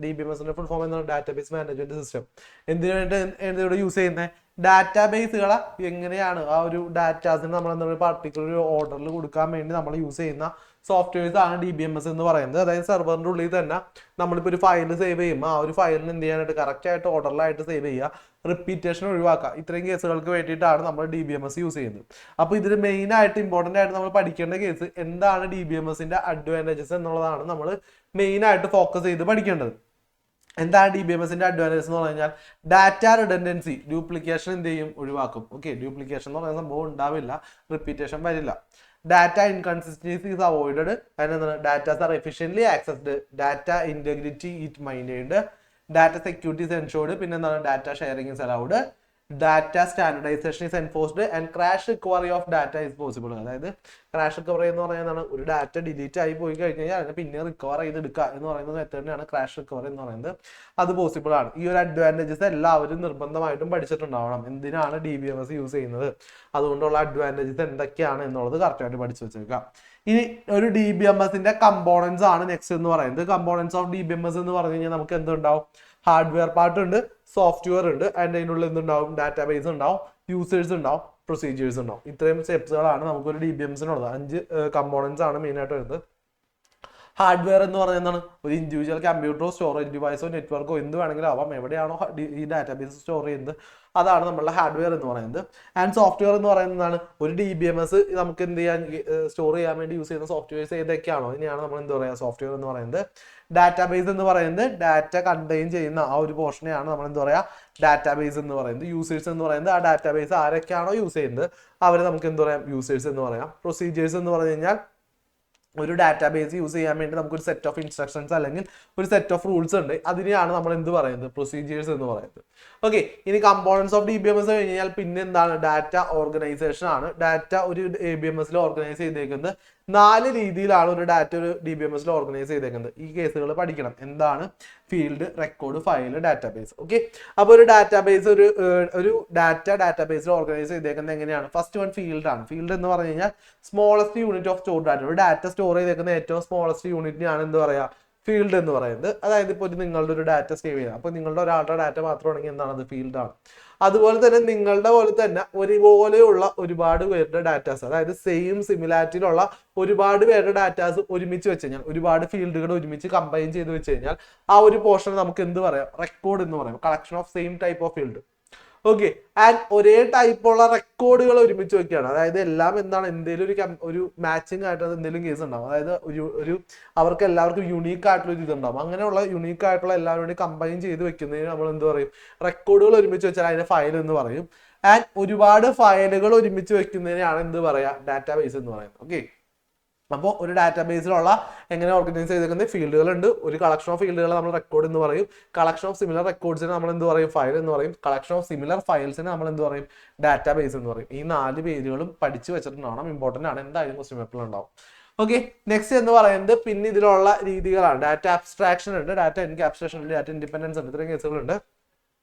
Speaker 1: DBMSന്റെ ഫുൾ ഫോം എന്താണ്, ഡാറ്റാബേസ് മാനേജ്മെന്റ് സിസ്റ്റം. എന്തിനു വേണ്ടി ഇവിടെ യൂസ് ചെയ്യുന്നത്, ഡാറ്റാബേസുകളെ എങ്ങനെയാണ് ആ ഒരു ഡാറ്റാസിന് നമ്മൾ എന്താ പറയുക, പാർട്ടിക്കുലർ ഓർഡറിൽ കൊടുക്കാൻ വേണ്ടി നമ്മൾ യൂസ് ചെയ്യുന്ന സോഫ്റ്റ്വെയർസ് ആണ് DBMS എന്ന് പറയുന്നത്. അതായത് സെർവറിന്റെ ഉള്ളിൽ തന്നെ നമ്മളിപ്പോൾ ഒരു ഫയൽ സേവ് ചെയ്യുമ്പോൾ ആ ഒരു ഫയലിന് എന്ത് ചെയ്യാനായിട്ട് കറക്റ്റ് ആയിട്ട് ഓർഡറിലായിട്ട് സേവ് ചെയ്യുക, റിപ്പീറ്റേഷൻ ഒഴിവാക്കുക. ഇത്രയും കേസുകൾക്ക് വേണ്ടിയിട്ടാണ് നമ്മൾ DBMS യൂസ് ചെയ്യുന്നത്. അപ്പോൾ ഇതിൽ മെയിൻ ആയിട്ട് ഇമ്പോർട്ടൻ്റ് ആയിട്ട് നമ്മൾ പഠിക്കേണ്ട കേസ് എന്താണ്, DBMSന്റെ അഡ്വാൻറ്റേജസ് എന്നുള്ളതാണ് നമ്മൾ മെയിൻ ആയിട്ട് ഫോക്കസ് ചെയ്ത് പഠിക്കേണ്ടത്. എന്താണ് DBMSന്റെ അഡ്വാൻറ്റേജസ് എന്ന് പറഞ്ഞു കഴിഞ്ഞാൽ, ഡാറ്റ റിഡൻഡൻസി, ഡ്യൂപ്ലിക്കേഷൻ എന്ത് ചെയ്യും, ഒഴിവാക്കും. ഓക്കെ, ഡ്യൂപ്ലിക്കേഷൻ എന്ന് പറയുന്ന സംഭവം ഉണ്ടാവില്ല, റിപ്പീറ്റേഷൻ വരില്ല. Data inconsistency is avoided, and data are efficiently accessed, data integrity is maintained, data security is ensured, data sharing is allowed, data standardization is enforced, and crash recovery of data is possible. അതായത് crash recovery എന്ന് പറയുന്നതാണ്, ഒരു data delete ആയി പോയി കഴിഞ്ഞാൽ അതിനെ പിന്നെ recover ചെയ്തെടുക്കുക എന്ന് പറയുന്ന മെത്തേഡിനാണ് ക്രാഷ് റിക്കവറി എന്ന് പറയുന്നത്. അത് പോസിബിൾ ആണ്. ഈ ഒരു അഡ്വാൻറ്റേജസ് എല്ലാവരും നിർബന്ധമായിട്ടും പഠിച്ചിട്ടുണ്ടാവണം. എന്തിനാണ് DBMS യൂസ് ചെയ്യുന്നത്, അതുകൊണ്ടുള്ള അഡ്വാൻറ്റേജസ് എന്തൊക്കെയാണ് എന്നുള്ളത് കറക്റ്റായിട്ട് പഠിച്ചു വെച്ചേക്കാം. ഇനി ഒരു DBMSന്റെ കമ്പോണൻസ് ആണ് നെക്സ്റ്റ് എന്ന് പറയുന്നത്. കമ്പോണൻസ് ഓഫ് DBMS എന്ന് പറഞ്ഞു കഴിഞ്ഞാൽ നമുക്ക് എന്തുണ്ടാവും, ഹാർഡ്വെയർ പാർട്ട് ഉണ്ട്, സോഫ്റ്റ്വെയർ ഉണ്ട്, ആൻഡ് അതിനുള്ള എന്തുണ്ടാവും, ഡാറ്റാബേസ് ഉണ്ടാവും, യൂസേഴ്സ് ഉണ്ടാവും, പ്രൊസീജിയേഴ്സ് ഉണ്ടാവും. ഇത്രയും സ്റ്റെപ്സുകളാണ് നമുക്കൊരു DBMSനുള്ളത്. 5 കമ്പോണൻസ് ആണ് മെയിൻ ആയിട്ട് വരുന്നത്. ഹാർഡ്വെയർ എന്ന് പറയുന്നത് എന്താണ്? ഒരു ഇൻഡിവിജ്വൽ കമ്പ്യൂട്ടറോ സ്റ്റോറേജ് ഡിവൈസോ നെറ്റ്വർക്കോ എന്ത് വേണമെങ്കിലും ആവാം. എവിടെയാണോ ഈ ഡാറ്റാബേസ് സ്റ്റോർ ചെയ്യുന്നത് അതാണ് നമ്മളുടെ ഹാർഡ്വെയർ എന്ന് പറയുന്നത്. ആൻഡ് സോഫ്റ്റ്വെയർ എന്ന് പറയുന്നതാണ് ഒരു DBMS നമുക്ക് എന്ത് ചെയ്യാൻ സ്റ്റോർ ചെയ്യാൻ വേണ്ടി യൂസ് ചെയ്യുന്ന സോഫ്റ്റ്വെയർസ് ഏതൊക്കെയാണോ അതിനെയാണ് നമ്മൾ എന്താ പറയുക സോഫ്റ്റ്വെയർ എന്ന് പറയുന്നത്. ഡാറ്റാബേസ് എന്ന് പറയുന്നത് ഡാറ്റ കണ്ടെയ്ൻ ചെയ്യുന്ന ആ ഒരു പോർഷനെയാണ് നമ്മൾ എന്താ പറയുക ഡാറ്റാബേസ് എന്ന് പറയുന്നത്. യൂസേഴ്സ് എന്ന് പറയുന്നത് ആ ഡാറ്റാബേസ് ആരൊക്കെയാണോ യൂസ് ചെയ്യുന്നത് അവർ നമുക്ക് എന്താ പറയാം യൂസേഴ്സ് എന്ന് പറയാം. പ്രൊസീജിയേഴ്സ് എന്ന് പറഞ്ഞു കഴിഞ്ഞാൽ ഒരു ഡാറ്റാബേസ് യൂസ് ചെയ്യാൻ വേണ്ടി നമുക്കൊരു സെറ്റ് ഓഫ് ഇൻസ്ട്രക്ഷൻസ് അല്ലെങ്കിൽ ഒരു സെറ്റ് ഓഫ് റൂൾസ് ഉണ്ട്. അതിനെയാണ് നമ്മൾ എന്ത് പറയുന്നത് പ്രൊസീജിയേഴ്സ് എന്ന് പറയുന്നത്. ഓക്കെ, ഇനി കമ്പോണൻസ് ഓഫ് DBMS കഴിഞ്ഞ് കഴിഞ്ഞാൽ പിന്നെ എന്താണ് ഡാറ്റ ഓർഗനൈസേഷൻ ആണ്. ഡാറ്റ ഒരു ABMS ഓർഗനൈസ് ചെയ്തേക്കുന്നത് 4 രീതിയിലാണ് ഒരു ഡാറ്റ ഒരു DBMS ഓർഗനൈസ് ചെയ്തേക്കുന്നത്. ഈ കേസുകൾ പഠിക്കണം. എന്താണ്? Field, record, file, database. Okay, അപ്പോൾ ഒരു ഡാറ്റാബേസ് ഒരു ഡാറ്റാബേസിൽ ഓർഗനൈസ് ചെയ്തേക്കുന്നത് എങ്ങനെയാണ്? ഫസ്റ്റ് വൺ ഫീൽഡ് ആണ്. ഫീൽഡ് എന്ന് പറഞ്ഞു കഴിഞ്ഞാൽ smallest unit of store data. ഒരു ഡാറ്റ സ്റ്റോർ ചെയ്തേക്കുന്ന ഏറ്റവും സ്മോളസ്റ്റ് യൂണിറ്റിനെയാണ് എന്ത് പറയുക ഫീൽഡ് എന്ന് പറയുന്നത്. അതായത് ഇപ്പോൾ നിങ്ങളുടെ ഒരു ഡാറ്റ സേവ് ചെയ്യുക, അപ്പോൾ നിങ്ങളുടെ ഒരാളുടെ ഡാറ്റ മാത്രമാണെങ്കിൽ എന്താണ് അത് ഫീൽഡാണ്. അതുപോലെ തന്നെ നിങ്ങളുടെ പോലെ തന്നെ ഒരുപോലെയുള്ള ഒരുപാട് പേരുടെ ഡാറ്റാസ്, അതായത് സെയിം സിമിലാരിറ്റിയിലുള്ള ഒരുപാട് പേരുടെ ഡാറ്റാസ് ഒരുമിച്ച് വെച്ച് കഴിഞ്ഞാൽ ഒരുപാട് ഫീൽഡുകൾ ഒരുമിച്ച് കമ്പൈൻ ചെയ്ത് വെച്ച് കഴിഞ്ഞാൽ ആ ഒരു പോർഷൻ നമുക്ക് എന്ത് പറയാം റെക്കോർഡ് എന്ന് പറയാം. Collection of same type of field. Okay, and ഒരേ ടൈപ്പുള്ള റെക്കോർഡുകൾ ഒരുമിച്ച് വെക്കുകയാണ്. അതായത് എല്ലാം എന്താണ് എന്തെങ്കിലും ഒരു മാച്ചിങ് ആയിട്ട് എന്തെങ്കിലും കേസ് ഉണ്ടാവും. അതായത് ഒരു അവർക്ക് എല്ലാവർക്കും യുണീക്ക് ആയിട്ടുള്ള ഒരു ഇതുണ്ടാവും. അങ്ങനെയുള്ള യുണീക്ക് ആയിട്ടുള്ള എല്ലാവരും കൂടി കമ്പൈൻ ചെയ്ത് വെക്കുന്നതിന് നമ്മൾ എന്ത് പറയും റെക്കോർഡുകൾ ഒരുമിച്ച് വെച്ചാൽ അതിനെ ഫയൽ എന്ന് പറയും. ആൻഡ് ഒരുപാട് ഫയലുകൾ ഒരുമിച്ച് വെക്കുന്നതിനാണ് എന്ത് പറയുക ഡാറ്റാബേസ് എന്ന് പറയുന്നത്. ഓക്കെ, അപ്പോൾ ഒരു ഡാറ്റാബേസിലുള്ള എങ്ങനെ ഓർഗനൈസ് ചെയ്തേക്കുന്നത് ഫീൽഡുകളുണ്ട്. ഒരു കളക്ഷൻ ഓഫ് ഫീൽഡുകൾ നമ്മൾ റെക്കോർഡ് എന്ന് പറയും. കളക്ഷൻ ഓഫ് സിമിലർ റെക്കോർഡ്സിനെ നമ്മൾ എന്ത് പറയും ഫയൽ എന്ന് പറയും. കളക്ഷൻ ഓഫ് സിമിലർ ഫയൽസിനെ നമ്മൾ എന്ത് പറയും ഡാറ്റാബേസ് എന്ന് പറയും. ഈ 4 പേരുകളും പഠിച്ചു വെച്ചിട്ടുണ്ടാവണം. ഇമ്പോർട്ടൻ്റ് ആണ്. എന്തായാലും ക്വസ്റ്റ്യൻ പേപ്പറിൽ ഉണ്ടാവും. ഓക്കെ, നെക്സ്റ്റ് എന്ന് പറയുന്നത് പിന്നെ ഇതിലുള്ള രീതികളാണ്. ഡാറ്റ അബ്സ്ട്രാക്ഷൻ ഉണ്ട്, ഡാറ്റ എൻക്യാപ്സുലേഷൻ ഉണ്ട്, ഡാറ്റ ഇൻഡിപെൻഡൻസ് ഉണ്ട്. ഇത്രയും കേസുകളുണ്ട്.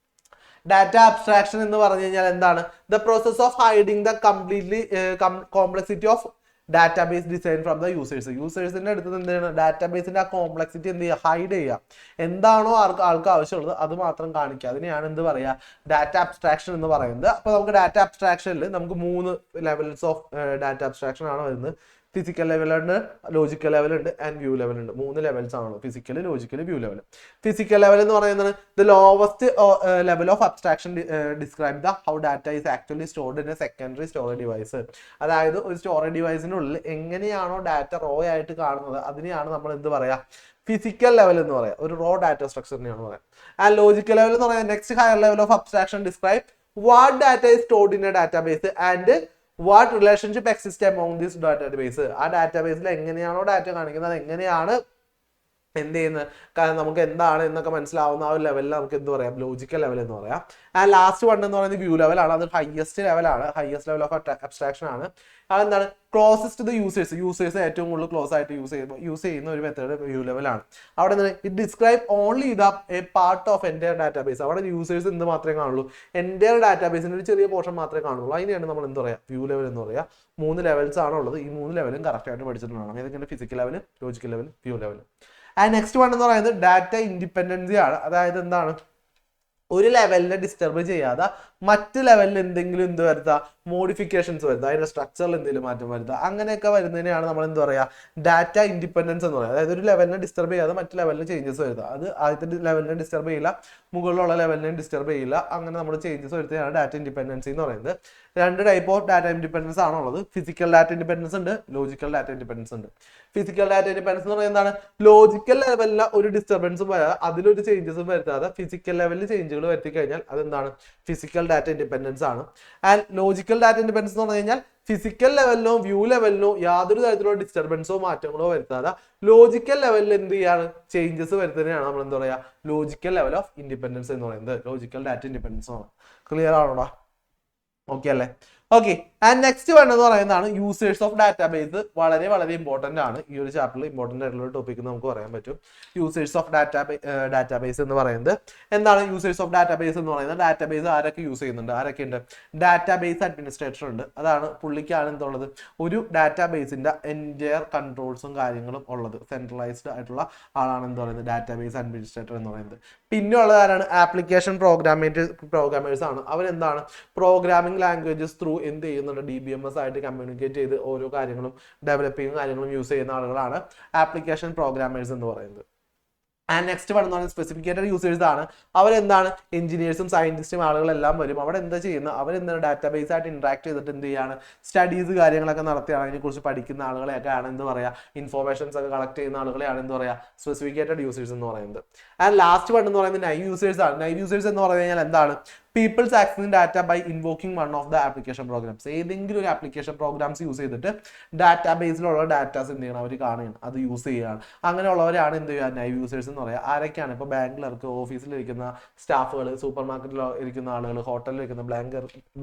Speaker 1: ഡാറ്റ അബ്സ്ട്രാക്ഷൻ എന്ന് പറഞ്ഞു കഴിഞ്ഞാൽ എന്താണ്? The process of hiding the completely complexity of database design from the users. യൂസേഴ്സിന്റെ അടുത്ത് എന്താണ് ഡാറ്റാബേസിന്റെ ആ കോംപ്ലക്സിറ്റി എന്ത് ചെയ്യുക ഹൈഡ് ചെയ്യുക. എന്താണോ ആൾക്ക് ആവശ്യമുള്ളത് അത് മാത്രം കാണിക്കുക. അതിനെയാണ് എന്ത് പറയുക ഡാറ്റ അബ്സ്ട്രാക്ഷൻ എന്ന് പറയുന്നത്. അപ്പോൾ നമുക്ക് ഡാറ്റ അബ്സ്ട്രാക്ഷനിൽ നമുക്ക് 3 ലെവൽസ് ഓഫ് ഡാറ്റ അബ്സ്ട്രാക്ഷൻ ആണ് വരുന്നത്. ഫിസിക്കൽ ലെവലുണ്ട്, ലോജിക്കൽ ലെവലുണ്ട് ആൻഡ് വ്യൂ ലെവലുണ്ട്. 3 ലെവൽസ് ആണ് physical, logical, view level. Physical level എന്ന് പറയുന്നത് the lowest level of abstraction describe the how data is actually stored in a secondary storage device. അതായത് ഒരു സ്റ്റോറേജ് ഡിവൈസിനുള്ളിൽ എങ്ങനെയാണോ ഡാറ്റ റോ ആയിട്ട് കാണുന്നത് അതിനെയാണ് നമ്മൾ എന്ത് പറയുക ഫിസിക്കൽ ലെവൽ എന്ന് പറയാം. ഒരു റോ ഡാറ്റ സ്ട്രക്ചറിനെയാണ് പറയാം. ആൻഡ് ലോജിക്കൽ ലെവൽ എന്ന് പറയുന്നത് next higher level of abstraction describe what data is stored in A database and what relationship exist among this database. ആ ഡാറ്റാബേസിൽ എങ്ങനെയാണോ ഡാറ്റ കാണിക്കുന്നത് എങ്ങനെയാണ് എന്ത് ചെയ്യുന്നത് നമുക്ക് എന്താണ് എന്നൊക്കെ മനസ്സിലാവുന്ന ആ ഒരു ലെവലിൽ നമുക്ക് എന്ത് പറയാം ലോജിക്കൽ ലെവൽ എന്ന് പറയാം. ആൻഡ് ലാസ്റ്റ് വൺ എന്ന് പറയുന്നത് വ്യൂ ലെവലാണ്. അത് ഹയസ്റ്റ് ലെവലാണ്, ഹയസ്റ്റ് ലെവൽ ഓഫ് അബ്സ്ട്രാക്ഷൻ ആണ്. അതെന്താണ് ക്ലോസസ്റ്റ് ടു ദ യൂസേഴ്സ് ഏറ്റവും കൂടുതൽ ക്ലോസ് ആയിട്ട് യൂസ് ചെയ്യുന്ന ഒരു മെത്തേഡ് വ്യൂ ലെവലാണ്. അവിടെ നിന്ന് it describe only the A part of entire database. അവിടെ യൂസേഴ്സ് എന്ത് മാത്രമേ കാണുള്ളൂ എൻ്റയർ ഡാറ്റാബേസിൻ്റെ ഒരു ചെറിയ പോർഷൻ മാത്രമേ കാണുള്ളൂ. അതിനെയാണ് നമ്മൾ എന്ത് പറയുക വ്യൂ ലെവൽ എന്ന് പറയുക. 3 ലെവൽസ് ആണുള്ളത്. ഈ 3 ലെവലും കറക്റ്റ് ആയിട്ട് പഠിച്ചിട്ടുണ്ടാണ്. ഏതൊക്കെയാണ് physical level, logical level, view level. And next one എന്ന് പറയുന്നത് ഡാറ്റ ഇൻഡിപെൻഡൻസി ആണ്. അതായത് എന്താണ് ഒരു ലെവലിനെ ഡിസ്റ്റർബ് ചെയ്യാതെ മറ്റ് ലെവലിൽ എന്തെങ്കിലും എന്ത് വരുത്തുക മോഡിഫിക്കേഷൻസ് വരുത്തുക, അതിന്റെ സ്ട്രക്ചറിൽ എന്തെങ്കിലും മാറ്റം വരുത്തുക, അങ്ങനെയൊക്കെ വരുന്നതിനെയാണ് നമ്മൾ എന്താ പറയുക ഡാറ്റ ഇൻഡിപെൻഡൻസ് എന്ന് പറയുന്നത്. അതായത് ഒരു ലെവലിനെ ഡിസ്റ്റർബ് ചെയ്യാതെ മറ്റ് ലെവലിന് ചേഞ്ചസ് വരുത്തുക. അത് ആദ്യത്തെ ലെവലിനെ ഡിസ്റ്റർബ് ചെയ്യില്ല, മുകളിലുള്ള ലെവലിനെ ഡിസ്റ്റർബ് ചെയ്യില്ല, അങ്ങനെ നമ്മൾ ചേഞ്ചസ് വരുത്തുകയാണ് ഡാറ്റ ഇൻഡിപെൻഡൻസി എന്ന് പറയുന്നത്. 2 ടൈപ്പ് ഓഫ് ഡാറ്റ ഇൻഡിപെൻഡൻസ് ആണുള്ളത്. ഫിസിക്കൽ ഡാറ്റ ഇൻഡിപെൻഡൻസ് ഉണ്ട്, ലോജിക്കൽ ഡാറ്റ ഇൻഡിപെൻഡൻസ് ഉണ്ട്. ഫിസിക്കൽ ഡാറ്റ ഇൻഡിപെൻഡൻസ് എന്ന് പറയുന്നത് എന്താണ് ലോജിക്കൽ ലെവലിൽ ഒരു ഡിസ്റ്റർബൻസും വരാതെ അതിലൊരു ചേഞ്ചസും വരുത്താതെ ഫിസിക്കൽ ലെവലിൽ ചേഞ്ചുകൾ വരുത്തി കഴിഞ്ഞാൽ അതെന്താണ് ഫിസിക്കൽ ഡാറ്റ ഇൻഡിപെൻഡൻസ് ആണ്. ആൻഡ് ലോജിക്കൽ ഡാറ്റ ഇൻഡിപെൻഡൻസ് എന്ന് പറഞ്ഞു കഴിഞ്ഞാൽ ഫിസിക്കൽ ലെവലിനോ വ്യൂ ലെവലിനോ യാതൊരു തരത്തിലുള്ള ഡിസ്റ്റർബൻസോ മാറ്റങ്ങളോ വരുത്താതെ ലോജിക്കൽ ലെവലിൽ എന്ത് ചെയ്യാണ് ചേഞ്ചസ് വരുത്തുന്നതിനാണ് നമ്മൾ എന്താ പറയുക ലോജിക്കൽ ലെവൽ ഓഫ് ഇൻഡിപെൻഡൻസ് എന്ന് പറയുന്നത്. ലോജിക്കൽ ഡാറ്റ ഇൻഡിപെൻഡൻസ് ആണ്. ക്ലിയർ ആണോടാ? ഓക്കെ അല്ലേ? ഓക്കെ, ആൻഡ് നെക്സ്റ്റ് വൺ എന്ന് പറയുന്നതാണ് യൂസേഴ്സ് ഓഫ് ഡാറ്റാബേസ്. വളരെ വളരെ ഇമ്പോർട്ടന്റ് ആണ്. ഈ ഒരു ചാപ്റ്ററിൽ ഇമ്പോർട്ടന്റ് ആയിട്ടുള്ള ടോപ്പിക് നമുക്ക് പറയാൻ പറ്റും. യൂസേഴ്സ് ഓഫ് ഡാറ്റാബേസ് എന്ന് പറയുന്നത് എന്താണ്? യൂസേഴ്സ് ഓഫ് ഡാറ്റാബേസ് എന്ന് പറയുന്നത് ഡാറ്റാബേസ് ആരൊക്കെ യൂസ് ചെയ്യുന്നുണ്ട്, ആരൊക്കെ ഉണ്ട്? ഡാറ്റാബേസ് അഡ്മിനിസ്ട്രേറ്റർ ഉണ്ട്. അതാണ് പുള്ളിക്കാണ് എന്തുള്ളത് ഒരു ഡാറ്റാബേസിന്റെ എൻറ്റയർ കൺട്രോൾസും കാര്യങ്ങളും ഉള്ളത്. സെൻട്രലൈസ്ഡ് ആയിട്ടുള്ള ആളാണ് എന്ന് പറയുന്നത് ഡാറ്റാബേസ് അഡ്മിനിസ്ട്രേറ്റർ എന്ന് പറയുന്നത്. പിന്നെ ഉള്ളത് ആരാണ്? ആപ്ലിക്കേഷൻ പ്രോഗ്രാമേഴ്സ് ആണ്. അവരെന്താണ് പ്രോഗ്രാമിംഗ് ലാംഗ്വേജസ് ത്രൂ എന്ത് ചെയ്യുന്നുണ്ട്, DBMS ആയിട്ട് കമ്മ്യൂണിക്കേറ്റ് ചെയ്ത് ഓരോ കാര്യങ്ങളും ഡെവലപ്പിംഗ് കാര്യങ്ങളും യൂസ് ചെയ്യുന്ന ആളുകളാണ് ആപ്ലിക്കേഷൻ പ്രോഗ്രാമേഴ്സ് എന്ന് പറയുന്നത്. ആൻഡ് നെക്സ്റ്റ് എന്ന് പറഞ്ഞാൽ സ്പെസിഫിക്കേറ്റഡ് യൂസേഴ്സ് ആണ്. അവരെന്താണ്, എഞ്ചിനീയേഴ്സും സയന്റിസ്റ്റും ആളുകളെല്ലാം വരും. അവിടെ എന്താ ചെയ്യുന്നത്, അവരെന്താണ് ഡാറ്റാബേസ് ആയിട്ട് ഇന്ററാക്ട് ചെയ്തിട്ട് എന്ത് ചെയ്യാണ്, സ്റ്റഡീസ് കാര്യങ്ങളൊക്കെ നടത്തിയാണ്, അതിനെക്കുറിച്ച് പഠിക്കുന്ന ആളുകളെയൊക്കെ ആണ് എന്ത് പറയുക, ഇൻഫോർമേഷൻസ് ഒക്കെ കളക്ട് ചെയ്യുന്ന ആളുകളെയാണ് എന്ത് പറയുക, സ്പെസിഫിക്കേറ്റഡ് യൂസേഴ്സ് എന്ന് പറയുന്നത്. ആൻഡ് ലാസ്റ്റ് വൺ എന്ന് പറയുന്നത് നൈവ് യൂസേഴ്സ് ആണ്. നൈവ് യൂസേഴ്സ് എന്ന് പറഞ്ഞു കഴിഞ്ഞാൽ എന്താണ്, peoples accessing data by invoking one of the application programs. ഏതെങ്കിലും ഒരു ആപ്ലിക്കേഷൻ പ്രോഗ്രാംസ് യൂസ് ചെയ്തിട്ട് ഡാറ്റാബേസിലുള്ള ഡാറ്റാസ് എന്ത് ചെയ്യണം, അവർ കാണുകയാണ്, അത് യൂസ് ചെയ്യുകയാണ്. അങ്ങനെയുള്ളവരാണ് എന്ത് ചെയ്യുക, നൈവ് യൂസേഴ്സ് എന്ന് പറയുക. ആരൊക്കെയാണ്, ഇപ്പോൾ ബാങ്കിലർക്ക്, ഓഫീസിലിരിക്കുന്ന സ്റ്റാഫുകൾ, സൂപ്പർ മാർക്കറ്റിൽ ഇരിക്കുന്ന ആളുകൾ, ഹോട്ടലിൽ ഇരിക്കുന്ന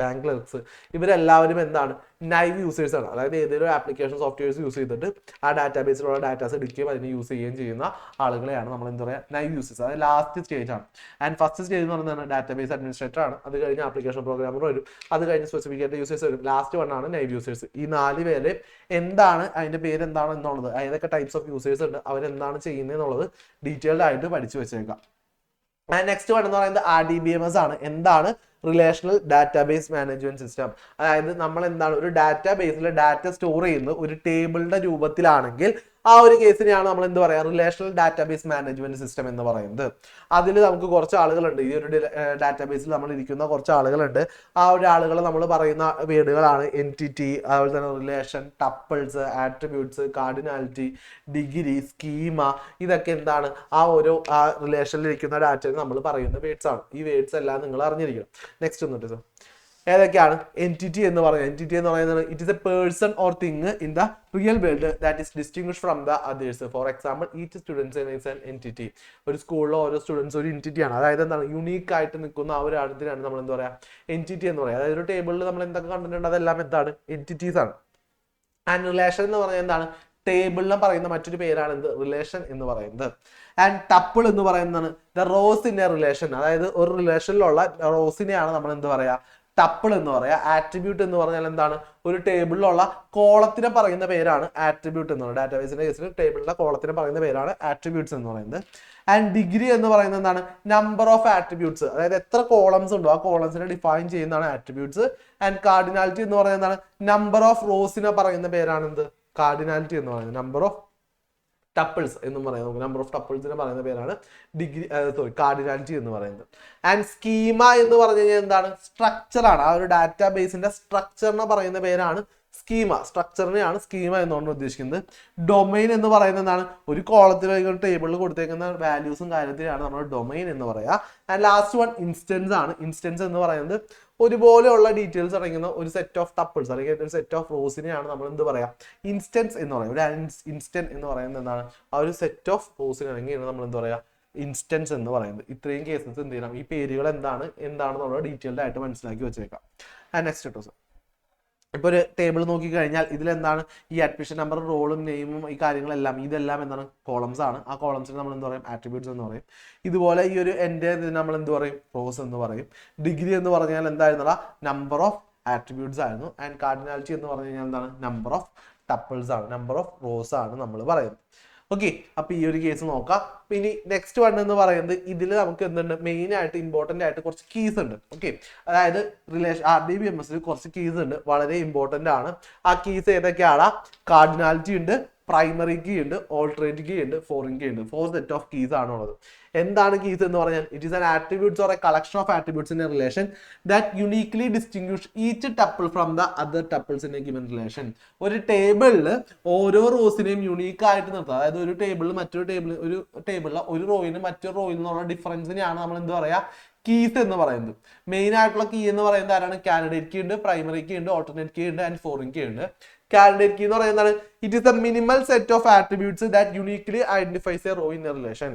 Speaker 1: ബാങ്ക് ക്ലർക്സ്, ഇവരെല്ലാവരും എന്താണ്, നൈവ് യൂസേഴ്സ് ആണ്. അതായത് ഏതെങ്കിലും ആപ്ലിക്കേഷൻ സോഫ്റ്റ്വെയർസ് യൂസ് ചെയ്തിട്ട് ആ ഡാറ്റാബേസിലുള്ള ഡാറ്റാസ് എടുക്കുകയും അതിനെ യൂസ് ചെയ്യുകയും ചെയ്യുന്ന ആളുകളെയാണ് നമ്മൾ എന്താ പറയുക, നൈവ് യൂസേഴ്സ്. അത് ലാസ്റ്റ് സ്റ്റേജ് ആണ്. ആൻഡ് ഫസ്റ്റ് സ്റ്റേജ് എന്ന് പറയുന്നത് ഡാറ്റാബേസ് അഡ്മിനിസ്ട്രേറ്റർ ആണ്. അത് കഴിഞ്ഞ് ആപ്ലിക്കേഷൻ പ്രോഗ്രാമർ വരും. അത് കഴിഞ്ഞ് സ്പെസിഫിക്കേറ്റഡ് യൂസേഴ്സ് വരും. ലാസ്റ്റ് വൺ ആണ് നൈവ് യൂസേഴ്സ്. ഈ 4 പേര് എന്താണ്, അതിന്റെ പേര് എന്താണ് എന്നുള്ളത്, ഏതൊക്കെ ടൈപ്സ് ഓഫ് യൂസേഴ്സ് ഉണ്ട്, അവരെന്താണ് ചെയ്യുന്നത് എന്നുള്ളത് ഡീറ്റെയിൽഡ് ആയിട്ട് പഠിച്ചു വെച്ചേക്കാം. ആൻഡ് നെക്സ്റ്റ് വൺ എന്ന് പറയുന്നത് RDBMS ആണ്. എന്താണ്, റിലേഷണൽ ഡാറ്റാബേസ് മാനേജ്മെന്റ് സിസ്റ്റം. അതായത് നമ്മൾ എന്താണ്, ഒരു ഡാറ്റാബേസിൽ ഡാറ്റ സ്റ്റോർ ചെയ്യുന്നത് ഒരു ടേബിളിന്റെ രൂപത്തിലാണെങ്കിൽ ആ ഒരു കേസിനെയാണ് നമ്മൾ എന്ത് പറയുക, റിലേഷണൽ ഡാറ്റാബേസ് മാനേജ്മെന്റ് സിസ്റ്റം എന്ന് പറയുന്നത്. അതിൽ നമുക്ക് കുറച്ച് ആളുകളുണ്ട്, ഈ ഒരു ഡാറ്റാബേസിൽ നമ്മൾ ഇരിക്കുന്ന കുറച്ച് ആളുകളുണ്ട്. ആ ഒരു ആളുകൾ നമ്മൾ പറയുന്ന വേർഡുകളാണ് എൻറ്റിറ്റി, അതുപോലെ തന്നെ relation, tuples, attributes, cardinality, degree, schema. ഇതൊക്കെ എന്താണ്, ആ ഓരോ ആ റിലേഷനിൽ ഇരിക്കുന്ന ഡാറ്റയിൽ നമ്മൾ പറയുന്ന വേർഡ്സ് ആണ്. ഈ വേർഡ്സ് എല്ലാം നിങ്ങൾ അറിഞ്ഞിരിക്കണം. നെക്സ്റ്റ് ഒന്നിട്ട് സർ, ഏതൊക്കെയാണ് എൻറ്റിറ്റി എന്ന് പറയുന്നത്? എൻറ്റിറ്റി എന്ന് പറയുന്നത് it is A person or thing in the real world that is distinguish from the others. For example, each students is an entity. ഒരു സ്കൂളിലെ ഓരോ സ്റ്റുഡൻസ് ഒരു എൻറ്റിറ്റി ആണ്. അതായത് എന്താണ്, യുണീക്ക് ആയിട്ട് നിൽക്കുന്ന ആ ഒരു ആഴത്തിനാണ് നമ്മൾ എന്താ പറയുക, എൻറ്റിറ്റി എന്ന് പറയുക. അതായത് ഒരു ടേബിളിൽ നമ്മൾ എന്തൊക്കെ കണ്ടിട്ടുണ്ട് അതെല്ലാം എന്താണ്, എൻറ്റിറ്റീസ് ആണ്. ആൻഡ് റിലേഷൻ എന്ന് പറഞ്ഞാൽ എന്താണ്, ടേബിളിനെ പറയുന്ന മറ്റൊരു പേരാണ് എന്ത്, റിലേഷൻ എന്ന് പറയുന്നത്. ആൻഡ് ടപ്പിൾ എന്ന് പറയുന്നതാണ് the rose in a relation. അതായത് ഒരു റിലേഷനിലുള്ള റോസിനെയാണ് നമ്മൾ എന്ത് പറയുക, ടപ്പിൾ എന്ന് പറയുക. ആട്രിബ്യൂട്ട് എന്ന് പറഞ്ഞാൽ എന്താണ്, ഒരു ടേബിളിലുള്ള കോളത്തിനെ പറയുന്ന പേരാണ് ആട്രിബ്യൂട്ട് എന്ന് പറയുന്നത്. ഡാറ്റാബേസിന്റെ കേസിൽ ടേബിളിലെ കോളത്തിനെ പറയുന്ന പേരാണ് ആട്രിബ്യൂട്ട്സ് എന്ന് പറയുന്നത്. ആൻഡ് ഡിഗ്രി എന്ന് പറയുന്നത് എന്താണ്, നമ്പർ ഓഫ് ആട്രിബ്യൂട്ട്സ്. അതായത് എത്ര കോളംസ് ഉണ്ടോ ആ കോളംസിനെ ഡിഫൈൻ ചെയ്യുന്നതാണ് ആട്രിബ്യൂട്ട്സ്. ആൻഡ് കാർഡിനാലിറ്റി എന്ന് പറയുന്നത് എന്താണ്, നമ്പർ ഓഫ് റോസിനെ പറയുന്ന പേരാണ് എന്ത്, കാർഡിനാലിറ്റി എന്ന് പറയുന്നത്. നമ്പർ ഓഫ് ടപ്പിൾസ് എന്നും പറയുന്നത്, നമുക്ക് നമ്പർ ഓഫ് ടപ്പിൾസിനെ പറയുന്ന പേരാണ് കാർഡിനാലിറ്റി എന്ന് പറയുന്നത്. ആൻഡ് സ്കീമ എന്ന് പറഞ്ഞു കഴിഞ്ഞാൽ എന്താണ്, സ്ട്രക്ചർ ആണ്. ആ ഒരു ഡാറ്റാബേസിന്റെ സ്ട്രക്ചറിനെ പറയുന്ന പേരാണ് സ്കീമ. സ്ട്രക്ചറിനെയാണ് സ്കീമ എന്നുകൊണ്ട് ഉദ്ദേശിക്കുന്നത്. ഡൊമൈൻ എന്ന് പറയുന്നത് എന്താണ്, ഒരു കോളത്തിൽ ടേബിളിൽ കൊടുത്തേക്കുന്ന വാല്യൂസും കാര്യത്തിലാണ് നമ്മൾ ഡൊമൈൻ എന്ന് പറയുക. ആൻഡ് ലാസ്റ്റ് വൺ ഇൻസ്റ്റൻസ് ആണ്. ഇൻസ്റ്റൻസ് എന്ന് പറയുന്നത് ഒരുപോലെയുള്ള ഡീറ്റെയിൽസ് അടങ്ങുന്ന ഒരു സെറ്റ് ഓഫ് ടപ്പിൾസ് അല്ലെങ്കിൽ ഒരു സെറ്റ് ഓഫ് റോസിനെയാണ് നമ്മൾ എന്ത് പറയാ, ഇൻസ്റ്റൻസ് എന്ന് പറയുന്നത്. ഒരു ഇൻസ്റ്റന്റ് എന്ന് പറയുന്നത് എന്താണ്, ആ ഒരു സെറ്റ് ഓഫ് റോസിനെ അടങ്ങിയാണ് നമ്മൾ എന്താ പറയാ, ഇൻസ്റ്റൻസ് എന്ന് പറയുന്നത്. ഇത്രയും കേസസ് എന്ത് ചെയ്യണം, ഈ പേരുകൾ എന്താണെന്നുള്ള ഡീറ്റെയിൽഡ് ആയിട്ട് മനസ്സിലാക്കി വെച്ചേക്കാം. ആൻഡ് നെക്സ്റ്റ് കേട്ടോ, ഇപ്പൊ ഒരു ടേബിൾ നോക്കി കഴിഞ്ഞാൽ ഇതിലെന്താണ്, ഈ അഡ്മിഷൻ നമ്പർ, റോളും നെയിമും ഈ കാര്യങ്ങളെല്ലാം ഇതെല്ലാം എന്താണ്, കോളംസ് ആണ്. ആ കോളംസിന് നമ്മൾ എന്ത് പറയും, ആട്രിബ്യൂട്ട്സ് എന്ന് പറയും. ഇതുപോലെ ഈ ഒരു എൻ്റെ നമ്മൾ എന്ത് പറയും, റോസ് എന്ന് പറയും. ഡിഗ്രി എന്ന് പറഞ്ഞാൽ എന്തായിരുന്നല്ല, നമ്പർ ഓഫ് ആട്രിബ്യൂട്ട്സ് ആയിരുന്നു. ആൻഡ് കാർഡിനാലിറ്റി എന്ന് പറഞ്ഞു കഴിഞ്ഞാൽ എന്താണ്, നമ്പർ ഓഫ് ടപ്പിൾസ് ആണ്, നമ്പർ ഓഫ് റോസ് ആണ് നമ്മൾ പറയുന്നത്. ഓക്കെ, അപ്പൊ ഈ ഒരു കേസ് നോക്കാം. ഇനി നെക്സ്റ്റ് വൺ എന്ന് പറയുന്നത് ഇതിൽ നമുക്ക് എന്തുണ്ട്, മെയിൻ ആയിട്ട് ഇമ്പോർട്ടന്റ് ആയിട്ട് കുറച്ച് കീസ് ഉണ്ട്. ഓക്കെ, അതായത് RDBMS കുറച്ച് കീസ് ഉണ്ട്, വളരെ ഇമ്പോർട്ടന്റ് ആണ്. ആ കീസ് ഏതൊക്കെയാണ്, കാർഡിനാലിറ്റി ഉണ്ട്, പ്രൈമറി കീ ഉണ്ട്, ഓൾട്ടർനേറ്റ് കീ ഉണ്ട്, ഫോറിൻ കീ ഉണ്ട്. 4 സെറ്റ് ഓഫ് കീസ് ആണുള്ളത്. എന്താണ് കീസ് എന്ന് പറഞ്ഞാൽ, it is an attributes or a collection of attributes in a relation that uniquely distinguish each tuple from the other tuples in A given relation. ഒരു ടേബിളിൽ ഓരോ റോസിനെയും unique ആയിട്ട് നിർത്തുക. അതായത് ഒരു ടേബിളിൽ മറ്റൊരു ടേബിളിലെ ഒരു റോയിന് മറ്റൊരു റോയിൽ നിന്നുള്ള ഡിഫറൻസിനെയാണ് നമ്മൾ എന്ത് പറയാ, കീസ് എന്ന് പറയുന്നത്. മെയിൻ ആയിട്ടുള്ള കീ എന്ന് പറയുന്നത് ആരാണ്, കാൻഡിഡേറ്റ് കീ ഉണ്ട്, പ്രൈമറി കീ ഉണ്ട്, ഓൾട്ടർനേറ്റ് കീ ഉണ്ട്, ആൻഡ് ഫോറിൻ കീ ഉണ്ട്. കാൻഡിഡേറ്റ് കീ എന്ന് പറയുന്നത് it is the minimal set of attributes that uniquely identifies A raw in a relation.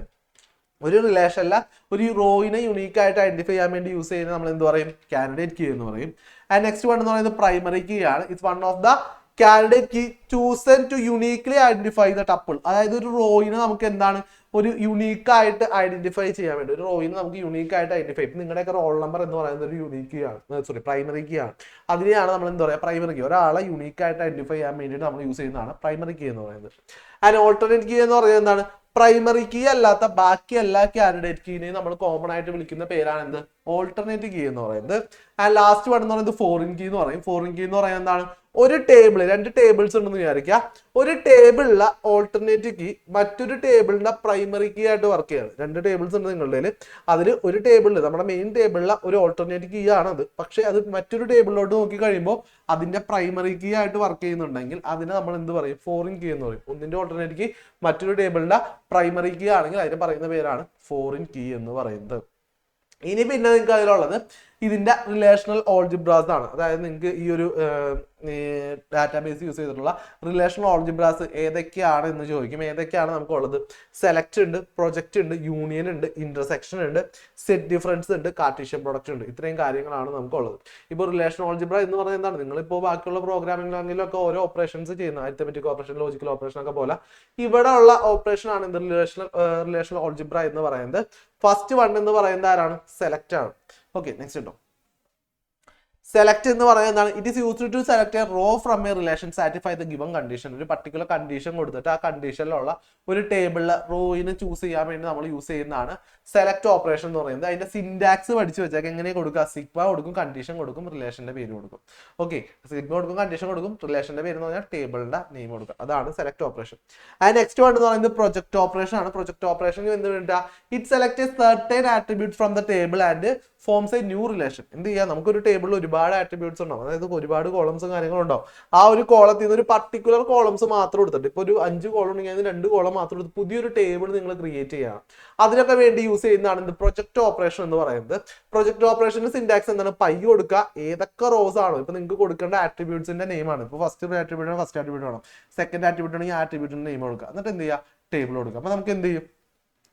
Speaker 1: ഒരു റിലേഷൻ അല്ല, ഒരു റോയിനെ യുണീക്ക് ആയിട്ട് ഐഡന്റിഫൈ ചെയ്യാൻ വേണ്ടി യൂസ് ചെയ്യുന്നത് നമ്മൾ എന്ത് പറയും, കാൻഡിഡേറ്റ് കീ എന്ന് പറയും. ആൻഡ് നെക്സ്റ്റ് വൺ എന്ന് പറയുന്നത് പ്രൈമറി കീ ആണ്. It's one of the candidate key chosen to uniquely identify the tuple. അതായത് ഒരു റോയിനെ നമുക്ക് എന്താണ്, ഒരു യുണീക്ക് ആയിട്ട് ഐഡന്റിഫൈ ചെയ്യാൻ വേണ്ടി, ഒരു റോയിനെ നമുക്ക് യുണീക്ക് ആയിട്ട് ഐഡന്റിഫൈ, ഇപ്പം നിങ്ങളുടെയൊക്കെ റോൾ നമ്പർ എന്ന് പറയുന്നത് ഒരു യുണീക്ക് കീ ആണ്, പ്രൈമറി കീ ആണ്. അതിനെയാണ് നമ്മൾ എന്താ പറയുക, പ്രൈമറി കീ. ഒരാളെ യുണീക്ക് ആയിട്ട് ഐഡന്റിഫൈ ചെയ്യാൻ വേണ്ടിയിട്ട് നമ്മൾ യൂസ് ചെയ്യുന്നതാണ് പ്രൈമറി കീ എന്ന് പറയുന്നത്. ആൻഡ് ഓൾട്ടർനേറ്റ് കീ എന്ന് പറയുന്നത് എന്താണ്? പ്രൈമറി കീ അല്ലാത്ത ബാക്കി എല്ലാ കാൻഡിഡേറ്റ് കീനെയും നമ്മൾ കോമൺ ആയിട്ട് വിളിക്കുന്ന പേരാണ് എന്ത്? ഓൾട്ടർനേറ്റ് കീ എന്ന് പറയുന്നത്. ആൻഡ് ലാസ്റ്റ് വൺ എന്ന് പറയുന്നത് ഫോറിൻ കീ എന്ന് പറയും. ഫോറിൻ കീ എന്ന് പറയുന്നത് എന്താണ്? ഒരു ടേബിൾ, 2 ടേബിൾസ് ഉണ്ടെന്ന് വിചാരിക്കുക. ഒരു ടേബിളിലെ ഓൾട്ടർനേറ്റ് കീ മറ്റൊരു ടേബിളിന്റെ പ്രൈമറി കീ ആയിട്ട് വർക്ക് ചെയ്യാണ്. 2 ടേബിൾസ് ഉണ്ട് നിങ്ങളുടെ. അതിൽ ഒരു ടേബിളിൽ, നമ്മുടെ മെയിൻ ടേബിളിലെ ഒരു ഓൾട്ടർനേറ്റ് കീ ആണത്. പക്ഷെ അത് മറ്റൊരു ടേബിളിലോട്ട് നോക്കി കഴിയുമ്പോൾ അതിന്റെ പ്രൈമറി കീ ആയിട്ട് വർക്ക് ചെയ്യുന്നുണ്ടെങ്കിൽ അതിനെ നമ്മൾ എന്ത് പറയും? ഫോറിൻ കീ എന്ന് പറയും. ഒന്നിന്റെ ഓൾട്ടർനേറ്റ് കീ മറ്റൊരു ടേബിളിന്റെ പ്രൈമറി കീ ആണെങ്കിൽ അതിന് പറയുന്ന പേരാണ് ഫോറിൻ കീ എന്ന് പറയുന്നത്. ഇനി പിന്നെ നിങ്ങൾക്ക് അതിലുള്ളത് ഇതിന്റെ റിലേഷണൽ ഓൾജിബ്രാസ് ആണ്. അതായത് നിങ്ങൾക്ക് ഈ ഒരു ഡാറ്റാബേസ് യൂസ് ചെയ്തിട്ടുള്ള റിലേഷണൽ ഓൾജിബ്രാസ് ഏതൊക്കെയാണ് എന്ന് ചോദിക്കും. ഏതൊക്കെയാണ് നമുക്കുള്ളത്? സെലക്ട് ഉണ്ട്, പ്രൊജക്റ്റ് ഉണ്ട്, യൂണിയൻ ഉണ്ട്, ഇന്റർസെക്ഷൻ ഉണ്ട്, സെറ്റ് ഡിഫറൻസ് ഉണ്ട്, കാർട്ടീഷ്യൻ പ്രൊഡക്റ്റ് ഉണ്ട്. ഇത്രയും കാര്യങ്ങളാണ് നമുക്കുള്ളത്. ഇപ്പോൾ റിലേഷണൽ ഓൾജിബ്ര എന്ന് പറയുന്നത് എന്താണ്? നിങ്ങളിപ്പോൾ ബാക്കിയുള്ള പ്രോഗ്രാമിംഗ് ലാംഗ്വേജിലൊക്കെ ഓരോ ഓപ്പറേഷൻസ് ചെയ്യുന്ന അരിത്തമെറ്റിക് ഓപ്പറേഷൻ, ലോജിക്കൽ ഓപ്പറേഷൻ ഒക്കെ പോലെ ഇവിടെ ഉള്ള ഓപ്പറേഷൻ ആണ് ഇത് റിലേഷണൽ ഓൾജിബ്ര എന്ന് പറയുന്നത്. ഫസ്റ്റ് വൺ എന്ന് പറയുന്നത് ആരാണ്? സെലക്ട് ആണ്. ഓക്കെ, നെക്സ്റ്റ് ഉണ്ടോ? സെലക്ട് എന്ന് പറയുന്നത് എന്താണ്? It is used to select a row from a relation satisfy the given condition. ഒരു പർട്ടിക്കുലർ കണ്ടീഷൻ കൊടുത്തിട്ട് ആ കണ്ടീഷനിലുള്ള ഒരു ടേബിളിലെ റോയിന് ചൂസ് ചെയ്യാൻ വേണ്ടി നമ്മൾ യൂസ് ചെയ്യുന്നതാണ് സെലക്ട് ഓപ്പറേഷൻ എന്ന് പറയുന്നത്. അതിന്റെ സിൻടാക്സ് പഠിച്ചു വെച്ചാൽ എങ്ങനെ കൊടുക്കുക? സിഗ്മ കൊടുക്കും, കണ്ടീഷൻ കൊടുക്കും, റിലേഷന്റെ പേര് കൊടുക്കും. ഓക്കെ, സിഗ്മ കൊടുക്കും, കണ്ടീഷൻ കൊടുക്കും, റിലേഷന്റെ പേര് എന്ന് പറഞ്ഞാൽ ടേബിളിന്റെ നെയിം കൊടുക്കുക. അതാണ് select operation. And next one എന്ന് പറയുന്നത് പ്രൊജക്ട് ഓപ്പറേഷൻ ആണ്. പ്രൊജക്ട് ഓപ്പറേഷൻ എന്ത് വേണ്ട? It select A certain attribute from the table and forms A new relation. എന്ത് ചെയ്യാം? നമുക്കൊരു ടേബിളിൽ ഒരുപാട് ആട്രിബ്യൂട്ട്സ് ഉണ്ടാവും, അതായത് ഒരുപാട് കോളംസും കാര്യങ്ങളും ഉണ്ടാവും. ആ ഒരു കോളത്തിൽ നിന്ന് ഒരു പർട്ടിക്കുലർ കോളംസ് മാത്രം എടുത്തിട്ട്, ഇപ്പൊ ഒരു 5 കോളം ഉണ്ടെങ്കിൽ അതിന് 2 കോളം മാത്രം എടുത്ത് പുതിയൊരു ടേബിൾ നിങ്ങൾ ക്രിയേറ്റ് ചെയ്യണം. അതിനൊക്കെ വേണ്ടി യൂസ് ചെയ്യുന്നതാണ് ഇത് പ്രൊജക്ട് ഓപ്പറേഷൻ എന്ന് പറയുന്നത്. പ്രൊജക്ട് ഓപ്പറേഷന്റെ സിൻടാക്സ് എന്താണ്? പൈ കൊടുക്കുക, ഏതൊക്കെ റോസ് ആണോ ഇപ്പൊ നിങ്ങൾക്ക് കൊടുക്കേണ്ട ആട്രിബ്യൂട്ട്സിന്റെ നെയിം ആണ്. ഇപ്പൊ ഫസ്റ്റ് ആട്രിബ്യൂട്ട് ആണ്, ഫസ്റ്റ് ആട്രിബ്യൂട്ട് വേണം. സെക്കൻഡ് ആട്രിബ്യൂട്ട് ആണെങ്കിൽ ആ ആട്രിബ്യൂട്ടിന്റെ നെയിം കൊടുക്കുക. എന്നിട്ട് എന്ത് ചെയ്യുക? ടേബിൾ കൊടുക്കുക. അപ്പൊ നമുക്ക് എന്ത് ചെയ്യും?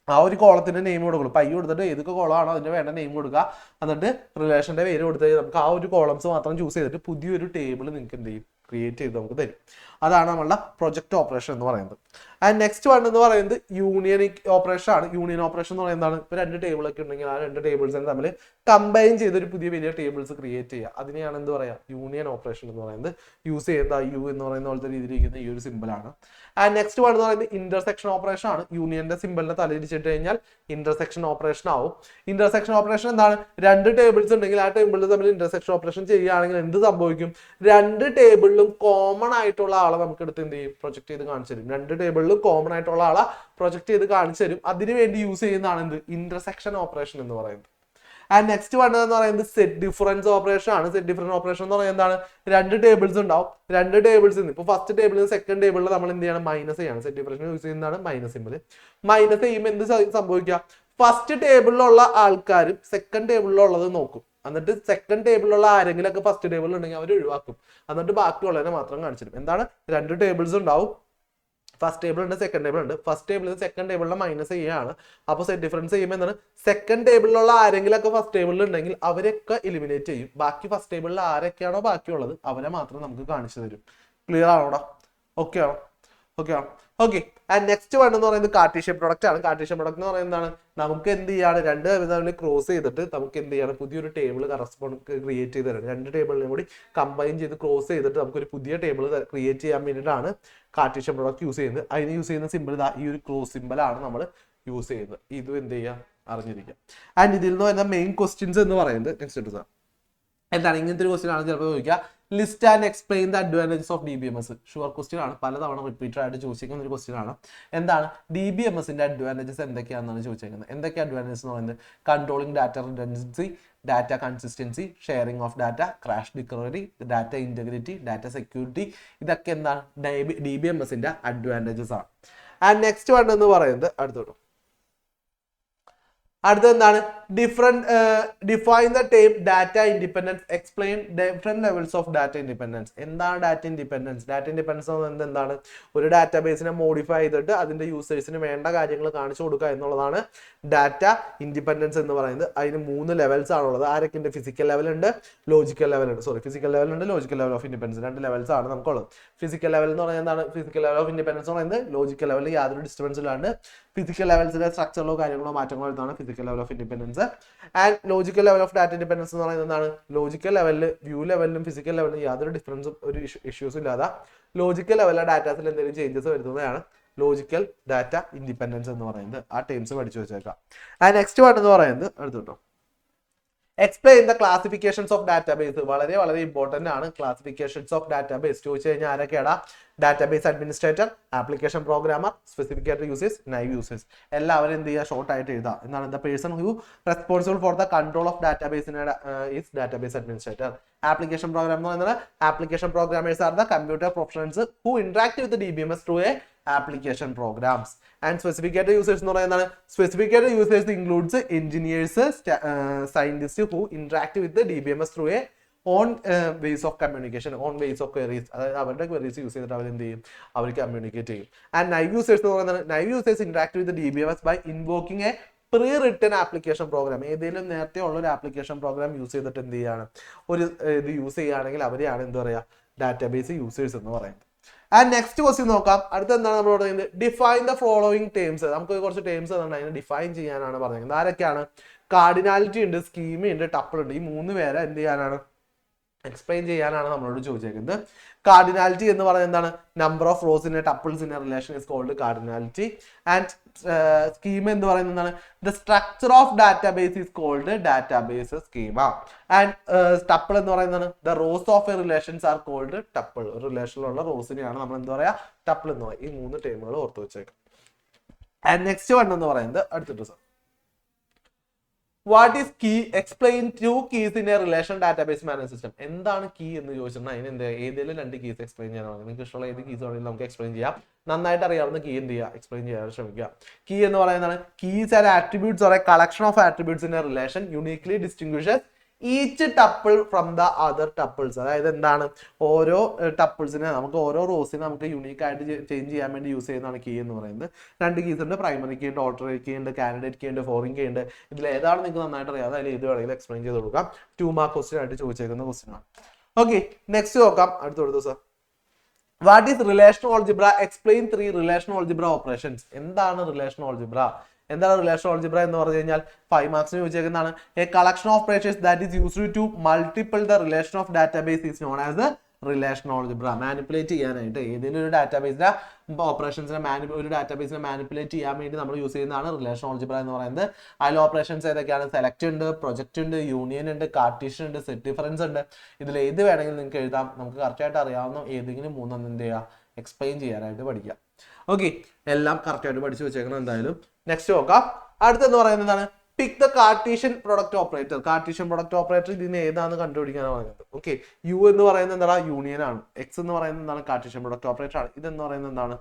Speaker 1: ആ ഒരു കോളത്തിന്റെ നെയിം കൊടുക്കുള്ളൂ. പൈ കൊടുത്തിട്ട് ഏതൊക്കെ കോളമാണോ അതിന്റെ വേണ്ട നെയിം കൊടുക്കുക. എന്നിട്ട് റിലേഷന്റെ പേര് കൊടുത്ത് നമുക്ക് ആ ഒരു കോളംസ് മാത്രം ചൂസ് ചെയ്തിട്ട് പുതിയൊരു ടേബിൾ നിങ്ങൾക്ക് എന്ത് ചെയ്യും? ക്രിയേറ്റ് ചെയ്ത് നമുക്ക് തരും. അതാണ് നമ്മളുടെ പ്രൊജക്ട് ഓപ്പറേഷൻ എന്ന് പറയുന്നത്. ആൻഡ് നെക്സ്റ്റ് വൺ എന്ന് പറയുന്നത് യൂണിയൻ ഓപ്പറേഷൻ ആണ്. യൂണിയൻ ഓപ്പറേഷൻ എന്ന് പറയുന്നതാണ് ഇപ്പൊ 2 ടേബിൾ ഒക്കെ ഉണ്ടെങ്കിൽ ആ 2 ടേബിൾസിനെ തമ്മിൽ കമ്പൈൻ ചെയ്ത് ഒരു പുതിയ വലിയ ടേബിൾസ് ക്രിയേറ്റ് ചെയ്യുക. അതിനെയാണ് എന്ത് പറയാ? യൂണിയൻ ഓപ്പറേഷൻ എന്ന് പറയുന്നത്. യൂസ് ചെയ്യുന്ന യു എന്ന് പറയുന്ന പോലത്തെ രീതിയിലിരിക്കുന്ന ഈ ഒരു സിമ്പിൾ ആണ്. ആൻഡ് നെക്സ്റ്റ് വൺ എന്ന് പറയുന്നത് ഇന്റർസെക്ഷൻ ഓപ്പറേഷൻ ആണ്. യൂണിയന്റെ സിമ്പിളിനെ തലയിരിച്ചിട്ട് കഴിഞ്ഞാൽ ഇന്റർസെക്ഷൻ ഓപ്പറേഷൻ ആവും. ഇന്റർസെക്ഷൻ ഓപ്പറേഷൻ എന്താണ്? 2 ടേബിൾസ് ഉണ്ടെങ്കിൽ ആ ടേബിളിൽ തമ്മിൽ ഇന്റർസെക്ഷൻ ഓപ്പറേഷൻ ചെയ്യുകയാണെങ്കിൽ എന്ത് സംഭവിക്കും? 2 ടേബിളിലും കോമൺ ആയിട്ടുള്ള ആളെ നമുക്ക് എടുത്ത് എന്ത് ചെയ്യും? പ്രൊജക്ട് ചെയ്ത് കാണിച്ചു തരും. 2 ടേബിളിലും കോമൺ ആയിട്ടുള്ള ആളെ പ്രൊജക്ട് ചെയ്ത് കാണിച്ചു തരും. അതിനുവേണ്ടി യൂസ് ചെയ്യുന്നതാണ് എന്ത്? ഇന്റർസെക്ഷൻ ഓപ്പറേഷൻ എന്ന് പറയുന്നത്. ആൻഡ് നെക്സ്റ്റ് വൺ എന്ന് പറയുന്നത് സെറ്റ് ഡിഫറൻസ് ഓപ്പറേഷൻ ആണ്. സെറ്റ് ഡിഫറൻസ് ഓപ്പറേഷൻ എന്ന് പറയുന്നത് എന്താണ്? 2 ടേബിൾസ് ഉണ്ടാവും. 2 ടേബിൾസ് ഇപ്പൊ ഫസ്റ്റ് ടേബിളിൽ നിന്ന് സെക്കൻഡ് ടേബിളിൽ നമ്മൾ എന്ത് ചെയ്യണം? മൈനസ് ചെയ്യണം. സെറ്റ് ഡിഫറൻസ് യൂസ് ചെയ്യുന്നതാണ് മൈനസ് സിമ്പിൾ. മൈനസ് ചെയ്യുമ്പോൾ എന്ത് സംഭവിക്കുക? ഫസ്റ്റ് ടേബിളിലുള്ള ആൾക്കാരും സെക്കൻഡ് ടേബിളിലുള്ളത് നോക്കും. എന്നിട്ട് സെക്കൻഡ് ടേബിളിലുള്ള ആരെങ്കിലും ഒക്കെ ഫസ്റ്റ് ടേബിളിൽ ഉണ്ടെങ്കിൽ അവർ ഒഴിവാക്കും. എന്നിട്ട് ബാക്കിയുള്ളതിനെ മാത്രം കാണിച്ചിരും. എന്താണ്? 2 ടേബിൾസ് ഉണ്ടാവും. ഫസ്റ്റ് ടേബിൾ ഉണ്ട്, സെക്കൻഡ് ടേബിൾ ഉണ്ട്. ഫസ്റ്റ് ടേബിളിൽ നിന്ന് സെക്കൻഡ് ടേബിളിലെ മൈനസ് ചെയ്യുകയാണ്. അപ്പോൾ സെറ്റ് ഡിഫറൻസ് ചെയ്യുമ്പോൾ എന്താണ്? സെക്കൻഡ് ടേബിളിലുള്ള ആരെങ്കിലും ഒക്കെ ഫസ്റ്റ് ടേബിളിൽ ഉണ്ടെങ്കിൽ അവരൊക്കെ എലിമിനേറ്റ് ചെയ്യും. ബാക്കി ഫസ്റ്റ് ടേബിളിൽ ആരൊക്കെയാണോ ബാക്കിയുള്ളത് അവരെ മാത്രം നമുക്ക് കാണിച്ചു തരും. ക്ലിയർ ആണോടാ? ഓക്കെ ആണോ? ഓക്കെ ആണോ? ഓക്കെ. ആൻഡ് നെക്സ്റ്റ് വൺ എന്ന് പറയുന്നത് കാർട്ടീഷ്യൻ പ്രൊഡക്റ്റ് ആണ്. കാർട്ടീഷ്യൻ പ്രൊഡക്റ്റ് എന്ന് പറയുന്നത് എന്താണ്? നമുക്ക് എന്ത് ചെയ്യാണ്? 2 തമ്മിൽ ക്രോസ് ചെയ്തിട്ട് നമുക്ക് എന്ത് ചെയ്യണം? പുതിയൊരു ടേബിൾ കറസ്പോണ്ട് ക്രിയേറ്റ് ചെയ്ത് തരണം. 2 ടേബിളിനെ കൂടി കമ്പൈൻ ചെയ്ത് ക്രോസ് ചെയ്തിട്ട് നമുക്കൊരു പുതിയ ടേബിൾ ക്രിയേറ്റ് ചെയ്യാൻ വേണ്ടിയിട്ടാണ് കാർട്ടീഷ്യൻ പ്രൊഡക്റ്റ് യൂസ് ചെയ്യുന്നത്. അതിന് യൂസ് ചെയ്യുന്ന സിമ്പിൾ ഇതാ ഈ ഒരു ക്രോസ് സിമ്പിളാണ് നമ്മൾ യൂസ് ചെയ്യുന്നത്. ഇതും എന്ത് ചെയ്യുക? അറിഞ്ഞിരിക്കുക. ആൻഡ് ഇതിൽ നിന്ന് വരുന്ന മെയിൻ ക്വസ്റ്റ്യൻസ് എന്ന് പറയുന്നത് നെക്സ്റ്റ് എടുക്കുക എന്താണ്? ഇങ്ങനത്തെ ഒരു ക്വസ്റ്റ്യൻ ആണ് ചിലപ്പോൾ ചോദിക്കുക. List and explain the advantages of DBMS. Sure question ആണ്, പലതവണ റിപ്പീറ്റഡ് ആയിട്ട് ചോദിച്ചിരിക്കുന്ന ഒരു ക്വസ്റ്റ്യൻ ആണ്. എന്താണ് DBMSന്റെ അഡ്വാൻറ്റേജസ് എന്തൊക്കെയാണെന്നാണ് ചോദിച്ചിരിക്കുന്നത്. എന്തൊക്കെ അഡ്വാൻറ്റേജസ് എന്ന് പറയുന്നത്? Controlling data redundancy, data consistency, sharing of data, crash recovery, data integrity, data security. ഇതൊക്കെ എന്താണ്? DBMSന്റെ അഡ്വാൻറ്റേജസ് ആണ്. ആൻഡ് നെക്സ്റ്റ് വൺ എന്ന് പറയുന്നത് അടുത്തോട്ട് എന്താണ്? Define the term data independence, explain different levels of data independence. എന്താണ് ഡാറ്റ ഇൻഡിപെൻഡൻസ്? ഡാറ്റ ഇൻഡിപെൻഡൻസ് എന്താണ്? ഒരു ഡാറ്റാബേസിനെ മോഡിഫൈ ചെയ്തിട്ട് അതിന്റെ യൂസേഴ്സിന് വേണ്ട കാര്യങ്ങൾ കാണിച്ചു കൊടുക്കുക എന്നുള്ളതാണ് ഡാറ്റ ഇൻഡിപെൻഡൻസ് എന്ന് പറയുന്നത്. അതിന് 3 ലെവൽസ് ആണുള്ളത്. ആരൊക്കെ? ഫിസിക്കൽ ലെവൽ ഉണ്ട്, ലോജിക്കൽ ലെവൽ ഉണ്ട്. ഫിസിക്കൽ ലെവൽ ഉണ്ട്, logical level of independence. 2 levels ആണ് നമുക്കുള്ളത്. ഫിസിക്കൽ ലെവൽ എന്ന് പറയുന്നത് എന്താണ്? ഫിസിക്കൽ ലെവൽ ഓഫ് ഇൻഡിപെൻഡൻസ് എന്ന് പറയുന്നത് ലോജിക്കൽ ലെവലിൽ യാതൊരു ഡിസ്റ്റർബൻസ് ഇല്ലാണ്ട് ഫിസിക്കൽ ലെവൽസിലെ സ്ട്രക്ചറിലോ കാര്യങ്ങളോ മാറ്റങ്ങളോ വരുന്നതാണ് physical level of independence. And logical level of data independence എന്ന് പറയുന്നത് എന്താണ്? ലോജിക്കൽ ലെവലിൽ വ്യൂ ലെവലിലും ഫിസിക്കൽ ലെവലിലും യാതൊരു ഡിഫറൻസും ഒരു ഇഷ്യൂസും ഇല്ലാതെ ലോജിക്കൽ ലെവലിലെ ഡാറ്റാസിൽ എന്തെങ്കിലും ചേഞ്ചസ് വരുന്നതാണ് ലോജിക്കൽ ഡാറ്റ ഇൻഡിപെൻഡൻസ് എന്ന് പറയുന്നത്. ആ ടേംസ് പഠിച്ചു വെച്ചേക്കാം. ആ നെക്സ്റ്റ് വൺ എന്ന് പറയുന്നത് അടുത്തോട്ടോ, explain the classifications of database. വളരെ വളരെ ഇമ്പോർട്ടന്റ് ആണ് ക്ലാസിഫിക്കേഷൻസ് ഓഫ് ഡാറ്റാബേസ്. ചോദിച്ചു കഴിഞ്ഞാൽ ആരൊക്കെയാണ്? Database administrator, application programmer, sophisticated users, naive users. എല്ലാവരും എന്ത് ചെയ്യുക? ഷോർട്ട് ആയിട്ട് എഴുതാം. എന്താണ്? The person who responsible for the control of ഡാറ്റാബേസിന് is database administrator. Application program എന്ന് പറയുന്നത് application programmers are the computer professionals who interact with DBMS through a application programs. And specific users എന്ന് പറയുന്നത് specific users includes engineers, scientists who interact with the DBMS through a own ways of communication, own ways of queries. അതായത് അവരുടെ queries use ചെയ്തിട്ട് അവർ എന്ത് ചെയ്യും? അവർ communicate ചെയ്യും. ആൻഡ് നൈവ് യൂസേഴ്സ് എന്ന് പറയുന്നത് naive users interact with DBMS by invoking a pre written application program. ഏതെങ്കിലും നേരത്തെ ഉള്ള ഒരു ആപ്ലിക്കേഷൻ പ്രോഗ്രാം യൂസ് ചെയ്തിട്ട് എന്ത് ചെയ്യാണ്? ഒരു ഇത് യൂസ് ചെയ്യുകയാണെങ്കിൽ അവരെയാണ് എന്താ പറയുക? ഡാറ്റാബേസ് യൂസേഴ്സ് എന്ന് പറയുന്നത്. ആൻഡ് നെക്സ്റ്റ് ക്വസ്റ്റ്യൻ നോക്കാം. അടുത്ത എന്താണ് നമ്മൾ പറയുന്നത്? Define the following terms. നമുക്ക് കുറച്ച് ടേംസ് തന്നെ അതിനെ ഡിഫൈൻ ചെയ്യാനാണ് പറഞ്ഞിരിക്കുന്നത്. ആരൊക്കെയാണ്? കാർഡിനാലിറ്റി ഉണ്ട്, സ്കീമ ഉണ്ട്, ടപ്പിൾ ഉണ്ട്. ഈ മൂന്ന് പേരെ എന്ത് ചെയ്യാനാണ്? എക്സ്പ്ലെയിൻ ചെയ്യാനാണ് നമ്മളോട് ചോദിച്ചേക്കുന്നത്. കാർഡിനാലിറ്റി എന്ന് പറയുന്നത് എന്താണ്? Number of rows in tuples in relation is called cardinality. And schema എന്ന് പറയുന്നത് എന്താണ്? The structure of database is called database schema. And tuple എന്ന് പറയുന്നതാണ് the rows of a relations are called tuple. ഒരു റിലേഷനിലുള്ള റോസിനെയാണ് നമ്മൾ എന്താ പറയാ? ടപ്പിൾ എന്ന് പറയുക. ഈ മൂന്ന് ടേമുകൾ ഓർത്ത് വെച്ചേക്കാം. ആൻഡ് നെക്സ്റ്റ് വൺ എന്ന് പറയുന്നത് അടുത്തിട്ട് sir, what is key? Explain 2 keys in a relation database management system. എന്താണ് കീ എന്ന് ചോദിച്ചിട്ടുണ്ടെങ്കിൽ അതിന് എന്ത് ഏതെങ്കിലും 2 keys എക്സ്പ്ലെയിൻ ചെയ്യാനാണ്. നിങ്ങൾക്ക് ഇഷ്ടമുള്ള ഏത് കീസ് ആണെങ്കിലും നമുക്ക് എക്സ്പ്ലെയിൻ ചെയ്യാം. നന്നായിട്ട് അറിയാവുന്ന കീ എന്ത് ചെയ്യുക? എക്സ്പ്ലെയിൻ ചെയ്യാൻ ശ്രമിക്കുക. കീ എന്ന് പറയുന്നത് keys are attributes or a collection of attributes in a relation uniquely distinguishes each tuple from the other tuples. അതായത് എന്താണ്? ഓരോ ടപ്പിൾസിനെ നമുക്ക് ഓരോ റോസിനെ നമുക്ക് യൂണീക്ക് ആയിട്ട് ചേഞ്ച് ചെയ്യാൻ വേണ്ടി യൂസ് ചെയ്യുന്നതാണ് കീ എന്ന് പറയുന്നത്. 2 keys ഉണ്ട്. പ്രൈമറി കീ ഉണ്ട്, ഓൾട്ടർനേറ്റ് കീ ഉണ്ട്, കാൻഡിഡേറ്റ് കീ ഉണ്ട്, ഫോറിൻ കീ ഉണ്ട്. ഇതിൽ ഏതാണ് നിങ്ങൾക്ക് നന്നായിട്ട് അറിയാം? അതിൽ ഏത് വേണമെങ്കിലും എക്സ്പ്ലെയിൻ ചെയ്ത് കൊടുക്കാം. 2 മാർക്ക് ക്വസ്റ്റ്യൻ ആയിട്ട് ചോദിച്ചേക്കുന്ന ക്വസ്റ്റ്യൻ ആണ്. ഓക്കെ, നെക്സ്റ്റ് നോക്കാം. അടുത്ത ദിവസം what is relational algebra? Explain 3 relational algebra operations. എന്താണ് റിലേഷണൽ ഓൾജിബ്ര? എന്താണ് റിലേഷണൽ ഓൾജിബ്ര എന്ന് പറഞ്ഞു കഴിഞ്ഞാൽ 5 മാർക്സിന് ചോദിച്ചേക്കുന്നതാണ്. A collection of operations that is used to multiple the relation of database is known as relational algebra. Manipulate ചെയ്യാനായിട്ട് ഏതെങ്കിലും ഒരു ഡാറ്റാബേസിന്റെ ഓപ്പറേഷൻസിനെ ഒരു ഡാറ്റാബേസിനെ മാനിപ്പുലേറ്റ് ചെയ്യാൻ വേണ്ടി നമ്മൾ യൂസ് ചെയ്യുന്നതാണ് റിലേഷണൽ ഓൾജിബ്ര എന്ന് പറയുന്നത്. അതിൽ ഓപ്പറേഷൻസ് ഏതൊക്കെയാണ്? സെലക്ട് ഉണ്ട്, പ്രൊജക്ട് ഉണ്ട്, യൂണിയൻ ഉണ്ട്, കാർട്ടീഷ്യൻ ഉണ്ട്, സെറ്റ് ഡിഫറൻസ് ഉണ്ട്. ഇതിൽ ഏത് വേണമെങ്കിലും നിങ്ങൾക്ക് എഴുതാം. നമുക്ക് കറക്റ്റായിട്ട് അറിയാവുന്ന ഏതെങ്കിലും 3 എന്ത് ചെയ്യുക? എക്സ്പ്ലെയിൻ ചെയ്യാനായിട്ട് പഠിക്കാം. ഓക്കെ, എല്ലാം കറക്റ്റായിട്ട് പഠിച്ചു വെച്ചേക്കണം എന്തായാലും. നെക്സ്റ്റ് നോക്കാം. അടുത്തെന്ന് പറയുന്നത് എന്താണ്? Pick the Cartesian product operator. Cartesian product operator ഇതിന് ഏതാണെന്ന് കണ്ടുപിടിക്കാനാണ് പറയുന്നത്. ഓക്കെ, യു എന്ന് പറയുന്നത് എന്താണ്? യൂണിയൻ ആണ്. എക്സ് എന്ന് പറയുന്നത് എന്താണ്? കാർട്ടീഷ്യൻ പ്രൊഡക്റ്റ് ഓപ്പറേറ്റർ ആണ്. ഇതെന്ന് പറയുന്നത് എന്താണ്?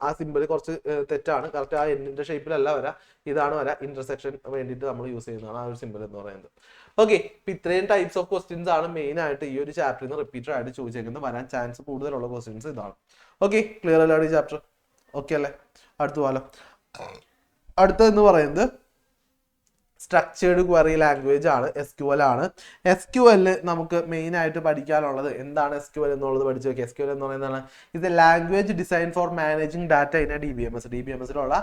Speaker 1: ആ സിമ്പിൾ കുറച്ച് തെറ്റാണ്. കറക്റ്റ് ആ എന്നിന്റെ ഷേപ്പിലല്ല വരാ, ഇതാണ് വരാ. ഇന്റർസെക്ഷൻ വേണ്ടിയിട്ട് നമ്മൾ യൂസ് ചെയ്യുന്നതാണ് ആ ഒരു സിമ്പിൾ എന്ന് പറയുന്നത്. ഓക്കെ, ഇപ്പൊ ഇത്രയും ടൈപ്സ് ഓഫ് ക്വസ്റ്റ്യൻസ് ആണ് മെയിൻ ആയിട്ട് ഈ ഒരു ചാപ്റ്ററിൽ നിന്ന് റിപ്പീറ്റഡ് ആയിട്ട് ചോദിച്ചേക്കുന്നത്. വരാൻ ചാൻസ് കൂടുതലുള്ള ക്വസ്റ്റ്യൻസ് ഇതാണ്. ഓക്കെ, ക്ലിയർ അല്ല ഈ ചാപ്റ്റർ? ഓക്കെ അല്ലേ? അടുത്ത പോലെ അടുത്തെന്ന് പറയുന്നത് സ്ട്രക്ചേർഡ് ക്വറി ലാംഗ്വേജ് ആണ്, SQL ആണ്. SQL നമുക്ക് മെയിൻ ആയിട്ട് പഠിക്കാനുള്ളത് എന്താണ്? SQL എന്നുള്ളത് പഠിച്ചു നോക്കി. SQL എന്ന് പറയുന്നതാണ് ഇത് language design for managing data in DBMSലുള്ള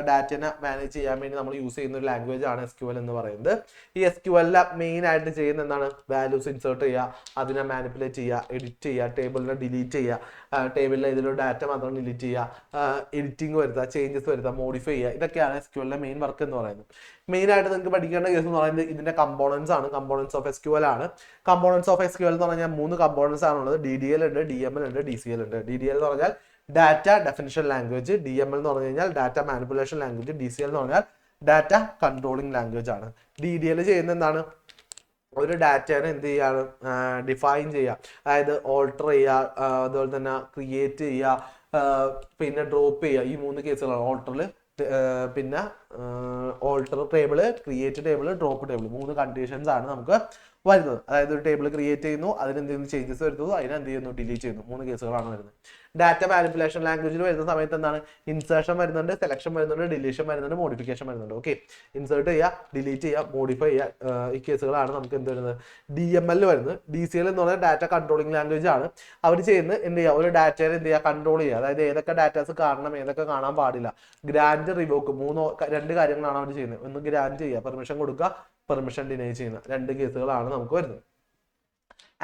Speaker 1: ഡാറ്റനെ മാനേജ് ചെയ്യാൻ വേണ്ടി നമ്മൾ യൂസ് ചെയ്യുന്ന ഒരു ലാംഗ്വേജ് ആണ് SQL എന്ന് പറയുന്നത്. ഈ SQL മെയിൻ ആയിട്ട് ചെയ്യുന്ന എന്താണ്? വാല്യൂസ് ഇൻസേർട്ട് ചെയ്യുക, അതിനെ മാനിപ്പുലേറ്റ് ചെയ്യുക, എഡിറ്റ് ചെയ്യുക, ടേബിളിനെ ഡിലീറ്റ് ചെയ്യുക, ടേബിളിലെ ഇതിലുള്ള ഡാറ്റ മാത്രം ഡിലീറ്റ് ചെയ്യുക, എഡിറ്റിംഗ് വരുത്തുക, ചേഞ്ചസ് വരുത്തുക, മോഡിഫൈ ചെയ്യുക. ഇതൊക്കെയാണ് SQL മെയിൻ വർക്ക് എന്ന് പറയുന്നത്. മെയിൻ ആയിട്ട് നിങ്ങൾക്ക് പഠിക്കേണ്ട കേസ് എന്ന് പറയുന്നത് ഇതിന്റെ കമ്പോണൻസ് ആണ്. കമ്പോണൻസ് ഓഫ് SQL ആണ്. കമ്പോണൻസ് ഓഫ് SQL എന്ന് പറഞ്ഞാൽ 3 കമ്പോണൻസ് ആണുള്ളത്. DDL ഉണ്ട്, DML ഉണ്ട്, DCL ഉണ്ട്. DDL എന്ന് പറഞ്ഞാൽ ഡാറ്റ ഡെഫിനിഷൻ ലാംഗ്വേജ്, DML എന്ന് പറഞ്ഞു കഴിഞ്ഞാൽ ഡാറ്റ മാനിപ്പുലേഷൻ ലാംഗ്വേജ്, DCL എന്ന് പറഞ്ഞാൽ ഡാറ്റ കൺട്രോളിംഗ് ലാംഗ്വേജ് ആണ്. DDL ചെയ്യുന്ന എന്താണ്? ഒരു ഡാറ്റനെ എന്ത് ചെയ്യാണ്? ഡിഫൈൻ ചെയ്യുക, അതായത് ഓൾട്ടർ ചെയ്യുക, അതുപോലെ തന്നെ ക്രിയേറ്റ് ചെയ്യുക, പിന്നെ ഡ്രോപ്പ് ചെയ്യുക. ഈ 3 കേസുകളാണ്. പിന്നെ alter table, create table, drop table. 3 conditions ആണ് നമുക്ക് വരുന്നത്. അതായത് ഒരു ടേബിൾ ക്രിയേറ്റ് ചെയ്യുന്നു, അതിന് എന്ത് ചെയ്യുന്നു? ചേഞ്ചസ് വരുത്തുന്നു, അതിനെ എന്ത് ചെയ്യുന്നു? ഡിലീറ്റ് ചെയ്യുന്നു. 3 കേസുകളാണ് വരുന്നത്. ഡാറ്റ മാനിപ്പുലേഷൻ ലാംഗ്വേജിൽ വരുന്ന സമയത്ത് എന്താണ്? ഇൻസേർഷൻ വരുന്നുണ്ട്, സെലക്ഷൻ വരുന്നുണ്ട്, ഡിലീഷൻ വരുന്നുണ്ട്, മോഡിഫിക്കേഷൻ വരുന്നുണ്ട്. ഓക്കെ, ഇൻസേർട്ട് ചെയ്യുക, ഡിലീറ്റ് ചെയ്യുക, മോഡിഫൈ ചെയ്യുക. ഈ കേസുകളാണ് നമുക്ക് എന്ത് വരുന്നത്? DML വരുന്നത്. DCL എന്ന് പറഞ്ഞാൽ ഡാറ്റ കൺട്രോളിംഗ് ലാംഗ്വേജ് ആണ്. അവർ ചെയ്യുന്നത് എന്ത് ചെയ്യുക? ഒരു ഡാറ്റയെ എന്ത് ചെയ്യുക? കൺട്രോൾ ചെയ്യുക. അതായത് ഏതൊക്കെ ഡാറ്റാസ് കാണണം, ഏതൊക്കെ കാണാൻ പാടില്ല. ഗ്രാൻഡ്, റിവോക്ക്, 2 കാര്യങ്ങളാണ് അവർ ചെയ്യുന്നത്. ഒന്ന് ഗ്രാൻഡ് ചെയ്യുക, പെർമിഷൻ കൊടുക്കുക, പെർമിഷൻ ഡിനൈ ചെയ്യുന്ന 2 കേസുകളാണ് നമുക്ക് വരുന്നത്.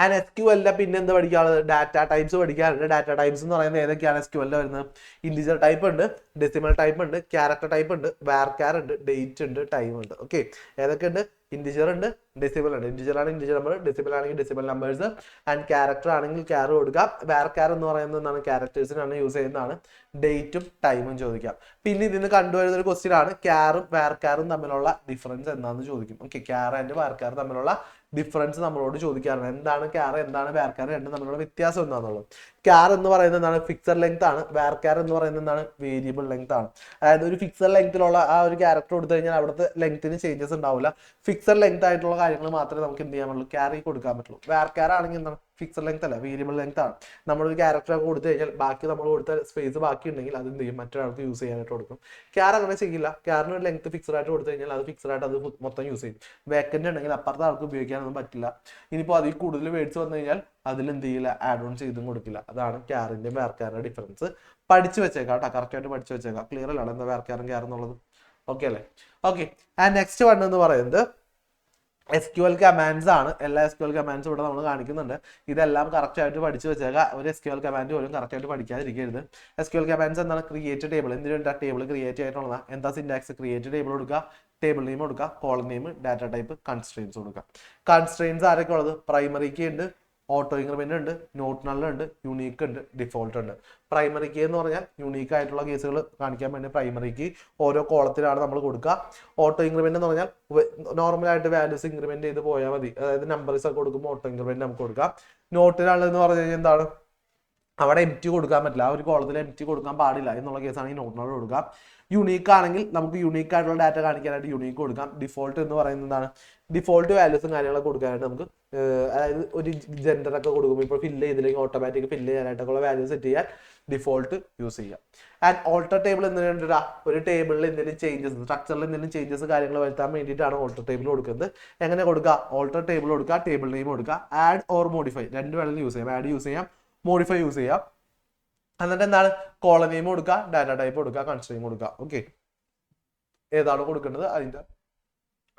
Speaker 1: ആൻഡ് SQL പിന്നെ എന്ത് പഠിക്കാനുള്ളത്? ഡാറ്റ ടൈപ്സ് പഠിക്കാറുണ്ട്. ഡാറ്റ ടൈപ്സ് എന്ന് പറയുന്നത് ഏതൊക്കെയാണ് SQL വരുന്നത്? ഇന്റിജർ ടൈപ്പ് ഉണ്ട്, ഡെസിമൽ ടൈപ്പ് ഉണ്ട്, ക്യാരക്ടർ ടൈപ്പ് ഉണ്ട്, വാർകാർ ഉണ്ട്, ഡേറ്റ് ഉണ്ട്, ടൈം ഉണ്ട്. ഓക്കെ, ഏതൊക്കെ ഉണ്ട്? ഇന്റിജർ ഉണ്ട്, ഡെസിമൽ ഉണ്ട്. ഇന്റിജർ ആണ് ഇന്റിജർ നമ്പർ, ഡെസിമൽ ആണെങ്കിൽ ഡെസിമൽ നമ്പേഴ്സ്, ആൻഡ് ക്യാരക്ടർ ആണെങ്കിൽ ക്യാർ കൊടുക്കാം. വാർകാർ എന്ന് പറയുന്നത് എന്താണ്? ക്യാരക്ടേഴ്സിനാണ് യൂസ് ചെയ്യുന്നതാണ്. ഡേറ്റും ടൈമും ചോദിക്കാം. പിന്നെ ഇതിന് കണ്ടുവരുന്ന ഒരു ക്വസ്റ്റ്യൻ ആണ് ക്യാറും വാർകാറും തമ്മിലുള്ള ഡിഫറൻസ് എന്താണെന്ന് ചോദിക്കും. ഓക്കെ, ക്യാർ ആൻഡ് വാർകാർ തമ്മിലുള്ള ഡിഫറൻസ് നമ്മളോട് ചോദിക്കാറുണ്ട്. എന്താണ് ക്യാർ, എന്താണ് വാർകാർ, രണ്ടും തമ്മിലുള്ള വ്യത്യാസം എന്താണെന്നുള്ളത്. ക്യാർ എന്ന് പറയുന്നത് എന്താണ്? ഫിക്സഡ് ലെങ്ത് ആണ്. വാർകാർ എന്ന് പറയുന്നത് എന്താണ്? വേരിയബിൾ ലെങ്ത് ആണ്. അതായത് ഒരു ഫിക്സഡ് ലെങ്ത്തിലുള്ള ആ ഒരു ക്യാരക്ടർ കൊടുത്തു കഴിഞ്ഞാൽ അവിടുത്തെ ലെങ്ത്തിന് ചേഞ്ചസ് ഉണ്ടാവില്ല. ഫിക്സഡ് ലെങ്ത് ആയിട്ടുള്ള കാര്യങ്ങൾ മാത്രമേ നമുക്ക് എന്ത് ചെയ്യാൻ പറ്റുള്ളൂ? ക്യാരി കൊടുക്കാൻ പറ്റുള്ളൂ. വാർകാർ ആണെങ്കിൽ എന്താണ്? ഫിക്സഡ് ലെങ്ത് അല്ല, വേരിയബിൾ ലെങ്ത് ആണ്. നമ്മളൊരു ക്യാരക്ടർ കൊടുത്തു കഴിഞ്ഞാൽ ബാക്കി നമ്മൾ കൊടുത്ത സ്പേസ് ബാക്കി ഉണ്ടെങ്കിൽ അത് എന്ത് ചെയ്യും? മറ്റൊരാൾക്ക് യൂസ് ചെയ്യാനായിട്ട് കൊടുക്കും. ക്യാർ അങ്ങനെ ചെയ്യില്ല. ക്യാറിന് ഒരു ലെങ്ത് ഫിക്സഡ് ആയിട്ട് കൊടുത്തു കഴിഞ്ഞാൽ അത് ഫിക്സഡ് ആയിട്ട് അത് മൊത്തം യൂസ് ചെയ്യും. വേക്കന്റ് ഉണ്ടെങ്കിൽ അപ്പുറത്തെ ആൾക്ക് ഉപയോഗിക്കാനൊന്നും പറ്റില്ല. ഇനിയിപ്പോൾ അതിൽ കൂടുതൽ വേർഡ്സ് വന്നു കഴിഞ്ഞാൽ അതിൽ എന്ത് ചെയ്യില്ല? ആഡ് ഓൺ ചെയ്തും കൊടുക്കില്ല. അതാണ് ക്യാറിന്റെ വാർകാറിന്റെ ഡിഫറൻസ്. പഠിച്ചു വെച്ചേക്കാം കേട്ടോ, കറക്റ്റ് ആയിട്ട് പഠിച്ചു വെച്ചേക്കാം. ക്ലിയർ അല്ല എന്താ വാർകാറും ക്യാർ എന്നുള്ളത്? ഓക്കെ അല്ലേ? ഓക്കെ, ആൻഡ് നെക്സ്റ്റ് വൺ എന്ന് പറയുന്നത് SQL കമാൻഡ്സ് ആണ്. എല്ലാ SQL കമാൻഡ്സും ഇവിടെ നമ്മൾ കാണിക്കുന്നുണ്ട്. ഇതെല്ലാം കറക്റ്റ് ആയിട്ട് പഠിച്ചു വെച്ചേക്കുക. ഒരു SQL കമാൻഡ് പോലും കറക്റ്റ് ആയിട്ട് പഠിക്കാതിരിക്കരുത്. SQL കമാൻഡ്സ് എന്താണ്? Create table. എന്തിനു വേണ്ടി? ടേബിൾ ക്രിയേറ്റ് ആയിട്ടുള്ളതാണ്. എന്താ സിൻടാക്സ്? ക്രിയേറ്റ് ടേബിൾ കൊടുക്കുക, ടേബിൾ നെയിം കൊടുക്കുക, column name, data type, constraints കൊടുക്കുക. കൺസ്ട്രെയിൻസ് ആരൊക്കെ ഉള്ളത്? പ്രൈമറിക്ക് ഉണ്ട്, ഓട്ടോ ഇൻക്രിമെന്റ് ഉണ്ട്, നോട്ട് നൾ ഉണ്ട്, യുണീക്ക് ഉണ്ട്, ഡിഫോൾട്ട് ഉണ്ട്. പ്രൈമറി കീ എന്ന് പറഞ്ഞാൽ യുണീക്ക് ആയിട്ടുള്ള കേസുകൾ കാണിക്കാൻ വേണ്ടി പ്രൈമറി കീ ഓരോ കോളത്തിലാണ് നമ്മൾ കൊടുക്കുക. ഓട്ടോ ഇൻക്രിമെന്റ് എന്ന് പറഞ്ഞാൽ നോർമലായിട്ട് വാല്യൂസ് ഇൻക്രിമെന്റ് ചെയ്ത് പോയാൽ മതി. അതായത് നമ്പേഴ്സ് ഒക്കെ കൊടുക്കുമ്പോൾ ഓട്ടോ ഇൻക്രിമെന്റ് നമുക്ക് കൊടുക്കാം. നോട്ടിനാണെന്ന് പറഞ്ഞു കഴിഞ്ഞാൽ എന്താണ്? അവിടെ എംറ്റി കൊടുക്കാൻ പറ്റില്ല. ആ ഒരു കോളത്തിൽ എംറ്റി കൊടുക്കാൻ പാടില്ല എന്നുള്ള കേസാണെങ്കിൽ നോട്ട് നൾ കൊടുക്കാം. യുണീക്ക് ആണെങ്കിൽ നമുക്ക് യുണീക്ക് ആയിട്ടുള്ള ഡാറ്റ കാണിക്കാനായിട്ട് യുണീക്ക് കൊടുക്കാം. ഡിഫോൾട്ട് എന്ന് പറയുന്നത് എന്താണ്? ഡിഫോൾട്ട് വാല്യൂസും കാര്യങ്ങളൊക്കെ കൊടുക്കാനായിട്ട് നമുക്ക്, അതായത് ഒരു ജെൻഡർ ഒക്കെ കൊടുക്കുമ്പോൾ ഇപ്പോൾ ഫില്ല് ചെയ്തില്ലെങ്കിൽ ഓട്ടോമാറ്റിക് ഫില്ല് ചെയ്യാനായിട്ടൊക്കെ വാല്യൂ സെറ്റ് ചെയ്യാൻ ഡിഫോൾട്ട് യൂസ് ചെയ്യാം. ആൻഡ് ഓൾട്ടർ ടേബിൾ എന്തിനാ? ഒരു ടേബിളിൽ എന്തെങ്കിലും ചേഞ്ചസ്, സ്ട്രക്ചറിൽ എന്തെങ്കിലും ചേഞ്ചസ് കാര്യങ്ങൾ വരുത്താൻ വേണ്ടിയിട്ടാണ് ഓൾട്ടർ ടേബിൾ കൊടുക്കുന്നത്. എങ്ങനെ കൊടുക്കുക? ഓൾട്ടർ ടേബിൾ കൊടുക്കുക, ടേബിൾ നെയിം കൊടുക്കുക, ആഡ് ഓർ മോഡിഫൈ രണ്ട് വേണമെങ്കിലും യൂസ് ചെയ്യാം. ആഡ് യൂസ് ചെയ്യാം, മോഡിഫൈ യൂസ് ചെയ്യാം. എന്നിട്ട് എന്താണ്? കോളം നെയിം കൊടുക്കുക, ഡാറ്റ ടൈപ്പ് കൊടുക്കുക, കൺസ്ട്രെയിൻ കൊടുക്കുക. ഓക്കെ, ഏതാണ് കൊടുക്കേണ്ടത് അതിന്റെ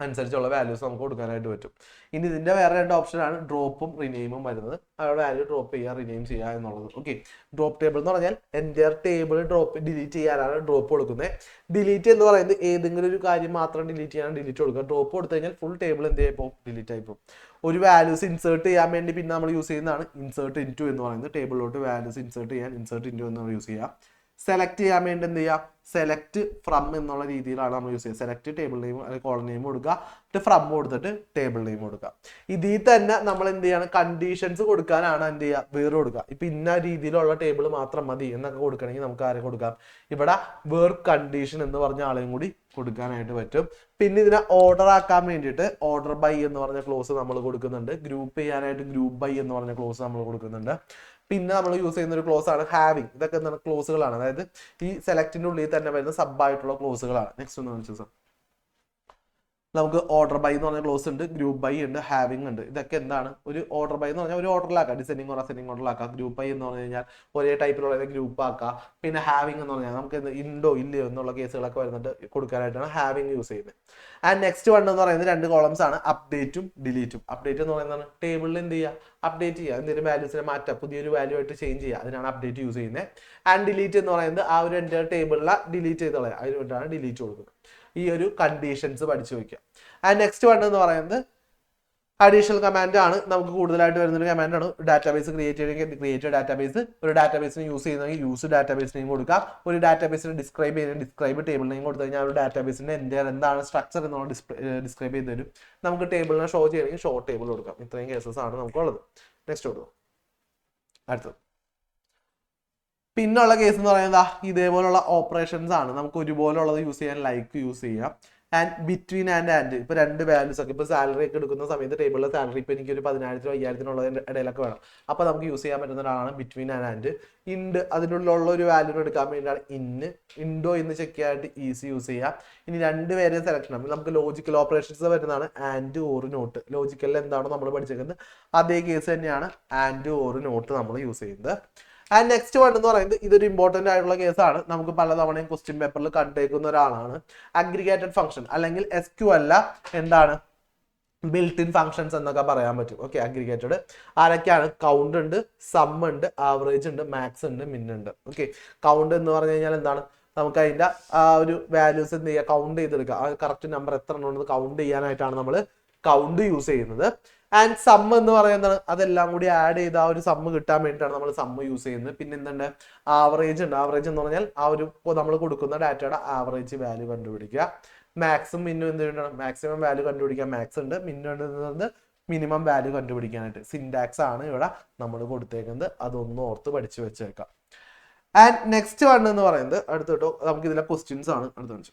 Speaker 1: അനുസരിച്ചുള്ള വാല്യൂസ് നമുക്ക് കൊടുക്കാനായിട്ട് പറ്റും. ഇനി ഇതിന്റെ വേറെ രണ്ട് ഓപ്ഷനാണ് ഡ്രോപ്പും റിനെയിമും വരുന്നത്. അവരുടെ വാല്യൂ ഡ്രോപ്പ് ചെയ്യുക, റിനെയിം ചെയ്യുക എന്നുള്ളത്. ഓക്കെ, ഡ്രോപ്പ് ടേബിൾ എന്ന് പറഞ്ഞാൽ എൻ്റെ ടേബിൾ ഡിലീറ്റ് ചെയ്യാനാണ് ഡ്രോപ്പ് കൊടുക്കുന്നത്. ഡിലീറ്റ് എന്ന് പറയുന്നത് ഏതെങ്കിലും ഒരു കാര്യം മാത്രം ഡിലീറ്റ് ചെയ്യാനാണ് ഡിലീറ്റ് കൊടുക്കുക. ഡ്രോപ്പ് കൊടുത്തു കഴിഞ്ഞാൽ ഫുൾ ടേബിൾ എന്ത് ചെയ്യുമ്പോൾ ഡിലീറ്റ് ആയിപ്പോൾ. ഒരു വാല്യൂസ് ഇൻസേർട്ട് ചെയ്യാൻ വേണ്ടി പിന്നെ നമ്മൾ യൂസ് ചെയ്യുന്നതാണ് ഇൻസേർട്ട് ഇൻറ്റു എന്ന് പറയുന്നത്. ടേബിളിലോട്ട് വാല്യൂസ് ഇൻസേർട്ട് ചെയ്യാൻ ഇൻസേർട്ട് ഇൻറ്റു എന്ന് യൂസ് ചെയ്യുക. സെലക്ട് ചെയ്യാൻ വേണ്ടി എന്ത് ചെയ്യുക? സെലക്ട് ഫ്രം എന്നുള്ള രീതിയിലാണ് നമ്മൾ യൂസ് ചെയ്യുക. സെലക്ട് ടേബിൾ നെയിം അല്ലെങ്കിൽ കോളം നെയിം കൊടുക്കുക, ഫ്രം കൊടുത്തിട്ട് ടേബിൾ നെയിം കൊടുക്കുക. ഇതിൽ തന്നെ നമ്മൾ എന്ത് ചെയ്യണം? കണ്ടീഷൻസ് കൊടുക്കാനാണ് എന്ത് ചെയ്യുക? വേർ കൊടുക്കുക. ഇപ്പൊ ഇന്ന രീതിയിലുള്ള ടേബിൾ മാത്രം മതി എന്നൊക്കെ കൊടുക്കണമെങ്കിൽ നമുക്ക് ആരെ കൊടുക്കാം? ഇവിടെ വേർ കണ്ടീഷൻ എന്ന് പറഞ്ഞ ആളെയും കൂടി കൊടുക്കാനായിട്ട് പറ്റും. പിന്നെ ഇതിനെ ഓർഡർ ആക്കാൻ വേണ്ടിയിട്ട് ഓർഡർ ബൈ എന്ന് പറഞ്ഞ ക്ലോസ് നമ്മൾ കൊടുക്കുന്നുണ്ട്. ഗ്രൂപ്പ് ചെയ്യാനായിട്ട് ഗ്രൂപ്പ് ബൈ എന്ന് പറഞ്ഞ ക്ലോസ് നമ്മൾ കൊടുക്കുന്നുണ്ട്. പിന്നെ നമ്മൾ യൂസ് ചെയ്യുന്ന ഒരു ക്ലോസ് ആണ് ഹാവിങ്. ഇതൊക്കെ എന്താണ്? ക്ലോസുകളാണ്. അതായത് ഈ സെലക്ടിന്റെ ഉള്ളിൽ തന്നെ വരുന്ന സബ് ആയിട്ടുള്ള ക്ലോസുകളാണ്. നെക്സ്റ്റ് ഒന്ന് കാണിച്ചു സാർ. നമുക്ക് ഓർഡർ ബൈ എന്ന് പറഞ്ഞ ക്ലോസ് ഉണ്ട്, ഗ്രൂപ്പ് ബൈ ഉണ്ട്, ഹാവിംഗ് ഉണ്ട്. ഇതൊക്കെ എന്താണ്? ഒരു ഓർഡർ ബൈ എന്ന് പറഞ്ഞാൽ ഒരു ഓർഡറിലാക്കാം, ഡിസെൻഡിങ് ഓർ അസെൻഡിങ് ഓർഡറിലാക്കാം. ഗ്രൂപ്പ് ബൈ എന്ന് പറഞ്ഞു കഴിഞ്ഞാൽ ഒരേ ടൈപ്പിലുള്ള ഗ്രൂപ്പ് ആക്കാം. പിന്നെ ഹാവിംഗ് എന്ന് പറഞ്ഞാൽ നമുക്ക് ഉണ്ടോ ഇല്ലയോ എന്നുള്ള കേസുകളൊക്കെ വരുന്നുണ്ട് കൊടുക്കാനായിട്ടാണ് ഹാവിംഗ് യൂസ് ചെയ്യുന്നത്. ആൻഡ് നെക്സ്റ്റ് വൺ എന്ന് പറയുന്നത് രണ്ട് കോളംസ് ആണ്, അപ്ഡേറ്റും ഡിലീറ്റും. അപ്ഡേറ്റ് എന്ന് പറയുന്നത് ടേബിളിൽ എന്ത് ചെയ്യുക? അപ്ഡേറ്റ് ചെയ്യുക, എന്തെങ്കിലും വാല്യൂസിനെ മാറ്റുക, പുതിയൊരു വാല്യൂ ആയിട്ട് ചേഞ്ച് ചെയ്യുക. അതിനാണ് അപ്ഡേറ്റ് യൂസ് ചെയ്യുന്നത്. ആൻഡ് ഡിലീറ്റ് എന്ന് പറയുന്നത് ആ ഒരു എൻ്റെ ടേബിളിലെ ഡിലീറ്റ് ചെയ്ത് കളയുക, അതിന് വേണ്ടിയിട്ടാണ് ഡിലീറ്റ് കൊടുക്കുന്നത്. ഈ ഒരു കണ്ടീഷൻസ് പഠിച്ചു വയ്ക്കുക. ആൻഡ് നെക്സ്റ്റ് വൺ എന്ന് പറയുന്നത് അഡീഷണൽ കമാൻഡ് ആണ്. നമുക്ക് കൂടുതലായിട്ട് വരുന്ന ഒരു കമാൻഡാണ്. ഡാറ്റാബേസ് ക്രിയേറ്റ് ചെയ്യണമെങ്കിൽ ക്രിയേറ്റ് ഡാറ്റാബേസ്, ഒരു ഡാറ്റാബേസിന് യൂസ് ചെയ്യുന്നെങ്കിൽ യൂസ് ഡാറ്റാബേസ് നെയിം കൊടുക്കാം. ഒരു ഡാറ്റാബേസിന് ഡിസ്ക്രൈബ് ചെയ്യുന്ന ഡിസ്ക്രൈബ് ടേബിൾ നെയിം കൊടുത്തു കഴിഞ്ഞാൽ ഒരു ഡാറ്റാബേസിന്റെ എന്താണ് സ്ട്രക്ചർ എന്നുള്ള ഡിസ്ക്രൈബ് ചെയ്ത് തരും. നമുക്ക് ടേബിളിനെ ഷോ ചെയ്യണമെങ്കിൽ ഷോ ടേബിൾ കൊടുക്കാം. ഇത്രയും കേസസ് ആണ് നമുക്കുള്ളത്. നെക്സ്റ്റ് കൊടുക്കും. അടുത്തത് പിന്നുള്ള കേസ് എന്ന് പറയുന്നത് ഇതേപോലുള്ള ഓപ്പറേഷൻസ് ആണ്. നമുക്ക് ഒരുപോലെ ഉള്ളത് യൂസ് ചെയ്യാൻ ലൈക്ക് യൂസ് ചെയ്യാം. ആൻഡ് ബിറ്റ്വീൻ ആൻഡ് ഇപ്പൊ രണ്ട് വാല്യൂസ് ഒക്കെ ഇപ്പൊ സാലറി ഒക്കെ എടുക്കുന്ന സമയത്ത് ടേബിളിലെ സാലറി ഇപ്പൊ എനിക്ക് ഒരു 10,000 5000 ഇടയിലൊക്കെ വേണം. അപ്പൊ നമുക്ക് യൂസ് ചെയ്യാൻ പറ്റുന്ന ഒരാളാണ് ബിറ്റ്വീൻ ആൻഡ്. ഇൻഡ് അതിനുള്ള ഒരു വാല്യൂ എടുക്കാൻ വേണ്ടിയിട്ടാണ് ഇൻഡോ എന്ന് ചെക്ക് ചെയ്യാനായിട്ട് ഈസി യൂസ് ചെയ്യാം. ഇനി രണ്ടുപേരെയും സെലക്ഷൻ ആണ്. നമുക്ക് ലോജിക്കൽ ഓപ്പറേഷൻസ് വരുന്നതാണ് ആൻഡ് ഓർ നോട്ട്. ലോജിക്കലിൽ എന്താണോ നമ്മൾ പഠിച്ചേക്കുന്നത് അതേ കേസ് തന്നെയാണ് ആൻഡ് ഓർ നോട്ട് നമ്മൾ യൂസ് ചെയ്യുന്നത്. ആൻഡ് നെക്സ്റ്റ് വൺ എന്ന് പറയുന്നത് ഇതൊരു ഇമ്പോർട്ടന്റ് ആയിട്ടുള്ള കേസാണ്. നമുക്ക് പലതവണയും ക്വസ്റ്റ്യൻ പേപ്പറിൽ കണ്ടേക്കുന്ന ഒരാളാണ്. അഗ്രിഗേറ്റഡ് ഫംഗ്ഷൻ അല്ലെങ്കിൽ SQL എന്താണ്? ബിൽറ്റ് ഇൻ ഫങ്ഷൻസ് എന്നൊക്കെ പറയാൻ പറ്റും. ഓക്കെ, അഗ്രിഗേറ്റഡ് ആരൊക്കെയാണ്? കൗണ്ട് ഉണ്ട്, സം ഉണ്ട്, ആവറേജ് ഉണ്ട്, മാക്സ് ഉണ്ട്, മിൻ ഉണ്ട്. ഓക്കെ, കൗണ്ട് എന്ന് പറഞ്ഞു കഴിഞ്ഞാൽ എന്താണ്? നമുക്ക് അതിന്റെ ആ ഒരു വാല്യൂസ് എന്ത് ചെയ്യുക? കൗണ്ട് ചെയ്തെടുക്കുക. ആ കറക്റ്റ് നമ്പർ എത്ര ഉണ്ടെന്ന് കൗണ്ട് ചെയ്യാനായിട്ടാണ് നമ്മൾ കൗണ്ട് യൂസ് ചെയ്യുന്നത്. ആൻഡ് സം എന്ന് പറയുന്നത് അതെല്ലാം കൂടി ആഡ് ചെയ്ത് ആ ഒരു സമ്മ് കിട്ടാൻ വേണ്ടിയിട്ടാണ് നമ്മൾ സമ്മ് യൂസ് ചെയ്യുന്നത്. പിന്നെ എന്തുണ്ട്? ആവറേജ് ഉണ്ട്. ആവറേജ് എന്ന് പറഞ്ഞാൽ ആ ഒരു നമ്മൾ കൊടുക്കുന്ന ഡാറ്റയുടെ ആവറേജ് വാല്യൂ കണ്ടുപിടിക്കുക. മാക്സും മിന്നും എന്ത് ചെയ്യണം? മാക്സിമം വാല്യൂ കണ്ടുപിടിക്കാൻ മാക്സ് ഉണ്ട്. മിന്നുണ്ട് മിനിമം വാല്യൂ കണ്ടുപിടിക്കാനായിട്ട്. സിൻടാക്സ് ആണ് ഇവിടെ നമ്മൾ കൊടുത്തേക്കുന്നത്. അതൊന്ന് ഓർത്ത് പഠിച്ചു വെച്ചേക്കാം. ആൻഡ് നെക്സ്റ്റ് വൺ എന്ന് പറയുന്നത് അടുത്തോട്ടോ നമുക്ക് ഇതിലെ ക്വസ്റ്റ്യൻസ് ആണ്. അടുത്ത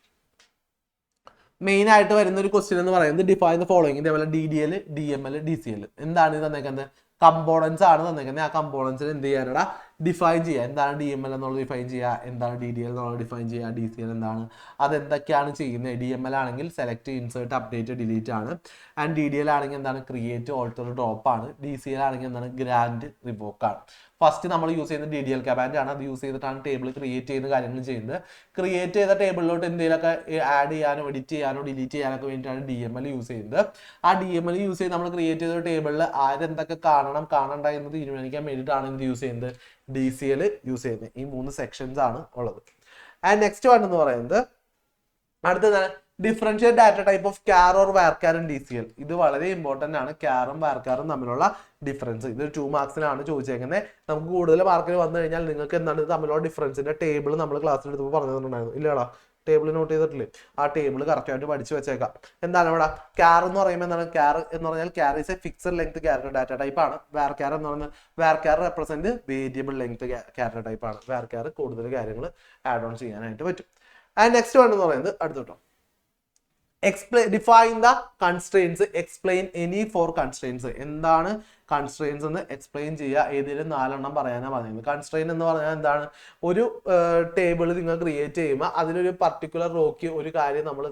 Speaker 1: മെയിൻ ആയിട്ട് വരുന്ന ഒരു ക്വസ്റ്റ്യൻ എന്ന് പറയുന്നത് ഡിഫൈൻ ദ ഫോളോയിങ്. ഇതേപോലെ DDL, DML, DCL എന്താണ് ഇത് തന്നേക്കുന്നത്? കമ്പോണൻസ് ആണ് തന്നേക്കുന്നത്. ആ കമ്പോണൻസിന് എന്ത് ചെയ്യാനാ? ഡിഫൈൻ ചെയ്യുക. എന്താണ് DML എന്നുള്ളത് ഡിഫൈൻ ചെയ്യുക, എന്താണ് DDL എന്നുള്ളത് ഡിഫൈൻ ചെയ്യുക, DCL എന്താണ്, അതെന്തൊക്കെയാണ് ചെയ്യുന്നത്. DML ആണെങ്കിൽ സെലക്ട്, ഇൻസേർട്ട്, അപ്ഡേറ്റ്, ഡിലീറ്റ് ആണ്. ആൻഡ് DDL ആണെങ്കിൽ എന്താണ്? ക്രിയേറ്റ്, ഓൾട്ടർ, ഡ്രോപ്പ് ആണ്. DCL ആണെങ്കിൽ എന്താണ്? ഗ്രാൻഡ്, റിവോക്ക് ആണ്. ഫസ്റ്റ് നമ്മൾ യൂസ് ചെയ്യുന്നത് DDL കമാൻഡ് ആണ്. അത് യൂസ് ചെയ്തിട്ടാണ് ടേബിൾ ക്രിയേറ്റ് ചെയ്യുന്ന കാര്യങ്ങൾ ചെയ്യുന്നത്. ക്രിയേറ്റ് ചെയ്ത ടേബിളിലോട്ട് എന്തെങ്കിലുമൊക്കെ ആഡ് ചെയ്യാനോ എഡിറ്റ് ചെയ്യാനോ ഡിലീറ്റ് ചെയ്യാനൊക്കെ വേണ്ടിയിട്ടാണ് DML യൂസ് ചെയ്യുന്നത്. ആ DML യൂസ് ചെയ്ത് നമ്മൾ ക്രിയേറ്റ് ചെയ്ത ടേബിളിൽ ആരെന്തൊക്കെ കാണണ്ട എന്ന് തീരുമാനിക്കാൻ വേണ്ടിയിട്ടാണ് എന്ത് യൂസ് ചെയ്യുന്നത്? DCL യൂസ് ചെയ്യുന്നത്. ഈ 3 സെക്ഷൻസ് ആണ് ഉള്ളത്. ആൻഡ് നെക്സ്റ്റ് വൺ എന്ന് പറയുന്നത് അടുത്തതാണ് differentiate data type of char or varchar in DCL. ഇത് വളരെ ഇമ്പോർട്ടന്റ് ആണ്. ക്യാറും വാർക്കാറും തമ്മിലുള്ള ഡിഫറൻസ്. ഇത് 2 മാർക്സിനാണ് ചോദിച്ചേക്കുന്നത്. നമുക്ക് കൂടുതൽ മാർക്കിന് വന്നു കഴിഞ്ഞാൽ നിങ്ങൾക്ക് എന്താണ് ഇത് തമ്മിലുള്ള ഡിഫറൻസിന്റെ ടേബിൾ നമ്മൾ ക്ലാസ്സിൽ എടുത്തപ്പോൾ പറഞ്ഞു തന്നിട്ടുണ്ടായിരുന്നു. ഇല്ലടാ, ടേബിൾ നോട്ട് ചെയ്തിട്ടില്ലേ? ആ ടേബിൾ കറക്റ്റ് ആയിട്ട് പഠിച്ചു വെച്ചേക്കാം. എന്താണ് ഇവിടെ ക്യാർ എന്ന് പറയുമ്പോൾ എന്താണ്? ക്യാർ എന്ന് പറഞ്ഞാൽ char is a fixed length character data type ആണ്. വാർക്കാർ എന്ന് പറയുന്നത് varchar represent variable length character type ആണ്. വാർക്കാർ കൂടുതൽ കാര്യങ്ങൾ ആഡ് ഓൺ ചെയ്യാനായിട്ട് പറ്റും. ആൻഡ് നെക്സ്റ്റ് വൺ എന്ന് പറയുന്നത് അടുത്തോട്ടോ define the constraints, explain any 4 constraints. എന്താണ് കൺസ്ട്രെയിൻസ് എന്ന് എക്സ്പ്ലെയിൻ ചെയ്യുക. ഏതെങ്കിലും 4 എണ്ണം പറയാനാണ് പറയുന്നത്. കൺസ്ട്രെയിൻ എന്ന് പറഞ്ഞാൽ എന്താണ്? ഒരു ടേബിൾ നിങ്ങൾ ക്രിയേറ്റ് ചെയ്യുമ്പോൾ അതിലൊരു പർട്ടിക്കുലർ റോക്ക് ഒരു കാര്യം നമ്മൾ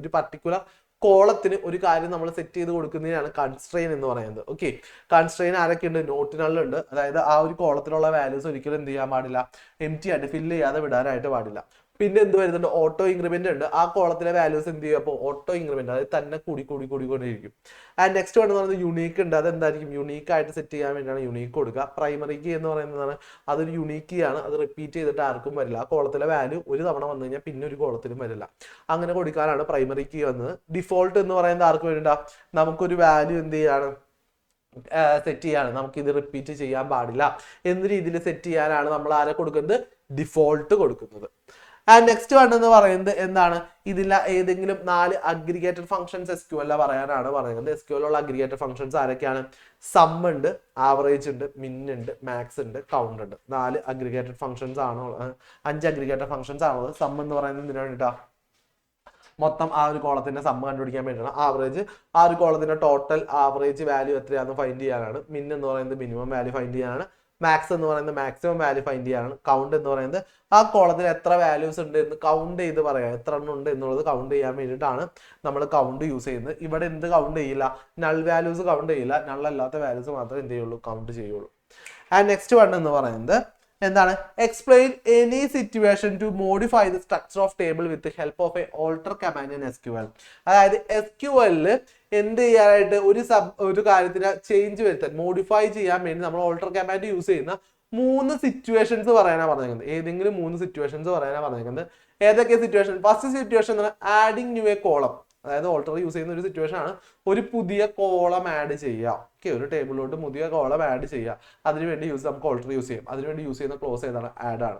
Speaker 1: ഒരു പർട്ടിക്കുലർ കോളത്തിന് ഒരു കാര്യം നമ്മൾ സെറ്റ് ചെയ്ത് കൊടുക്കുന്നതിനാണ് കൺസ്ട്രെയിൻ എന്ന് പറയുന്നത്. ഓക്കെ, കൺസ്ട്രെയിൻ ആരൊക്കെ ഉണ്ട്? നോട്ടിനുള്ളുണ്ട്. അതായത് ആ ഒരു കോളത്തിലുള്ള വാല്യൂസ് ഒരിക്കലും എന്ത് ചെയ്യാൻ പാടില്ല? എംപ്റ്റി ആയിട്ട് ഫില്ല് ചെയ്യാതെ വിടാനായിട്ട് പാടില്ല. പിന്നെ എന്ത് വരുന്നുണ്ട്? ഓട്ടോ ഇൻക്രിമെന്റ് ഉണ്ട്. ആ കോളത്തിലെ വാല്യൂസ് എന്ത് ചെയ്യും? അപ്പോൾ ഓട്ടോ ഇൻക്രിമെന്റ്, അതായത് തന്നെ കൂടിക്കൊണ്ടിരിക്കും. ആൻഡ് നെക്സ്റ്റ് വൺ എന്ന് പറയുന്നത് യുണീക്ക് ഉണ്ട്. അതെന്തായിരിക്കും? യുണീക്ക് ആയിട്ട് സെറ്റ് ചെയ്യാൻ വേണ്ടിയാണ് യുണീക്ക് കൊടുക്കുക. പ്രൈമറി കീ എന്ന് പറയുന്നതാണ് അതൊരു യുണീക്ക് കീ ആണ്. അത് റിപ്പീറ്റ് ചെയ്തിട്ട് ആർക്കും വരില്ല. ആ കോളത്തിലെ വാല്യൂ ഒരു തവണ വന്നു കഴിഞ്ഞാൽ പിന്നെ ഒരു കോളത്തിലും വരില്ല. അങ്ങനെ കൊടുക്കാനാണ് പ്രൈമറി കീ വന്നത്. ഡിഫോൾട്ട് എന്ന് പറയുന്നത് ആർക്ക് വേണ്ടിയിട്ടാ? നമുക്കൊരു വാല്യൂ എന്ത് ചെയ്യാണ്? സെറ്റ് ചെയ്യാണ്. നമുക്ക് ഇത് റിപ്പീറ്റ് ചെയ്യാൻ പാടില്ല എന്ന രീതിയിൽ സെറ്റ് ചെയ്യാനാണ് നമ്മൾ ആരെ കൊടുക്കുന്നത്? ഡിഫോൾട്ട് കൊടുക്കുന്നത്. ആൻഡ് നെക്സ്റ്റ് വൺ എന്ന് പറയുന്നത് എന്താണ്? ഇതില്ല ഏതെങ്കിലും 4 അഗ്രിഗേറ്റഡ് ഫംഗ്ഷൻസ് SQL പറയാനാണ് പറയുന്നത്. SQL ഉള്ള അഗ്രിഗേറ്റഡ് ഫംഗ്ഷൻസ് ആരൊക്കെയാണ്? സം ഉണ്ട്, ആവറേജ് ഉണ്ട്, മിൻ ഉണ്ട്, മാക്സ് ഉണ്ട്, കൗണ്ട് ഉണ്ട്. 4 അഗ്രിഗേറ്റഡ് ഫംഗ്ഷൻസ് ആണോ? 5 അഗ്രിഗേറ്റഡ് ഫംഗ്ഷൻസ് ആണുള്ളത്. സം എന്ന് പറയുന്നത് എന്തിനാണ് വേണ്ടിയിട്ടാ? മൊത്തം ആ ഒരു കോളത്തിന്റെ സമ്മ് കണ്ടുപിടിക്കാൻ വേണ്ടിയാണ്. ആവറേജ് ആ ഒരു കോളത്തിന്റെ ടോട്ടൽ ആവറേജ് വാല്യൂ എത്രയാണെന്ന് ഫൈൻഡ് ചെയ്യാനാണ്. മിൻ എന്ന് പറയുന്നത് മിനിമം വാല്യൂ ഫൈൻഡ് ചെയ്യാനാണ്. മാക്സ് എന്ന് പറയുന്നത് മാക്സിമം വാല്യൂ ഫൈൻഡ് ചെയ്യാനാണ്. കൗണ്ട് എന്ന് പറയുന്നത് ആ കോളത്തിൽ എത്ര വാല്യൂസ് ഉണ്ട് എന്ന് കൗണ്ട് ചെയ്ത് പറയാം. എത്ര എണ്ണം ഉണ്ട് എന്നുള്ളത് കൗണ്ട് ചെയ്യാൻ വേണ്ടിയിട്ടാണ് നമ്മൾ കൗണ്ട് യൂസ് ചെയ്യുന്നത്. ഇവിടെ എന്ത് കൗണ്ട് ചെയ്യില്ല? നൾ വാല്യൂസ് കൗണ്ട് ചെയ്യില്ല. നൾ അല്ലാത്ത വാല്യൂസ് മാത്രമേ എന്ത് ചെയ്യുള്ളൂ? കൗണ്ട് ചെയ്യുള്ളൂ. ആൻഡ് നെക്സ്റ്റ് വൺ എന്ന് പറയുന്നത് എന്താണ്? Explain any situation to modify the structure of table with help of a alter command in SQL. അതായത് SQL എന്ത് ചെയ്യാനായിട്ട് ഒരു കാര്യത്തിന് ചേഞ്ച് വരുത്താൻ, മോഡിഫൈ ചെയ്യാൻ വേണ്ടി നമ്മൾ ഓൾട്ടർ കമാൻഡ് യൂസ് ചെയ്യുന്ന 3 സിറ്റുവേഷൻസ് പറയാനാണ് പറഞ്ഞിരിക്കുന്നത്. ഏതെങ്കിലും 3 സിറ്റുവേഷൻസ് പറയാനാണ് പറഞ്ഞിരിക്കുന്നത്. ഏതൊക്കെ സിറ്റുവേഷൻ? ഫസ്റ്റ് സിറ്റുവേഷൻ എന്ന് പറഞ്ഞാൽ ആഡിങ് ന്യൂ എ കോളം. അതായത് ഓൾട്ടർ യൂസ് ചെയ്യുന്ന ഒരു സിറ്റുവേഷൻ ആണ്. ഒരു പുതിയ കോളം ആഡ് ചെയ്യുക. ഓക്കെ, ഒരു ടേബിളിലോട്ട് പുതിയ കോളം ആഡ് ചെയ്യുക. അതിനുവേണ്ടി നമുക്ക് ഓൾട്ടർ യൂസ് ചെയ്യും. അതിനുവേണ്ടി യൂസ് ചെയ്യുന്ന ക്ലോസ് ഏതാണ്? ആഡ് ആണ്.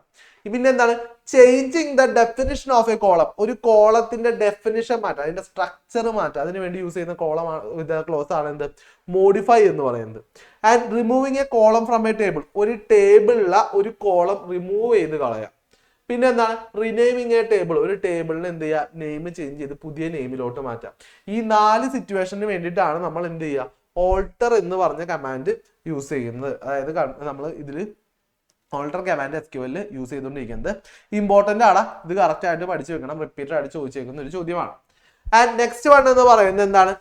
Speaker 1: പിന്നെ എന്താണ്? Changing the definition of A column. ഒരു കോളത്തിന്റെ ഡെഫിനിഷൻ മാറ്റാം, അതിന്റെ സ്ട്രക്ചർ മാറ്റാം. അതിനുവേണ്ടി യൂസ് ചെയ്യുന്ന ക്ലോസ് ആണ് എന്ത്? മോഡിഫൈ എന്ന് പറയുന്നത്. And removing A column from A table. ഒരു ടേബിളിലുള്ള ഒരു കോളം റിമൂവ് ചെയ്ത് കളയാം. പിന്നെ എന്താണ്? റിനെയിമിങ് എ ടേബിൾ. ഒരു ടേബിളിന് എന്ത് ചെയ്യുക? നെയിം ചേഞ്ച് ചെയ്ത് പുതിയ നെയിമിലോട്ട് മാറ്റാം. ഈ 4 സിറ്റുവേഷന് വേണ്ടിയിട്ടാണ് നമ്മൾ എന്ത് ചെയ്യുക? ഓൾട്ടർ എന്ന് പറഞ്ഞ കമാൻഡ് യൂസ് ചെയ്യുന്നത്. അതായത് നമ്മൾ ഇതിൽ ഓൾട്ടർ കമാൻഡ് SQL യൂസ് ചെയ്തുകൊണ്ടിരിക്കുന്നത് ഇമ്പോർട്ടന്റ് ആണ്. ഇത് കറക്റ്റ് ആയിട്ട് പഠിച്ചു വെക്കണം. റിപ്പീറ്റഡ് ആയിട്ട് ചോദിച്ചേക്കുന്ന ഒരു ചോദ്യമാണ്. ആൻഡ് നെക്സ്റ്റ് വൺ എന്ന് പറയുന്നത് എന്താണ്?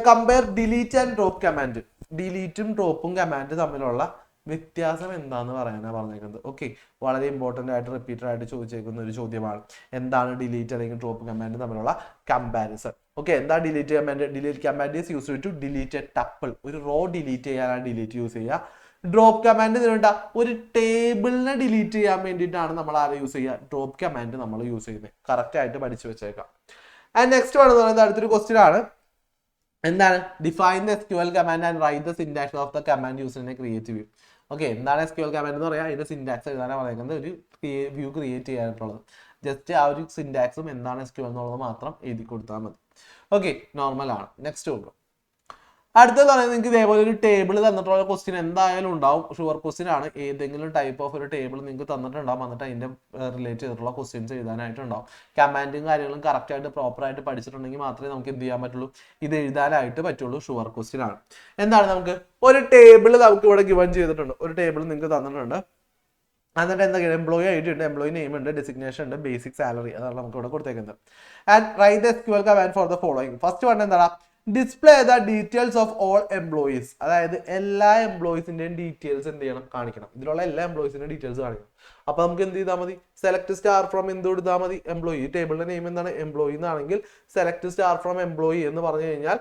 Speaker 1: Compare delete and drop command. ഡിലീറ്റും ഡ്രോപ്പും കമാൻഡ് തമ്മിലുള്ള വ്യത്യാസം എന്താന്ന് പറയാനാണ് പറഞ്ഞേക്കുന്നത്. ഓക്കെ, വളരെ ഇമ്പോർട്ടന്റ് ആയിട്ട് റിപ്പീറ്റഡ് ആയിട്ട് ചോദിച്ചേക്കുന്ന ഒരു ചോദ്യമാണ്. എന്താണ് ഡിലീറ്റ് അല്ലെങ്കിൽ ഡ്രോപ്പ് കമാൻഡ് തമ്മിലുള്ള കമ്പാരിസൺ? ഓക്കെ, എന്താ delete command? Delete command is use to delete a tuple. ഒരു റോ ഡിലീറ്റ് ചെയ്യാനാണ് ഡിലീറ്റ് യൂസ് ചെയ്യുക. ഡ്രോപ്പ് കമാൻഡ് ഇതിനുണ്ട ഒരു ടേബിളിനെ ഡിലീറ്റ് ചെയ്യാൻ വേണ്ടിയിട്ടാണ് നമ്മൾ ആരെ യൂസ് ചെയ്യുക? ഡ്രോപ്പ് കമാൻഡ് നമ്മൾ യൂസ് ചെയ്യുന്നത്. കറക്റ്റ് ആയിട്ട് പഠിച്ചു വെച്ചേക്കാം. ആൻഡ് നെക്സ്റ്റ് ആണ് പറയുന്നത് അടുത്തൊരു ക്വസ്റ്റ്യൻ ആണ്. എന്താണ്? Define the SQL command and write the syntax of the command use in A create view. Okay, എന്താണ് SQL കമാൻഡ് എന്ന് പറയാം? അതിന്റെ സിന്റാക്സ് എഴുതാനാണ് പറയുന്നത്. ഒരു വ്യൂ ക്രിയേറ്റ് ചെയ്യാനായിട്ടുള്ളത്. ജസ്റ്റ് ആ ഒരു സിന്റാക്സും എന്താണ് SQL എന്നുള്ളത് മാത്രം എഴുതി കൊടുത്താൽ മതി. ഓക്കെ, നോർമൽ ആണ്. നെക്സ്റ്റ് നോക്കാം. അടുത്തത് പറയുന്നത് നിങ്ങൾക്ക് ഇതേപോലെ ഒരു ടേബിൾ തന്നിട്ടുള്ള ക്വസ്റ്റ്യൻ എന്തായാലും ഉണ്ടാവും. ഷുവർ ക്വസ്റ്റ്യൻ ആണ്. ഏതെങ്കിലും ടൈപ്പ് ഓഫ് ഒരു ടേബിൾ നിങ്ങൾക്ക് തന്നിട്ടുണ്ടാവും. എന്നിട്ട് അതിന്റെ റിലേറ്റ് ചെയ്തിട്ടുള്ള ക്വസ്റ്റ്യൻസ് എഴുതാനായിട്ടുണ്ടാവും. കമാൻഡും കാര്യങ്ങളും കറക്റ്റ് ആയിട്ട് പ്രോപ്പർ ആയിട്ട് പഠിച്ചിട്ടുണ്ടെങ്കിൽ മാത്രമേ നമുക്ക് എന്ത് ചെയ്യാൻ പറ്റുള്ളൂ? ഇത് എഴുതാനായിട്ട് പറ്റുള്ളൂ. ഷുവർ ക്വസ്റ്റ്യൻ ആണ്. എന്താണ്? നമുക്ക് ഒരു ടേബിൾ നമുക്ക് ഇവിടെ ഗിവൺ ചെയ്തിട്ടുണ്ട്. ഒരു ടേബിൾ നിങ്ങൾക്ക് തന്നിട്ടുണ്ട്. എന്നിട്ട് എന്തൊക്കെയാണ്? എംപ്ലോയി ഐ ഡി ഉണ്ട്, എംപ്ലോയി നെയിം ഉണ്ട്, ഡെസിഗ്നേഷൻ ഉണ്ട്, ബേസിക് സാലറി. അതാണ് നമുക്ക് ഇവിടെ കൊടുത്തേക്കുന്നത്. And write the SQL command for the following. First one എന്താണ്? Display the details of all employees. അതായത് എല്ലാ എംപ്ലോയീസിന്റെയും ഡീറ്റെയിൽസ് എന്ത് ചെയ്യണം? കാണിക്കണം. ഇതിലുള്ള എല്ലാ എംപ്ലോയീസിന്റെ ഡീറ്റെയിൽസ് കാണിക്കണം. അപ്പൊ നമുക്ക് എന്ത് ചെയ്താൽ മതി? സെലക്ട് സ്റ്റാർ ഫ്രം എന്ത് കൊടുത്താൽ മതി? എംപ്ലോയി. ടേബിളിന്റെ നെയിം എന്താണ്? എംപ്ലോയി എന്നാണെങ്കിൽ സെലക്ട് സ്റ്റാർ ഫ്രം എംപ്ലോയി എന്ന് പറഞ്ഞു കഴിഞ്ഞാൽ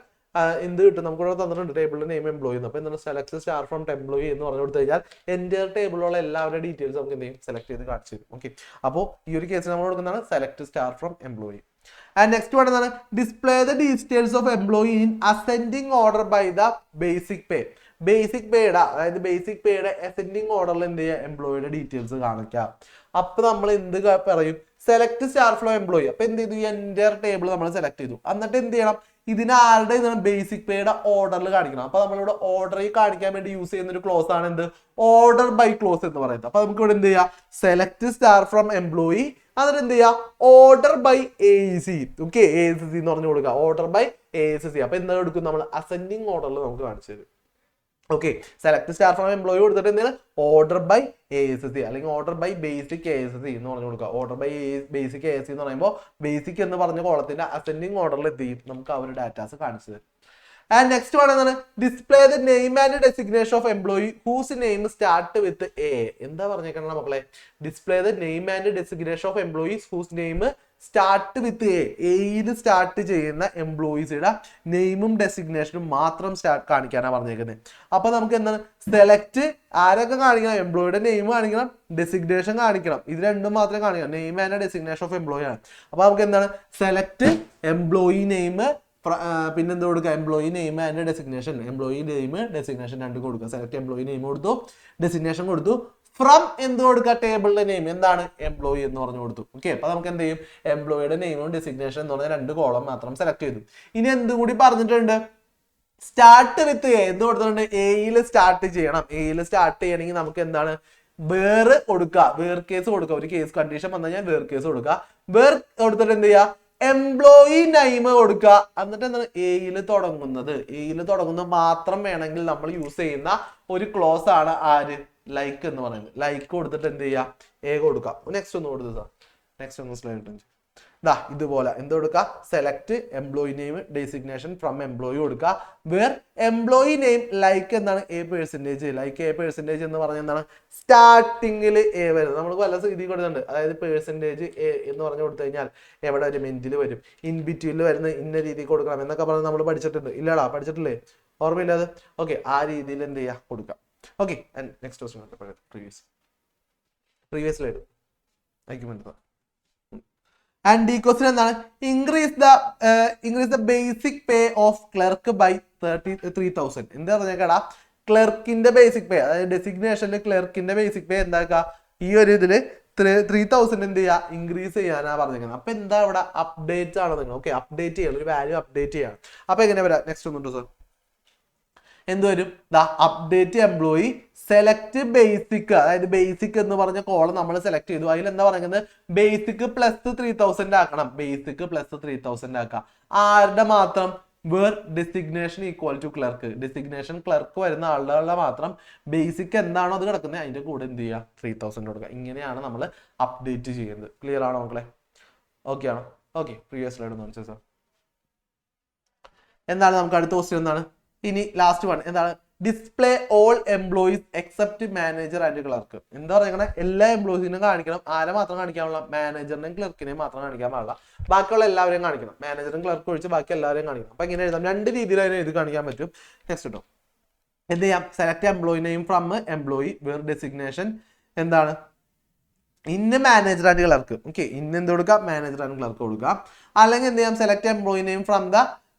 Speaker 1: എന്ത് കിട്ടും? നമുക്ക് ഇവിടെ തന്നിട്ടുണ്ട് ടേബിളിന്റെ നെയിം എംപ്ലോയി. അപ്പൊ എന്താണ്? സെലക്ട് സ്റ്റാർ ഫ്രം എംപ്ലോയി എന്ന് പറഞ്ഞു കൊടുത്തു കഴിഞ്ഞാൽ എൻ്റെ ടേബിളിലുള്ള എല്ലാവരുടെ ഡീറ്റെയിൽസ് നമുക്ക് എന്ത് ചെയ്യും? സെലക്ട് ചെയ്ത് കാണിച്ചു തരും. ഓക്കെ, അപ്പോൾ ഈ ഒരു കേസിൽ നമ്മൾ കൊടുക്കുന്നതാണ് select star from employee. And next one എന്താണ്? Display the details of employee in ascending order by the basic pay. Basic പേയുടെ, അതായത് ബേസിക് പേയുടെ അസെൻഡിങ് ഓർഡറിൽ എന്ത് ചെയ്യുക? എംപ്ലോയിയുടെ ഡീറ്റെയിൽസ് കാണിക്കാം. അപ്പൊ നമ്മൾ എന്ത് പറയും? Select star from employee. അപ്പൊ എന്ത് ചെയ്തു? ഈ എൻ്റെ ടേബിൾ നമ്മൾ സെലക്ട് ചെയ്തു. എന്നിട്ട് എന്ത് ചെയ്യണം? ഇതിനാരുടെ ഇതാണ്? ബേസിക് പേയുടെ ഓർഡറിൽ കാണിക്കണം. അപ്പൊ നമ്മളിവിടെ ഓർഡറിൽ കാണിക്കാൻ വേണ്ടി യൂസ് ചെയ്യുന്ന ഒരു ക്ലോസ് ആണ് എന്ത്? ഓർഡർ ബൈ ക്ലോസ് എന്ന് പറയുന്നത്. അപ്പൊ നമുക്ക് ഇവിടെ എന്ത് ചെയ്യാം? സെലക്ട് സ്റ്റാർ ഫ്രം എംപ്ലോയി, എന്നിട്ട് എന്ത് ചെയ്യാം? Order by AEC. Okay, ASC എന്ന് പറഞ്ഞു കൊടുക്കുക. Order by ASC. അപ്പൊ എന്താ കൊടുക്കും? നമ്മൾ അസെൻഡിങ് ഓർഡറിൽ നമുക്ക് കാണിച്ചു തരും. Okay, select star from employee കൊടുത്തിട്ട് എന്താണ്? ഓർഡർ ബൈ ASC അല്ലെങ്കിൽ ഓർഡർ ബൈ ബേസിക് ASC എന്ന് പറഞ്ഞു കൊടുക്കുക. ഓർഡർ ബൈ ബേസിക് ASC എന്ന് പറയുമ്പോൾ ബേസിക് എന്ന് പറഞ്ഞ കോളത്തിന്റെ അസെൻഡിങ് ഓർഡറിൽ എത്തിയും നമുക്ക് ആ ഒരു ഡാറ്റാസ് കാണിച്ചു തരും. ആൻഡ് നെക്സ്റ്റ് വൺ എന്താണ്? Display the name and designation of employee whose name start with A. എന്താ പറഞ്ഞേക്കണം മക്കളെ? Display the name and designation of employees whose name start with എയിൽ സ്റ്റാർട്ട് ചെയ്യുന്ന എംപ്ലോയീസിയുടെ നെയിമും ഡെസിഗ്നേഷനും മാത്രം കാണിക്കാനാണ് പറഞ്ഞേക്കുന്നത്. അപ്പൊ നമുക്ക് എന്താണ്? സെലക്ട് ആരൊക്കെ കാണിക്കണം? എംപ്ലോയിയുടെ നെയിം കാണിക്കണം, ഡെസിഗ്നേഷൻ കാണിക്കണം. ഇത് രണ്ടും മാത്രമേ കാണിക്കണം. Name and designation of employee ആണ്. അപ്പൊ നമുക്ക് എന്താണ്? സെലക്ട് എംപ്ലോയി നെയിം, പിന്നെ എന്ത് കൊടുക്കുക? Employee name and designation. Employee name designation രണ്ടും കൊടുക്കുക. സെലക്ട് എംപ്ലോയി നെയിം കൊടുത്തു, ഡെസിഗ്നേഷൻ കൊടുത്തു. ഫ്രം എന്ത് കൊടുക്കുക? ടേബിളിന്റെ നെയിം എന്താണ്? എംപ്ലോയി എന്ന് പറഞ്ഞു കൊടുത്തു. ഓക്കെ, അപ്പൊ നമുക്ക് എന്ത് ചെയ്യും? എംപ്ലോയിയുടെ നെയിമും ഡെസിഗ്നേഷൻ എന്ന് പറഞ്ഞ രണ്ട് കോളം മാത്രം സെലക്ട് ചെയ്തു. ഇനി എന്തും കൂടി പറഞ്ഞിട്ടുണ്ട്? സ്റ്റാർട്ട് വിത്ത് A എന്ന് കൊടുത്തിട്ടുണ്ട്. എയിൽ സ്റ്റാർട്ട് ചെയ്യണം. എയിൽ സ്റ്റാർട്ട് ചെയ്യണമെങ്കിൽ നമുക്ക് എന്താണ്? വേർ കൊടുക്കുക, വേർ കേസ് കൊടുക്കുക. ഒരു കേസ് കണ്ടീഷൻ വന്നു കഴിഞ്ഞാൽ വേർ കേസ് കൊടുക്കുക. വേർ കൊടുത്തിട്ട് എന്ത് ചെയ്യുക? എംപ്ലോയി നെയിം കൊടുക്കുക. എന്നിട്ട് എന്താണ്? എയിൽ തുടങ്ങുന്നത് മാത്രം വേണമെങ്കിൽ നമ്മൾ യൂസ് ചെയ്യുന്ന ഒരു ക്ലോസ് ആണ് ആര്? ലൈക്ക് എന്ന് പറയുന്നത്. ലൈക്ക് കൊടുത്തിട്ട് എന്ത് ചെയ്യുക? A കൊടുക്കുക. നെക്സ്റ്റ് ഒന്ന് കൊടുത്തു. നെക്സ്റ്റ് ഒന്ന് സ്ലൈഡ് ദാ ഇതുപോലെ എന്ത് കൊടുക്കുക? Select employee name designation from employee കൊടുക്കുക. വേർ എംപ്ലോയി നെയിം ലൈക്ക് എന്താണ്? A%. ലൈക്ക് A% എന്ന് പറഞ്ഞാൽ എന്താണ്? സ്റ്റാർട്ടിങ്ങിൽ A വരും. നമ്മൾ പല രീതി കൊടുക്കുന്നുണ്ട്. അതായത് പെർസെൻറ്റേജ് A എന്ന് പറഞ്ഞു കൊടുത്തു കഴിഞ്ഞാൽ എവിടെ വരും? എൻഡിൽ വരും. ഇൻ ബിറ്റ്വീനിൽ വരുന്ന ഇന്ന രീതി കൊടുക്കണം എന്നൊക്കെ പറഞ്ഞ് നമ്മൾ പഠിച്ചിട്ടുണ്ട്. ഇല്ലടാ, പഠിച്ചിട്ടില്ലേ? ഓർമ്മയില്ലാതെ? ഓക്കെ, ആ രീതിയിൽ എന്ത് ചെയ്യുക? കൊടുക്കാം. Okay, next question previous slide ആയിക്കുമെന്ന്. ആൻഡ് ഡി ക്വസ്റ്റ്യൻ എന്താണ്? Increase the basic pay of clerk by 33,000. എന്താ പറഞ്ഞേക്കടാ? ക്ലർക്കിന്റെ ബേസിക് പേ, അതായത് ഡെസിഗ്നേഷനിൽ ക്ലർക്കിന്റെ ബേസിക് പേ എന്താക്കുക? ഈ ഒരു ഇതില് 3,000 എന്ത് ചെയ്യുക? ഇൻക്രീസ് ചെയ്യാനാ പറഞ്ഞേക്കുന്നത്. അപ്പൊ എന്താ ഇവിടെ? അപ്ഡേറ്റ് ആണ് നിങ്ങൾ. ഓക്കെ, അപ്ഡേറ്റ് ചെയ്യണം. ഒരു വാല്യൂ അപ്ഡേറ്റ് ചെയ്യണം. അപ്പൊ എങ്ങനെ വരാം? നെക്സ്റ്റ് ഒന്നുണ്ടോ സർ? എന്ത് വരും? ദാ അപ്ഡേറ്റ് എംപ്ലോയി സെലക്ട് ബേസിക്, അതായത് ബേസിക് എന്ന് പറഞ്ഞ കോളം നമ്മൾ സെലക്ട് ചെയ്തു. അതിൽ എന്താ പറയുന്നത്? ബേസിക് പ്ലസ് 3,000 ആക്കണം. ബേസിക് പ്ലസ് 3,000 ആക്കാം. ആരുടെ മാത്രം? Where designation equal to clerk. Designation clerk വരുന്ന ആളുകളുടെ മാത്രം ബേസിക് എന്താണോ അത് കിടക്കുന്നത് അതിന്റെ കൂടെ എന്ത് ചെയ്യുക? 3,000 കൊടുക്കുക. ഇങ്ങനെയാണ് നമ്മൾ അപ്ഡേറ്റ് ചെയ്യുന്നത്. ക്ലിയർ ആണോ മക്കളെ? ഓക്കെ ആണോ? ഓക്കെ, പ്രീവിയസ് സ്ലൈഡ് ഒന്ന് കാണിച്ചു സാർ. എന്താണ് നമുക്ക് അടുത്ത ക്വസ്റ്റ്യൻ എന്താണ്? ഇനി ലാസ്റ്റ് വൺ എന്താണ്? Display all employees except manager and clerk. എന്താ പറയുക, എല്ലാ എംപ്ലോയീസിനും കാണിക്കണം. ആരെ മാത്രം കാണിക്കാനുള്ള? മാനേജറിനെയും ക്ലർക്കിനെയും മാത്രം കാണിക്കാൻ പാടില്ല. ബാക്കിയുള്ള എല്ലാവരെയും കാണിക്കണം. മാനേജറും ക്ലർക്കും ഒഴിച്ച് ബാക്കി എല്ലാവരെയും കാണിക്കണം. അപ്പൊ ഇങ്ങനെ എഴുതാം, രണ്ട് രീതിയിൽ അതിനെ എഴുതി കാണിക്കാൻ പറ്റും. നെക്സ്റ്റ് കേട്ടോ, എന്ത് ചെയ്യാം? Select employee name from employee where designation എന്താണ്? ഇന്ന് മാനേജർ ആൻഡ് ക്ലർക്ക്. ഓക്കെ, ഇന്ന് എന്ത് കൊടുക്കാം? മാനേജർ ആൻഡ് ക്ലർക്ക് കൊടുക്കാം. അല്ലെങ്കിൽ എന്ത് ചെയ്യാം? Select employee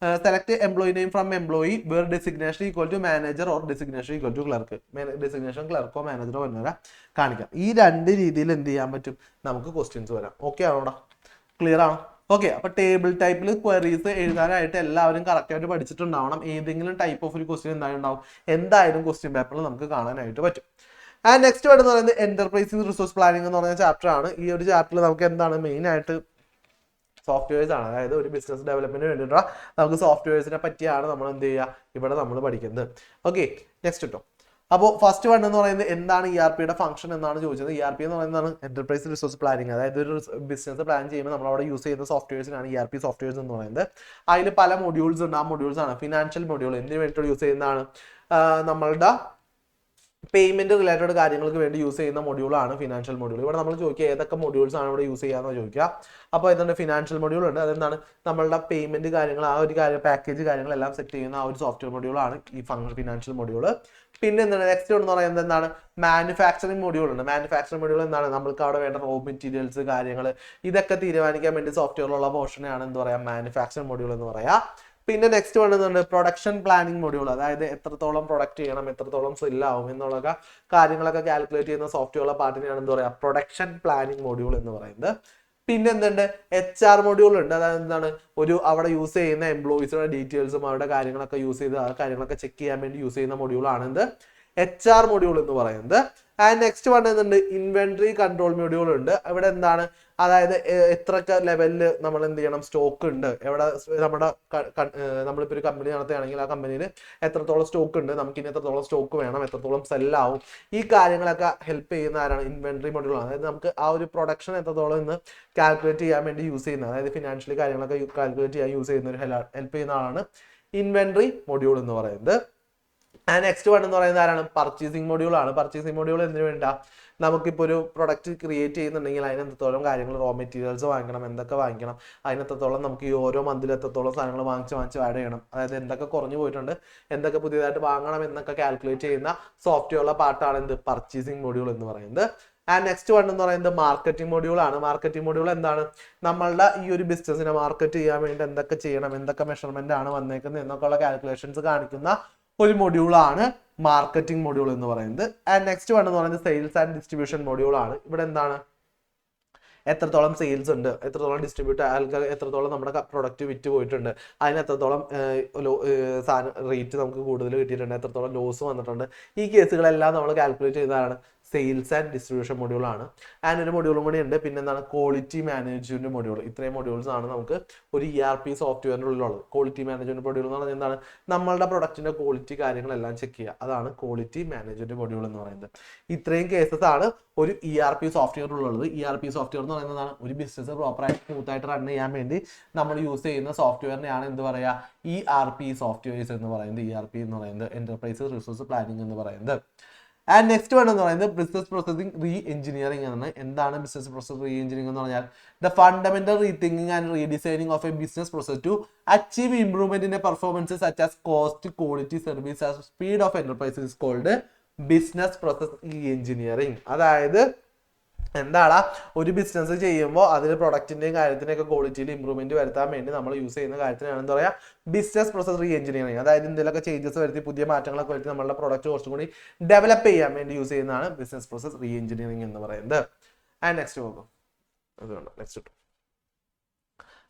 Speaker 1: name from employee where designation equal to manager or designation equal to clerk. Designation ക്ലർക്കോ മാനേജറോ വന്നവരാ കാണിക്കാം. ഈ രണ്ട് രീതിയിൽ എന്ത് ചെയ്യാൻ പറ്റും? നമുക്ക് ക്വസ്റ്റ്യൻസ് വരാം. ഓക്കെ ആണോടാ? ക്ലിയർ ആണോ? ഓക്കെ, അപ്പൊ ടേബിൾ ടൈപ്പിൽ ക്വയറീസ് എഴുതാനായിട്ട് എല്ലാവരും കറക്റ്റ് ആയിട്ട് പഠിച്ചിട്ടുണ്ടാവണം. ഏതെങ്കിലും ടൈപ്പ് ഓഫ് ഒരു ക്വസ്റ്റ്യൻ എന്തായാലും ക്വസ്റ്റ്യൻ പേപ്പറിൽ നമുക്ക് കാണാനായിട്ട് പറ്റും. ആൻഡ് നെക്സ്റ്റ് വേർഡ് എന്ന് പറയുന്നത് എന്റർപ്രൈസിംഗ് റിസോഴ്സ് പ്ലാനിംഗ് എന്ന് പറയുന്ന ചാപ്റ്റർ ആണ്. ഈ ഒരു ചാപ്റ്ററിൽ നമുക്ക് എന്താണ് മെയിൻ ആയിട്ട്? സോഫ്റ്റ്വെയർസ് ആണ്. അതായത് ഒരു ബിസിനസ് ഡെവലപ്മെന്റിന് വേണ്ടിയിട്ടുള്ള നമുക്ക് സോഫ്റ്റ്വെയർസിനെ പറ്റിയാണ് നമ്മൾ എന്ത് ചെയ്യുക, ഇവിടെ നമ്മൾ പഠിക്കുന്നത്. ഓക്കെ, നെക്സ്റ്റ് കേട്ടോ. അപ്പോൾ ഫസ്റ്റ് വൺ എന്ന് പറയുന്നത് എന്താണ് ERPയുടെ ഫംഗ്ഷൻ എന്നാണ് ചോദിച്ചത്. ERP എന്ന് പറയുന്നതാണ് എന്റർപ്രൈസ് റിസോഴ്സ് പ്ലാനിങ്. അതായത് ഒരു ബിസിനസ് പ്ലാൻ ചെയ്യുമ്പോൾ നമ്മൾ അവിടെ യൂസ് ചെയ്യുന്ന സോഫ്റ്റ്വെയർസിനാണ് ERP സോഫ്റ്റ്വെയർസ് എന്ന് പറയുന്നത്. അതിൽ പല മൊഡ്യൂൾസ് ഉണ്ട്. ആ മൊഡ്യൂൾസ് ആണ് ഫിനാൻഷ്യൽ മൊഡ്യൂൾ. എന്തിനു വേണ്ടിയിട്ട് യൂസ് ചെയ്യുന്നതാണ്? നമ്മളുടെ പേയ്മെന്റ് റിലേറ്റഡ് കാര്യങ്ങൾക്ക് വേണ്ടി യൂസ് ചെയ്യുന്ന മൊഡ്യൂളാണ് ഫിനാൻഷ്യൽ മൊഡ്യൂൾ. ഇവിടെ നമ്മൾ ചോദിക്കുക ഏതൊക്കെ മൊഡ്യൂൾസ് ആണ് ഇവിടെ യൂസ് ചെയ്യാന്ന് ചോദിക്കുക. അപ്പോൾ എന്താണ്? ഫിനാൻഷ്യൽ മൊഡ്യൂൾ ഉണ്ട്. അതെന്താണ്? നമ്മളുടെ പേയ്മെന്റ് കാര്യങ്ങൾ, ആ ഒരു കാര്യം, പാക്കേജ് കാര്യങ്ങളെല്ലാം സെറ്റ് ചെയ്യുന്ന ആ ഒരു സോഫ്റ്റ്വെയർ മൊഡ്യൂളാണ് ഈ ഫിനാൻഷ്യൽ മൊഡ്യൂൾ. പിന്നെ എന്താണ്? നെക്സ്റ്റ് എന്ന് പറയുന്നത് എന്താണ്? മാനുഫാക്ചറിങ് മൊഡ്യൂൾ ഉണ്ട്. മാനുഫാക്ചറിങ് മൊഡ്യൂൾ എന്താണ്? നമ്മൾക്ക് അവിടെ വേണ്ട റോ മെറ്റീരിയൽസ് കാര്യങ്ങൾ ഇതൊക്കെ തീരുമാനിക്കാൻ വേണ്ടി സോഫ്റ്റ്വെയറിലുള്ള പോർഷനെയാണ് എന്ത് പറയാം? മാനുഫാക്ചറിങ് മൊഡ്യൂൾ എന്ന് പറയാം. പിന്നെ നെക്സ്റ്റ് വേണ്ടതുണ്ട് പ്രൊഡക്ഷൻ പ്ലാനിങ് മൊഡ്യൂൾ. അതായത് എത്രത്തോളം പ്രൊഡക്റ്റ് ചെയ്യണം, എത്രത്തോളം സെല്ലാവും എന്നുള്ള കാര്യങ്ങളൊക്കെ കാൽക്കുലേറ്റ് ചെയ്യുന്ന സോഫ്റ്റ്വെയറുള്ള പാർട്ടിനെയാണ് എന്ത് പറയുക? പ്രൊഡക്ഷൻ പ്ലാനിങ് മൊഡ്യൂൾ എന്ന് പറയുന്നത്. പിന്നെ എന്തുണ്ട്? HR മൊഡ്യൂൾ ഉണ്ട്. അതായത് എന്താണ്? ഒരു അവിടെ യൂസ് ചെയ്യുന്ന എംപ്ലോയീസിന്റെ ഡീറ്റെയിൽസും അവരുടെ കാര്യങ്ങളൊക്കെ യൂസ് ചെയ്ത് ആ കാര്യങ്ങളൊക്കെ ചെക്ക് ചെയ്യാൻ വേണ്ടി യൂസ് ചെയ്യുന്ന മൊഡ്യൂളാണ് എന്ത്? HR മൊഡ്യൂൾ എന്ന് പറയുന്നത്. ആൻഡ് നെക്സ്റ്റ് പറയുന്നുണ്ട് ഇൻവെന്ററി കൺട്രോൾ മൊഡ്യൂൾ ഉണ്ട്. ഇവിടെ എന്താണ്? അതായത് എത്രയൊക്കെ ലെവലിൽ നമ്മൾ എന്ത് ചെയ്യണം? സ്റ്റോക്ക് ഉണ്ട് എവിടെ? നമ്മളിപ്പോൾ ഒരു കമ്പനി നടത്തുകയാണെങ്കിൽ ആ കമ്പനിയിൽ എത്രത്തോളം സ്റ്റോക്ക് ഉണ്ട്, നമുക്ക് ഇനി എത്രത്തോളം സ്റ്റോക്ക് വേണം, എത്രത്തോളം സെല്ലാവും, ഈ കാര്യങ്ങളൊക്കെ ഹെൽപ്പ് ചെയ്യുന്ന ആരാണ്? Inventory module. അതായത് നമുക്ക് ആ ഒരു പ്രൊഡക്ഷൻ എത്രത്തോളം ഇന്ന് കാൽക്കുലേറ്റ് ചെയ്യാൻ വേണ്ടി യൂസ് ചെയ്യുന്നത്, അതായത് ഫിനാൻഷ്യലി കാര്യങ്ങളൊക്കെ കാൽക്കുലേറ്റ് ചെയ്യാൻ യൂസ് ചെയ്യുന്ന ഒരു ഹെൽപ്പ് ചെയ്യുന്ന ആളാണ് ഇൻവെന്ററി മൊഡ്യൂൾ എന്ന് പറയുന്നത്. ആൻഡ് നെക്സ്റ്റ് വൺ എന്ന് പറയുന്നത് ആരാണ്? പർച്ചേസിംഗ് മൊഡ്യൂൾ ആണ്. പർച്ചേസിംഗ് മൊഡ്യൂൾ എന്തിനു വേണ്ട? നമുക്കിപ്പോൾ ഒരു പ്രൊഡക്റ്റ് ക്രിയേറ്റ് ചെയ്യുന്നുണ്ടെങ്കിൽ അതിന് എത്രത്തോളം കാര്യങ്ങൾ, റോ മെറ്റീരിയൽസ് വാങ്ങിക്കണം, എന്തൊക്കെ വാങ്ങിക്കണം, അതിനെത്രത്തോളം നമുക്ക് ഈ ഓരോ മന്തിൽ എത്രത്തോളം സാധനങ്ങൾ വാങ്ങിച്ച് ആഡ് ചെയ്യണം, അതായത് എന്തൊക്കെ കുറഞ്ഞു പോയിട്ടുണ്ട്, എന്തൊക്കെ പുതിയതായിട്ട് വാങ്ങണം എന്നൊക്കെ കാൽക്കുലേറ്റ് ചെയ്യുന്ന സോഫ്റ്റ്വെയറുള്ള പാർട്ടാണ് എന്ത്? പർച്ചേസിംഗ് മൊഡ്യൂൾ എന്ന് പറയുന്നത്. ആൻഡ് നെക്സ്റ്റ് വൺ എന്ന് പറയുന്നത് മാർക്കറ്റിംഗ് മൊഡ്യൂൾ ആണ്. മാർക്കറ്റിംഗ് മൊഡ്യൂൾ എന്താണ്? നമ്മളുടെ ഈ ഒരു ബിസിനസിനെ മാർക്കറ്റ് ചെയ്യാൻ വേണ്ടി എന്തൊക്കെ ചെയ്യണം, എന്തൊക്കെ മെഷർമെന്റ് ആണ് വന്നേക്കുന്നത് എന്നൊക്കെയുള്ള കാൽക്കുലേഷൻസ് കാണിക്കുന്ന ഒരു മൊഡ്യൂളാണ് മാർക്കറ്റിംഗ് മൊഡ്യൂൾ എന്ന് പറയുന്നത്. ആൻഡ് നെക്സ്റ്റ് വൺ എന്ന് പറയുന്നത് സെയിൽസ് ആൻഡ് ഡിസ്ട്രിബ്യൂഷൻ മൊഡ്യൂൾ ആണ്. ഇവിടെ എന്താണ്? എത്രത്തോളം സെയിൽസ് ഉണ്ട്, എത്രത്തോളം ഡിസ്ട്രിബ്യൂട്ട്, ആൾക്കാർ എത്രത്തോളം നമ്മുടെ പ്രൊഡക്റ്റ് വിറ്റ് പോയിട്ടുണ്ട്, അതിന് എത്രത്തോളം റേറ്റ് നമുക്ക് കൂടുതൽ കിട്ടിയിട്ടുണ്ട്, എത്രത്തോളം ലോസ് വന്നിട്ടുണ്ട്, ഈ കേസുകളെല്ലാം നമ്മൾ കാൽക്കുലേറ്റ് ചെയ്യുന്നതാണ് സെയിൽസ് ആൻഡ് ഡിസ്ട്രിബ്യൂഷൻ മൊഡ്യൂൾ ആണ്. ആൻഡ് ഒരു മൊഡ്യൂളും കൂടി ഉണ്ട്. പിന്നെ എന്താണ്? Quality management module. ഇത്രയും മൊഡ്യൂൾസ് ആണ് നമുക്ക് ഒരു ERP സോഫ്റ്റ്വെയറിൻ്റെ ഉള്ളിലുള്ളത്. ക്വാളിറ്റി മാനേജ്മെന്റ് മൊഡ്യൂൾ എന്ന് പറഞ്ഞാൽ എന്താണ്? നമ്മളുടെ പ്രൊഡക്റ്റിന്റെ ക്വാളിറ്റി കാര്യങ്ങളെല്ലാം ചെക്ക് ചെയ്യുക. അതാണ് ക്വാളിറ്റി മാനേജ്മെന്റ് മൊഡ്യൂൾ എന്ന് പറയുന്നത്. ഇത്രയും കേസസ് ആണ് ഒരു ERP സോഫ്റ്റ്വെയറിലുള്ളത്. ERP സോഫ്റ്റ്വെയർ എന്ന് പറയുന്നതാണ് ഒരു ബിസിനസ് പ്രോപ്പറായിട്ട് സ്മൂത്തായിട്ട് റൺ ചെയ്യാൻ വേണ്ടി നമ്മൾ യൂസ് ചെയ്യുന്ന സോഫ്റ്റ്വെയറിനെയാണ് എന്ത് പറയുക? ERP സോഫ്റ്റ്വെയർസ് എന്ന് പറയുന്നത്. ERP എന്ന് പറയുന്നത് എന്റർപ്രൈസ് റിസോഴ്സ് പ്ലാനിംഗ് എന്ന് പറയുന്നത്. ആൻഡ് നെക്സ്റ്റ് വൺ എന്ന് പറയുന്നത് ബിസിനസ് പ്രോസസിംഗ് റീ എഞ്ചിനീയറിംഗ് ആണ്. എന്താണ് ബിസിനസ് പ്രോസസ് റീ എഞ്ചിനീയറിംഗ് എന്ന് പറഞ്ഞാൽ? The fundamental rethinking and redesigning of a business process to achieve improvement in a performance such as cost, quality, service and speed of enterprise is called business process re engineering. അതായത് എന്താണ്? ഒരു business ചെയ്യുമ്പോൾ അതിൽ പ്രൊഡക്റ്റിന്റെയും കാര്യത്തിൻ്റെയൊക്കെ ക്വാളിറ്റിയിൽ improvement വരുത്താൻ വേണ്ടി നമ്മൾ use ചെയ്യുന്ന കാര്യത്തിനാണ് എന്താ പറയുക? Business process re engineering. അതായത് എന്തെങ്കിലുമൊക്കെ ചേഞ്ചസ് വരുത്തി പുതിയ മാറ്റങ്ങളൊക്കെ വരുത്തി നമ്മളുടെ പ്രൊഡക്റ്റ് കുറച്ചും കൂടി ഡെവലപ്പ് ചെയ്യാൻ വേണ്ടി യൂസ് ചെയ്യുന്നതാണ് ബിസിനസ് പ്രോസസ് റീ എഞ്ചിനീയറിംഗ് എന്ന് പറയുന്നത്. ആൻഡ് നെക്സ്റ്റ് നോക്കും, അതുകൊണ്ട് നെക്സ്റ്റ്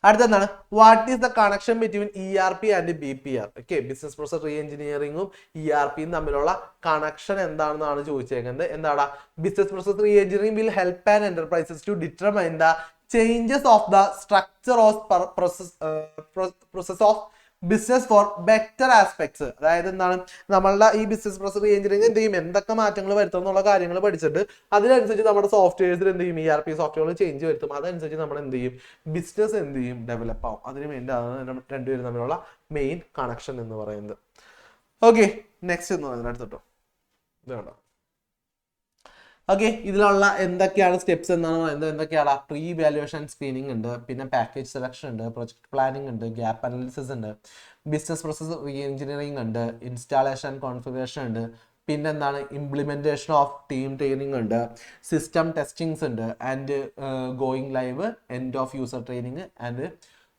Speaker 1: അടുത്തെന്താണ്? What is the connection between ERP and BPR? Okay, business process re എഞ്ചിനീയറിംഗും ERPയും തമ്മിലുള്ള കണക്ഷൻ എന്താണെന്നാണ് ചോദിച്ചേക്കുന്നത്. എന്താണ്? Business process re engineering will help an enterprises to determine the changes of the structure of process of business for better aspects. അതായത് എന്താണ്? നമ്മളുടെ ഈ ബിസിനസ് പ്രോസസ് റീ എഞ്ചിനീയറിംഗ് എന്ത് ചെയ്യും? എന്തൊക്കെ മാറ്റങ്ങൾ വരുത്തും എന്നുള്ള കാര്യങ്ങൾ പഠിച്ചിട്ട് അതിനനുസരിച്ച് നമ്മുടെ സോഫ്റ്റ്വെയർസിൽ എന്ത് ചെയ്യും? ERP സോഫ്റ്റ്വെയർ ചേഞ്ച് വരുത്തും. അതനുസരിച്ച് നമ്മൾ എന്ത് ചെയ്യും? ബിസിനസ് എന്ത് ചെയ്യും? ഡെവലപ്പ് ആവും. അതിന് വേണ്ടി രണ്ടുപേരും തമ്മിലുള്ള മെയിൻ കണക്ഷൻ എന്ന് പറയുന്നത്. ഓക്കെ, നെക്സ്റ്റ് എന്ന് പറയുന്നത് അടുത്തോട്ടോ ഇത് വേണ്ട. ഓക്കെ, ഇതിലുള്ള എന്തൊക്കെയാണ് സ്റ്റെപ്സ് എന്നാണ് പറയുന്നത്. എന്തൊക്കെയാണ് പ്രീ വാല്യുവേഷൻ സ്ക്രീനിങ് ഉണ്ട്, പിന്നെ പാക്കേജ് സെലക്ഷൻ ഉണ്ട്, പ്രൊജക്ട് പ്ലാനിങ് ഉണ്ട്, ഗ്യാപ്പ് അനാലിസിസ് ഉണ്ട്, ബിസിനസ് പ്രോസസ് റീ എഞ്ചിനീയറിംഗ് ഉണ്ട്, ഇൻസ്റ്റാളേഷൻ കോൺഫിഗറേഷൻ ഉണ്ട്, പിന്നെ എന്താണ് ഇംപ്ലിമെന്റേഷൻ ഓഫ് ടീം ട്രെയിനിങ് ഉണ്ട്, സിസ്റ്റം ടെസ്റ്റിങ്സ് ഉണ്ട്, and going live, end of user training and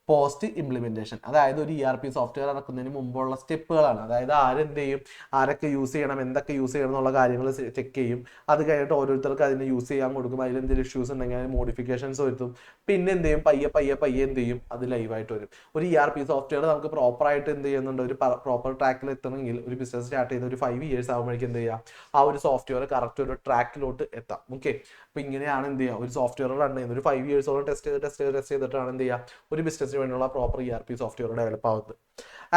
Speaker 1: post implementation. അതായത് ഒരു ERP സോഫ്റ്റ്വെയർ ഇറക്കുന്നതിന് മുമ്പുള്ള സ്റ്റെപ്പുകളാണ്. അതായത് ആരെന്ത് ചെയ്യും, ആരൊക്കെ യൂസ് ചെയ്യണം, എന്തൊക്കെ യൂസ് ചെയ്യണം എന്നുള്ള കാര്യങ്ങൾ ചെക്ക് ചെയ്യും. അത് കഴിഞ്ഞിട്ട് ഓരോരുത്തർക്ക് അതിനെ യൂസ് ചെയ്യാൻ കൊടുക്കും. അതിൽ എന്തെങ്കിലും ഇഷ്യൂസ് ഉണ്ടെങ്കിൽ അതിന് മോഡിഫിക്കേഷൻസ് വരുത്തും. പിന്നെ എന്ത് ചെയ്യും, പയ്യെ എന്ത് ചെയ്യും, അത് ലൈവായിട്ട് വരും. ഒരു ERP സോഫ്റ്റ്വെയർ നമുക്ക് പ്രോപ്പറായിട്ട് എന്ത് ചെയ്യുന്നുണ്ട്, ഒരു പ്രോപ്പർ ട്രാക്കിൽ എത്തണമെങ്കിൽ ഒരു ബിസിനസ് സ്റ്റാർട്ട് ചെയ്ത് ഒരു 5 years ആകുമ്പോഴേക്കും എന്ത് ചെയ്യുക, ആ ഒരു സോഫ്റ്റ്വെയർ കറക്റ്റ് ഒരു ട്രാക്കിലോട്ട് എത്താം. ഓക്കെ, അപ്പൊ ഇങ്ങനെയാണ് എന്ത് ചെയ്യുക, ഒരു സോഫ്റ്റ്വെയർ റൺ ചെയ്യുന്നത്. ഒരു 5 yearsoളം ടെസ്റ്റ് ചെയ്തിട്ടാണ് എന്ത് ചെയ്യുക, ഒരു ബിസിനസ്സിന് വേണ്ടിയുള്ള പ്രോപ്പർ ERP സോഫ്റ്റ്വെയർ ഡെവലപ്പ് ആവുന്നത്.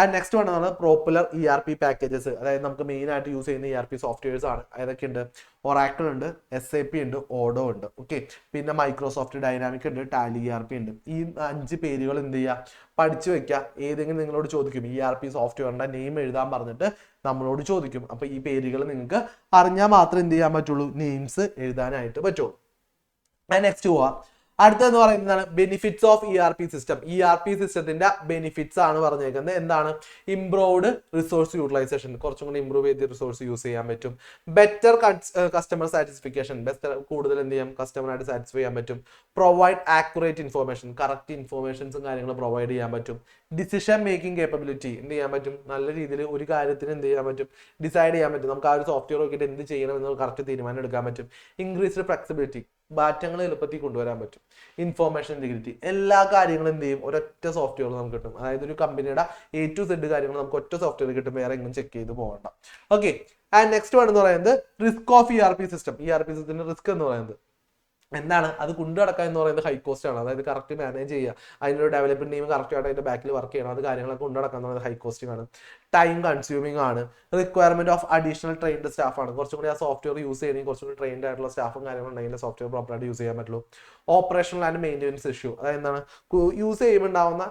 Speaker 1: ആൻഡ് നെക്സ്റ്റ് വണ്ണാണ് പോപ്പുലർ ERP പാക്കേജസ്. അതായത് നമുക്ക് മെയിൻ ആയിട്ട് യൂസ് ചെയ്യുന്ന ERP സോഫ്റ്റ്വെയർസ് ആണ്. ഏതൊക്കെയുണ്ട്, ഒറാക്കിൾ ഉണ്ട്, SAP ഉണ്ട്, ഓഡോ ഉണ്ട്. ഓക്കെ, പിന്നെ മൈക്രോസോഫ്റ്റ് ഡൈനാമിക് ഉണ്ട്, ടാലി ERP ഉണ്ട്. ഈ 5 പേരുകൾ എന്ത് ചെയ്യുക, പഠിച്ചു വെക്കുക. ഏതെങ്കിലും നിങ്ങളോട് ചോദിക്കും, ERP സോഫ്റ്റ്വെയറിന്റെ നെയിം എഴുതാൻ പറഞ്ഞിട്ട് നമ്മളോട് ചോദിക്കും. അപ്പൊ ഈ പേരുകൾ നിങ്ങൾക്ക് അറിഞ്ഞാൽ മാത്രമേ എന്ത് ചെയ്യാൻ പറ്റുള്ളൂ, നെയിംസ് എഴുതാനായിട്ട് പറ്റുള്ളൂ. നെക്സ്റ്റ് പോവാ. അടുത്തെന്ന് പറയുന്നതാണ് benefits of ERP system. ERP സിസ്റ്റത്തിന്റെ ബെനിഫിറ്റ്സ് ആണ് പറഞ്ഞേക്കുന്നത്. എന്താണ്, ഇംപ്രൂവ്ഡ് റിസോഴ്സ് യൂട്ടിലൈസേഷൻ, കുറച്ചും കൂടി ഇംപ്രൂവ് ചെയ്ത് റിസോഴ്സ് യൂസ് ചെയ്യാൻ പറ്റും. ബെറ്റർ കസ്റ്റമർ സാറ്റിസ്ഫിക്കേഷൻ, കൂടുതൽ എന്ത് ചെയ്യാം, കസ്റ്റമറായിട്ട് സാറ്റിസ്ഫൈ ചെയ്യാൻ പറ്റും. പ്രൊവൈഡ് ആക്യുറേറ്റ് ഇൻഫോർമേഷൻ, കറക്റ്റ് ഇൻഫോർമേഷൻസും കാര്യങ്ങളും പ്രൊവൈഡ് ചെയ്യാൻ പറ്റും. ഡിസിഷൻ മേക്കിംഗ് കേപ്പബിലിറ്റി, എന്ത് ചെയ്യാൻ പറ്റും, നല്ല രീതിയിൽ ഒരു കാര്യത്തിന് എന്ത് ചെയ്യാൻ പറ്റും, ഡിസൈഡ് ചെയ്യാൻ പറ്റും. നമുക്ക് ആ ഒരു സോഫ്റ്റ്വെയർ നോക്കിയിട്ട് എന്ത് ചെയ്യണം എന്ന് കറക്റ്റ് തീരുമാനം എടുക്കാൻ പറ്റും. ഇൻക്രീസ്ഡ് ഫ്ലെക്സിബിലിറ്റി, മാറ്റങ്ങൾ എളുപ്പത്തിൽ കൊണ്ടുവരാൻ പറ്റും. ഇൻഫോർമേഷൻ ഇന്റഗ്രിറ്റി, എല്ലാ കാര്യങ്ങളും എന്ത് ചെയ്യും, ഒരൊറ്റ സോഫ്റ്റ്വെയർ നമുക്ക് കിട്ടും. അതായത് ഒരു കമ്പനിയുടെ A to Z കാര്യങ്ങൾ നമുക്ക് ഒറ്റ സോഫ്റ്റ്വെയർ കിട്ടും, വേറെ എങ്ങും ചെക്ക് ചെയ്ത് പോകണ്ട. ഓക്കെ, ആൻഡ് നെക്സ്റ്റ് വൺ എന്ന് പറയുന്നത് risk of ERP system. ERP സിസ്റ്റത്തിന്റെ റിസ്ക് എന്ന് പറയുന്നത് എന്താണ്, അത് കൊണ്ടുനടക്കുക എന്ന് പറയുന്നത് ഹൈ കോസ്റ്റ് ആണ്. അതായത് കറക്റ്റ് മാനേജ് ചെയ്യുക, അതിനൊരു ഡെവലപ്മെന്റ് ടീം കറക്റ്റ് ആയിട്ട് അതിന്റെ ബാക്കിൽ വർക്ക് ചെയ്യണം. അത് കാര്യങ്ങളൊക്കെ കൊണ്ടുനടക്കുക എന്ന് പറയുന്നത് ഹൈ കോസ്റ്റിംഗ് ആണ്, ടൈം കൺസ്യൂമിംഗ് ആണ്, requirement of additional trained staff ആണ്. കുറച്ചും കൂടി ആ സോഫ്റ്റ്വെയർ യൂസ് ചെയ്യണമെങ്കിൽ കുറച്ചും കൂടി ട്രെയിൻഡ് ആയിട്ടുള്ള സ്റ്റാഫും കാര്യങ്ങളും ഉണ്ടെങ്കിൽ സോഫ്റ്റ്വെയർ പ്രോപ്പറായിട്ട് യൂസ് ചെയ്യാൻ പറ്റുള്ളൂ. ഓപ്പറേഷണൽ ആൻഡ് മെയിൻ്റെനൻസ് ഇഷ്യൂ, അതായത് എന്താണ്, യൂസ് ചെയ്യുമ്പോൾ ഉണ്ടാവുന്ന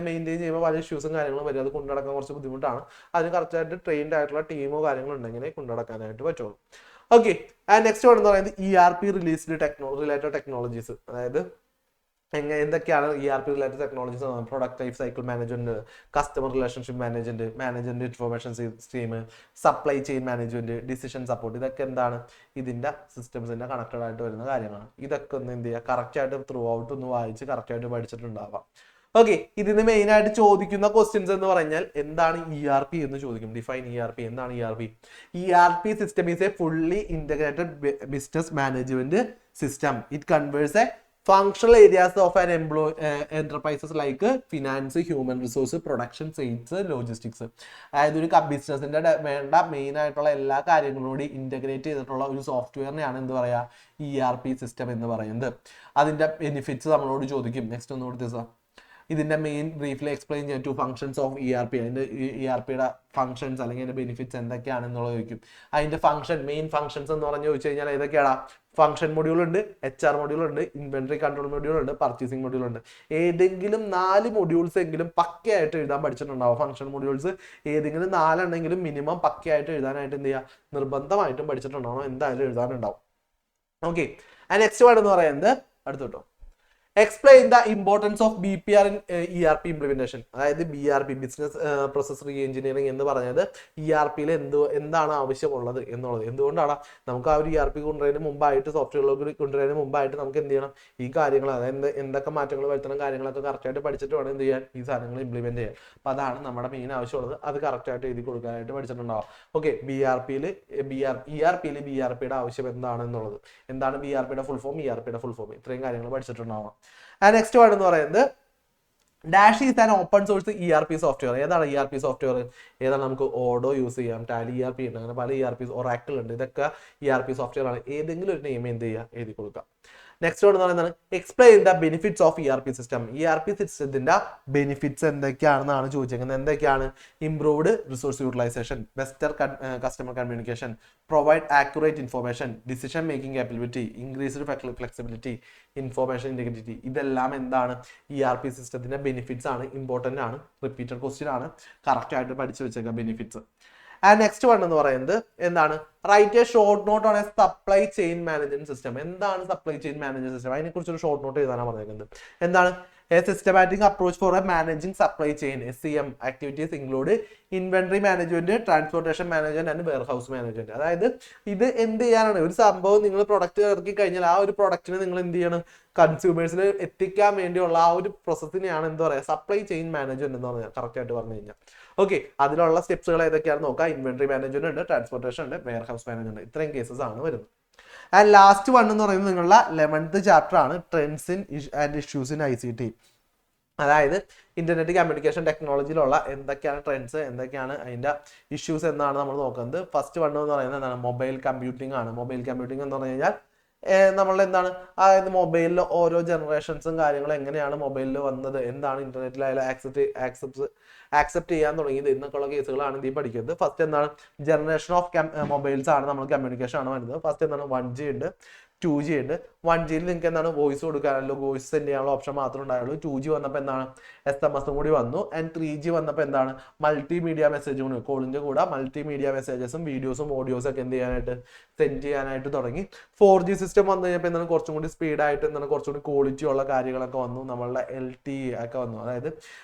Speaker 1: മെയിൻറ്റെയിൻ ചെയ്യുമ്പോൾ പല ഇഷ്യൂസും കാര്യങ്ങളും വരും. അത് കൊണ്ടുനടക്കാൻ കുറച്ച് ബുദ്ധിമുട്ടാണ്. അതിന് കറക്റ്റായിട്ട് ട്രെയിൻഡ് ആയിട്ടുള്ള ടീമോ കാര്യങ്ങളോ ഉണ്ടെങ്കിൽ കൊണ്ടുനടക്കാനായിട്ട് പറ്റുള്ളൂ. ഓക്കെ, ആൻഡ് നെക്സ്റ്റ് വൺ എന്ന് പറയുന്നത് ERP റിലീസ്ഡ് റിലേറ്റഡ് ടെക്നോളജീസ്. അതായത് എന്തൊക്കെയാണ് ERP related technologies? Product life cycle management, customer relationship management information scheme, supply chain management, decision support. ഇതൊക്കെ എന്താണ്, ഇതിന്റെ സിസ്റ്റംസിന്റെ കണക്റ്റഡ് ആയിട്ട് വരുന്ന കാര്യങ്ങളാണ്. ഇതൊക്കെ ഒന്ന് എന്ത് ചെയ്യുക, കറക്റ്റ് ആയിട്ട് ത്രൂ ഔട്ട് ഒന്ന് വായിച്ച് കറക്റ്റ് ആയിട്ട് പഠിച്ചിട്ടുണ്ടാവാം. ഓക്കെ, ഇതിന് മെയിൻ ആയിട്ട് ചോദിക്കുന്ന ക്വസ്റ്റ്യൻസ് എന്ന് പറഞ്ഞാൽ എന്താണ് ERP എന്ന് ചോദിക്കും. Define ERP. എന്താണ് ERP? ERP system is A fully integrated business management system. It converse A functional areas of an enterprises like finance, human resource, production, sales, logistics. അതായത് ഒരു ബിസിനസിന്റെ വേണ്ട മെയിൻ ആയിട്ടുള്ള എല്ലാ കാര്യങ്ങളോടും ഇന്റഗ്രേറ്റ് ചെയ്തിട്ടുള്ള ഒരു സോഫ്റ്റ്വെയറിനെയാണ് എന്ത് പറയുക, ERP സിസ്റ്റം എന്ന് പറയുന്നത്. അതിന്റെ ബെനിഫിറ്റ്സ് നമ്മളോട് ചോദിക്കും. നെക്സ്റ്റ് ഒന്ന് കൊടുത്ത ഇതിന്റെ മെയിൻ ബ്രീഫ്ലി എക്സ്പ്ലെയിൻ ചെയ്യാൻ 2 functions ഓഫ് ERP. അതിന്റെ ERPയുടെ ഫംഗ്ഷൻസ് അല്ലെങ്കിൽ അതിന്റെ ബെനിഫിറ്റ്സ് എന്തൊക്കെയാണെന്നുള്ളത് ചോദിക്കും. അതിന്റെ മെയിൻ ഫംഗ്ഷൻസ് എന്ന് പറഞ്ഞു ചോദിച്ചു കഴിഞ്ഞാൽ ഏതൊക്കെയാണ്? ഫംഗ്ഷൻ മൊഡ്യൂൾ ഉണ്ട്, HR മൊഡ്യൂൾ ഉണ്ട്, ഇൻവെന്ററി കൺട്രോൾ മൊഡ്യൂൾ ഉണ്ട്, പർച്ചേസിംഗ് മൊഡ്യൂൾ ഉണ്ട്. ഏതെങ്കിലും 4 മൊഡ്യൂൾസ് എങ്കിലും പക്കയായിട്ട് എഴുതാൻ പഠിച്ചിട്ടുണ്ടാവും. ഫംഗ്ഷൻ മൊഡ്യൂൾസ് ഏതെങ്കിലും 4 എണ്ണെങ്കിലും മിനിമം പക്കയായിട്ട് എഴുതാനായിട്ട് എന്ത് ചെയ്യുക, നിർബന്ധമായിട്ടും പഠിച്ചിട്ടുണ്ടാവണം. എന്തായാലും എഴുതാനുണ്ടാവും. ഓക്കെ, നെക്സ്റ്റ് വേർഡ് എന്ന് പറയുന്നത് അടുത്തോട്ടോ, explain the importance of BPR in ERP implementation. അതായത് BRP, business process re engineering എന്ന് പറഞ്ഞത് ERPയിൽ എന്താണ് ആവശ്യമുള്ളത് എന്നുള്ളത്. എന്തുകൊണ്ടാണ് നമുക്ക് ആ ഒരു ERP കൊണ്ടുവരുന്നതിന് മുമ്പായിട്ട്, സോഫ്റ്റ്വെയറിലേക്ക് കൊണ്ടുവരുന്നതിന് മുമ്പായിട്ട് നമുക്ക് എന്ത് ചെയ്യണം, ഈ കാര്യങ്ങൾ, അതായത് എന്തൊക്കെ മാറ്റങ്ങൾ വരുത്തണം കാര്യങ്ങളൊക്കെ കറക്റ്റായിട്ട് പഠിച്ചിട്ട് വേണം എന്ത് ചെയ്യാൻ, ഈ സാധനങ്ങൾ ഇംപ്ലിമെന്റ് ചെയ്യാൻ. അപ്പൊ അതാണ് നമ്മുടെ മെയിൻ ആവശ്യമുള്ളത്. അത് കറക്റ്റായിട്ട് എഴുതി കൊടുക്കാനായിട്ട് പഠിച്ചിട്ടുണ്ടാവും. ഓക്കെ, ERPയിൽ BRPയുടെ ആവശ്യം എന്താണെന്നുള്ളത്, എന്താണ് BRPയുടെ ഫുൾ ഫോം, ERPയുടെ ഫുൾ ഫോം, ഇത്രയും കാര്യങ്ങൾ പഠിച്ചിട്ടുണ്ടാവണം. നെക്സ്റ്റ് വേർഡ് എന്ന് പറയുന്നത് dash is an open source ERP software. ഏതാണ് ERP സോഫ്റ്റ്വെയർ? ഏതാണ്? നമുക്ക് ഓഡോ യൂസ് ചെയ്യാം, ടാലി ERP ഉണ്ട്, അങ്ങനെ പല ERP, ഒറാക്കിൾ ഉണ്ട്. ഇതൊക്കെ ERP സോഫ്റ്റ്വെയർ ആണ്. ഏതെങ്കിലും ഒരു നെയിം എന്ത് ചെയ്യുക, എഴുതി കൊടുക്കാം. നെക്സ്റ്റ് എന്ന് പറയുന്നത് explain the benefits of ERP system. ERP സിസ്റ്റത്തിന്റെ ബെനിഫിറ്റ്സ് എന്തൊക്കെയാണെന്നാണ് ചോദിച്ചിരിക്കുന്നത്. എന്തൊക്കെയാണ്? Improved resource utilization, better customer communication, provide accurate information, decision making capability, increased flexibility, information integrity. ഇതെല്ലാം എന്താണ്? ERP സിസ്റ്റത്തിന്റെ ബെനിഫിറ്റ്സ് ആണ്. ഇമ്പോർട്ടന്റ് ആണ്, റിപ്പീറ്റഡ് ക്വസ്റ്റ്യൻ ആണ്, കറക്റ്റ് ആയിട്ട് പഠിച്ചു വെച്ചേക്കാം ബെനിഫിറ്റ്സ്. ആൻഡ് നെക്സ്റ്റ് വൺ എന്ന് പറയുന്നത് എന്താണ്, write a short note on A supply chain management system. എന്താണ് സപ്ലൈ ചെയിൻ മാനേജ്മെന്റ് സിസ്റ്റം? അതിനെ കുറിച്ചൊരു ഷോർട്ട് നോട്ട് എഴുതാനാണ് പറഞ്ഞിരിക്കുന്നത്. എന്താണ്, A systematic approach four A managing supply chain. SCM activities include inventory management, transportation management and warehouse management. അതായത് ഇത് എന്ത് ചെയ്യാനാണ്, ഒരു സംഭവം നിങ്ങൾ പ്രൊഡക്റ്റ് ഇറക്കി കഴിഞ്ഞാൽ ആ ഒരു പ്രൊഡക്റ്റിനെ നിങ്ങൾ എന്ത് ചെയ്യണം, കൺസ്യൂമേഴ്സിൽ എത്തിക്കാൻ വേണ്ടിയുള്ള ആ ഒരു പ്രോസസ്സിനെയാണ് എന്താ പറയുക, സപ്ലൈ ചെയിൻ മാനേജ്മെന്റ് എന്ന് പറഞ്ഞാൽ കറക്റ്റ് ആയിട്ട് പറഞ്ഞു കഴിഞ്ഞാൽ. ഓക്കെ, അതിലുള്ള സ്റ്റെപ്സുകൾ ഏതൊക്കെയാണെന്ന് നോക്കാം. ഇൻവെന്ററി മാനേജ്മെന്റ് ഉണ്ട്, ട്രാൻസ്പോർട്ടേഷൻ ഉണ്ട്, വെയർഹൗസ് മാനേജ്മെന്റ്. ഇത്രയും കേസസ് ആണ് വരുന്നത്. ആൻഡ് ലാസ്റ്റ് വൺ എന്ന് പറയുന്നത് നിങ്ങളുടെ 11th ചാപ്റ്റർ ആണ്, trends in and issues in ICT. അതായത് ഇന്റർനെറ്റ് കമ്മ്യൂണിക്കേഷൻ ടെക്നോളജിയിലുള്ള എന്തൊക്കെയാണ് ട്രെൻഡ്സ്, എന്തൊക്കെയാണ് അതിന്റെ ഇഷ്യൂസ് എന്നാണ് നമ്മൾ നോക്കുന്നത്. ഫസ്റ്റ് വൺ എന്ന് പറയുന്നത് എന്താണ്, മൊബൈൽ കമ്പ്യൂട്ടിംഗ് ആണ്. മൊബൈൽ കമ്പ്യൂട്ടിംഗ് എന്ന് പറഞ്ഞു കഴിഞ്ഞാൽ നമ്മൾ എന്താണ്, അതായത് മൊബൈലിൽ ഓരോ ജനറേഷൻസും കാര്യങ്ങളും എങ്ങനെയാണ് മൊബൈലിൽ വന്നത്, എന്താണ് ഇന്റർനെറ്റിലായാലും ആക്സെപ്റ്റ് ചെയ്യാൻ തുടങ്ങിയത് എന്നൊക്കെയുള്ള കേസുകളാണ് ഇതിൽ പഠിക്കുന്നത്. ഫസ്റ്റ് എന്താണ്, ജനറേഷൻ ഓഫ് മൊബൈൽസ് ആണ്, നമ്മൾ കമ്മ്യൂണിക്കേഷൻ ആണ് വരുന്നത്. ഫസ്റ്റ് എന്താണ്, 1G ഉണ്ട്, 2G ഉണ്ട്. 1Gയിൽ നിങ്ങൾക്ക് എന്താണ് വോയിസ് കൊടുക്കാനല്ലോ, വോയിസ് സെൻഡ് ചെയ്യാനുള്ള ഓപ്ഷൻ മാത്രമേ ഉണ്ടായുള്ളൂ. 2G വന്നപ്പോൾ എന്താണ്, SMS കൂടി വന്നു. ആൻഡ് 3G വന്നപ്പോൾ എന്താണ്, മൾട്ടിമീഡിയ മെസ്സേജ് കൂടി, കോളിന്റെ കൂടെ മൾട്ടിമീഡിയ മെസ്സേജസും വീഡിയോസും ഓഡിയോസും ഒക്കെ എന്ത് ചെയ്യാനായിട്ട്, സെൻഡ് ചെയ്യാനായിട്ട് തുടങ്ങി. 4G സിസ്റ്റം വന്നു കഴിഞ്ഞപ്പോൾ എന്താണ്, കുറച്ചും കൂടി സ്പീഡായിട്ട് എന്താണ്, കുറച്ചും കൂടി ക്വാളിറ്റി ഉള്ള കാര്യങ്ങളൊക്കെ വന്നു. നമ്മളുടെ LTE ഒക്കെ വന്നു, അതായത്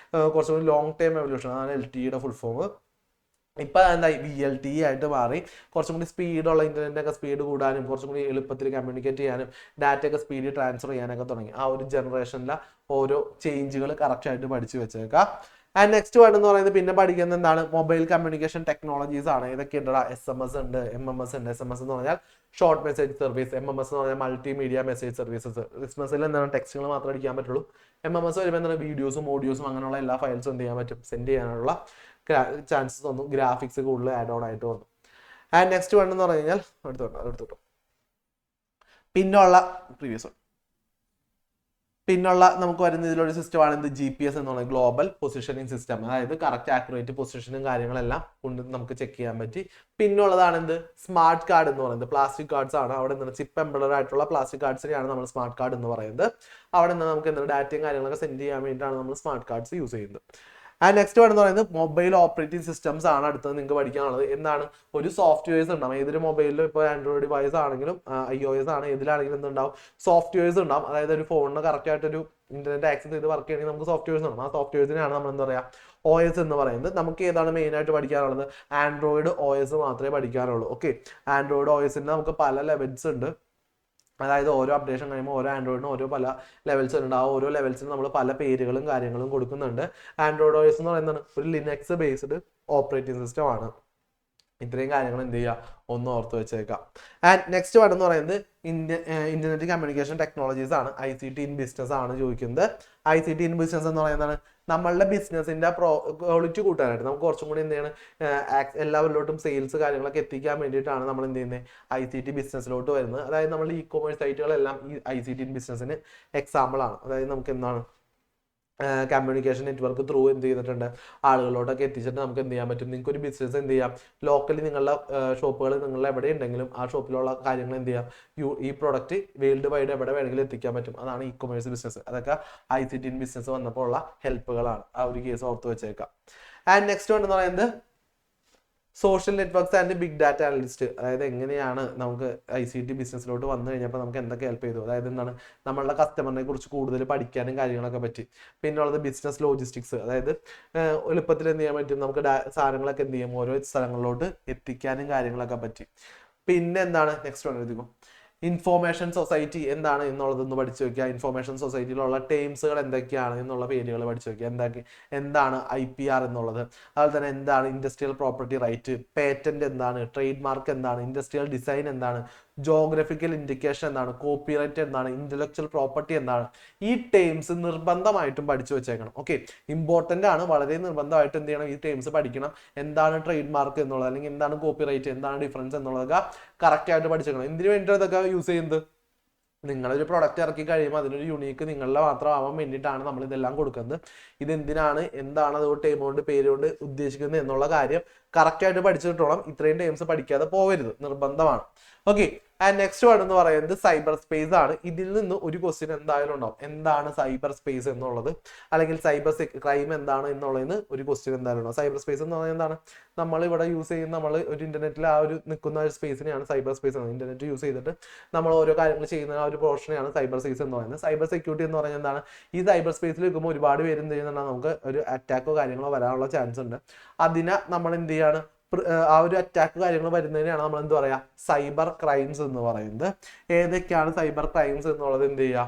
Speaker 1: കുറച്ചും കൂടി ലോങ് ടൈം എവല്യൂഷൻ, അതാണ് LTEയുടെ ഫുൾ ഫോം. ഇപ്പൊ എന്തായി, VLTE ആയിട്ട് മാറി. കുറച്ചും കൂടി സ്പീഡുള്ള ഇന്റർനെറ്റ് ഒക്കെ സ്പീഡ് കൂടാനും കുറച്ചും കൂടി എളുപ്പത്തിൽ കമ്മ്യൂണിക്കേറ്റ് ചെയ്യാനും ഡാറ്റ ഒക്കെ സ്പീഡിൽ ട്രാൻസ്ഫർ ചെയ്യാനൊക്കെ തുടങ്ങി. ആ ഒരു ജനറേഷനിലെ ഓരോ ചേഞ്ചുകൾ കറക്റ്റ് ആയിട്ട് പഠിച്ചു വെച്ചേക്കാം. ആൻഡ് നെക്സ്റ്റ് വൺ എന്ന് പറയുന്നത് പിന്നെ പഠിക്കുന്നത് എന്താണ്, മൊബൈൽ കമ്മ്യൂണിക്കേഷൻ ടെക്നോളജീസ് ആണ്. ഏതൊക്കെ ഉണ്ടോ, SMS ഉണ്ട്, MMS ഉണ്ട്. SMS എന്ന് പറഞ്ഞാൽ ഷോർട്ട് മെസ്സേജ് സർവീസ്, MMS എന്ന് പറഞ്ഞാൽ മൾട്ടിമീഡിയ മെസ്സേജ് സർവീസസ്. SMSൽ എന്താണ്, ടെക്സ്റ്റുകൾ മാത്രമേ അടിക്കാൻ പറ്റുള്ളൂ. MMS വരുമ്പോൾ എന്താണ്, വീഡിയോസും ഓഡിയോസും അങ്ങനെയുള്ള എല്ലാ ഫയൽസും എന്ത് ചെയ്യാൻ പറ്റും, സെൻഡ് ചെയ്യാനുള്ള ചാൻസസ് വന്നു. ഗ്രാഫിക്സ് കൂടുതൽ ആഡ് ഓൺ ആയിട്ട് വന്നു. ആൻഡ് നെക്സ്റ്റ് വൺ എന്ന് പറഞ്ഞു കഴിഞ്ഞാൽ എടുത്തോട്ടോ പിന്നുള്ള നമുക്ക് വരുന്ന ഇതിലൊരു സിസ്റ്റമാണ് എന്ത്, GPS എന്നുള്ള ഗ്ലോബൽ പൊസിഷനിങ് സിസ്റ്റം. അതായത് കറക്റ്റ് ആക്യുറേറ്റ് പൊസിഷനും കാര്യങ്ങളെല്ലാം കൊണ്ട് നമുക്ക് ചെക്ക് ചെയ്യാൻ പറ്റി. പിന്നുള്ളതാണ് എന്ത്, സ്മാർട്ട് കാർഡ് എന്ന് പറയുന്നത്. പ്ലാസ്റ്റിക് കാർഡ്സ് ആണ്. അവിടെ നിന്ന് ചിപ്പ് എംബഡഡ് ആയിട്ടുള്ള പ്ലാസ്റ്റിക് കാർഡ്സിനെയാണ് നമ്മൾ സ്മാർട്ട് കാർഡ് എന്ന് പറയുന്നത്. അവിടെ നിന്ന് നമുക്ക് എന്താണ്, ഡാറ്റയും കാര്യങ്ങളൊക്കെ സെൻഡ് ചെയ്യാൻ വേണ്ടിയിട്ടാണ് നമ്മൾ സ്മാർട്ട് കാർഡ്സ് യൂസ് ചെയ്യുന്നത്. ആൻഡ് നെക്സ്റ്റ് വൺ എന്ന് പറയുന്നത് മൊബൈൽ ഓപ്പറേറ്റിംഗ് സിസ്റ്റംസ് ആണ് അടുത്തത് നിങ്ങൾക്ക് പഠിക്കാനുള്ളത്. എന്താണ്, ഒരു സോഫ്റ്റ്വെയർസ് ഉണ്ടാവും. ഏതൊരു മൊബൈലിലും ഇപ്പോൾ ആൻഡ്രോയിഡ് ഡിവൈസ് ആണെങ്കിലും iOS ആണ്, ഏതിലാണെങ്കിലും എന്തുണ്ടാവും, സോഫ്റ്റ്വെയർസ് ഉണ്ടാവും. അതായത് ഒരു ഫോണിന് കറക്റ്റ് ആയിട്ടൊരു ഇന്റർനെറ്റ് ആക്സസ് ചെയ്ത് വർക്ക് ചെയ്യണമെങ്കിൽ നമുക്ക് സോഫ്റ്റ്വെയർസ് ഉണ്ടാവും. ആ സോഫ്റ്റ്വെയർസിനെയാണ് നമ്മൾ എന്താ പറയുക, OS എന്ന് പറയുന്നത്. നമുക്ക് ഏതാണ് മെയിൻ ആയിട്ട് പഠിക്കാനുള്ളത്, ആൻഡ്രോയിഡ് OS മാത്രമേ പഠിക്കാനുള്ളൂ. ഓക്കെ, ആൻഡ്രോയിഡ് OSന്റെ നമുക്ക് പല ലെവൽസ് ഉണ്ട്. അതായത് ഓരോ അപ്ഡേഷൻ കഴിയുമ്പോൾ ഓരോ ആൻഡ്രോയിഡിനും ഓരോ പല ലെവൽസ് ഉണ്ട്. ആ ഓരോ ലെവൽസിന് നമ്മൾ പല പേരുകളും കാര്യങ്ങളും കൊടുക്കുന്നുണ്ട്. ആൻഡ്രോയിഡ് OS എന്ന് പറയുന്നത് ഒരു ലിനക്സ് ബേസ്ഡ് ഓപ്പറേറ്റിംഗ് സിസ്റ്റം ആണ്. ഇത്രയും കാര്യങ്ങൾ എന്ത് ചെയ്യുക, ഒന്ന് ഓർത്ത് വെച്ചേക്കാം. ആൻഡ് നെക്സ്റ്റ് വൺ എന്ന് പറയുന്നത് ഇന്റർനെറ്റ് കമ്മ്യൂണിക്കേഷൻ ടെക്നോളജീസ് ആണ്. ICT ഇൻ ബിസിനസ് ആണ് ചോദിക്കുന്നത്. ICT ഇൻ ബിസിനസ് എന്ന് പറയുന്നത് നമ്മളുടെ ബിസിനസിന്റെ ക്വാളിറ്റി കൂട്ടാനായിട്ട് നമുക്ക് കുറച്ചും കൂടി എന്ത് ചെയ്യണം, എല്ലാവരിലോട്ടും സെയിൽസ് കാര്യങ്ങളൊക്കെ എത്തിക്കാൻ വേണ്ടിയിട്ടാണ് നമ്മൾ എന്ത് ചെയ്യുന്നത്, ICT ബിസിനസ്സിലോട്ട് വരുന്നത്. അതായത് നമ്മൾ e-commerce സൈറ്റുകളെല്ലാം ഈ ICT ഇൻ ബിസിനസ്സിന് എക്സാമ്പിൾ ആണ്. അതായത് നമുക്ക് എന്താണ്, കമ്മ്യൂണിക്കേഷൻ നെറ്റ്വർക്ക് ത്രൂ എന്ത് ചെയ്തിട്ടുണ്ട്, ആളുകളോടൊക്കെ എത്തിച്ചിട്ട് നമുക്ക് എന്ത് ചെയ്യാൻ പറ്റും, നിങ്ങൾക്ക് ഒരു ബിസിനസ് എന്ത് ചെയ്യാം, ലോക്കലി നിങ്ങളുടെ ഷോപ്പുകൾ നിങ്ങൾ എവിടെ ഉണ്ടെങ്കിലും ആ ഷോപ്പിലുള്ള കാര്യങ്ങൾ എന്ത് ചെയ്യാം, ഈ പ്രൊഡക്റ്റ് വേൾഡ് വൈഡ് എവിടെ വേണമെങ്കിലും എത്തിക്കാൻ പറ്റും. അതാണ് e-commerce ബിസിനസ്. അതൊക്കെ ICT ഇൻ ബിസിനസ് വന്നപ്പോൾ ഉള്ള ഹെൽപ്പുകളാണ്. ആ ഒരു കേസ് ഓർത്ത് വെച്ചേക്കാം. ആൻഡ് നെക്സ്റ്റ് വൺ എന്ന് പറയുന്നത് social networks and big data analyst. അതായത് എങ്ങനെയാണ് നമുക്ക് ICT ബിസിനസ്സിലോട്ട് വന്നു കഴിഞ്ഞപ്പോൾ നമുക്ക് എന്തൊക്കെ ഹെൽപ്പ് ചെയ്തു, അതായത് എന്താണ്, നമ്മളുടെ കസ്റ്റമറിനെ കുറിച്ച് കൂടുതൽ പഠിക്കാനും കാര്യങ്ങളൊക്കെ പറ്റി. പിന്നെ ഉള്ളത് ബിസിനസ് ലോജിസ്റ്റിക്സ്. അതായത് എളുപ്പത്തിൽ എന്ത് ചെയ്യാൻ പറ്റും, നമുക്ക് സാധനങ്ങളൊക്കെ എന്ത് ചെയ്യും, ഓരോ സ്ഥലങ്ങളിലോട്ട് എത്തിക്കാനും കാര്യങ്ങളൊക്കെ പറ്റി. പിന്നെ എന്താണ്, നെക്സ്റ്റ് വൺ എഴുതിക്കും, ഇൻഫോർമേഷൻ സൊസൈറ്റി എന്താണ് എന്നുള്ളതൊന്ന് പഠിച്ചു വെക്കുക. ഇൻഫോർമേഷൻ സൊസൈറ്റിയിലുള്ള ടേംസുകൾ എന്തൊക്കെയാണ് എന്നുള്ള പേരുകൾ പഠിച്ചു വെക്കുക. എന്താണ് IPR എന്നുള്ളത്, അതുപോലെ തന്നെ എന്താണ് ഇൻഡസ്ട്രിയൽ പ്രോപ്പർട്ടി റൈറ്റ്, പേറ്റന്റ് എന്താണ്, ട്രേഡ് മാർക്ക് എന്താണ്, ഇൻഡസ്ട്രിയൽ ഡിസൈൻ എന്താണ്, ജോഗ്രഫിക്കൽ ഇൻഡിക്കേഷൻ എന്താണ്, കോപ്പിറൈറ്റ് എന്താണ്, ഇന്റലക്ച്വൽ പ്രോപ്പർട്ടി എന്താണ്. ഈ ടേംസ് നിർബന്ധമായിട്ടും പഠിച്ചു വെച്ചേക്കണം. ഓക്കെ, ഇമ്പോർട്ടന്റ് ആണ്, വളരെ നിർബന്ധമായിട്ട് എന്ത് ചെയ്യണം, ഈ ടേംസ് പഠിക്കണം. എന്താണ് ട്രേഡ് മാർക്ക് എന്നുള്ളത്, അല്ലെങ്കിൽ എന്താണ് കോപ്പിറൈറ്റ്, എന്താണ് ഡിഫറൻസ് എന്നുള്ളതൊക്കെ കറക്റ്റ് ആയിട്ട് പഠിച്ചേക്കണം. എന്തിനു വേണ്ടിയിട്ട് അതൊക്കെ യൂസ് ചെയ്യുന്നത്, നിങ്ങളൊരു പ്രൊഡക്റ്റ് ഇറക്കി കഴിയുമ്പോൾ അതിനൊരു യൂണീക്ക് നിങ്ങളുടെ മാത്രം ആവാൻ വേണ്ടിയിട്ടാണ് നമ്മൾ ഇതെല്ലാം കൊടുക്കുന്നത്. ഇതെന്തിനാണ്, എന്താണ് അതുകൊണ്ട് ടേം കൊണ്ട് പേര് കൊണ്ട് ഉദ്ദേശിക്കുന്നത് എന്നുള്ള കാര്യം കറക്റ്റ് ആയിട്ട് പഠിച്ചിട്ടോളം. ഇത്രയും ടേംസ് പഠിക്കാതെ പോകരുത്, നിർബന്ധമാണ്. ഓക്കെ, ആൻഡ് നെക്സ്റ്റ് വൺ എന്ന് പറയുന്നത് സൈബർ സ്പേസ് ആണ്. ഇതിൽ നിന്ന് ഒരു ക്വസ്റ്റ്യൻ എന്തായാലും ഉണ്ടാവും. എന്താണ് സൈബർ സ്പേസ് എന്നുള്ളത്, അല്ലെങ്കിൽ സൈബർ ക്രൈം എന്താണ് എന്നുള്ളതിന് ഒരു ക്വസ്റ്റ്യൻ എന്തായാലും ഉണ്ടാവും. സൈബർ സ്പേസ് എന്ന് പറയുന്നത് എന്താണ്? നമ്മൾ ഇവിടെ യൂസ് ചെയ്യുന്ന, നമ്മൾ ഒരു ഇന്റർനെറ്റിൽ ആ ഒരു നിൽക്കുന്ന ഒരു സ്പേസിനെയാണ് സൈബർ സ്പേസ് എന്ന്. ഇന്റർനെറ്റ് യൂസ് ചെയ്തിട്ട് നമ്മൾ ഓരോ കാര്യങ്ങൾ ചെയ്യുന്ന ആ ഒരു പോർഷനെയാണ് സൈബർ സ്പേസ് എന്ന് പറയുന്നത്. സൈബർ സെക്യൂരിറ്റി എന്ന് പറയുന്നത് എന്താണ്? ഈ സൈബർ സ്പേസിൽ നിൽക്കുമ്പോൾ ഒരുപാട് പേര് എന്ത് ചെയ്യുന്നുണ്ടെങ്കിൽ നമുക്ക് ഒരു അറ്റാക്കോ കാര്യങ്ങളോ വരാനുള്ള ചാൻസ് ഉണ്ട്. അതിനെ നമ്മൾ എന്ത് ചെയ്യാണ്? ആ ഒരു അറ്റാക്ക് കാര്യങ്ങൾ വരുന്നതിനാണ് നമ്മൾ എന്ത് പറയാ? സൈബർ ക്രൈംസ് എന്ന് പറയുന്നത്. ഏതൊക്കെയാണ് സൈബർ ക്രൈംസ് എന്നുള്ളത് എന്ത് ചെയ്യുക?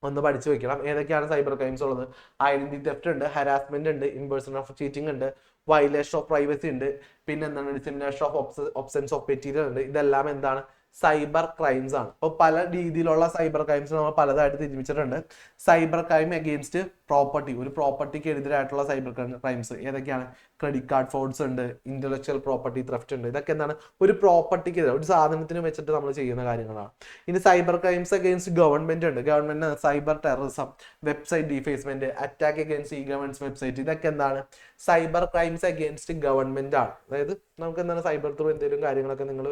Speaker 1: ഒന്ന് പഠിച്ചു വെക്കണം. ഏതൊക്കെയാണ് സൈബർ ക്രൈംസ് ഉള്ളത്? ഐഡന്റിറ്റി തെഫ്റ്റ് ഉണ്ട്, ഹരാസ്മെന്റ് ഉണ്ട്, ഇൻപേഴ്സൺ ഓഫ് ചീറ്റിംഗ് ഉണ്ട്, വയലേഷൻ ഓഫ് പ്രൈവസി ഉണ്ട്, പിന്നെ എന്താണ് ഡിസിമിനേഷൻ ഓഫ് ഒബ്സെൻസ് ഓഫ് മെറ്റീരിയൽ ഉണ്ട്. ഇതെല്ലാം എന്താണ്? സൈബർ ക്രൈംസ് ആണ്. അപ്പോൾ പല രീതിയിലുള്ള സൈബർ ക്രൈംസ് നമ്മൾ പലതായിട്ട് തിരിച്ചിട്ടുണ്ട്. സൈബർ ക്രൈം അഗെയിൻസ്റ്റ് പ്രോപ്പർട്ടി, ഒരു പ്രോപ്പർട്ടിക്ക് എതിരായിട്ടുള്ള സൈബർ ക്രൈംസ് ഏതൊക്കെയാണ്? ക്രെഡിറ്റ് കാർഡ് ഫ്രോഡ്സ് ഉണ്ട്, ഇന്റലക്ച്വൽ പ്രോപ്പർട്ടി ത്രെഫ്റ്റ് ഉണ്ട്. ഇതൊക്കെ എന്താണ്? ഒരു പ്രോപ്പർട്ടിക്ക് എതിരെ, ഒരു സാധനത്തിന് വെച്ചിട്ട് നമ്മൾ ചെയ്യുന്ന കാര്യങ്ങളാണ്. ഇനി സൈബർ ക്രൈംസ് അഗെയിൻസ്റ്റ് ഗവൺമെന്റ് ഉണ്ട്. Government cyber terrorism, website defacement, attack against e government website, ഇതൊക്കെ എന്താണ്? സൈബർ ക്രൈംസ് അഗെയിൻസ്റ്റ് ഗവൺമെന്റ് ആണ്. അതായത് നമുക്ക് എന്താണ് സൈബർ ത്രൂ എന്തെങ്കിലും കാര്യങ്ങളൊക്കെ നിങ്ങൾ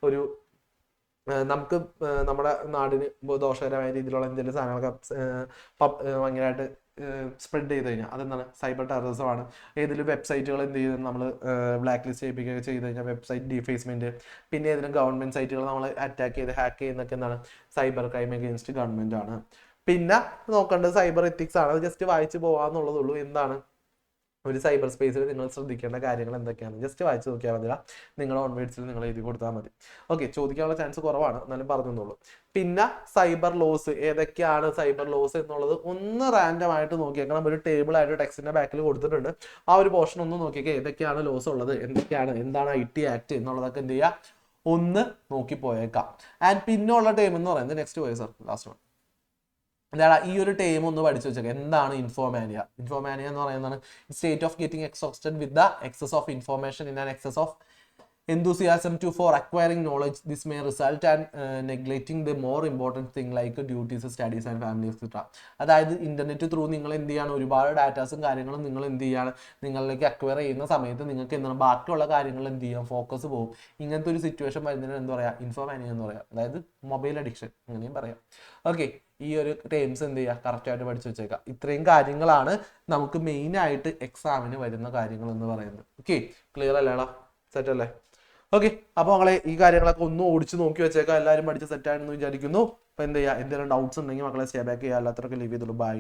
Speaker 1: ഒരു നമുക്ക് നമ്മുടെ നാടിന് ദോഷകരമായ രീതിയിലുള്ള എന്തെങ്കിലും സാധനങ്ങളൊക്കെ ഭയങ്കരമായിട്ട് സ്പ്രെഡ് ചെയ്ത് കഴിഞ്ഞാൽ അതെന്താണ്? സൈബർ ടെററിസം ആണ്. ഏതെങ്കിലും വെബ്സൈറ്റുകൾ എന്ത് ചെയ്ത് നമ്മൾ ബ്ലാക്ക് ലിസ്റ്റ് ചെയ്യിപ്പിക്കുകയൊക്കെ ചെയ്ത് കഴിഞ്ഞാൽ വെബ്സൈറ്റ് ഡിഫേസ്മെന്റ്, പിന്നെ ഏതെങ്കിലും ഗവൺമെന്റ് സൈറ്റുകൾ നമ്മൾ അറ്റാക്ക് ചെയ്ത് ഹാക്ക് ചെയ്യുന്നൊക്കെ എന്താണ്? സൈബർ ക്രൈം അഗെയിൻസ്റ്റ് ഗവൺമെന്റ് ആണ്. പിന്നെ നോക്കേണ്ടത് സൈബർ എത്തിക്സ് ആണ്. അത് ജസ്റ്റ് വായിച്ചു പോകാന്നുള്ളതുള്ളൂ. എന്താണ് ഒരു സൈബർ സ്പേസിൽ നിങ്ങൾ ശ്രദ്ധിക്കേണ്ട കാര്യങ്ങൾ എന്തൊക്കെയാണ് ജസ്റ്റ് വായിച്ചു നോക്കിയാൽ മതി. നിങ്ങളുടെ ഓൺ വേർഡ്സിൽ നിങ്ങൾ എഴുതി കൊടുത്താൽ മതി. ഓക്കെ, ചോദിക്കാനുള്ള ചാൻസ് കുറവാണ്, എന്നാലും പറഞ്ഞോളൂ. പിന്നെ സൈബർ ലോസ്, ഏതൊക്കെയാണ് സൈബർ ലോസ് എന്നുള്ളത് ഒന്ന് റാൻഡം ആയിട്ട് നോക്കിയേക്കണം. ഒരു ടേബിൾ ആയിട്ട് ടെക്സ്റ്റിന്റെ ബാക്കിൽ കൊടുത്തിട്ടുണ്ട്. ആ ഒരു പോർഷൻ ഒന്ന് നോക്കിയേക്കാം. ഏതൊക്കെയാണ് ലോസ് ഉള്ളത്, എന്താണ് IT ആക്ട് എന്നുള്ളതൊക്കെ എന്ത് ചെയ്യുക, ഒന്ന് നോക്കി പോയേക്കാം. ആൻഡ് പിന്നെ ഉള്ള ടൈം എന്ന് പറയുന്നത് നെക്സ്റ്റ് പോയ സർ ലാസ്റ്റ് വൺ എന്താണ്? ഈ ഒരു ടൈം ഒന്ന് പഠിച്ചു വെച്ചേക്കാം. എന്താണ് ഇൻഫോമാനിയ? ഇൻഫോമാനിയ എന്ന് പറയുന്നതാണ് state of getting exhausted with the excess of information in an excess of enthusiasm for acquiring knowledge. This may result in neglecting the more important thing like duties, studies and family etc. അതായത് internet through നിങ്ങൾ എന്ത് ചെയ്യാണ്? ഒരുപാട് ഡാറ്റാസും കാര്യങ്ങളും നിങ്ങൾ എന്ത് ചെയ്യാണ്? നിങ്ങളിലേക്ക് അക്വയർ ചെയ്യുന്ന സമയത്ത് നിങ്ങൾക്ക് എന്താണ് ബാക്കിയുള്ള കാര്യങ്ങൾ എന്ത് ചെയ്യാം? ഫോക്കസ് പോകും. ഇങ്ങനത്തെ ഒരു സിറ്റുവേഷൻ വരുന്നതിന് എന്താ പറയുക? ഇൻഫോമാനിയ എന്ന് പറയാം. അതായത് മൊബൈൽ അഡിക്ഷൻ അങ്ങനെയും പറയാം. ഓക്കെ, ഈ ഒരു ടേംസ് എന്ത് ചെയ്യുക? കറക്റ്റായിട്ട് പഠിച്ചു വെച്ചേക്കാം. ഇത്രയും കാര്യങ്ങളാണ് നമുക്ക് മെയിൻ ആയിട്ട് എക്സാമിന് വരുന്ന കാര്യങ്ങൾ എന്ന് പറയുന്നത്. ഓക്കെ, ക്ലിയർ അല്ലേടാ? സെറ്റ് അല്ലേ? ഓക്കെ, അപ്പോൾ മക്കളെ ഈ കാര്യങ്ങളൊക്കെ ഒന്ന് ഓടിച്ച് നോക്കി വെച്ചേക്കാം. എല്ലാവരും പഠിച്ച് സെറ്റാണെന്ന് വിചാരിക്കുന്നു. അപ്പോൾ എന്ത് ചെയ്യുക? എന്തെങ്കിലും ഡൗട്ട്സ് ഉണ്ടെങ്കിൽ മക്കളെ സ്റ്റേ ബാക്ക് ചെയ്യുക. അല്ലാത്തവരൊക്കെ ലീവ് ചെയ്തോളൂ. ബൈ.